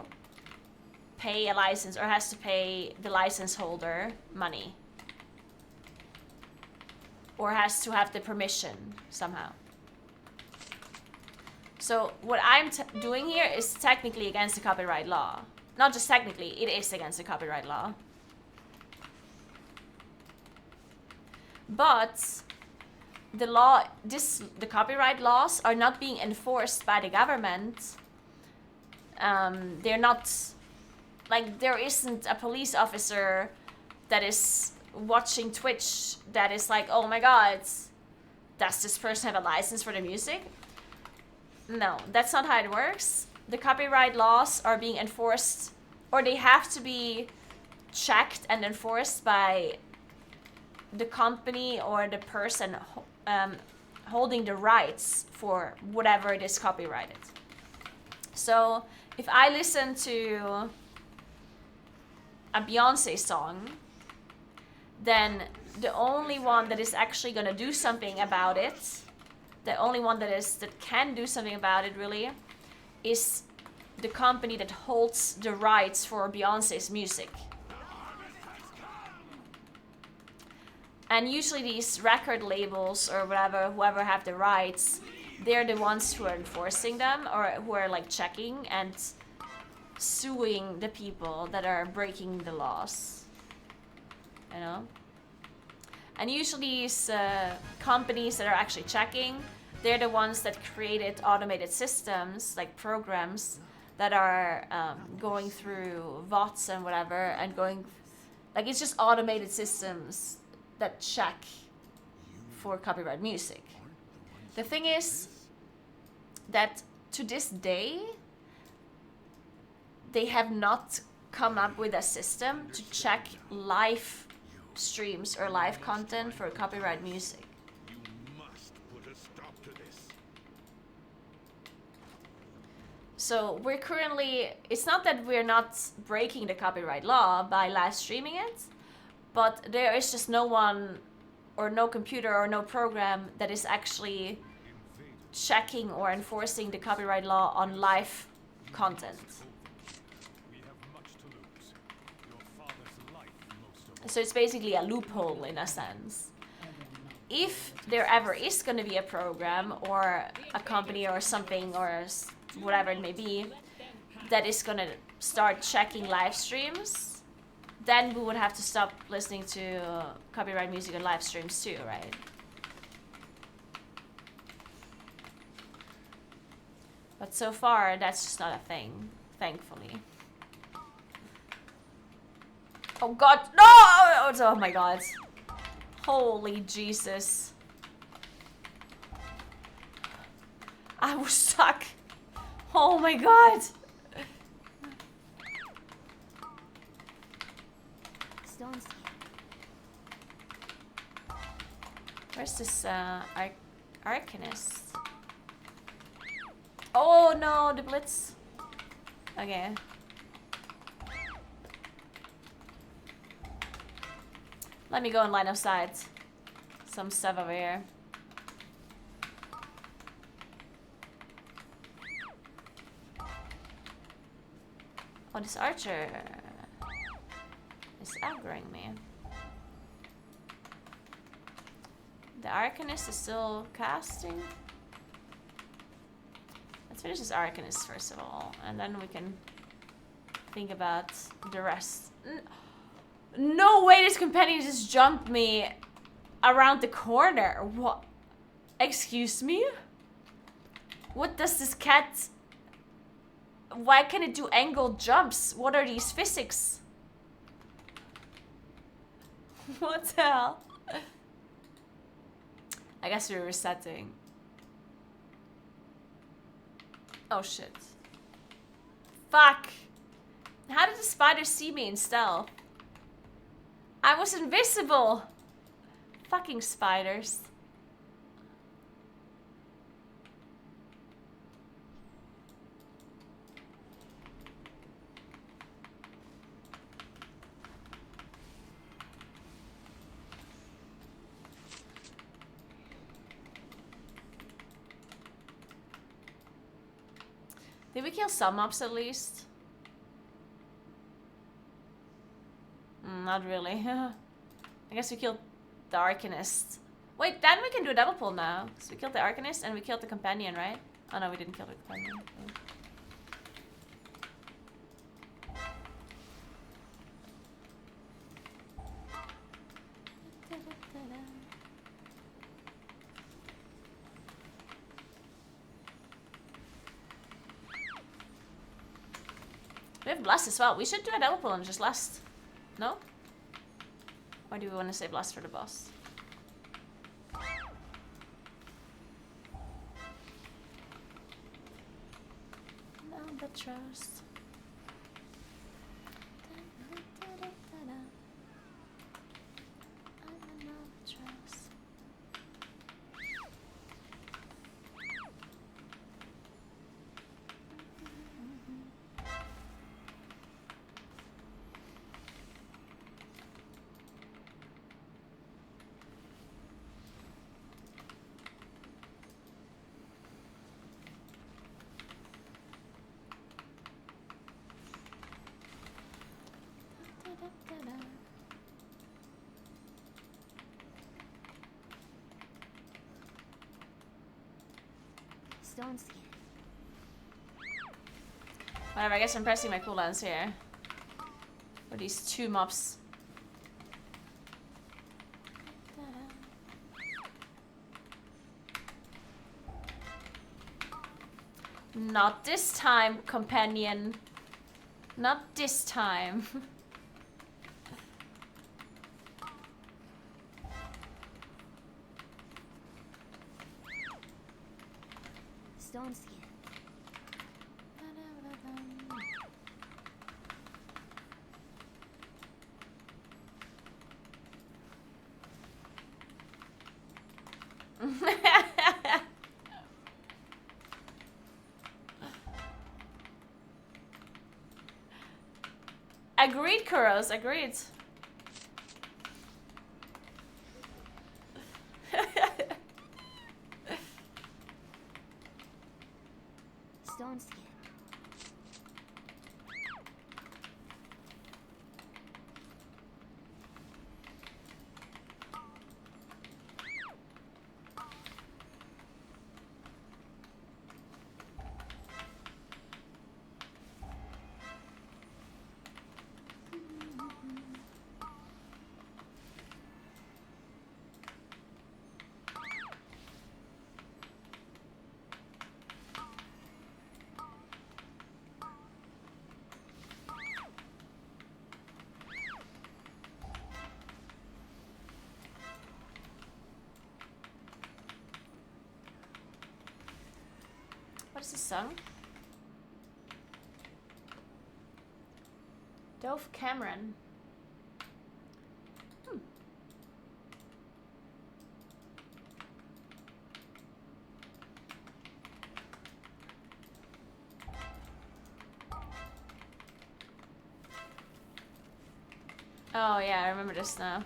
Speaker 2: pay a license or has to pay the license holder money. Or has to have the permission somehow. So what I'm doing here is technically against the copyright law. Not just technically, it is against the copyright law. But the copyright laws are not being enforced by the government. They're not, like there isn't a police officer that is watching Twitch that is like, oh my god, does this person have a license for the music? No, that's not how it works. The copyright laws are being enforced, or they have to be checked and enforced by the company or the person holding the rights for whatever it is copyrighted. So if I listen to a Beyonce song, then the only one that is actually gonna do something about it, the only one that can do something about it really, is the company that holds the rights for Beyonce's music. And usually these record labels or whatever, whoever have the rights, they're the ones who are enforcing them or who are like checking and suing the people that are breaking the laws. You know? And usually these companies that are actually checking, they're the ones that created automated systems, like programs, that are going through VODs and whatever, and going, like it's just automated systems that check for copyright music. The thing is that to this day, they have not come up with a system to check live streams or live content for copyright music.
Speaker 6: You must put a stop to this.
Speaker 2: So we're currently, it's not that we're not breaking the copyright law by live streaming it, but there is just no one or no computer or no program that is actually checking or enforcing the copyright law on live content.
Speaker 6: We have much to lose. Your father's life, most of all.
Speaker 2: So it's basically a loophole in a sense. If there ever is going to be a program or a company or something or whatever it may be that is going to start checking live streams, then we would have to stop listening to copyright music on live streams too, right? But so far, that's just not a thing, thankfully. Oh god, no! Oh my god. Holy Jesus. I was stuck. Oh my god.
Speaker 4: Stones
Speaker 2: Where's this Arcanist? Oh no, the Blitz. Okay. Let me go in line of sight. Some stuff over here. Oh, this archer is aggroing me. The Arcanist is still casting. Let's finish this Arcanist first of all, and then we can think about the rest. No way this companion just jumped me around the corner. What? Excuse me? What does this cat... Why can it do angled jumps? What are these physics? What the hell? I guess we're resetting. Oh shit. Fuck. How did the spider see me in stealth? I was invisible. Fucking spiders. Did we kill some mobs at least? Not really. I guess we killed the Arcanist. Wait, then we can do a double pull now. So we killed the Arcanist and we killed the companion, right? Oh no, we didn't kill the companion. We have Blast as well. We should do a double pull and just last. No? Or do we want to save Blast for the boss? No, but trust.
Speaker 4: Stone skin.
Speaker 2: Whatever, I guess I'm pressing my cooldowns here. For these two mobs. Not this time, companion. Not this time.
Speaker 4: Stone skin.
Speaker 2: Agreed, Kuros, agreed.
Speaker 4: Stone skin.
Speaker 2: What is this song? Dove Cameron. Oh yeah, I remember this now.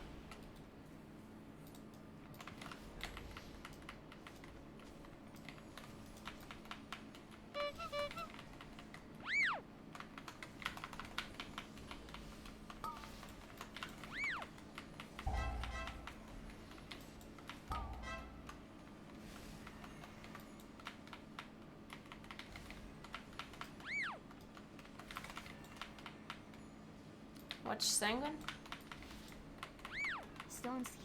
Speaker 2: Watch Sanguine?
Speaker 4: Stone skin.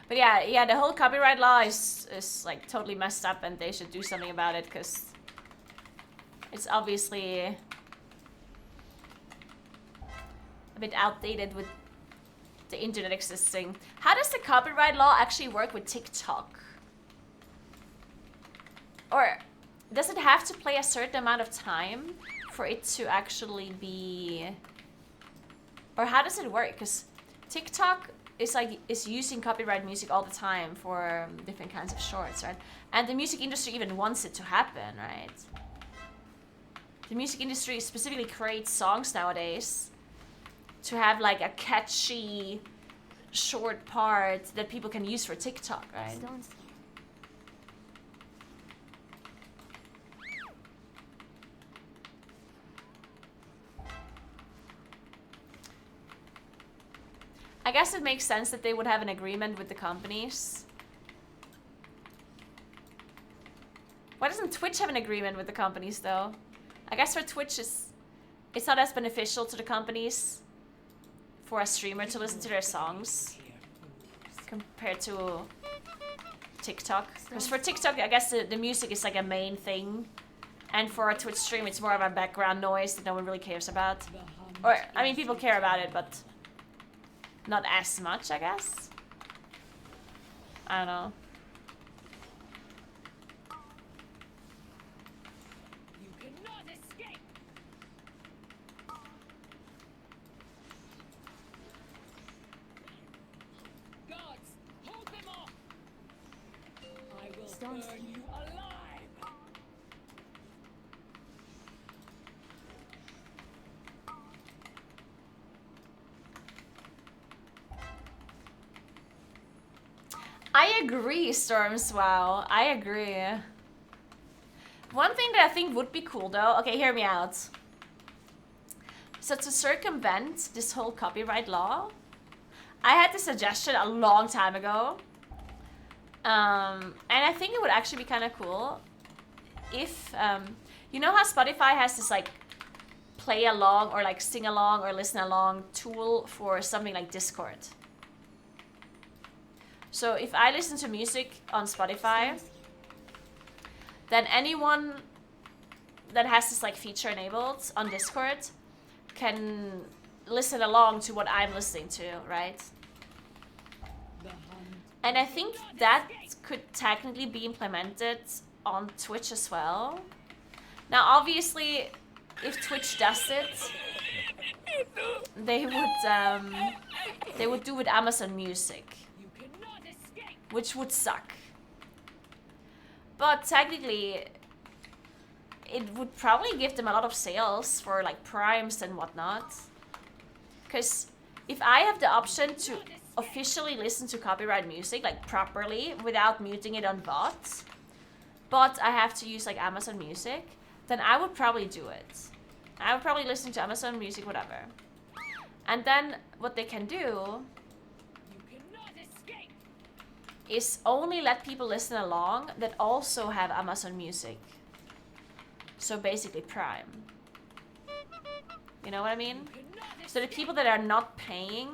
Speaker 2: But yeah, the whole copyright law is like totally messed up, and they should do something about it because it's obviously a bit outdated with the internet existing. How does the copyright law actually work with TikTok? Or does it have to play a certain amount of time for it to actually be... Or how does it work? Because TikTok is using copyright music all the time for different kinds of shorts, right? And the music industry even wants it to happen, right? The music industry specifically creates songs nowadays to have like a catchy short part that people can use for TikTok, right?
Speaker 4: Stone skin.
Speaker 2: I guess it makes sense that they would have an agreement with the companies. Why doesn't Twitch have an agreement with the companies though? I guess for Twitch it's not as beneficial to the companies for a streamer to listen to their songs compared to TikTok. Because for TikTok, I guess the music is like a main thing. And for a Twitch stream, it's more of a background noise that no one really cares about. Or, I mean, people care about it, but not as much, I guess. I don't know.
Speaker 9: You cannot escape. Gods, hold them off. I will
Speaker 4: Stone
Speaker 9: burn
Speaker 4: skin.
Speaker 9: you alive.
Speaker 2: I agree, Stormswow. I agree. One thing that I think would be cool though, okay, hear me out. So to circumvent this whole copyright law, I had this suggestion a long time ago. And I think it would actually be kind of cool if, you know how Spotify has this like play along or like sing along or listen along tool for something like Discord. So if I listen to music on Spotify, then anyone that has this like feature enabled on Discord can listen along to what I'm listening to, right? And I think that could technically be implemented on Twitch as well. Now obviously, if Twitch does it, they would do with Amazon Music, which would suck. But technically, it would probably give them a lot of sales for like primes and whatnot. Because if I have the option to officially listen to copyright music like properly without muting it on bots, but I have to use like Amazon Music, then I would probably do it. I would probably listen to Amazon Music, whatever. And then what they can do is only let people listen along that also have Amazon Music. So basically Prime. You know what I mean? So the people that are not paying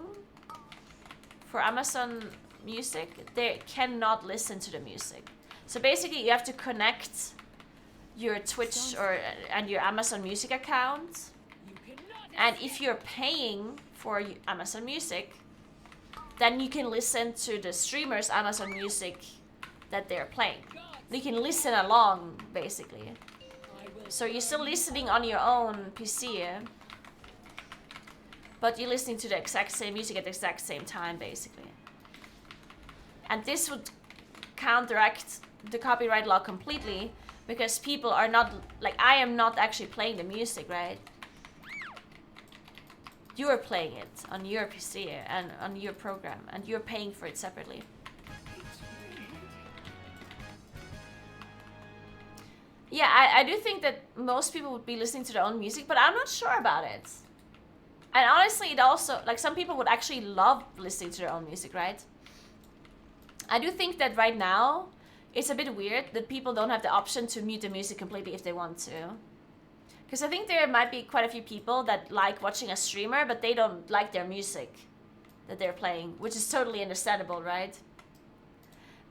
Speaker 2: for Amazon Music, they cannot listen to the music. So basically you have to connect your Twitch and your Amazon Music account. And if you're paying for Amazon Music, then you can listen to the streamers' Amazon Music that they're playing. You can listen along, basically. So you're still listening on your own PC, but you're listening to the exact same music at the exact same time, basically. And this would counteract the copyright law completely, because people are not, like, I am not actually playing the music, right? You're playing it on your PC and on your program, and you're paying for it separately. Yeah, I do think that most people would be listening to their own music, but I'm not sure about it. And honestly, it also, like, some people would actually love listening to their own music, right? I do think that right now, it's a bit weird that people don't have the option to mute the music completely if they want to. Because I think there might be quite a few people that like watching a streamer, but they don't like their music that they're playing, which is totally understandable, right?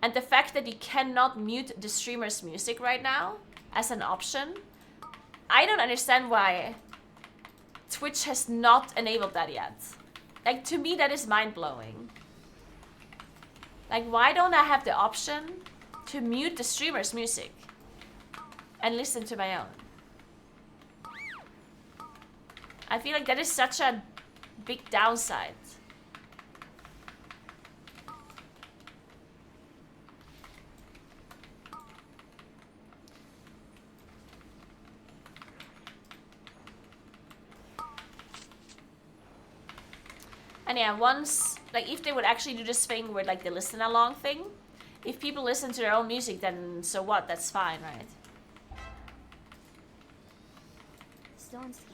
Speaker 2: And the fact that you cannot mute the streamer's music right now as an option, I don't understand why Twitch has not enabled that yet. Like, to me, that is mind-blowing. Like, why don't I have the option to mute the streamer's music and listen to my own? I feel like that is such a big downside. And yeah, once, like, if they would actually do this thing where, like, the listen along thing, if people listen to their own music, then so what? That's fine, right?
Speaker 4: Stone skin.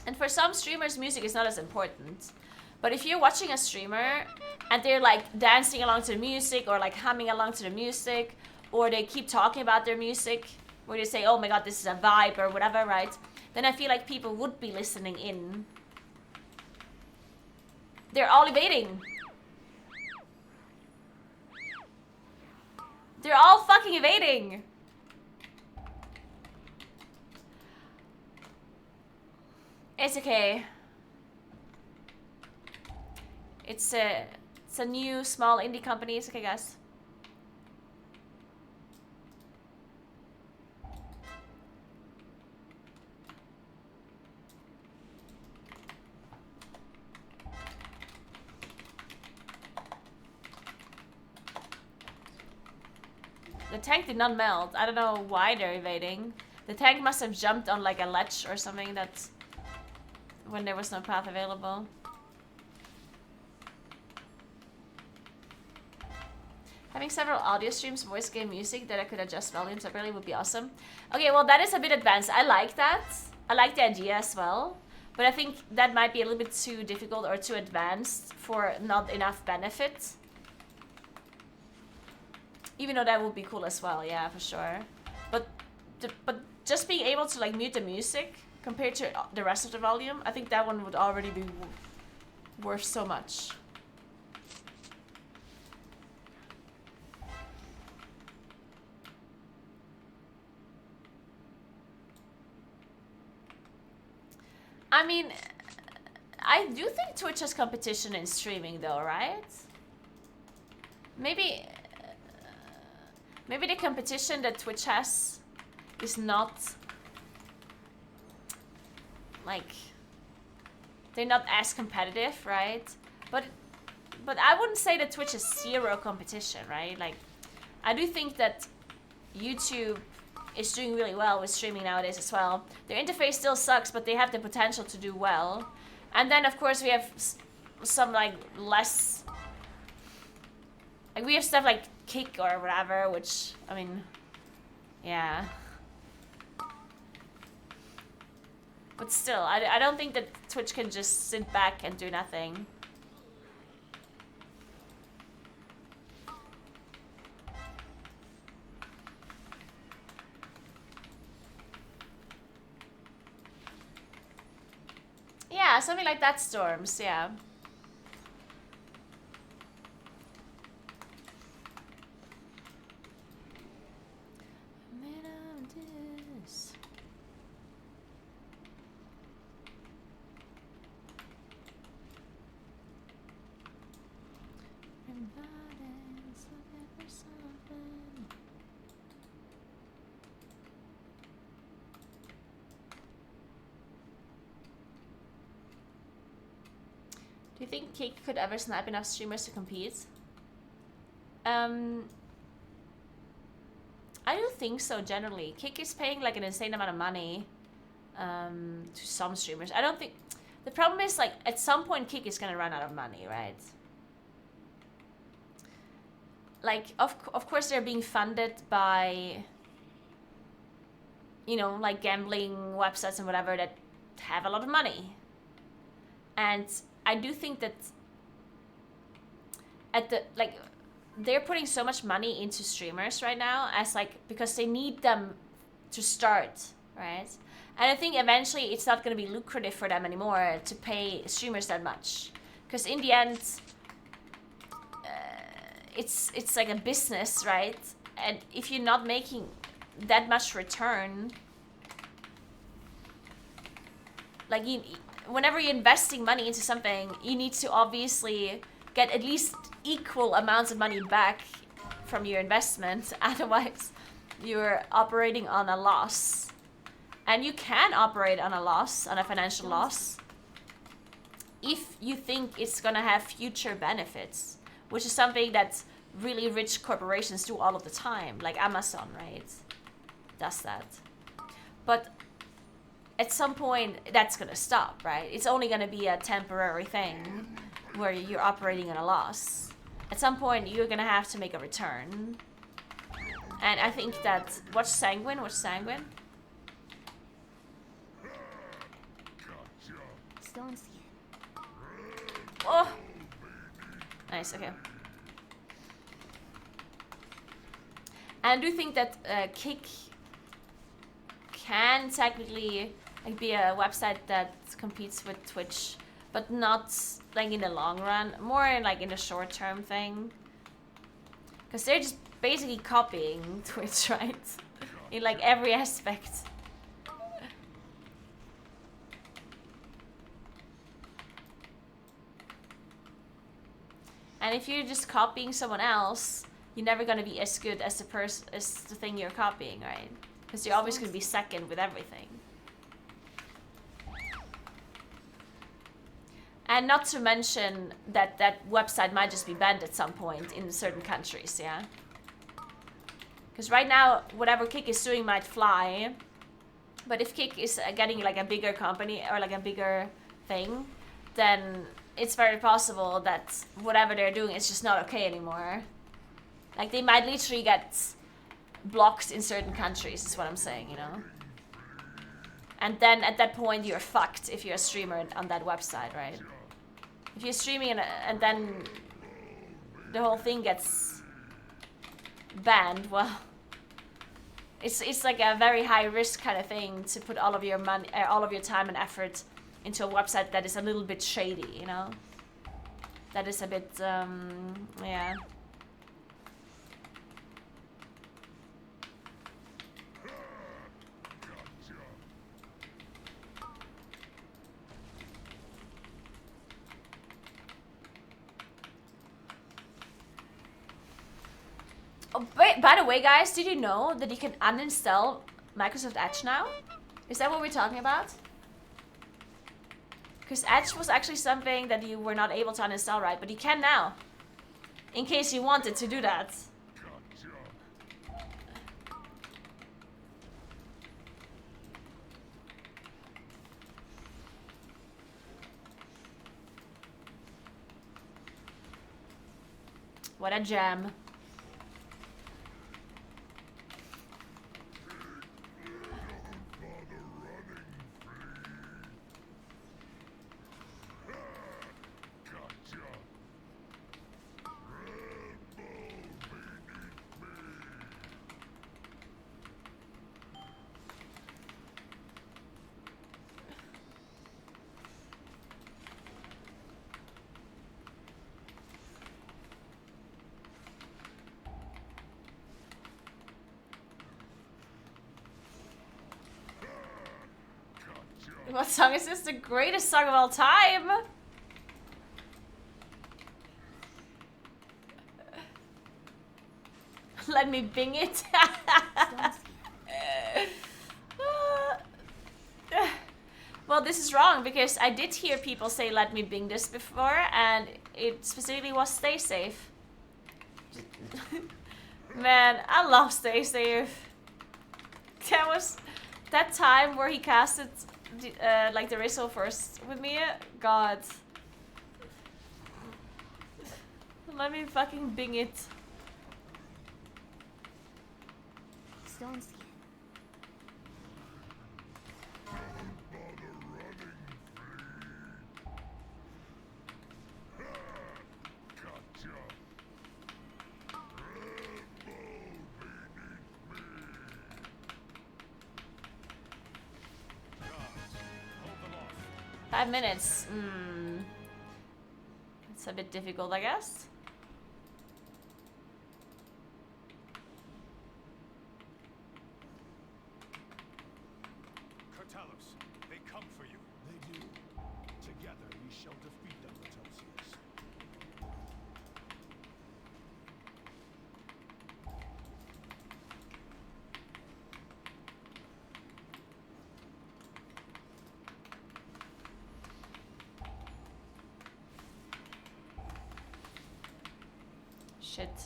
Speaker 2: And for some streamers, music is not as important. But if you're watching a streamer and they're like dancing along to the music or like humming along to the music, or they keep talking about their music, where they say, oh my god, this is a vibe or whatever, right? Then I feel like people would be listening in. They're all evading. They're all fucking evading. It's okay. It's a new small indie company. It's okay, guys. The tank did not melt. I don't know why they're evading. The tank must have jumped on like a ledge or something that's when there was no path available. Having several audio streams, voice game music that I could adjust volume separately would be awesome. Okay, well that is a bit advanced. I like that. I like the idea as well. But I think that might be a little bit too difficult or too advanced for not enough benefit. Even though that would be cool as well, yeah, for sure. But just being able to like mute the music compared to the rest of the volume, I think that one would already be worth so much. I mean, I do think Twitch has competition in streaming though, right? Maybe the competition that Twitch has is not like they're not as competitive, right? But I wouldn't say that Twitch is zero competition, right? Like I do think that YouTube is doing really well with streaming nowadays as well. Their interface still sucks, but they have the potential to do well. And then of course we have some like less, like we have stuff like Kick or whatever, which I mean, yeah. But still, I don't think that Twitch can just sit back and do nothing. Yeah, something like that, Storms, yeah. Do you think Kick could ever snipe enough streamers to compete? I do think so, generally. Kick is paying like an insane amount of money to some streamers. I don't think... The problem is, like, at some point Kick is gonna run out of money, right? Like, of course they're being funded by, you know, like gambling websites and whatever that have a lot of money. And I do think that at the, like, they're putting so much money into streamers right now as like, because they need them to start, right? And I think eventually it's not going to be lucrative for them anymore to pay streamers that much. Because in the end, it's like a business, right? And if you're not making that much return, like whenever you're investing money into something, you need to obviously get at least equal amounts of money back from your investment. Otherwise, you're operating on a loss. And you can operate on a loss, on a financial loss, if you think it's gonna have future benefits, which is something that really rich corporations do all of the time, like Amazon, right? Does that. But at some point, that's gonna stop, right? It's only gonna be a temporary thing where you're operating on a loss. At some point, you're gonna have to make a return. And I think that, what's Sanguine?
Speaker 4: Still don't see it.
Speaker 2: Oh! Nice, okay. And I do think that Kick can technically like be a website that competes with Twitch, but not like in the long run, more in like in the short term thing. Because they're just basically copying Twitch, right? In like every aspect. And if you're just copying someone else, you're never gonna be as good as the thing you're copying, right? Because you're always gonna be second with everything. And not to mention that that website might just be banned at some point in certain countries, yeah? Because right now, whatever Kick is doing might fly. But if Kick is getting like a bigger company or like a bigger thing, then it's very possible that whatever they're doing is just not okay anymore. Like they might literally get blocked in certain countries, is what I'm saying, you know? And then at that point you're fucked if you're a streamer on that website, right? If you're streaming and then the whole thing gets banned, well, it's like a very high risk kind of thing to put all of your money, all of your time and effort into a website that is a little bit shady, you know? That is a bit, yeah. Oh, by the way, guys, did you know that you can uninstall Microsoft Edge now? Is that what we're talking about? Because Edge was actually something that you were not able to uninstall, right? But you can now. In case you wanted to do that. What a gem. What song is this? The greatest song of all time! Let me bing it. Well, this is wrong because I did hear people say let me bing this before, and it specifically was stay safe. Man, I love stay safe. That was that time where he casted like the Rizzle first with me. God. Let me fucking bing it.
Speaker 4: Still don't see it.
Speaker 6: Gotcha. Hold them off.
Speaker 2: 5 minutes. It's a bit difficult, I guess.
Speaker 6: Kurtalos, they come for you. They do. Together we shall defeat them, Latosius.
Speaker 2: Shit.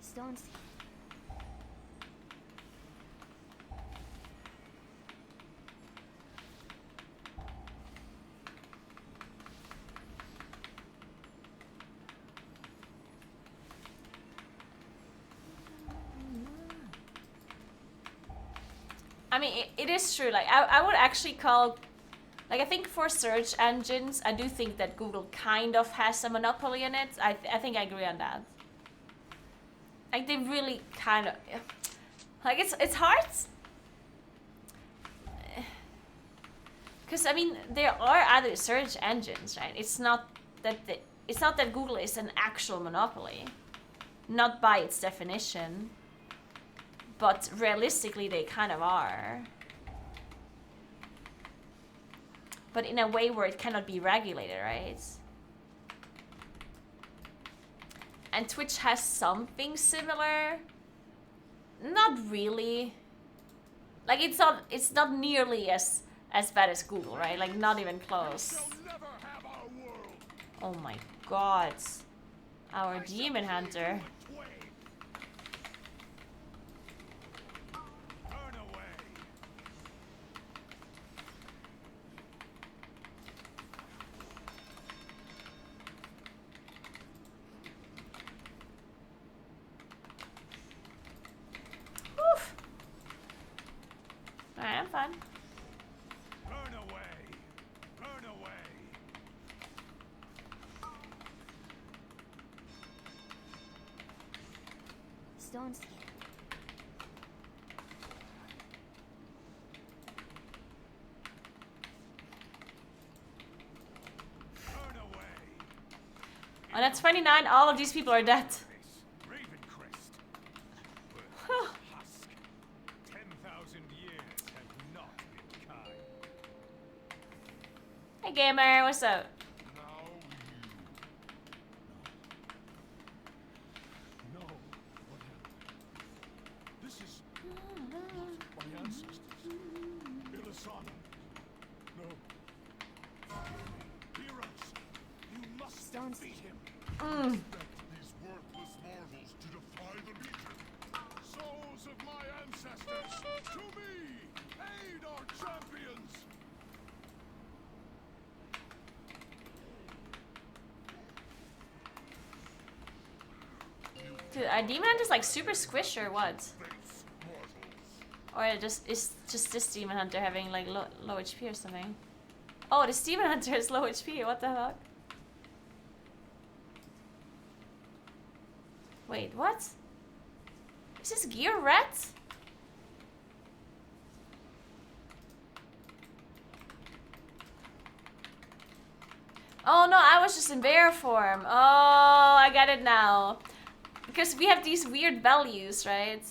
Speaker 4: Still don't see it.
Speaker 2: I mean, it is true. Like, I would actually call... Like, I think for search engines, I do think that Google kind of has a monopoly in it. I think I agree on that. Like, they really kind of... Like, it's hard. Because, I mean, there are other search engines, right? It's not that Google is an actual monopoly. Not by its definition. But realistically, they kind of are. But in a way where it cannot be regulated, right? And Twitch has something similar. Not really. Like, it's not nearly as bad as Google, right? Like, not even close.
Speaker 6: Never have our world.
Speaker 2: Oh my god. Our demon hunter.
Speaker 6: Turn away.
Speaker 2: Oof. Alright, I'm fine.
Speaker 6: Burn away. Burn away.
Speaker 4: Still don't see it.
Speaker 6: Turn away.
Speaker 2: And at 29, all of these people are dead.
Speaker 6: Ravencrest. Husk. 10,000 years have not been kind.
Speaker 2: Hey gamer, what's up?
Speaker 6: Now you. No. What happened? This is my ancestors. Ilisana. No. Heroes, you must
Speaker 4: Don't
Speaker 6: defeat him. Expect these worthless marvels to defy the Legion. Souls of my ancestors, to me! Aid our champions!
Speaker 2: Dude, are demon hunters like super squish or what?
Speaker 6: Face mortals.
Speaker 2: Or is just this demon hunter having like low HP or something? Oh, this demon hunter has low HP. What the fuck? Wait, what? Is this gear red? Oh no, I was just in bear form. Oh, I got it now. Because we have these weird values, right?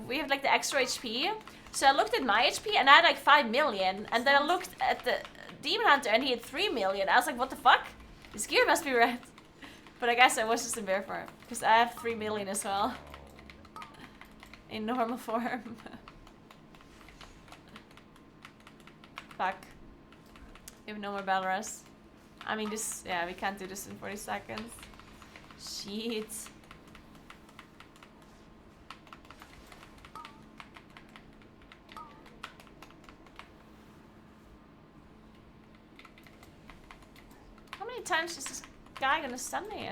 Speaker 2: We have like the extra HP. So I looked at my HP and I had like 5 million. And then I looked at Demon Hunter and he had 3 million. I was like, what the fuck? His gear must be red. But I guess I was just in bear form. Because I have 3 million as well. In normal form. Fuck. We have no more battle rest. I mean, this... Yeah, we can't do this in 40 seconds. Shit. How many times is this guy gonna stun me?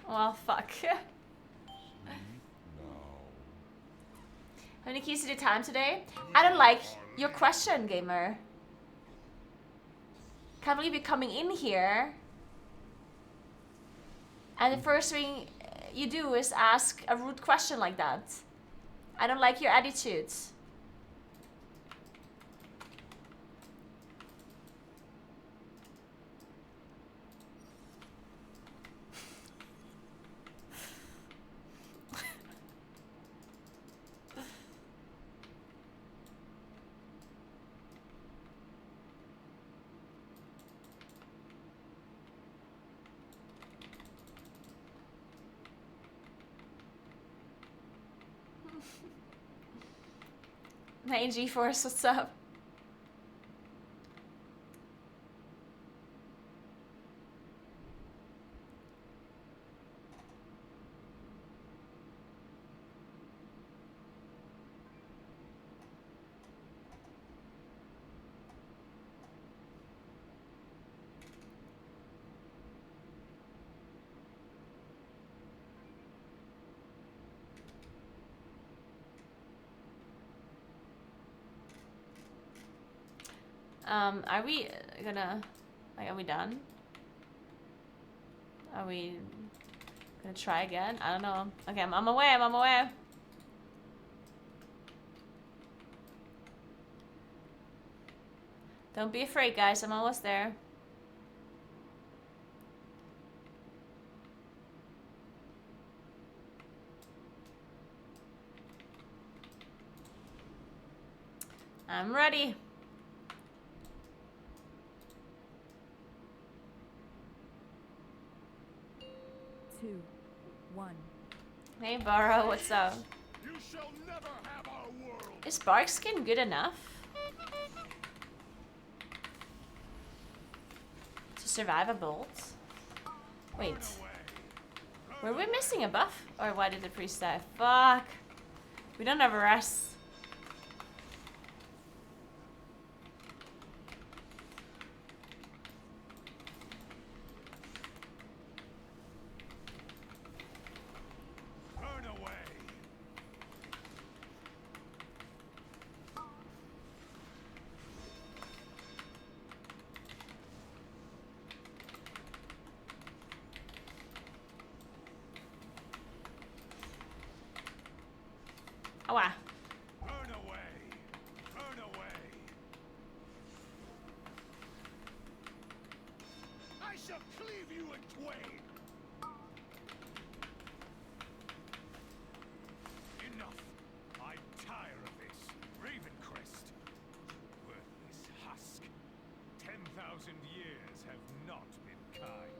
Speaker 2: Well, fuck. How many keys did you time today? I don't like your question, gamer. Can't believe you're coming in here. And the first thing you do is ask a rude question like that. I don't like your attitude. Hey G-Force, what's up? Are we gonna, like, are we done? Are we gonna try again? I don't know. Okay, I'm on my way, I'm on my way. Don't be afraid, guys, I'm almost there. I'm ready.
Speaker 10: Two, one.
Speaker 2: Hey Barrow, what's up?
Speaker 6: You shall never have our world.
Speaker 2: Is Bark skin good enough to survive a bolt? Wait, were we missing a buff? Or why did the priest die? Fuck. We don't have a rest. Oh, wow.
Speaker 6: Burn away! Burn away! I shall cleave you in twain! Enough! I tire of this. Ravencrest. Worthless husk. 10,000 years have not been kind.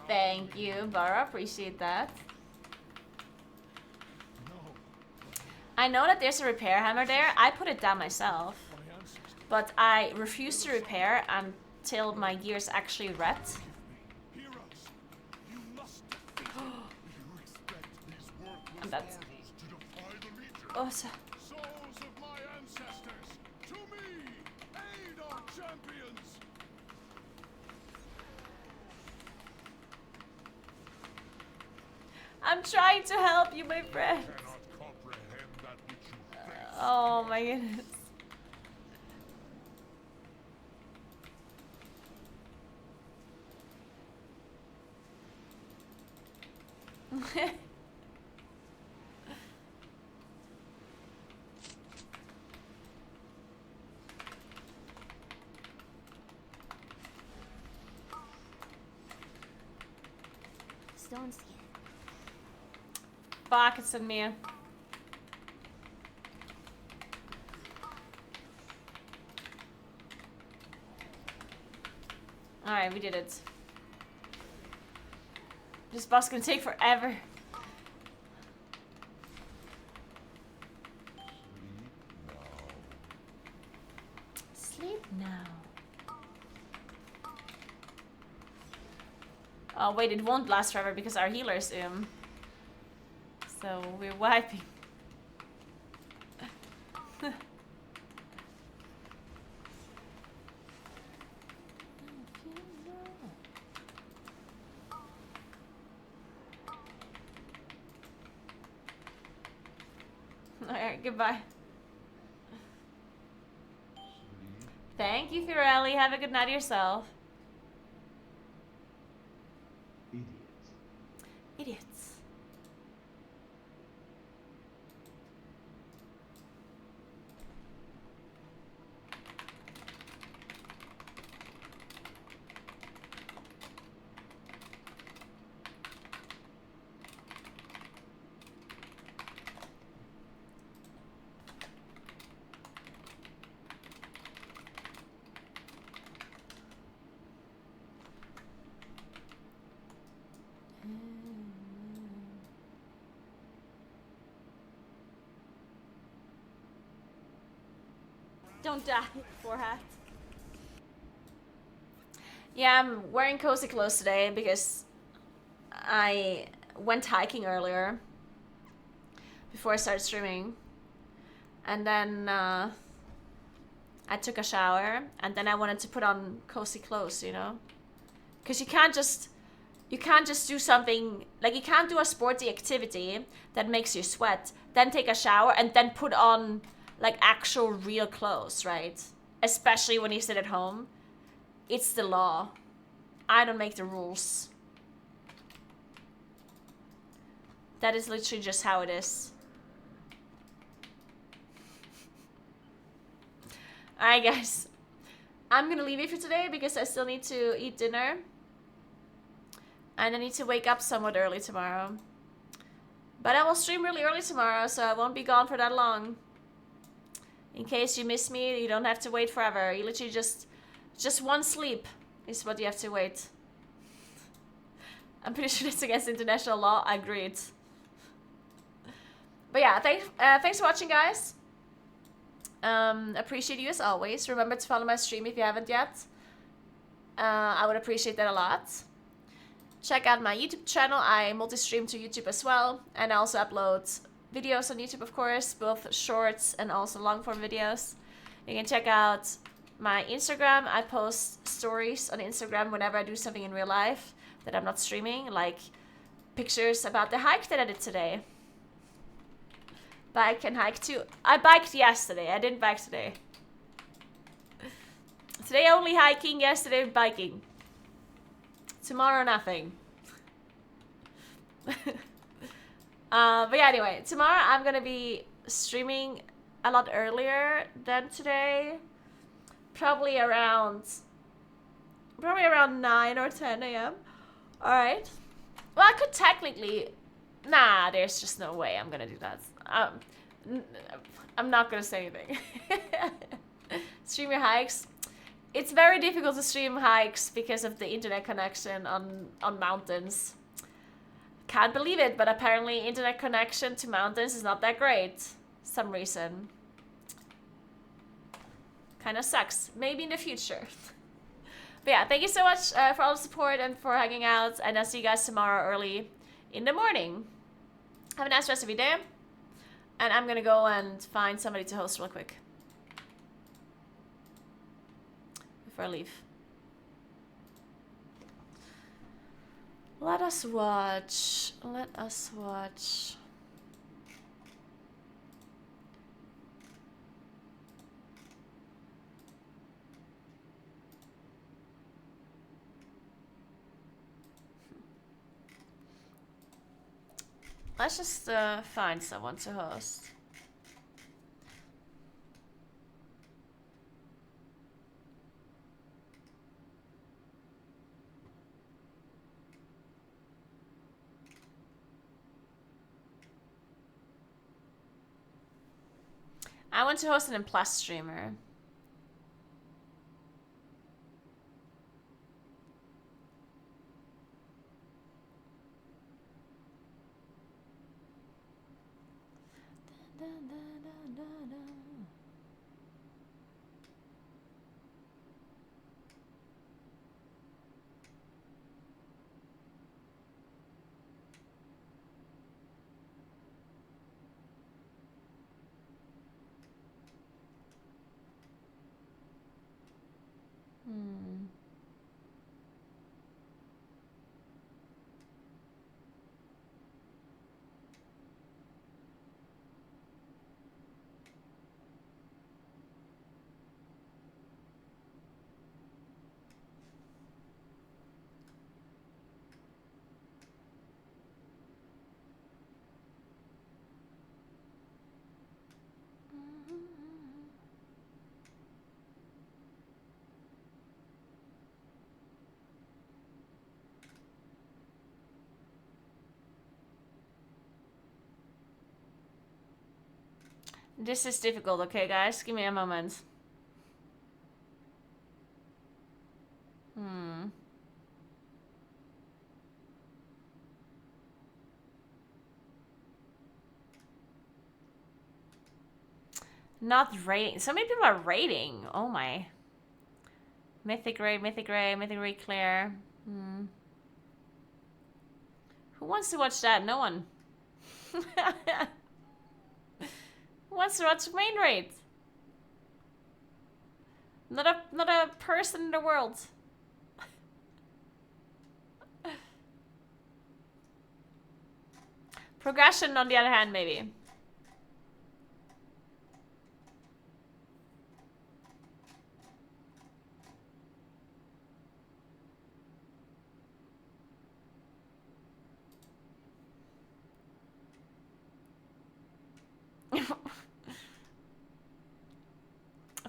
Speaker 2: Thank you, Barra. Appreciate that. I know that there's a repair hammer there. I put it down myself. But I refuse to repair until my gear's actually red. I'm dead. Oh, so
Speaker 6: Souls of my ancestors, to me! Aid our champions!
Speaker 2: I'm trying to help you, my friend. Oh my goodness.
Speaker 4: Stone skin.
Speaker 2: Fuck, it's in me. Alright, we did it. This boss gonna take forever. Sleep now. Oh wait, it won't last forever because our healer's so we're wiping. Alright, goodbye. Thank you, Firelli. Have a good night yourself. Idiots.
Speaker 3: Don't die, forehead.
Speaker 2: Yeah, I'm wearing cozy clothes today because I went hiking earlier before I started streaming. And then I took a shower and then I wanted to put on cozy clothes, you know? Because you can't just do something, like you can't do a sporty activity that makes you sweat, then take a shower and then put on like actual real clothes, right? Especially when you sit at home. It's the law. I don't make the rules. That is literally just how it is. Alright guys, I'm gonna leave you for today because I still need to eat dinner. And I need to wake up somewhat early tomorrow. But I will stream really early tomorrow, so I won't be gone for that long. In case you miss me, you don't have to wait forever. You literally just one sleep is what you have to wait. I'm pretty sure it's against international law. Agreed. But yeah, thanks for watching, guys. Appreciate you as always. Remember to follow my stream if you haven't yet. I would appreciate that a lot. Check out my YouTube channel. I multi-stream to YouTube as well. And I also upload videos on YouTube, of course. Both shorts and also long-form videos. You can check out my Instagram. I post stories on Instagram whenever I do something in real life that I'm not streaming. Like pictures about the hike that I did today. Bike and hike too. I biked yesterday. I didn't bike today. Today only hiking, yesterday biking. Tomorrow nothing. But yeah, anyway, tomorrow I'm gonna be streaming a lot earlier than today. Probably around 9 or 10 a.m. Alright. Well, I could technically... Nah, there's just no way I'm gonna do that. I'm not gonna say anything. Stream your hikes. It's very difficult to stream hikes because of the internet connection on mountains. Can't believe it, but apparently internet connection to mountains is not that great. Some reason. Kind of sucks. Maybe in the future. But yeah, thank you so much for all the support and for hanging out. And I'll see you guys tomorrow early in the morning. Have a nice rest of your day. And I'm gonna go and find somebody to host real quick. Before I leave. Let us watch. Let us watch. Let's just find someone to host. I want to host an M+ streamer. Hmm. This is difficult, okay, guys? Give me a moment. Hmm. Not rating. So many people are rating. Oh my. Mythic Ray, Mythic Ray, Mythic Ray Claire. Hmm. Who wants to watch that? No one. Who wants to watch main raid? Not a person in the world. Progression, on the other hand, maybe.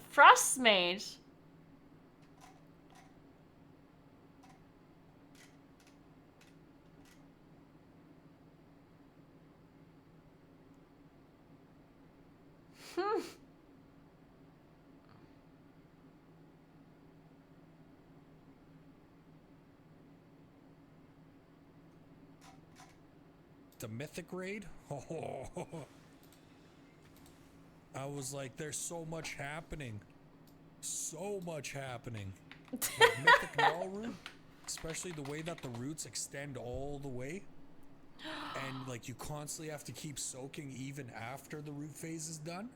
Speaker 2: Frost Mage. Hmm.
Speaker 11: The Mythic Raid? Oh, I was like, there's so much happening. So much happening. Like Mythic Null route, especially the way that the roots extend all the way. And like you constantly have to keep soaking even after the root phase is done.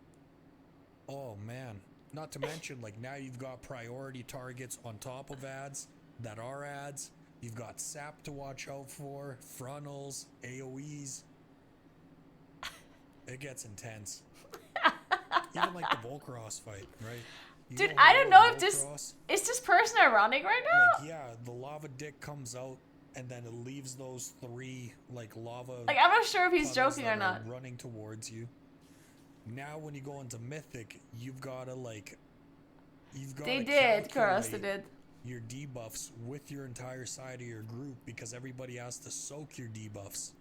Speaker 11: Oh man. Not to mention, like now you've got priority targets on top of ads that are ads. You've got sap to watch out for, frontals, AoEs. It gets intense. Even like the Volcross fight, right? You
Speaker 2: Dude,
Speaker 11: know
Speaker 2: I don't know if
Speaker 11: Volcross,
Speaker 2: is this person ironic right now?
Speaker 11: like, yeah, the lava dick comes out and then it leaves those three like lava.
Speaker 2: Like, I'm not sure if he's
Speaker 11: puddles
Speaker 2: joking
Speaker 11: that
Speaker 2: or not.
Speaker 11: are running towards you. Now, when you go into Mythic, you've gotta
Speaker 2: They did, Karos, they did.
Speaker 11: your debuffs with your entire side of your group because everybody has to soak your debuffs,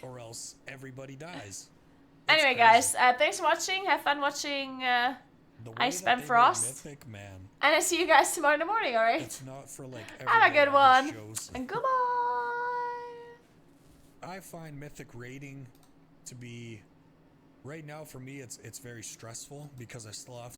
Speaker 11: or else everybody dies.
Speaker 2: Anyway, guys, thanks for watching. Have fun watching I Spam Frost.
Speaker 11: Mythic, man.
Speaker 2: And I see you guys tomorrow in the morning, alright?
Speaker 11: It's not for like
Speaker 2: have a good one.
Speaker 11: shows.
Speaker 2: And goodbye.
Speaker 11: I find Mythic raiding to be, right now for me, it's very stressful because I still have